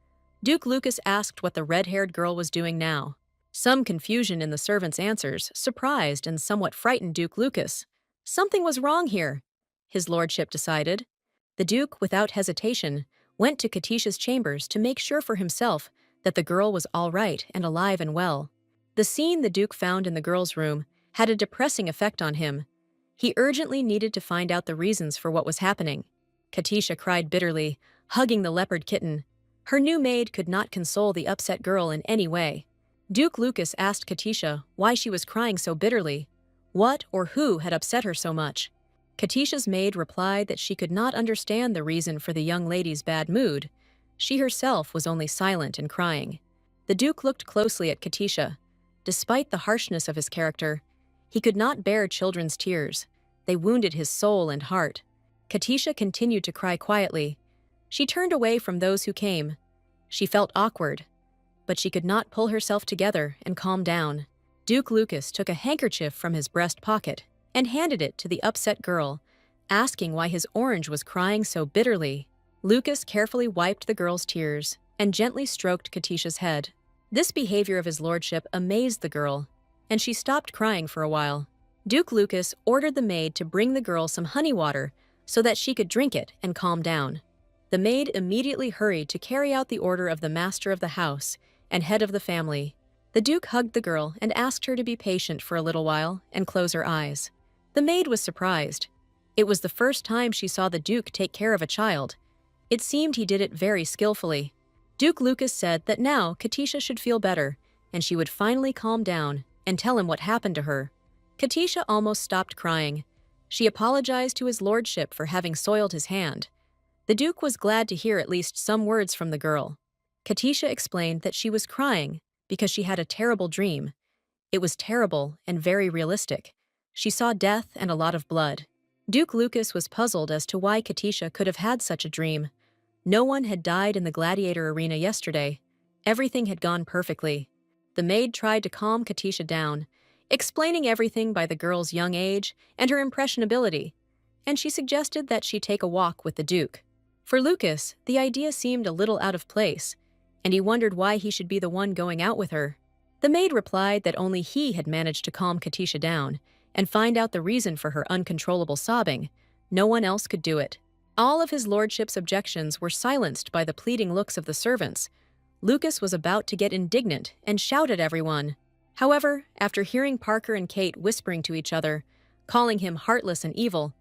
Duke Lucas asked what the red-haired girl was doing now. Some confusion in the servant's answers surprised and somewhat frightened Duke Lucas. Something was wrong here, his lordship decided. The Duke, without hesitation, went to Katisha's chambers to make sure for himself that the girl was all right and alive and well. The scene the Duke found in the girl's room had a depressing effect on him. He urgently needed to find out the reasons for what was happening. Katisha cried bitterly, hugging the leopard kitten. Her new maid could not console the upset girl in any way. Duke Lucas asked Katisha why she was crying so bitterly. What or who had upset her so much? Katisha's maid replied that she could not understand the reason for the young lady's bad mood. She herself was only silent and crying. The Duke looked closely at Katisha. Despite the harshness of his character, he could not bear children's tears. They wounded his soul and heart. Katisha continued to cry quietly. She turned away from those who came. She felt awkward, but she could not pull herself together and calm down. Duke Lucas took a handkerchief from his breast pocket and handed it to the upset girl, asking why his orange was crying so bitterly. Lucas carefully wiped the girl's tears and gently stroked Katisha's head. This behavior of his lordship amazed the girl, and she stopped crying for a while. Duke Lucas ordered the maid to bring the girl some honey water so that she could drink it and calm down. The maid immediately hurried to carry out the order of the master of the house and head of the family. The Duke hugged the girl and asked her to be patient for a little while and close her eyes. The maid was surprised. It was the first time she saw the Duke take care of a child. It seemed he did it very skillfully. Duke Lucas said that now Katisha should feel better, and she would finally calm down and tell him what happened to her. Katisha almost stopped crying. She apologized to his lordship for having soiled his hand. The Duke was glad to hear at least some words from the girl. Katisha explained that she was crying because she had a terrible dream. It was terrible and very realistic. She saw death and a lot of blood. Duke Lucas was puzzled as to why Katisha could have had such a dream. No one had died in the gladiator arena yesterday. Everything had gone perfectly. The maid tried to calm Katisha down, explaining everything by the girl's young age and her impressionability, and she suggested that she take a walk with the Duke. For Lucas, the idea seemed a little out of place, and he wondered why he should be the one going out with her. The maid replied that only he had managed to calm Katisha down and find out the reason for her uncontrollable sobbing. No one else could do it. All of his lordship's objections were silenced by the pleading looks of the servants. Lucas was about to get indignant and shout at everyone. However, after hearing Parker and Kate whispering to each other, calling him heartless and evil,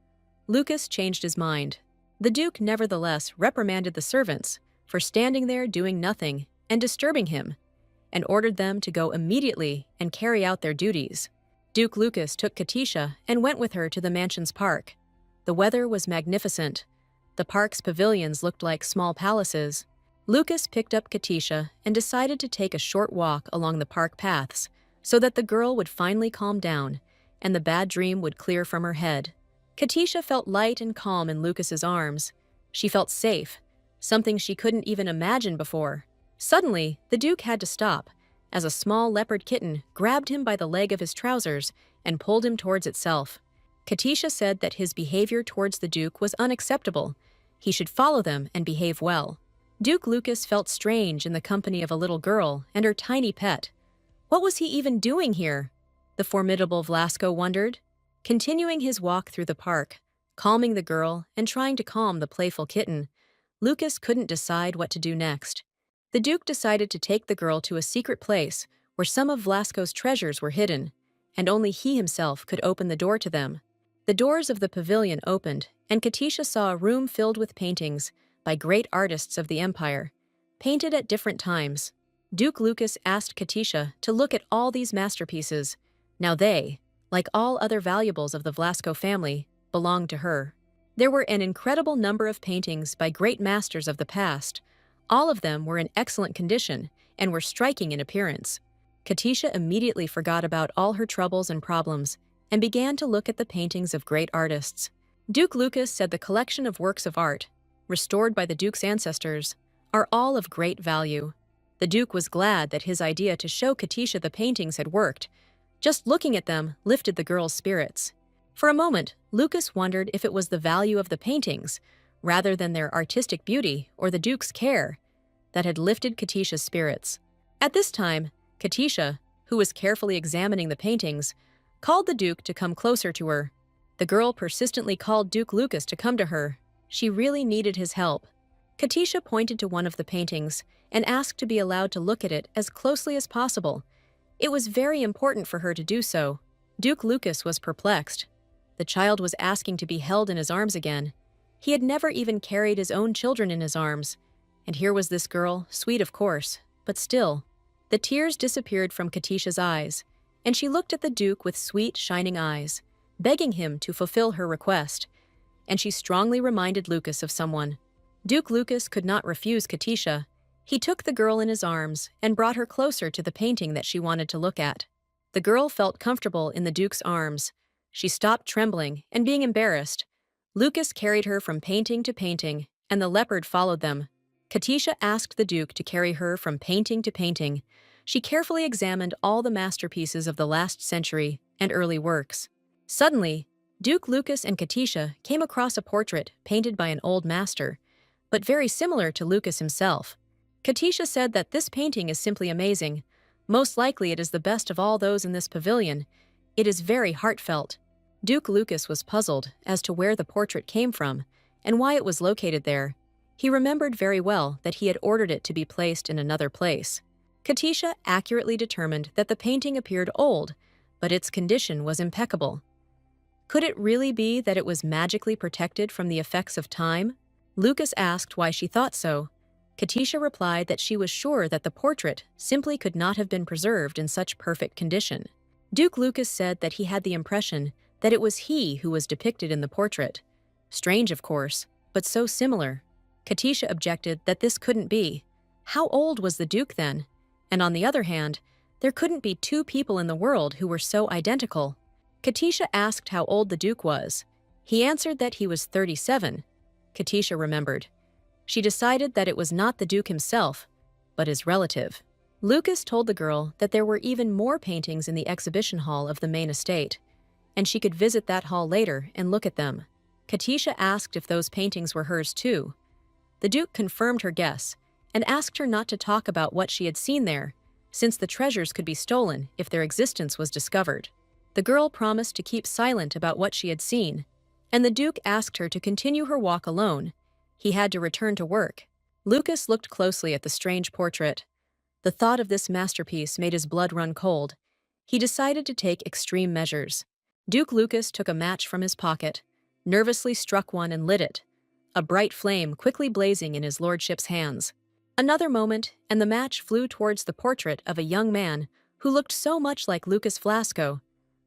Lucas changed his mind. The Duke nevertheless reprimanded the servants for standing there doing nothing and disturbing him, and ordered them to go immediately and carry out their duties. Duke Lucas took Katisha and went with her to the mansion's park. The weather was magnificent. The park's pavilions looked like small palaces. Lucas picked up Katisha and decided to take a short walk along the park paths so that the girl would finally calm down and the bad dream would clear from her head. Katisha felt light and calm in Lucas's arms. She felt safe, something she couldn't even imagine before. Suddenly, the Duke had to stop, as a small leopard kitten grabbed him by the leg of his trousers and pulled him towards itself. Katisha said that his behavior towards the Duke was unacceptable. He should follow them and behave well. Duke Lucas felt strange in the company of a little girl and her tiny pet. What was he even doing here? The formidable Vlasco wondered. Continuing his walk through the park, calming the girl and trying to calm the playful kitten, Lucas couldn't decide what to do next. The Duke decided to take the girl to a secret place where some of Vlasco's treasures were hidden, and only he himself could open the door to them. The doors of the pavilion opened, and Katisha saw a room filled with paintings by great artists of the empire, painted at different times. Duke Lucas asked Katisha to look at all these masterpieces. Now they, like all other valuables of the Vlasco family, belonged to her. There were an incredible number of paintings by great masters of the past. All of them were in excellent condition and were striking in appearance. Katisha immediately forgot about all her troubles and problems and began to look at the paintings of great artists. Duke Lucas said the collection of works of art, restored by the Duke's ancestors, are all of great value. The Duke was glad that his idea to show Katisha the paintings had worked. Just looking at them lifted the girl's spirits. For a moment, Lucas wondered if it was the value of the paintings, rather than their artistic beauty or the Duke's care, that had lifted Katisha's spirits. At this time, Katisha, who was carefully examining the paintings, called the Duke to come closer to her. The girl persistently called Duke Lucas to come to her. She really needed his help. Katisha pointed to one of the paintings and asked to be allowed to look at it as closely as possible. It was very important for her to do so. Duke Lucas was perplexed. The child was asking to be held in his arms again. He had never even carried his own children in his arms. And here was this girl, sweet of course, but still. The tears disappeared from Katisha's eyes, and she looked at the Duke with sweet, shining eyes, begging him to fulfill her request. And she strongly reminded Lucas of someone. Duke Lucas could not refuse Katisha. He took the girl in his arms and brought her closer to the painting that she wanted to look at. The girl felt comfortable in the Duke's arms. She stopped trembling and being embarrassed. Lucas carried her from painting to painting, and the leopard followed them. Katisha asked the Duke to carry her from painting to painting. She carefully examined all the masterpieces of the last century and early works. Suddenly, Duke Lucas and Katisha came across a portrait painted by an old master, but very similar to Lucas himself. Katisha said that this painting is simply amazing. Most likely it is the best of all those in this pavilion. It is very heartfelt. Duke Lucas was puzzled as to where the portrait came from and why it was located there. He remembered very well that he had ordered it to be placed in another place. Katisha accurately determined that the painting appeared old, but its condition was impeccable. Could it really be that it was magically protected from the effects of time? Lucas asked why she thought so. Katisha replied that she was sure that the portrait simply could not have been preserved in such perfect condition. Duke Lucas said that he had the impression that it was he who was depicted in the portrait. Strange, of course, but so similar. Katisha objected that this couldn't be. How old was the Duke then? And on the other hand, there couldn't be two people in the world who were so identical. Katisha asked how old the Duke was. He answered that he was 37. Katisha remembered. She decided that it was not the Duke himself, but his relative. Lucas told the girl that there were even more paintings in the exhibition hall of the main estate, and she could visit that hall later and look at them. Katisha asked if those paintings were hers too. The Duke confirmed her guess and asked her not to talk about what she had seen there, since the treasures could be stolen if their existence was discovered. The girl promised to keep silent about what she had seen, and the Duke asked her to continue her walk alone. He had to return to work. Lucas looked closely at the strange portrait. The thought of this masterpiece made his blood run cold. He decided to take extreme measures. Duke Lucas took a match from his pocket, nervously struck one and lit it, a bright flame quickly blazing in his lordship's hands. Another moment, and the match flew towards the portrait of a young man who looked so much like Lucas Flasco.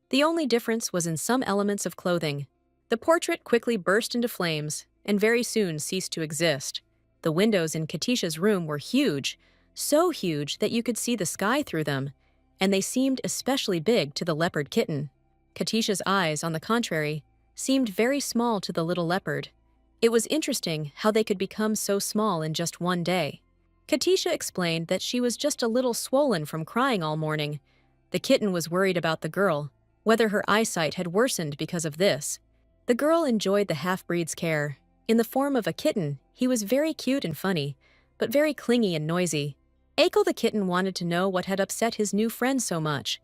The only difference was in some elements of clothing. The portrait quickly burst into flames and very soon ceased to exist. The windows in Katisha's room were huge, so huge that you could see the sky through them, and they seemed especially big to the leopard kitten. Katisha's eyes, on the contrary, seemed very small to the little leopard. It was interesting how they could become so small in just one day. Katisha explained that she was just a little swollen from crying all morning. The kitten was worried about the girl, whether her eyesight had worsened because of this. The girl enjoyed the half-breed's care. In the form of a kitten, he was very cute and funny, but very clingy and noisy. Akel the kitten wanted to know what had upset his new friend so much,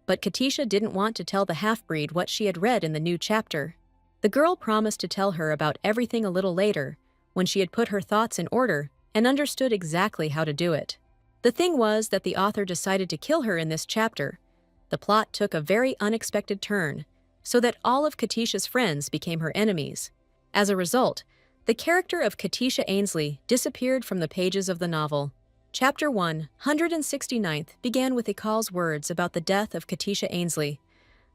but Katisha didn't want to tell the half-breed what she had read in the new chapter. The girl promised to tell her about everything a little later, when she had put her thoughts in order and understood exactly how to do it. The thing was that the author decided to kill her in this chapter. The plot took a very unexpected turn, so that all of Katisha's friends became her enemies. As a result, the character of Katisha Ainsley disappeared from the pages of the novel. Chapter 169th began with Ekal's words about the death of Katisha Ainsley.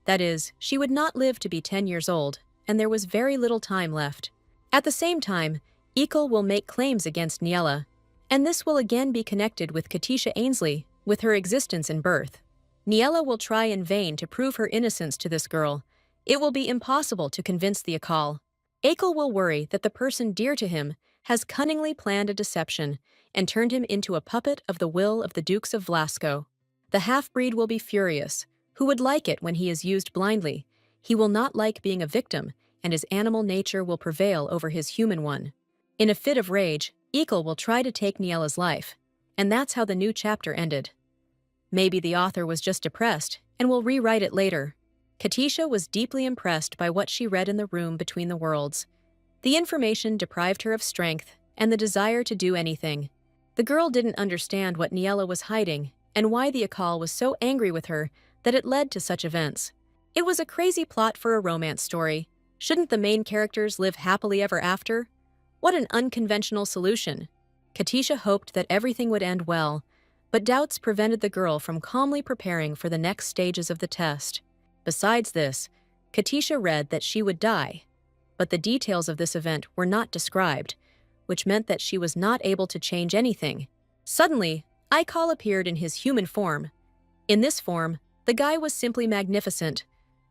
That is, she would not live to be 10 years old, and there was very little time left. At the same time, Ekal will make claims against Niella, and this will again be connected with Katisha Ainsley, with her existence and birth. Niella will try in vain to prove her innocence to this girl. It will be impossible to convince the Ekal. Ekal will worry that the person dear to him has cunningly planned a deception and turned him into a puppet of the will of the Dukes of Vlasco. The half-breed will be furious, who would like it when he is used blindly. He will not like being a victim, and his animal nature will prevail over his human one. In a fit of rage, Ekal will try to take Niella's life, and that's how the new chapter ended. Maybe the author was just depressed and will rewrite it later. Katisha was deeply impressed by what she read in the room between the worlds. The information deprived her of strength and the desire to do anything. The girl didn't understand what Niella was hiding and why the Akal was so angry with her that it led to such events. It was a crazy plot for a romance story. Shouldn't the main characters live happily ever after? What an unconventional solution. Katisha hoped that everything would end well, but doubts prevented the girl from calmly preparing for the next stages of the test. Besides this, Katisha read that she would die, but the details of this event were not described, which meant that she was not able to change anything. Suddenly, Ikal appeared in his human form. In this form, the guy was simply magnificent,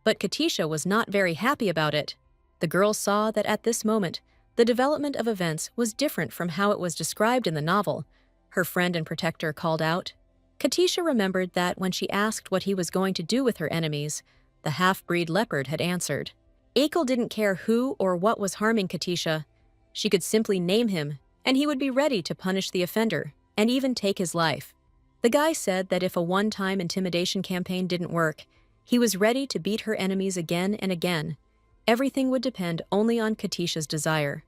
but Katisha was not very happy about it. The girl saw that at this moment, the development of events was different from how it was described in the novel. Her friend and protector called out. Katisha remembered that when she asked what he was going to do with her enemies, the half-breed leopard had answered. Akal didn't care who or what was harming Katisha. She could simply name him, and he would be ready to punish the offender, and even take his life. The guy said that if a one-time intimidation campaign didn't work, he was ready to beat her enemies again and again. Everything would depend only on Katisha's desire.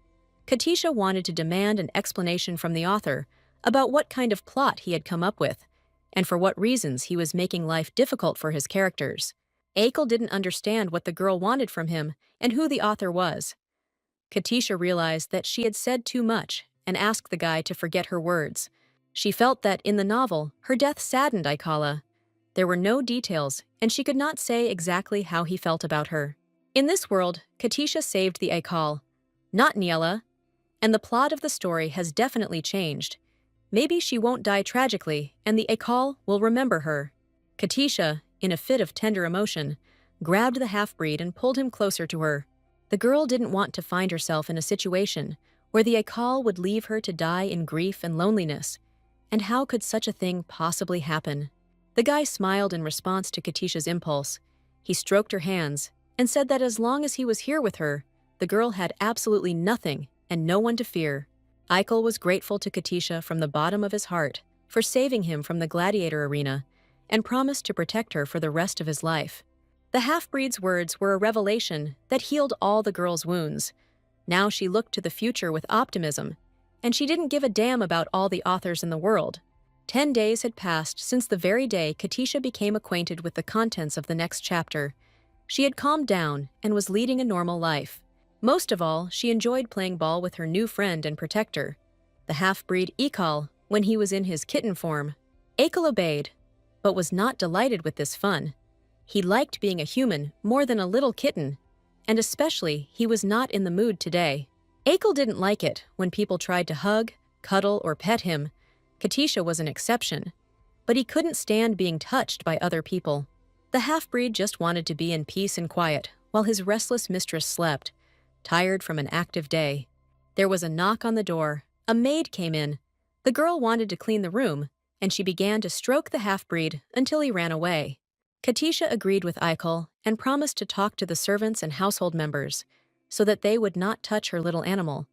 Katisha wanted to demand an explanation from the author about what kind of plot he had come up with, and for what reasons he was making life difficult for his characters. Akal didn't understand what the girl wanted from him and who the author was. Katisha realized that she had said too much and asked the guy to forget her words. She felt that in the novel, her death saddened Ikala. There were no details, and she could not say exactly how he felt about her. In this world, Katisha saved the Ikal, not Niella, and the plot of the story has definitely changed. Maybe she won't die tragically, and the Ikal will remember her. Katisha, in a fit of tender emotion, grabbed the half-breed and pulled him closer to her. The girl didn't want to find herself in a situation where the Ikal would leave her to die in grief and loneliness. And how could such a thing possibly happen? The guy smiled in response to Katisha's impulse. He stroked her hands and said that as long as he was here with her, the girl had absolutely nothing and no one to fear. Ikal was grateful to Katisha from the bottom of his heart for saving him from the gladiator arena and promised to protect her for the rest of his life. The half-breed's words were a revelation that healed all the girl's wounds. Now she looked to the future with optimism, and she didn't give a damn about all the authors in the world. 10 days had passed since the very day Katisha became acquainted with the contents of the next chapter. She had calmed down and was leading a normal life. Most of all, she enjoyed playing ball with her new friend and protector, the half-breed Ikal, when he was in his kitten form. Akal obeyed, but was not delighted with this fun. He liked being a human more than a little kitten, and especially he was not in the mood today. Akal didn't like it when people tried to hug, cuddle, or pet him. Katisha was an exception, but he couldn't stand being touched by other people. The half-breed just wanted to be in peace and quiet while his restless mistress slept, tired from an active day. There was a knock on the door. A maid came in. The girl wanted to clean the room, and she began to stroke the half-breed until he ran away. Katisha agreed with Ikal and promised to talk to the servants and household members so that they would not touch her little animal,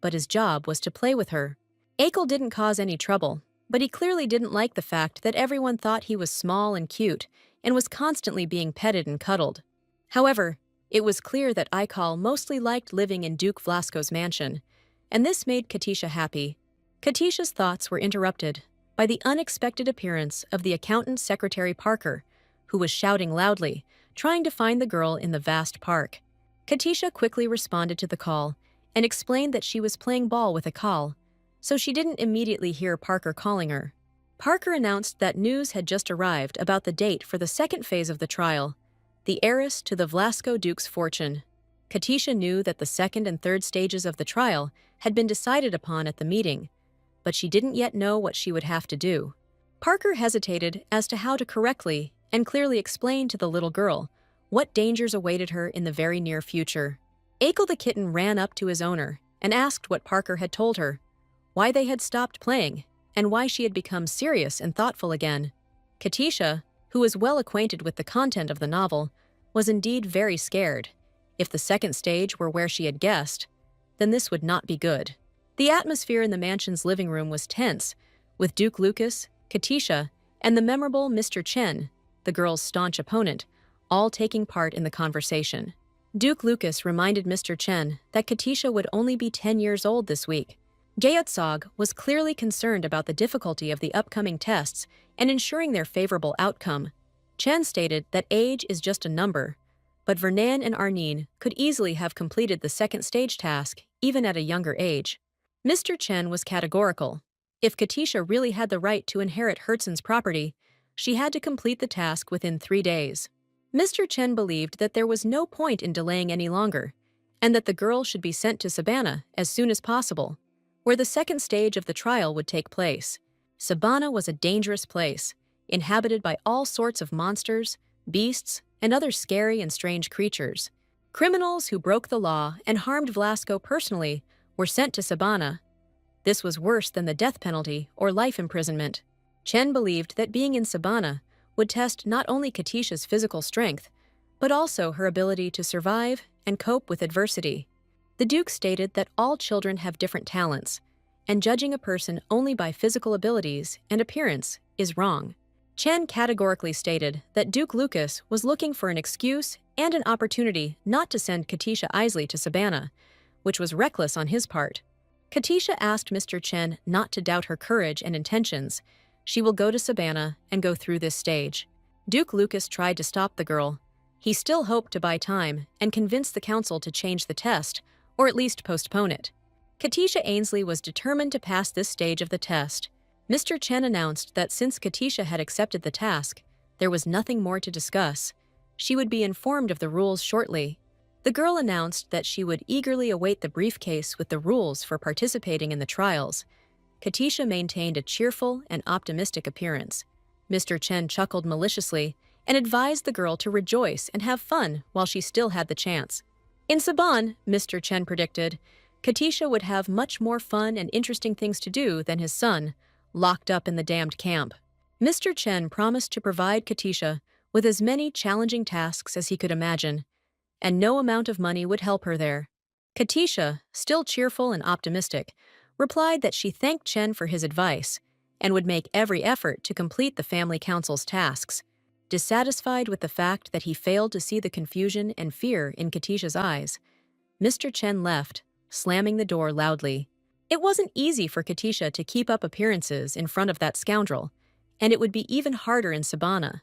but his job was to play with her. Akal didn't cause any trouble, but he clearly didn't like the fact that everyone thought he was small and cute and was constantly being petted and cuddled. However, it was clear that Ikal mostly liked living in Duke Vlasco's mansion, and this made Katisha happy. Katisha's thoughts were interrupted by the unexpected appearance of the accountant secretary Parker, who was shouting loudly, trying to find the girl in the vast park. Katisha quickly responded to the call and explained that she was playing ball with Ikal, so she didn't immediately hear Parker calling her. Parker announced that news had just arrived about the date for the second phase of the trial, the heiress to the Vlasco Duke's fortune. Katisha knew that the second and third stages of the trial had been decided upon at the meeting, but she didn't yet know what she would have to do. Parker hesitated as to how to correctly and clearly explain to the little girl what dangers awaited her in the very near future. Akal the kitten ran up to his owner and asked what Parker had told her, why they had stopped playing, and why she had become serious and thoughtful again. Katisha, who was well acquainted with the content of the novel, was indeed very scared. If the second stage were where she had guessed, then this would not be good. The atmosphere in the mansion's living room was tense, with Duke Lucas, Katisha, and the memorable Mr. Chen, the girl's staunch opponent, all taking part in the conversation. Duke Lucas reminded Mr. Chen that Katisha would only be 10 years old this week. Gayetsog was clearly concerned about the difficulty of the upcoming tests and ensuring their favorable outcome. Chen stated that age is just a number, but Vernan and Arnine could easily have completed the second stage task even at a younger age. Mr. Chen was categorical. If Katisha really had the right to inherit Herzen's property, she had to complete the task within 3 days. Mr. Chen believed that there was no point in delaying any longer, and that the girl should be sent to Sabana as soon as possible, where the second stage of the trial would take place. Sabana was a dangerous place, inhabited by all sorts of monsters, beasts, and other scary and strange creatures. Criminals who broke the law and harmed Vlasco personally were sent to Sabana. This was worse than the death penalty or life imprisonment. Chen believed that being in Sabana would test not only Katisha's physical strength, but also her ability to survive and cope with adversity. The Duke stated that all children have different talents, and judging a person only by physical abilities and appearance is wrong. Chen categorically stated that Duke Lucas was looking for an excuse and an opportunity not to send Katisha Isley to Sabana, which was reckless on his part. Katisha asked Mr. Chen not to doubt her courage and intentions. She will go to Sabana and go through this stage. Duke Lucas tried to stop the girl. He still hoped to buy time and convince the council to change the test, or at least postpone it. Katisha Ainsley was determined to pass this stage of the test. Mr. Chen announced that since Katisha had accepted the task, there was nothing more to discuss. She would be informed of the rules shortly. The girl announced that she would eagerly await the briefcase with the rules for participating in the trials. Katisha maintained a cheerful and optimistic appearance. Mr. Chen chuckled maliciously and advised the girl to rejoice and have fun while she still had the chance. In Saban, Mr. Chen predicted, Katisha would have much more fun and interesting things to do than his son, locked up in the damned camp. Mr. Chen promised to provide Katisha with as many challenging tasks as he could imagine, and no amount of money would help her there. Katisha, still cheerful and optimistic, replied that she thanked Chen for his advice and would make every effort to complete the family council's tasks. Dissatisfied with the fact that he failed to see the confusion and fear in Katisha's eyes, Mr. Chen left, slamming the door loudly. It wasn't easy for Katisha to keep up appearances in front of that scoundrel, and it would be even harder in Sabana.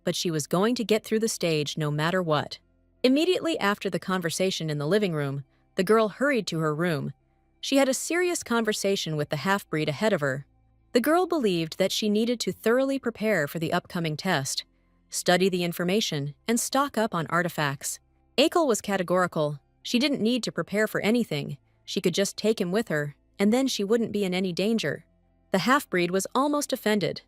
But she was going to get through the stage no matter what. Immediately after the conversation in the living room, the girl hurried to her room. She had a serious conversation with the half-breed ahead of her. The girl believed that she needed to thoroughly prepare for the upcoming test, study the information, and stock up on artifacts. Akel was categorical. She didn't need to prepare for anything. She could just take him with her, and then she wouldn't be in any danger. The half-breed was almost offended.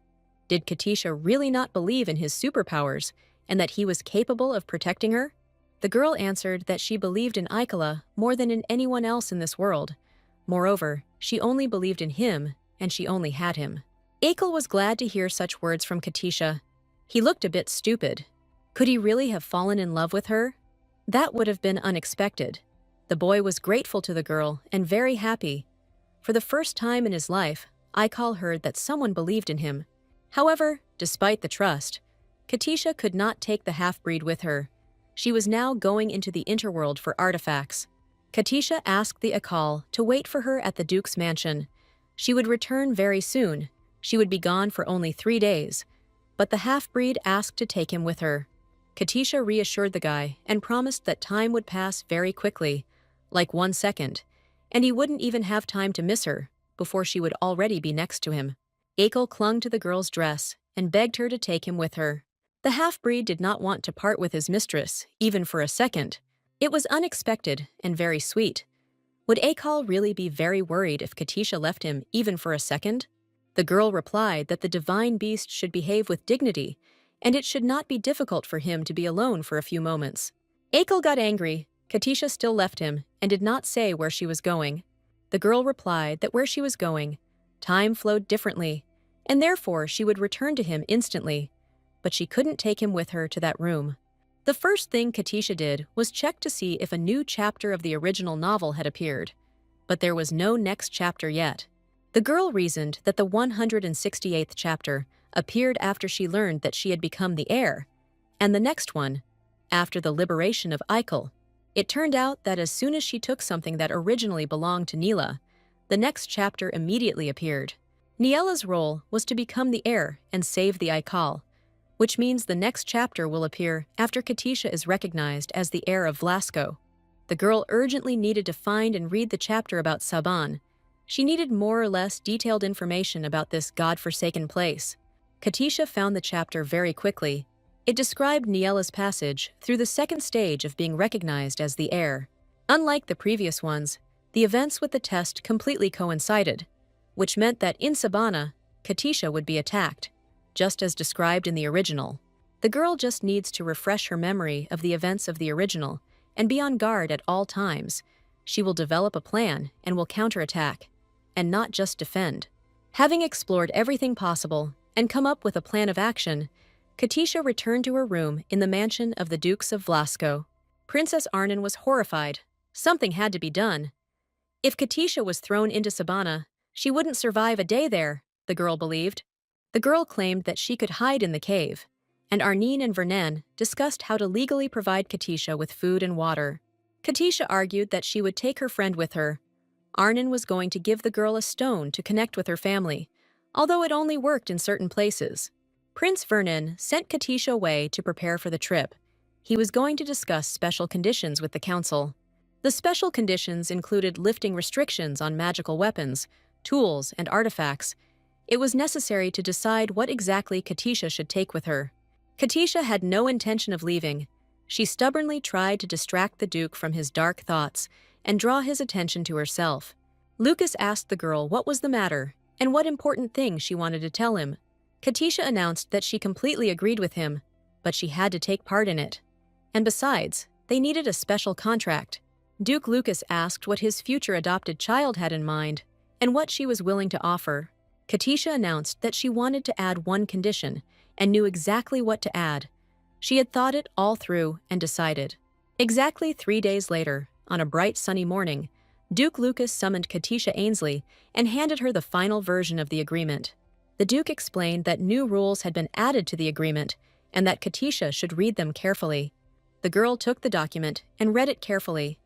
Did Katisha really not believe in his superpowers and that he was capable of protecting her? The girl answered that she believed in Aikala more than in anyone else in this world. Moreover, she only believed in him, and she only had him. Akel was glad to hear such words from Katisha. He looked a bit stupid. Could he really have fallen in love with her? That would have been unexpected. The boy was grateful to the girl and very happy. For the first time in his life, Aikal heard that someone believed in him. However, despite the trust, Katisha could not take the half-breed with her. She was now going into the interworld for artifacts. Katisha asked the Akal to wait for her at the Duke's mansion. She would return very soon. She would be gone for only 3 days. But the half-breed asked to take him with her. Katisha reassured the guy and promised that time would pass very quickly, like 1 second, and he wouldn't even have time to miss her before she would already be next to him. Akel clung to the girl's dress and begged her to take him with her. The half-breed did not want to part with his mistress, even for a second. It was unexpected and very sweet. Would Akel really be very worried if Katisha left him even for a second? The girl replied that the divine beast should behave with dignity, and it should not be difficult for him to be alone for a few moments. Akel got angry. Katisha still left him and did not say where she was going. The girl replied that where she was going, time flowed differently, and therefore she would return to him instantly, but she couldn't take him with her to that room. The first thing Katisha did was check to see if a new chapter of the original novel had appeared, but there was no next chapter yet. The girl reasoned that the 168th chapter appeared after she learned that she had become the heir, and the next one, after the liberation of Eichel. It turned out that as soon as she took something that originally belonged to Neela, the next chapter immediately appeared. Niela's role was to become the heir and save the Aikal, which means the next chapter will appear after Katisha is recognized as the heir of Vlasco. The girl urgently needed to find and read the chapter about Saban. She needed more or less detailed information about this god-forsaken place. Katisha found the chapter very quickly. It described Niela's passage through the second stage of being recognized as the heir. Unlike the previous ones, the events with the test completely coincided, which meant that in Sabana, Katisha would be attacked, just as described in the original. The girl just needs to refresh her memory of the events of the original and be on guard at all times. She will develop a plan and will counterattack, and not just defend. Having explored everything possible and come up with a plan of action, Katisha returned to her room in the mansion of the Dukes of Vlasco. Princess Arnon was horrified. Something had to be done. If Katisha was thrown into Sabana, she wouldn't survive a day there, the girl believed. The girl claimed that she could hide in the cave, and Arnine and Vernan discussed how to legally provide Katisha with food and water. Katisha argued that she would take her friend with her. Arnon was going to give the girl a stone to connect with her family, although it only worked in certain places. Prince Vernon sent Katisha away to prepare for the trip. He was going to discuss special conditions with the council. The special conditions included lifting restrictions on magical weapons, tools, and artifacts. It was necessary to decide what exactly Katisha should take with her. Katisha had no intention of leaving. She stubbornly tried to distract the Duke from his dark thoughts and draw his attention to herself. Lucas asked the girl what was the matter and what important thing she wanted to tell him. Katisha announced that she completely agreed with him, but she had to take part in it. And besides, they needed a special contract. Duke Lucas asked what his future adopted child had in mind and what she was willing to offer. Katisha announced that she wanted to add one condition and knew exactly what to add. She had thought it all through and decided. Exactly 3 days later, on a bright sunny morning, Duke Lucas summoned Katisha Ainsley and handed her the final version of the agreement. The Duke explained that new rules had been added to the agreement and that Katisha should read them carefully. The girl took the document and read it carefully.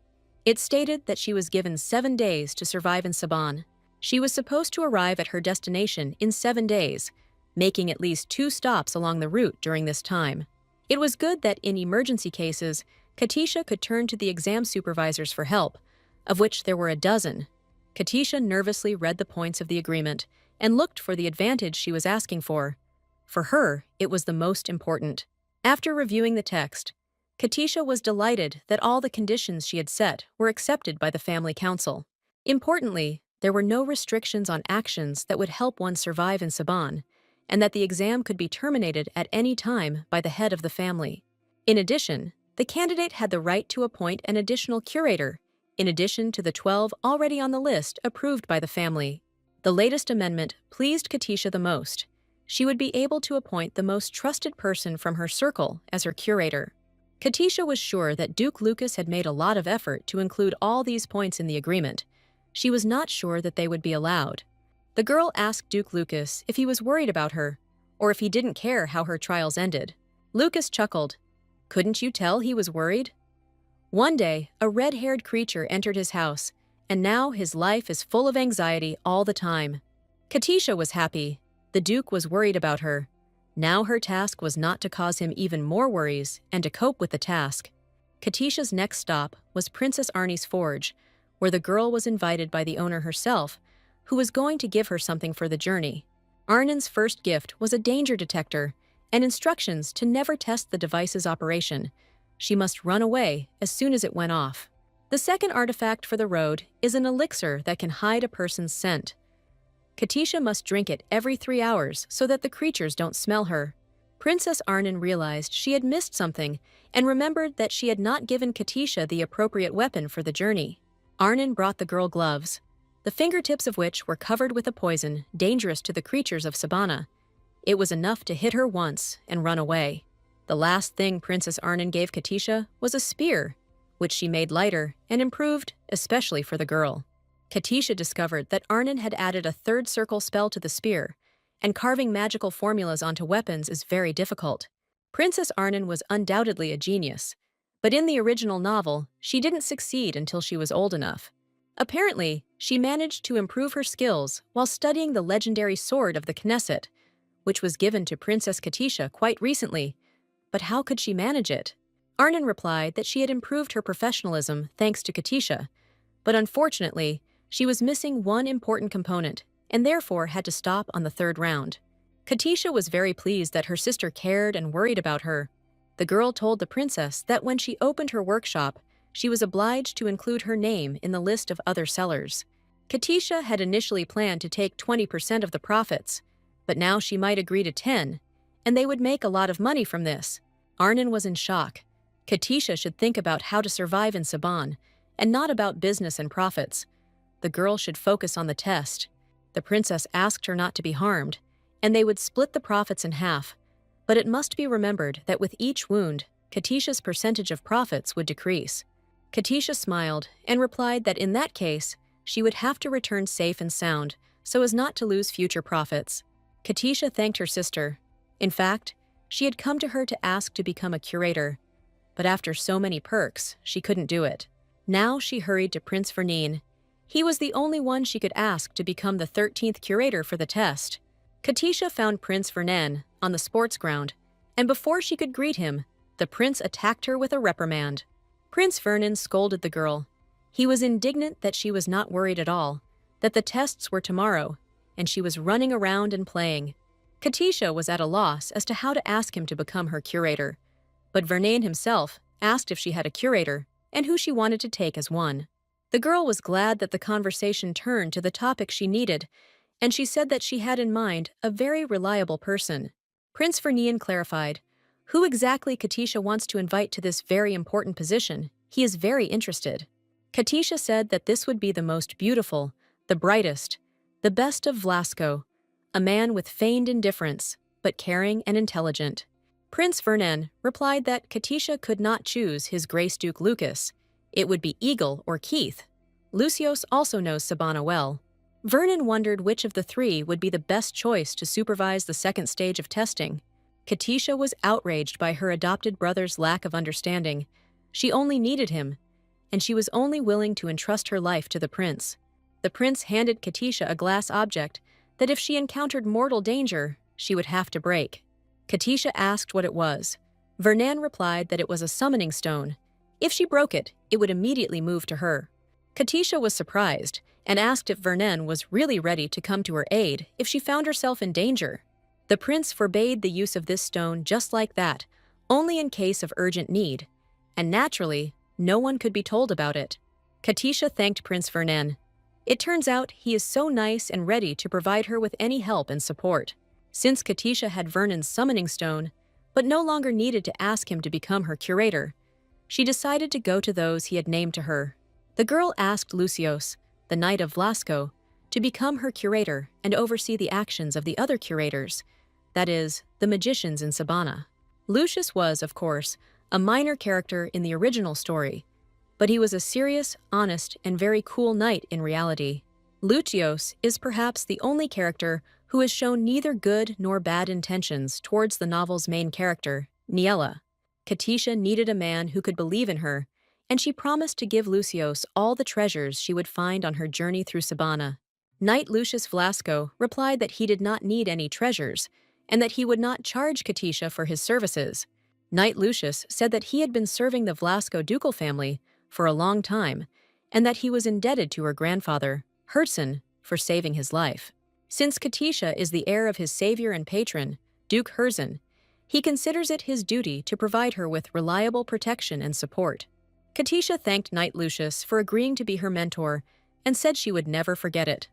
It stated that she was given 7 days to survive in Saban. She was supposed to arrive at her destination in 7 days, making at least 2 stops along the route during this time. It was good that in emergency cases, Katisha could turn to the exam supervisors for help, of which there were a dozen. Katisha nervously read the points of the agreement and looked for the advantage she was asking for. For her, it was the most important. After reviewing the text, Katisha was delighted that all the conditions she had set were accepted by the family council. Importantly, there were no restrictions on actions that would help one survive in Saban, and that the exam could be terminated at any time by the head of the family. In addition, the candidate had the right to appoint an additional curator, in addition to the 12 already on the list approved by the family. The latest amendment pleased Katisha the most. She would be able to appoint the most trusted person from her circle as her curator. Katisha was sure that Duke Lucas had made a lot of effort to include all these points in the agreement. She was not sure that they would be allowed. The girl asked Duke Lucas if he was worried about her, or if he didn't care how her trials ended. Lucas chuckled. Couldn't you tell he was worried? One day, a red-haired creature entered his house, and now his life is full of anxiety all the time. Katisha was happy. The Duke was worried about her. Now her task was not to cause him even more worries and to cope with the task. Katisha's next stop was Princess Arnie's forge, where the girl was invited by the owner herself, who was going to give her something for the journey. Arnin's first gift was a danger detector and instructions to never test the device's operation. She must run away as soon as it went off. The second artifact for the road is an elixir that can hide a person's scent. Katisha must drink it every 3 hours so that the creatures don't smell her. Princess Arnon realized she had missed something and remembered that she had not given Katisha the appropriate weapon for the journey. Arnon brought the girl gloves, the fingertips of which were covered with a poison dangerous to the creatures of Sabana. It was enough to hit her once and run away. The last thing Princess Arnon gave Katisha was a spear, which she made lighter and improved, especially for the girl. Katisha discovered that Arnon had added a third circle spell to the spear, and carving magical formulas onto weapons is very difficult. Princess Arnon was undoubtedly a genius, but in the original novel, she didn't succeed until she was old enough. Apparently, she managed to improve her skills while studying the legendary sword of the Knesset, which was given to Princess Katisha quite recently. But how could she manage it? Arnon replied that she had improved her professionalism thanks to Katisha, but unfortunately, she was missing one important component and therefore had to stop on the third round. Katisha was very pleased that her sister cared and worried about her. The girl told the princess that when she opened her workshop, she was obliged to include her name in the list of other sellers. Katisha had initially planned to take 20% of the profits, but now she might agree to 10, and they would make a lot of money from this. Arnon was in shock. Katisha should think about how to survive in Saban, and not about business and profits. The girl should focus on the test. The princess asked her not to be harmed, and they would split the profits in half. But it must be remembered that with each wound, Katisha's percentage of profits would decrease. Katisha smiled and replied that in that case, she would have to return safe and sound so as not to lose future profits. Katisha thanked her sister. In fact, she had come to her to ask to become a curator, but after so many perks, she couldn't do it. Now she hurried to Prince Vernin. He was the only one she could ask to become the 13th curator for the test. Katisha found Prince Vernin on the sports ground, and before she could greet him, the prince attacked her with a reprimand. Prince Vernin scolded the girl. He was indignant that she was not worried at all, that the tests were tomorrow, and she was running around and playing. Katisha was at a loss as to how to ask him to become her curator, but Vernin himself asked if she had a curator and who she wanted to take as one. The girl was glad that the conversation turned to the topic she needed, and she said that she had in mind a very reliable person. Prince Vernin clarified, "Who exactly Katisha wants to invite to this very important position? He is very interested." Katisha said that this would be the most beautiful, the brightest, the best of Vlasco, a man with feigned indifference, but caring and intelligent. Prince Vernin replied that Katisha could not choose his Grace Duke Lucas. It would be Eagle or Keith. Lucios also knows Sabana well. Vernon wondered which of the three would be the best choice to supervise the second stage of testing. Katisha was outraged by her adopted brother's lack of understanding. She only needed him, and she was only willing to entrust her life to the prince. The prince handed Katisha a glass object that if she encountered mortal danger, she would have to break. Katisha asked what it was. Vernon replied that it was a summoning stone. If she broke it, it would immediately move to her. Katisha was surprised and asked if Vernon was really ready to come to her aid if she found herself in danger. The prince forbade the use of this stone just like that, only in case of urgent need, and naturally, no one could be told about it. Katisha thanked Prince Vernon. It turns out he is so nice and ready to provide her with any help and support. Since Katisha had Vernon's summoning stone, but no longer needed to ask him to become her curator, she decided to go to those he had named to her. The girl asked Lucios, the Knight of Vlasco, to become her curator and oversee the actions of the other curators, that is, the magicians in Sabana. Lucius was, of course, a minor character in the original story, but he was a serious, honest, and very cool knight in reality. Lucios is perhaps the only character who has shown neither good nor bad intentions towards the novel's main character, Niella. Katisha needed a man who could believe in her, and she promised to give Lucios all the treasures she would find on her journey through Sabana. Knight Lucius Vlasco replied that he did not need any treasures, and that he would not charge Katisha for his services. Knight Lucius said that he had been serving the Vlasco ducal family for a long time, and that he was indebted to her grandfather, Herzen, for saving his life. Since Katisha is the heir of his savior and patron, Duke Herzen, he considers it his duty to provide her with reliable protection and support. Katisha thanked Knight Lucius for agreeing to be her mentor and said she would never forget it.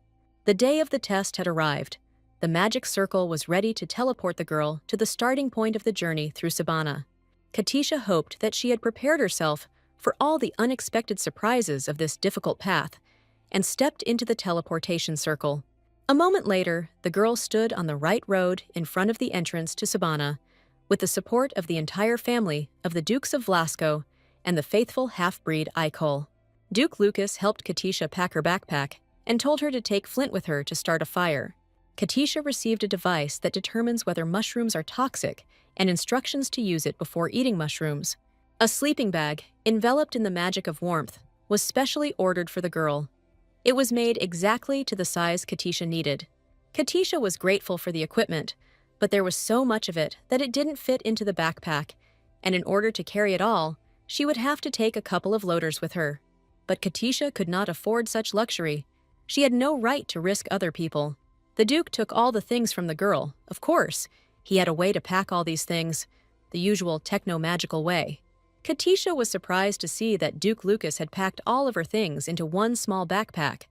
The day of the test had arrived. The magic circle was ready to teleport the girl to the starting point of the journey through Sabana. Katisha hoped that she had prepared herself for all the unexpected surprises of this difficult path and stepped into the teleportation circle. A moment later, the girl stood on the right road in front of the entrance to Sabana, with the support of the entire family of the Dukes of Vlasco and the faithful half-breed Icol. Duke Lucas helped Katisha pack her backpack and told her to take Flint with her to start a fire. Katisha received a device that determines whether mushrooms are toxic and instructions to use it before eating mushrooms. A sleeping bag, enveloped in the magic of warmth, was specially ordered for the girl. It was made exactly to the size Katisha needed. Katisha was grateful for the equipment, but there was so much of it that it didn't fit into the backpack, and in order to carry it all, she would have to take a couple of loaders with her. But Katisha could not afford such luxury. She had no right to risk other people. The Duke took all the things from the girl, of course. He had a way to pack all these things, the usual techno-magical way. Katisha was surprised to see that Duke Lucas had packed all of her things into one small backpack.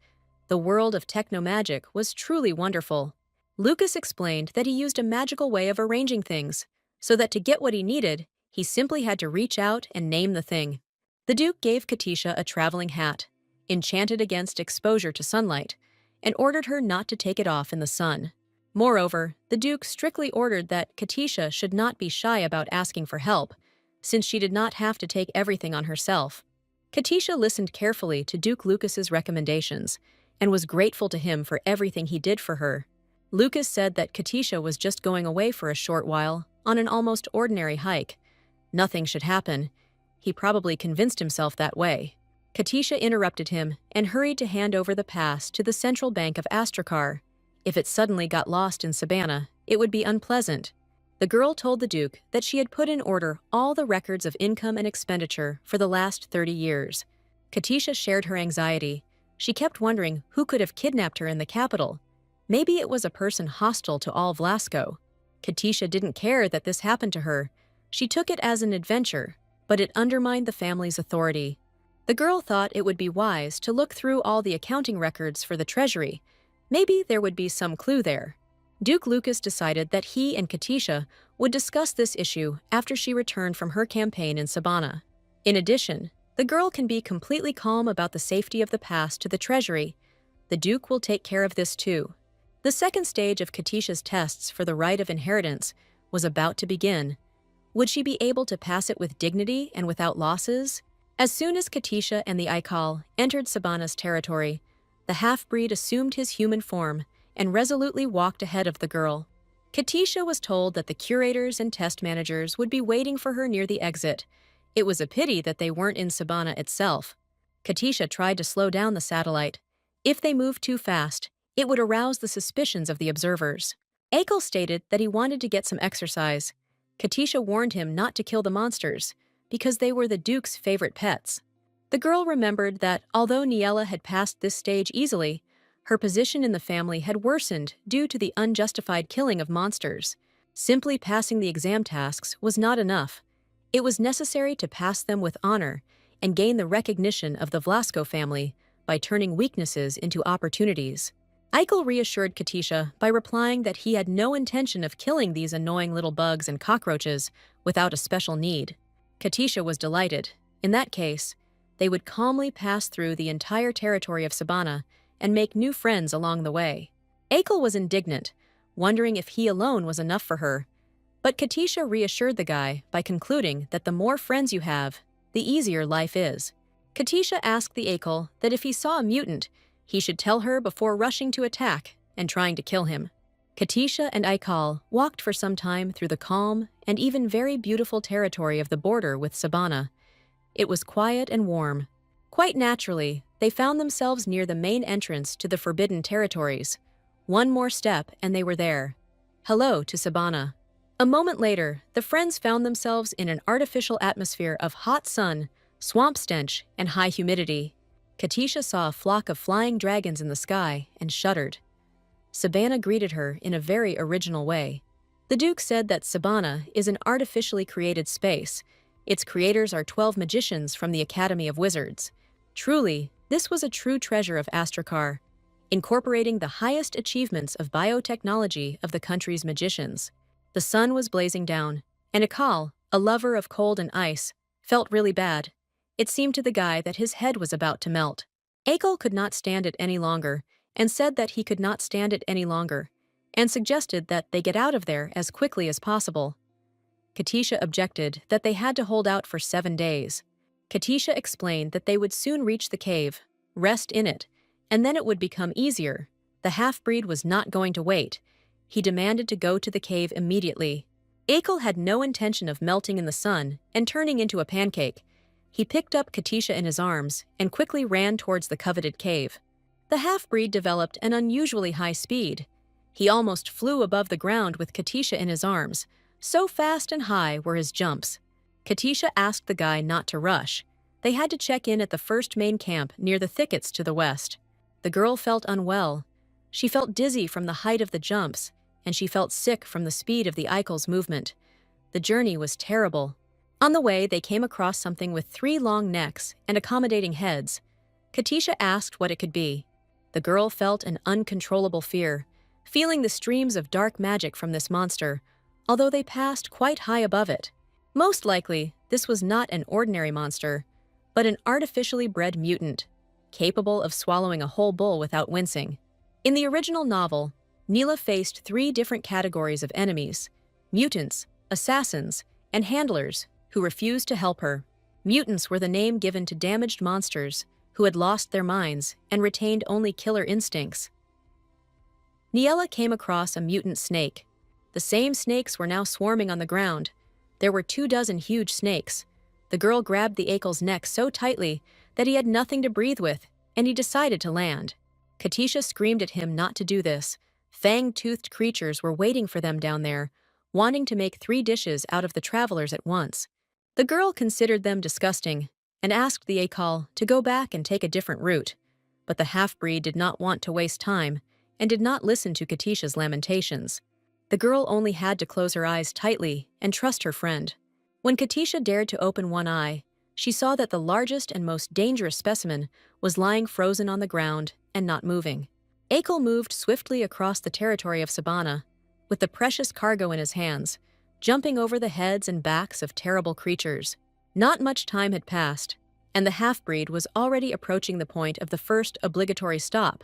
The world of techno-magic was truly wonderful. Lucas explained that he used a magical way of arranging things, so that to get what he needed, he simply had to reach out and name the thing. The Duke gave Katisha a traveling hat, enchanted against exposure to sunlight, and ordered her not to take it off in the sun. Moreover, the Duke strictly ordered that Katisha should not be shy about asking for help, since she did not have to take everything on herself. Katisha listened carefully to Duke Lucas's recommendations and was grateful to him for everything he did for her. Lucas said that Katisha was just going away for a short while on an almost ordinary hike. Nothing should happen. He probably convinced himself that way. Katisha interrupted him and hurried to hand over the pass to the Central Bank of Astrakar. If it suddenly got lost in Savannah, it would be unpleasant. The girl told the Duke that she had put in order all the records of income and expenditure for the last 30 years. Katisha shared her anxiety. She kept wondering who could have kidnapped her in the capital. Maybe it was a person hostile to all Vlasco. Katisha didn't care that this happened to her. She took it as an adventure, but it undermined the family's authority. The girl thought it would be wise to look through all the accounting records for the treasury. Maybe there would be some clue there. Duke Lucas decided that he and Katisha would discuss this issue after she returned from her campaign in Sabana. In addition, the girl can be completely calm about the safety of the pass to the treasury. The Duke will take care of this too. The second stage of Katisha's tests for the right of inheritance was about to begin. Would she be able to pass it with dignity and without losses? As soon as Katisha and the Aikal entered Sabana's territory, the half-breed assumed his human form and resolutely walked ahead of the girl. Katisha was told that the curators and test managers would be waiting for her near the exit. It was a pity that they weren't in Sabana itself. Katisha tried to slow down the satellite. If they moved too fast, it would arouse the suspicions of the observers. Aikal stated that he wanted to get some exercise. Katisha warned him not to kill the monsters, because they were the Duke's favorite pets. The girl remembered that although Niella had passed this stage easily, her position in the family had worsened due to the unjustified killing of monsters. Simply passing the exam tasks was not enough. It was necessary to pass them with honor and gain the recognition of the Vlasco family by turning weaknesses into opportunities. Aikal reassured Katisha by replying that he had no intention of killing these annoying little bugs and cockroaches without a special need. Katisha was delighted. In that case, they would calmly pass through the entire territory of Sabana and make new friends along the way. Aikal was indignant, wondering if he alone was enough for her. But Katisha reassured the guy by concluding that the more friends you have, the easier life is. Katisha asked the Aikal that if he saw a mutant, he should tell her before rushing to attack and trying to kill him. Katisha and Aikal walked for some time through the calm and even very beautiful territory of the border with Sabana. It was quiet and warm. Quite naturally, they found themselves near the main entrance to the Forbidden Territories. One more step and they were there. Hello to Sabana. A moment later, the friends found themselves in an artificial atmosphere of hot sun, swamp stench, and high humidity. Katisha saw a flock of flying dragons in the sky and shuddered. Sabana greeted her in a very original way. The Duke said that Sabana is an artificially created space. Its creators are 12 magicians from the Academy of Wizards. Truly, this was a true treasure of Astrakar, incorporating the highest achievements of biotechnology of the country's magicians. The sun was blazing down, and Akal, a lover of cold and ice, felt really bad. It seemed to the guy that his head was about to melt. Aikal could not stand it any longer, and said that he could not stand it any longer, and suggested that they get out of there as quickly as possible. Katisha objected that they had to hold out for 7 days. Katisha explained that they would soon reach the cave, rest in it, and then it would become easier. The half-breed was not going to wait. He demanded to go to the cave immediately. Akel had no intention of melting in the sun and turning into a pancake. He picked up Katisha in his arms and quickly ran towards the coveted cave. The half-breed developed an unusually high speed. He almost flew above the ground with Katisha in his arms. So fast and high were his jumps. Katisha asked the guy not to rush. They had to check in at the first main camp near the thickets to the west. The girl felt unwell. She felt dizzy from the height of the jumps, and she felt sick from the speed of the Eikel's movement. The journey was terrible. On the way, they came across something with 3 long necks and accommodating heads. Katisha asked what it could be. The girl felt an uncontrollable fear, feeling the streams of dark magic from this monster, although they passed quite high above it. Most likely, this was not an ordinary monster, but an artificially bred mutant, capable of swallowing a whole bull without wincing. In the original novel, Neela faced 3 different categories of enemies: mutants, assassins, and handlers who refused to help her. Mutants were the name given to damaged monsters who had lost their minds and retained only killer instincts. Neela came across a mutant snake. The same snakes were now swarming on the ground. There were 24 huge snakes. The girl grabbed the Akel's neck so tightly that he had nothing to breathe with, and he decided to land. Katisha screamed at him not to do this. Fang-toothed creatures were waiting for them down there, wanting to make 3 dishes out of the travelers at once. The girl considered them disgusting and asked the Akel to go back and take a different route. But the half-breed did not want to waste time and did not listen to Katisha's lamentations. The girl only had to close her eyes tightly and trust her friend. When Katisha dared to open one eye, she saw that the largest and most dangerous specimen was lying frozen on the ground and not moving. Akel moved swiftly across the territory of Sabana, with the precious cargo in his hands, jumping over the heads and backs of terrible creatures. Not much time had passed, and the half-breed was already approaching the point of the first obligatory stop,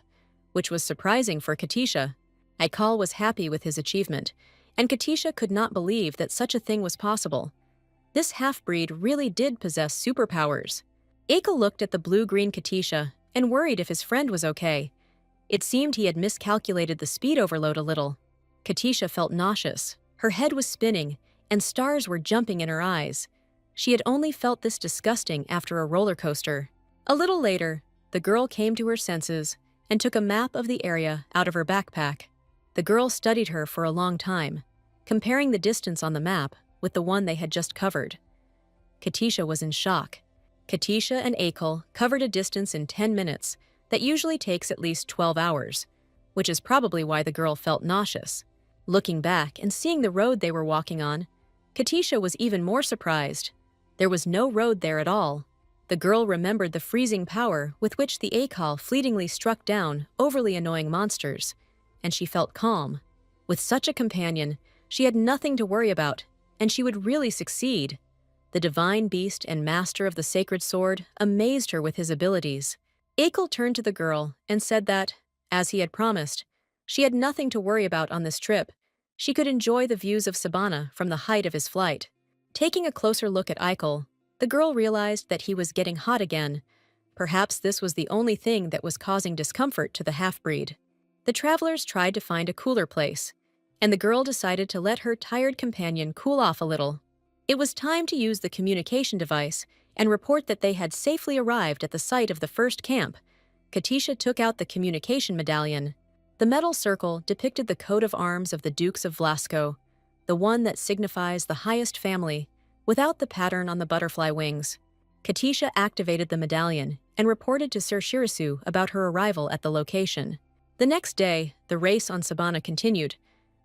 which was surprising for Katisha. Akel was happy with his achievement, and Katisha could not believe that such a thing was possible. This half-breed really did possess superpowers. Akel looked at the blue-green Katisha and worried if his friend was okay. It seemed he had miscalculated the speed overload a little. Katisha felt nauseous. Her head was spinning, and stars were jumping in her eyes. She had only felt this disgusting after a roller coaster. A little later, the girl came to her senses and took a map of the area out of her backpack. The girl studied her for a long time, comparing the distance on the map with the one they had just covered. Katisha was in shock. Katisha and Akel covered a distance in 10 minutes that usually takes at least 12 hours, which is probably why the girl felt nauseous. Looking back and seeing the road they were walking on, Katisha was even more surprised. There was no road there at all. The girl remembered the freezing power with which the Akel fleetingly struck down overly annoying monsters, and she felt calm. With such a companion, she had nothing to worry about, and she would really succeed. The divine beast and master of the sacred sword amazed her with his abilities. Akel turned to the girl and said that, as he had promised, she had nothing to worry about on this trip. She could enjoy the views of Sabana from the height of his flight. Taking a closer look at Akel, the girl realized that he was getting hot again. Perhaps this was the only thing that was causing discomfort to the half-breed. The travelers tried to find a cooler place, and the girl decided to let her tired companion cool off a little. It was time to use the communication device and report that they had safely arrived at the site of the first camp. Katisha took out the communication medallion. The metal circle depicted the coat of arms of the Dukes of Vlasco, the one that signifies the highest family, without the pattern on the butterfly wings. Katisha activated the medallion and reported to Sir Shirasu about her arrival at the location. The next day, the race on Sabana continued.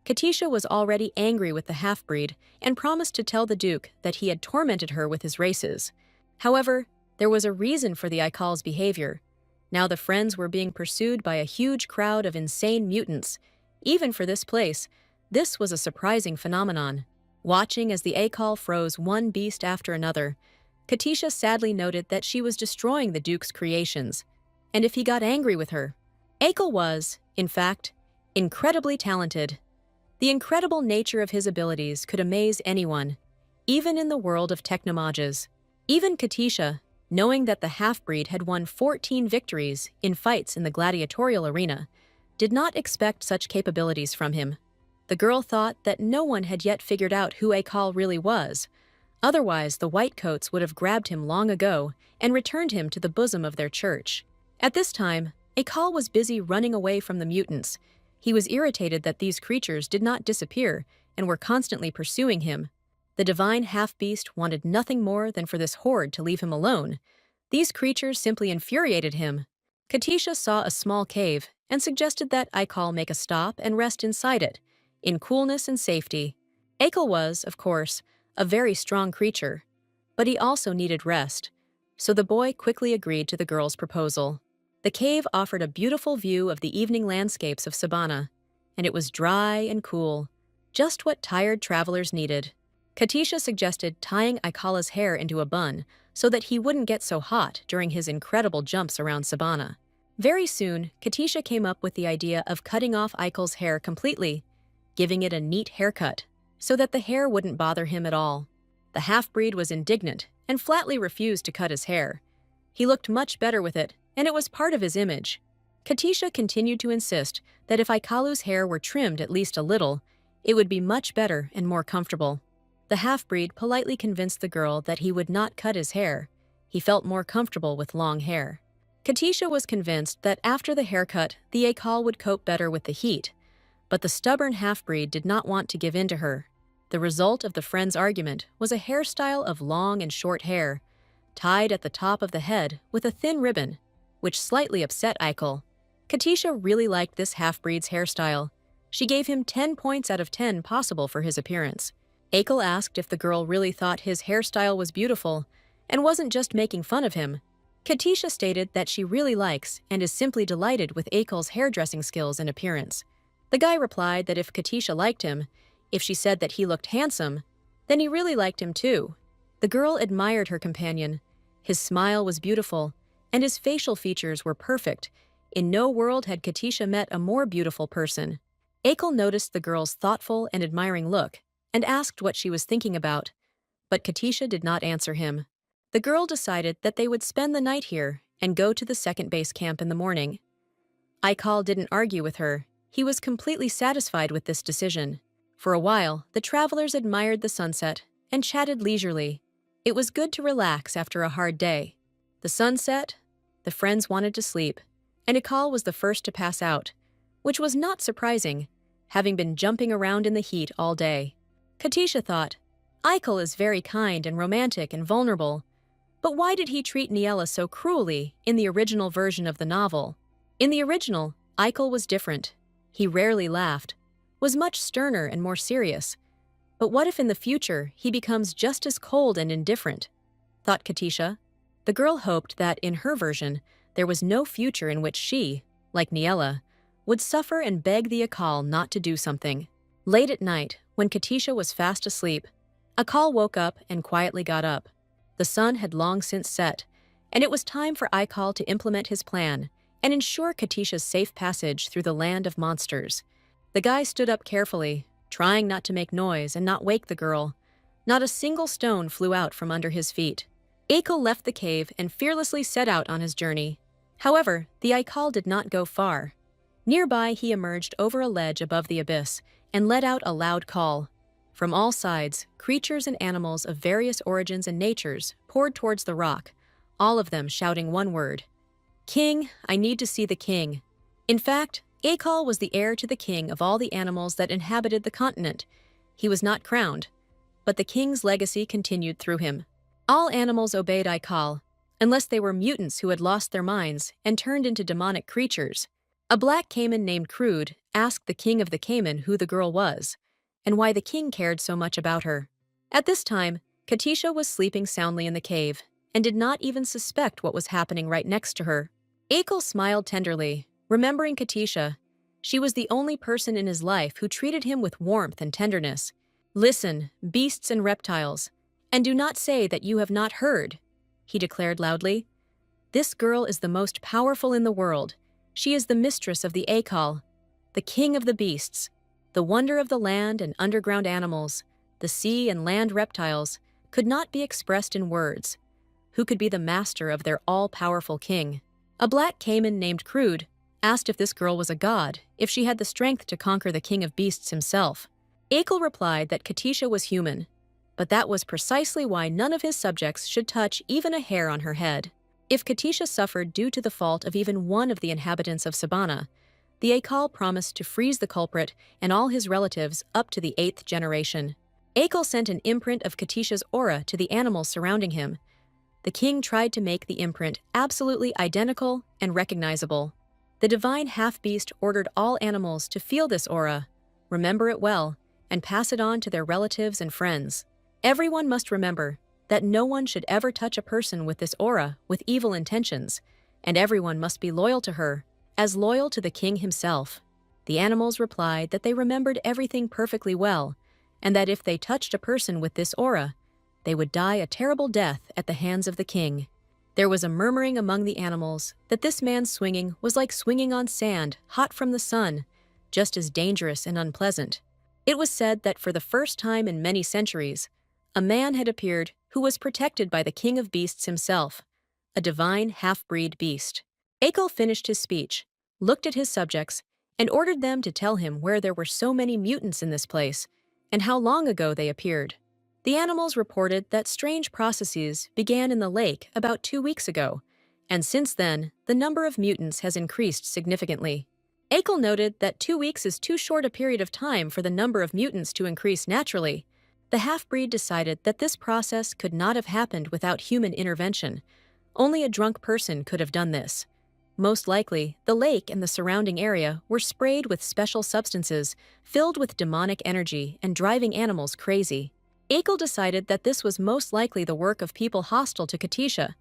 Katisha was already angry with the half-breed and promised to tell the Duke that he had tormented her with his races. However, there was a reason for the Aikal's behavior. Now the friends were being pursued by a huge crowd of insane mutants. Even for this place, this was a surprising phenomenon. Watching as the Aikal froze one beast after another, Katisha sadly noted that she was destroying the Duke's creations, and if he got angry with her. Aikal was, in fact, incredibly talented. The incredible nature of his abilities could amaze anyone, even in the world of technomages. Even Katisha, knowing that the half-breed had won 14 victories in fights in the gladiatorial arena, did not expect such capabilities from him. The girl thought that no one had yet figured out who Akal really was. Otherwise, the Whitecoats would have grabbed him long ago and returned him to the bosom of their church. At this time, Akal was busy running away from the mutants. He was irritated that these creatures did not disappear and were constantly pursuing him. The divine half-beast wanted nothing more than for this horde to leave him alone. These creatures simply infuriated him. Katisha saw a small cave and suggested that Akal make a stop and rest inside it, in coolness and safety. Akal was, of course, a very strong creature, but he also needed rest, so the boy quickly agreed to the girl's proposal. The cave offered a beautiful view of the evening landscapes of Sabana, and it was dry and cool, just what tired travelers needed. Katisha suggested tying Ikala's hair into a bun so that he wouldn't get so hot during his incredible jumps around Sabana. Very soon, Katisha came up with the idea of cutting off Ikala's hair completely, giving it a neat haircut, so that the hair wouldn't bother him at all. The half-breed was indignant and flatly refused to cut his hair. He looked much better with it, and it was part of his image. Katisha continued to insist that if Ikalu's hair were trimmed at least a little, it would be much better and more comfortable. The half-breed politely convinced the girl that he would not cut his hair. He felt more comfortable with long hair. Katisha was convinced that after the haircut, the Akal would cope better with the heat, but the stubborn half-breed did not want to give in to her. The result of the friends' argument was a hairstyle of long and short hair, tied at the top of the head with a thin ribbon, which slightly upset Akal. Katisha really liked this half-breed's hairstyle. She gave him 10 points out of 10 possible for his appearance. Akal asked if the girl really thought his hairstyle was beautiful and wasn't just making fun of him. Katisha stated that she really likes and is simply delighted with Akal's hairdressing skills and appearance. The guy replied that if Katisha liked him, if she said that he looked handsome, then he really liked him too. The girl admired her companion. His smile was beautiful, and his facial features were perfect. In no world had Katisha met a more beautiful person. Akal noticed the girl's thoughtful and admiring look and asked what she was thinking about, but Katisha did not answer him. The girl decided that they would spend the night here and go to the second base camp in the morning. Akal didn't argue with her. He was completely satisfied with this decision. For a while, the travelers admired the sunset and chatted leisurely. It was good to relax after a hard day. The sun set, the friends wanted to sleep, and Akal was the first to pass out, which was not surprising, having been jumping around in the heat all day. Katisha thought, Akal is very kind and romantic and vulnerable, but why did he treat Niella so cruelly in the original version of the novel? In the original, Akal was different. He rarely laughed, was much sterner and more serious. But what if in the future he becomes just as cold and indifferent? Thought Katisha. The girl hoped that in her version, there was no future in which she, like Niella, would suffer and beg the Akal not to do something. Late at night, when Katisha was fast asleep, Akal woke up and quietly got up. The sun had long since set, and it was time for Akal to implement his plan and ensure Katisha's safe passage through the land of monsters. The guy stood up carefully, trying not to make noise and not wake the girl. Not a single stone flew out from under his feet. Akal left the cave and fearlessly set out on his journey. However, the Akal did not go far. Nearby, he emerged over a ledge above the abyss and let out a loud call. From all sides, creatures and animals of various origins and natures poured towards the rock, all of them shouting one word. King, I need to see the king. In fact, Akal was the heir to the king of all the animals that inhabited the continent. He was not crowned, but the king's legacy continued through him. All animals obeyed Akal, unless they were mutants who had lost their minds and turned into demonic creatures. A black caiman named Crude asked the king of the caiman who the girl was, and why the king cared so much about her. At this time, Katisha was sleeping soundly in the cave, and did not even suspect what was happening right next to her. Akal smiled tenderly, remembering Katisha. She was the only person in his life who treated him with warmth and tenderness. Listen, beasts and reptiles, and do not say that you have not heard, he declared loudly. This girl is the most powerful in the world. She is the mistress of the Akal, the king of the beasts, the wonder of the land and underground animals, the sea and land reptiles, could not be expressed in words. Who could be the master of their all-powerful king? A black caiman named Crude asked if this girl was a god, if she had the strength to conquer the king of beasts himself. Ekel replied that Katisha was human, but that was precisely why none of his subjects should touch even a hair on her head. If Katisha suffered due to the fault of even one of the inhabitants of Sabana, the Ekel promised to freeze the culprit and all his relatives up to the 8th generation. Ekel sent an imprint of Katisha's aura to the animals surrounding him. The king tried to make the imprint absolutely identical and recognizable. The divine half-beast ordered all animals to feel this aura, remember it well, and pass it on to their relatives and friends. Everyone must remember that no one should ever touch a person with this aura with evil intentions, and everyone must be loyal to her, as loyal to the king himself. The animals replied that they remembered everything perfectly well, and that if they touched a person with this aura, they would die a terrible death at the hands of the king. There was a murmuring among the animals that this man's swinging was like swinging on sand, hot from the sun, just as dangerous and unpleasant. It was said that for the first time in many centuries, a man had appeared who was protected by the king of beasts himself, a divine half-breed beast. Ekel finished his speech, looked at his subjects, and ordered them to tell him where there were so many mutants in this place, and how long ago they appeared. The animals reported that strange processes began in the lake about 2 weeks ago, and since then, the number of mutants has increased significantly. Ekel noted that 2 weeks is too short a period of time for the number of mutants to increase naturally. The half-breed decided that this process could not have happened without human intervention. Only a drunk person could have done this. Most likely, the lake and the surrounding area were sprayed with special substances filled with demonic energy and driving animals crazy. Ekel decided that this was most likely the work of people hostile to Katisha.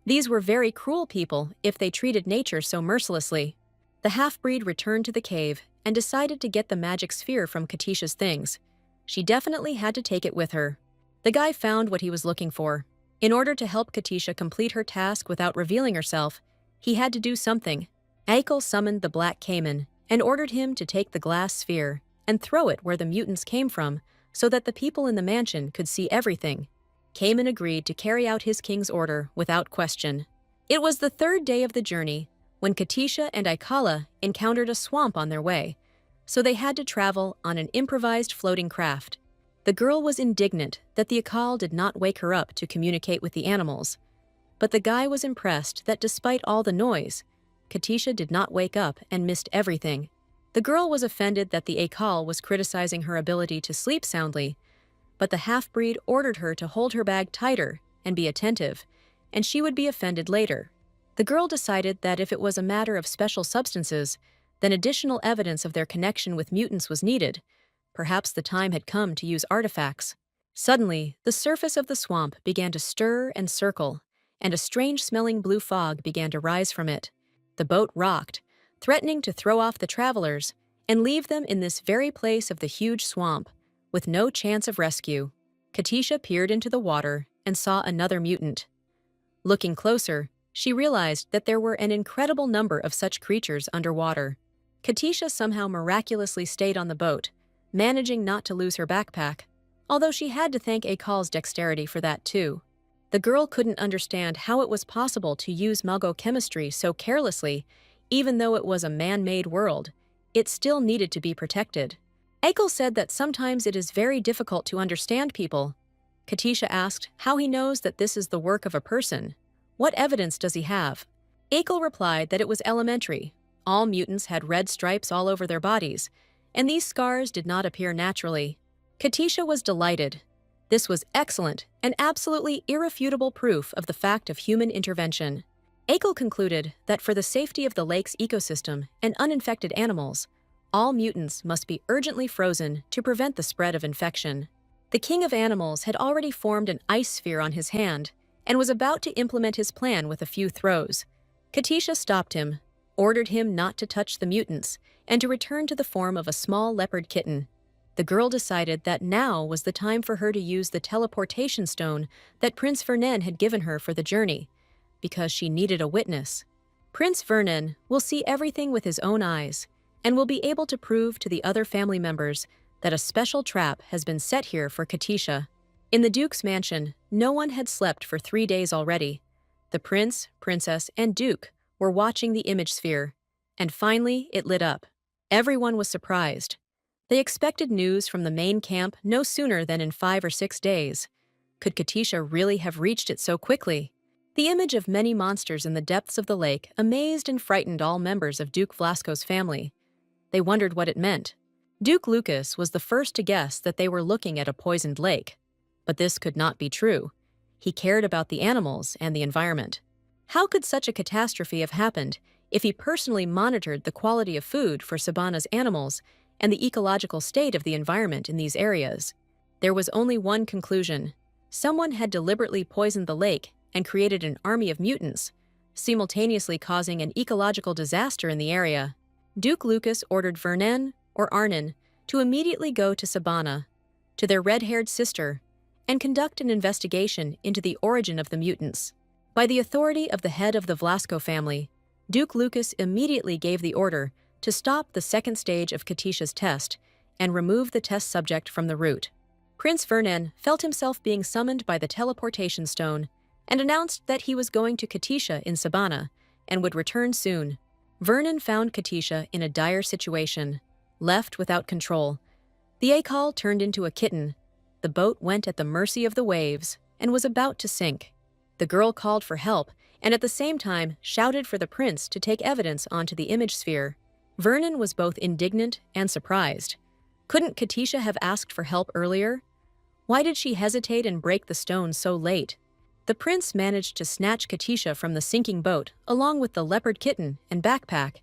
These were very cruel people if they treated nature so mercilessly. The half-breed returned to the cave and decided to get the magic sphere from Katisha's things. She definitely had to take it with her. The guy found what he was looking for. In order to help Katisha complete her task without revealing herself, he had to do something. Ekel summoned the Black Cayman and ordered him to take the glass sphere and throw it where the mutants came from so that the people in the mansion could see everything. Cayman agreed to carry out his king's order without question. It was the 3rd day of the journey when Katisha and Ikala encountered a swamp on their way, so they had to travel on an improvised floating craft. The girl was indignant that the Akal did not wake her up to communicate with the animals, but the guy was impressed that despite all the noise, Katisha did not wake up and missed everything. The girl was offended that the Akal was criticizing her ability to sleep soundly, but the half-breed ordered her to hold her bag tighter and be attentive, and she would be offended later. The girl decided that if it was a matter of special substances, then additional evidence of their connection with mutants was needed. Perhaps the time had come to use artifacts. Suddenly, the surface of the swamp began to stir and circle, and a strange-smelling blue fog began to rise from it. The boat rocked, threatening to throw off the travelers and leave them in this very place of the huge swamp, with no chance of rescue. Katisha peered into the water and saw another mutant. Looking closer, she realized that there were an incredible number of such creatures underwater. Katisha somehow miraculously stayed on the boat, managing not to lose her backpack, although she had to thank Ekal's dexterity for that too. The girl couldn't understand how it was possible to use malgochemistry so carelessly. Even though it was a man-made world, it still needed to be protected. Ekel said that sometimes it is very difficult to understand people. Katisha asked how he knows that this is the work of a person. What evidence does he have? Ekel replied that it was elementary. All mutants had red stripes all over their bodies, and these scars did not appear naturally. Katisha was delighted. This was excellent and absolutely irrefutable proof of the fact of human intervention. Ekel concluded that for the safety of the lake's ecosystem and uninfected animals, all mutants must be urgently frozen to prevent the spread of infection. The king of animals had already formed an ice sphere on his hand and was about to implement his plan with a few throws. Katisha stopped him, ordered him not to touch the mutants, and to return to the form of a small leopard kitten. The girl decided that now was the time for her to use the teleportation stone that Prince Vernon had given her for the journey, because she needed a witness. Prince Vernon will see everything with his own eyes and will be able to prove to the other family members that a special trap has been set here for Katisha. In the Duke's mansion, no one had slept for 3 days already. The prince, princess, and Duke were watching the image sphere. And finally, it lit up. Everyone was surprised. They expected news from the main camp no sooner than in 5 or 6 days. Could Katisha really have reached it so quickly? The image of many monsters in the depths of the lake amazed and frightened all members of Duke Vlasco's family. They wondered what it meant. Duke Lucas was the first to guess that they were looking at a poisoned lake. But this could not be true. He cared about the animals and the environment. How could such a catastrophe have happened if he personally monitored the quality of food for Sabana's animals and the ecological state of the environment in these areas? There was only one conclusion. Someone had deliberately poisoned the lake and created an army of mutants, simultaneously causing an ecological disaster in the area. Duke Lucas ordered Vernon, or Arnon, to immediately go to Sabana, to their red-haired sister, and conduct an investigation into the origin of the mutants. By the authority of the head of the Vlasco family, Duke Lucas immediately gave the order to stop the second stage of Katisha's test and remove the test subject from the route. Prince Vernon felt himself being summoned by the teleportation stone and announced that he was going to Katisha in Sabana and would return soon. Vernon found Katisha in a dire situation, left without control. The Akal turned into a kitten. The boat went at the mercy of the waves and was about to sink. The girl called for help and at the same time shouted for the prince to take evidence onto the image sphere. Vernon was both indignant and surprised. Couldn't Katisha have asked for help earlier? Why did she hesitate and break the stone so late? The prince managed to snatch Katisha from the sinking boat along with the leopard kitten and backpack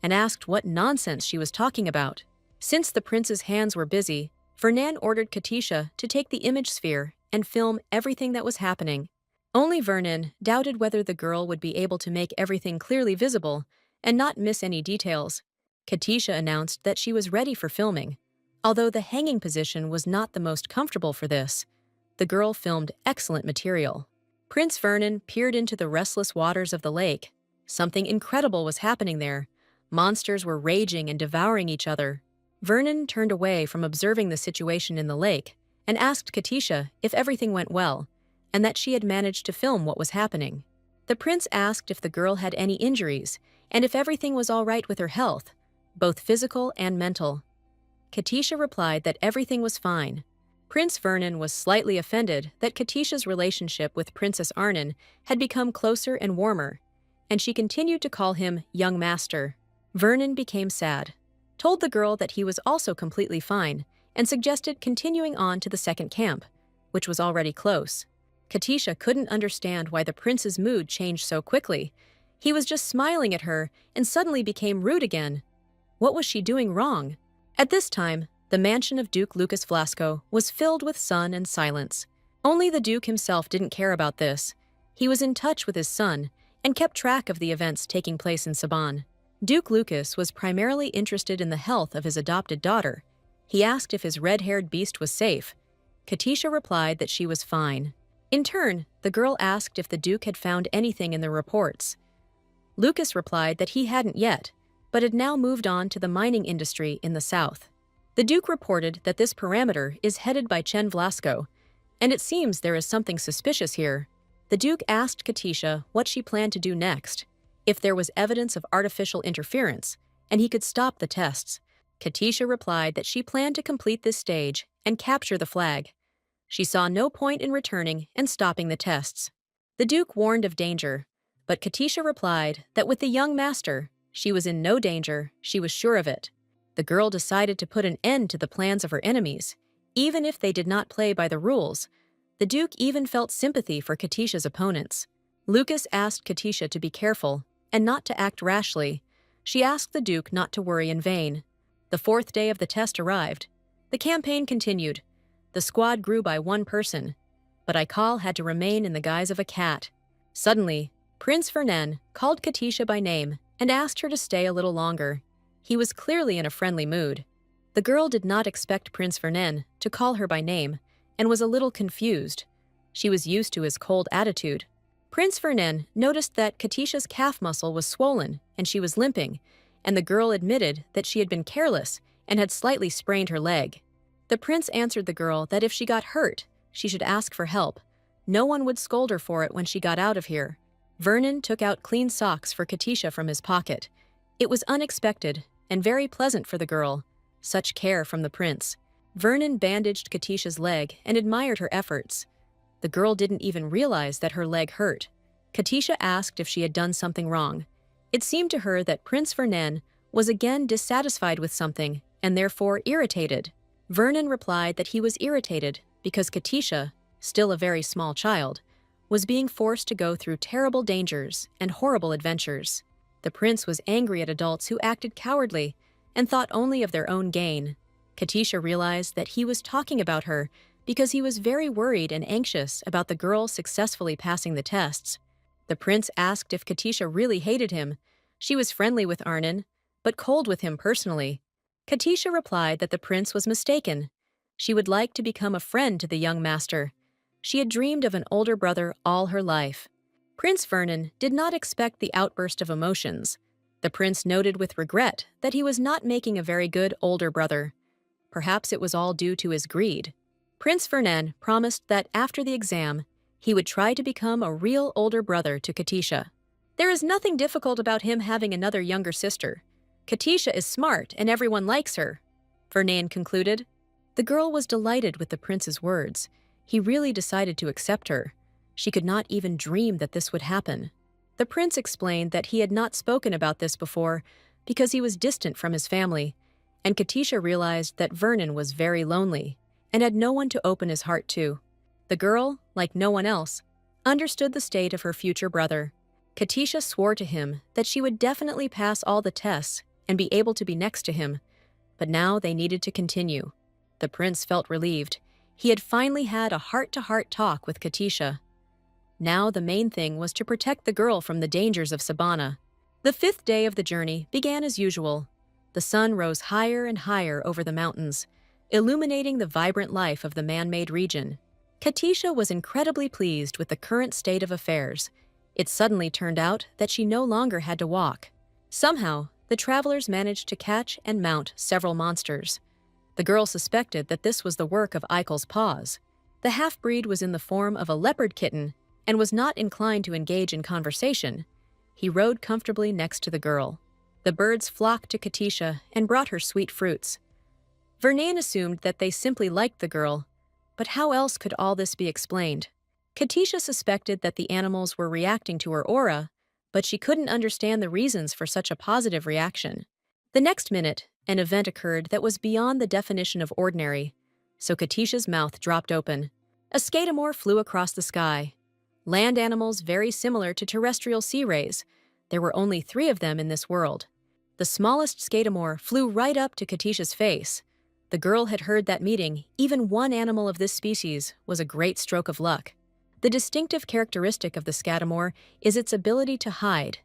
and asked what nonsense she was talking about. Since the prince's hands were busy, Vernon ordered Katisha to take the image sphere and film everything that was happening. Only Vernon doubted whether the girl would be able to make everything clearly visible and not miss any details. Katisha announced that she was ready for filming. Although the hanging position was not the most comfortable for this, the girl filmed excellent material. Prince Vernon peered into the restless waters of the lake. Something incredible was happening there. Monsters were raging and devouring each other. Vernon turned away from observing the situation in the lake and asked Katisha if everything went well and that she had managed to film what was happening. The prince asked if the girl had any injuries and if everything was all right with her health, both physical and mental. Katisha replied that everything was fine. Prince Vernon was slightly offended that Katisha's relationship with Princess Arnon had become closer and warmer, and she continued to call him young master. Vernon became sad, told the girl that he was also completely fine, and suggested continuing on to the second camp, which was already close. Katisha couldn't understand why the prince's mood changed so quickly. He was just smiling at her and suddenly became rude again. What was she doing wrong? At this time, the mansion of Duke Lucas Vlasco was filled with sun and silence. Only the Duke himself didn't care about this. He was in touch with his son and kept track of the events taking place in Saban. Duke Lucas was primarily interested in the health of his adopted daughter. He asked if his red-haired beast was safe. Katisha replied that she was fine. In turn, the girl asked if the Duke had found anything in the reports. Lucas replied that he hadn't yet, but had now moved on to the mining industry in the south. The Duke reported that this parameter is headed by Chen Vlasco, and it seems there is something suspicious here. The Duke asked Katisha what she planned to do next, if there was evidence of artificial interference, and he could stop the tests. Katisha replied that she planned to complete this stage and capture the flag. She saw no point in returning and stopping the tests. The Duke warned of danger, but Katisha replied that with the young master, she was in no danger, she was sure of it. The girl decided to put an end to the plans of her enemies, even if they did not play by the rules. The Duke even felt sympathy for Katisha's opponents. Lucas asked Katisha to be careful and not to act rashly. She asked the Duke not to worry in vain. The fourth day of the test arrived. The campaign continued. The squad grew by one person, but Aikal had to remain in the guise of a cat. Suddenly, Prince Vernon called Katisha by name and asked her to stay a little longer. He was clearly in a friendly mood. The girl did not expect Prince Vernon to call her by name and was a little confused. She was used to his cold attitude. Prince Vernon noticed that Katisha's calf muscle was swollen and she was limping, and the girl admitted that she had been careless and had slightly sprained her leg. The prince answered the girl that if she got hurt, she should ask for help. No one would scold her for it when she got out of here. Vernon took out clean socks for Katisha from his pocket. It was unexpected and very pleasant for the girl, such care from the prince. Vernon bandaged Katisha's leg and admired her efforts. The girl didn't even realize that her leg hurt. Katisha asked if she had done something wrong. It seemed to her that Prince Vernon was again dissatisfied with something and therefore irritated. Vernon replied that he was irritated because Katisha, still a very small child, was being forced to go through terrible dangers and horrible adventures. The prince was angry at adults who acted cowardly and thought only of their own gain. Katisha realized that he was talking about her because he was very worried and anxious about the girl successfully passing the tests. The prince asked if Katisha really hated him. She was friendly with Arnon, but cold with him personally. Katisha replied that the prince was mistaken. She would like to become a friend to the young master. She had dreamed of an older brother all her life. Prince Vernon did not expect the outburst of emotions. The prince noted with regret that he was not making a very good older brother. Perhaps it was all due to his greed. Prince Vernon promised that after the exam, he would try to become a real older brother to Katisha. There is nothing difficult about him having another younger sister. Katisha is smart and everyone likes her, Vernon concluded. The girl was delighted with the prince's words. He really decided to accept her. She could not even dream that this would happen. The prince explained that he had not spoken about this before because he was distant from his family, and Katisha realized that Vernon was very lonely and had no one to open his heart to. The girl, like no one else, understood the state of her future brother. Katisha swore to him that she would definitely pass all the tests and be able to be next to him, but now they needed to continue. The prince felt relieved. He had finally had a heart-to-heart talk with Katisha. Now the main thing was to protect the girl from the dangers of Sabana. The 5th day of the journey began as usual. The sun rose higher and higher over the mountains, illuminating the vibrant life of the man-made region. Katisha was incredibly pleased with the current state of affairs. It suddenly turned out that she no longer had to walk. Somehow, the travelers managed to catch and mount several monsters. The girl suspected that this was the work of Eichel's paws. The half-breed was in the form of a leopard kitten and was not inclined to engage in conversation. He rode comfortably next to the girl. The birds flocked to Katisha and brought her sweet fruits. Vernon assumed that they simply liked the girl, but how else could all this be explained? Katisha suspected that the animals were reacting to her aura, but she couldn't understand the reasons for such a positive reaction. The next minute, an event occurred that was beyond the definition of ordinary, so Katisha's mouth dropped open. A scatamore flew across the sky. Land animals very similar to terrestrial sea rays. There were only 3 of them in this world. The smallest scatamore flew right up to Katisha's face. The girl had heard that meeting even one animal of this species was a great stroke of luck. The distinctive characteristic of the scatamore is its ability to hide.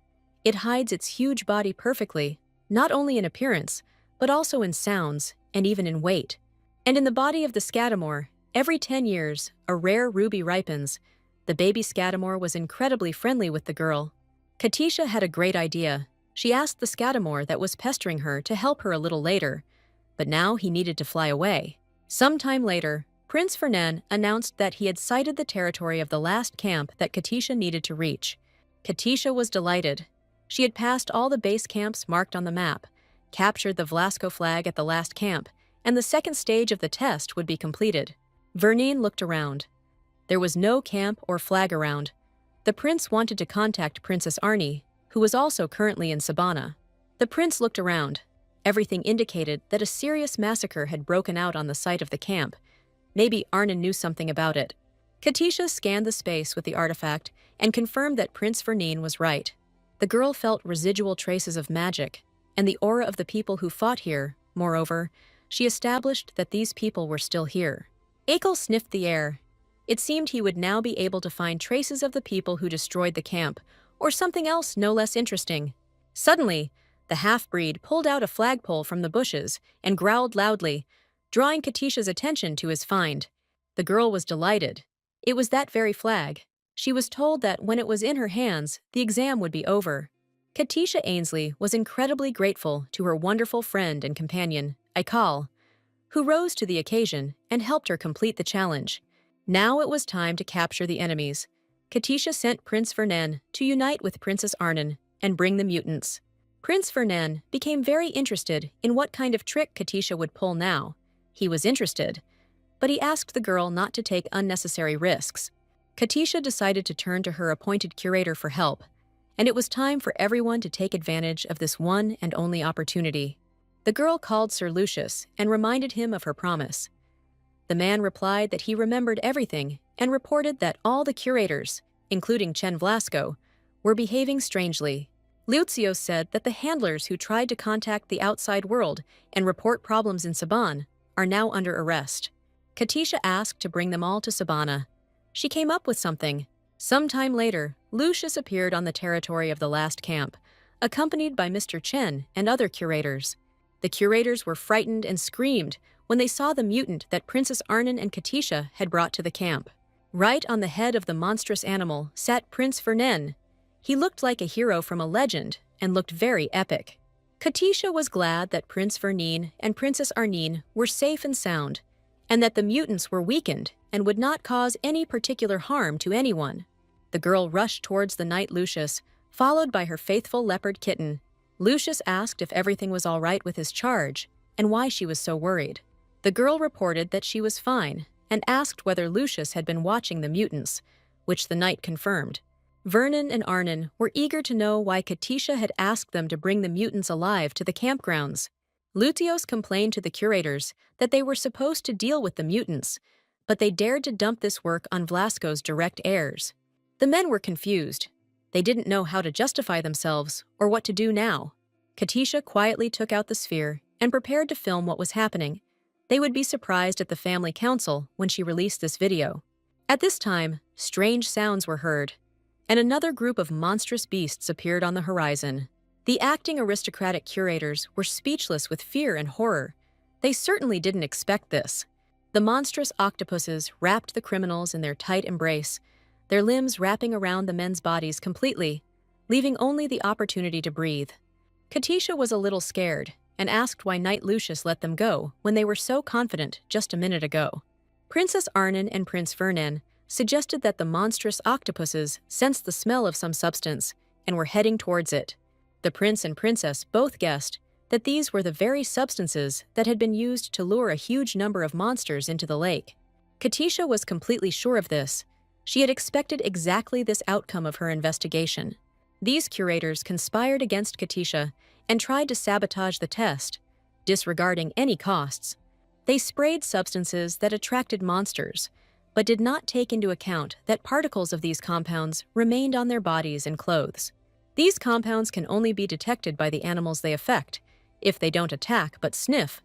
It hides its huge body perfectly, not only in appearance, but also in sounds and even in weight. And in the body of the scatamore, every 10 years, a rare ruby ripens. The baby scatamore was incredibly friendly with the girl. Katisha had a great idea. She asked the scatamore that was pestering her to help her a little later, but now he needed to fly away. Sometime later, Prince Vernon announced that he had sighted the territory of the last camp that Katisha needed to reach. Katisha was delighted. She had passed all the base camps marked on the map, captured the Vlasco flag at the last camp, and the second stage of the test would be completed. Vernon looked around. There was no camp or flag around. The prince wanted to contact Princess Arnie, who was also currently in Sabana. The prince looked around. Everything indicated that a serious massacre had broken out on the site of the camp. Maybe Arnon knew something about it. Katisha scanned the space with the artifact and confirmed that Prince Vernon was right. The girl felt residual traces of magic, and the aura of the people who fought here. Moreover, she established that these people were still here. Eichel sniffed the air. It seemed he would now be able to find traces of the people who destroyed the camp, or something else no less interesting. Suddenly, the half-breed pulled out a flagpole from the bushes and growled loudly, drawing Katisha's attention to his find. The girl was delighted. It was that very flag. She was told that when it was in her hands, the exam would be over. Katisha Ainsley was incredibly grateful to her wonderful friend and companion, Eichel, who rose to the occasion and helped her complete the challenge. Now it was time to capture the enemies. Katisha sent Prince Vernon to unite with Princess Arnon and bring the mutants. Prince Fernand became very interested in what kind of trick Katisha would pull now. He was interested, but he asked the girl not to take unnecessary risks. Katisha decided to turn to her appointed curator for help, and it was time for everyone to take advantage of this one and only opportunity. The girl called Sir Lucius and reminded him of her promise. The man replied that he remembered everything and reported that all the curators, including Chen Vlasco, were behaving strangely. Lucio said that the handlers who tried to contact the outside world and report problems in Saban are now under arrest. Katisha asked to bring them all to Sabana. She came up with something. Sometime later, Lucius appeared on the territory of the last camp, accompanied by Mr. Chen and other curators. The curators were frightened and screamed when they saw the mutant that Princess Arnon and Katisha had brought to the camp. Right on the head of the monstrous animal sat Prince Fernand. He looked like a hero from a legend and looked very epic. Katisha was glad that Prince Fernand and Princess Arnine were safe and sound, and that the mutants were weakened and would not cause any particular harm to anyone. The girl rushed towards the knight Lucius, followed by her faithful leopard kitten. Lucius asked if everything was all right with his charge and why she was so worried. The girl reported that she was fine and asked whether Lucius had been watching the mutants, which the knight confirmed. Vernon and Arnon were eager to know why Katisha had asked them to bring the mutants alive to the campgrounds. Lucius complained to the curators that they were supposed to deal with the mutants, but they dared to dump this work on Vlasco's direct heirs. The men were confused. They didn't know how to justify themselves or what to do now. Katisha quietly took out the sphere and prepared to film what was happening. They would be surprised at the family council when she released this video. At this time, strange sounds were heard, and another group of monstrous beasts appeared on the horizon. The acting aristocratic curators were speechless with fear and horror. They certainly didn't expect this. The monstrous octopuses wrapped the criminals in their tight embrace, their limbs wrapping around the men's bodies completely, leaving only the opportunity to breathe. Katisha was a little scared and asked why Knight Lucius let them go when they were so confident just a minute ago. Princess Arnon and Prince Fernand suggested that the monstrous octopuses sensed the smell of some substance and were heading towards it. The prince and princess both guessed that these were the very substances that had been used to lure a huge number of monsters into the lake. Katisha was completely sure of this. She had expected exactly this outcome of her investigation. These curators conspired against Katisha and tried to sabotage the test, disregarding any costs. They sprayed substances that attracted monsters, but did not take into account that particles of these compounds remained on their bodies and clothes. These compounds can only be detected by the animals they affect. If they don't attack but sniff,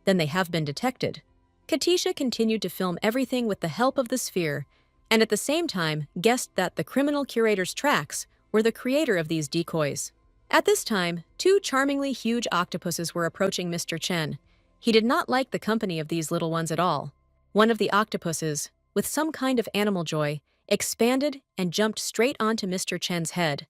then they have been detected. Katisha continued to film everything with the help of the sphere, and at the same time guessed that the criminal curator's tracks were the creator of these decoys. At this time, two charmingly huge octopuses were approaching Mr. Chen. He did not like the company of these little ones at all. One of the octopuses, with some kind of animal joy, expanded and jumped straight onto Mr. Chen's head,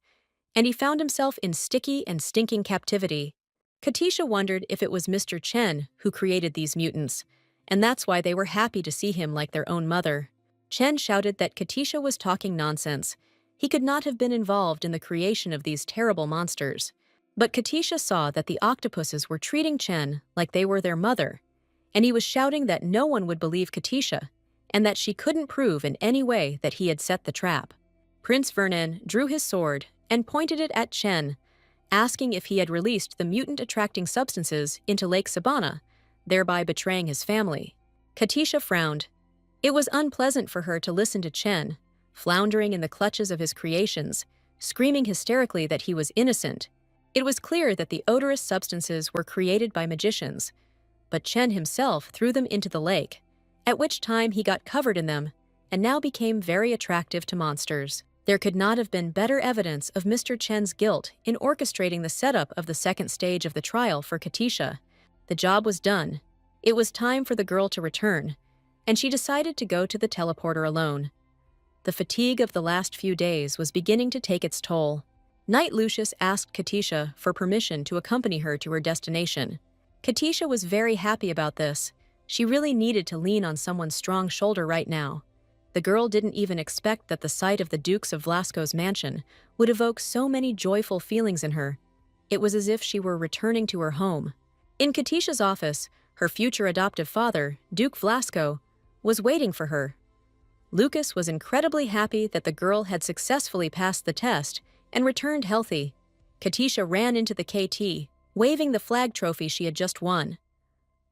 and he found himself in sticky and stinking captivity. Katisha wondered if it was Mr. Chen who created these mutants, and that's why they were happy to see him like their own mother. Chen shouted that Katisha was talking nonsense. He could not have been involved in the creation of these terrible monsters. But Katisha saw that the octopuses were treating Chen like they were their mother, and he was shouting that no one would believe Katisha, and that she couldn't prove in any way that he had set the trap. Prince Vernon drew his sword and pointed it at Chen, asking if he had released the mutant-attracting substances into Lake Sabana, thereby betraying his family. Katisha frowned. It was unpleasant for her to listen to Chen, floundering in the clutches of his creations, screaming hysterically that he was innocent. It was clear that the odorous substances were created by magicians, but Chen himself threw them into the lake, at which time he got covered in them and now became very attractive to monsters. There could not have been better evidence of Mr. Chen's guilt in orchestrating the setup of the second stage of the trial for Katisha. The job was done. It was time for the girl to return, and she decided to go to the teleporter alone. The fatigue of the last few days was beginning to take its toll. Knight Lucius asked Katisha for permission to accompany her to her destination. Katisha was very happy about this. She really needed to lean on someone's strong shoulder right now. The girl didn't even expect that the sight of the Dukes of Vlasco's mansion would evoke so many joyful feelings in her. It was as if she were returning to her home. In Katisha's office, her future adoptive father, Duke Vlasco, was waiting for her. Lucas was incredibly happy that the girl had successfully passed the test and returned healthy. Katisha ran into the KT, waving the flag trophy she had just won.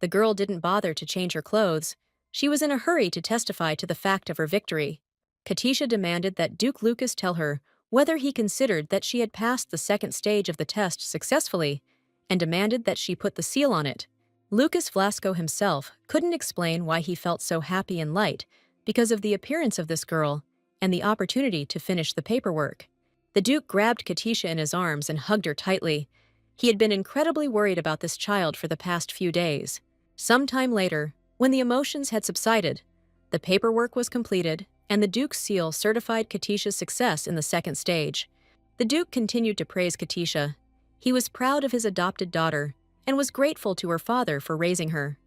The girl didn't bother to change her clothes. She was in a hurry to testify to the fact of her victory. Katisha demanded that Duke Lucas tell her whether he considered that she had passed the second stage of the test successfully, and demanded that she put the seal on it. Lucas Vlasco himself couldn't explain why he felt so happy and light because of the appearance of this girl and the opportunity to finish the paperwork. The Duke grabbed Katisha in his arms and hugged her tightly. He had been incredibly worried about this child for the past few days. Sometime later, when the emotions had subsided, the paperwork was completed and the Duke's seal certified Katisha's success in the second stage. The Duke continued to praise Katisha. He was proud of his adopted daughter and was grateful to her father for raising her.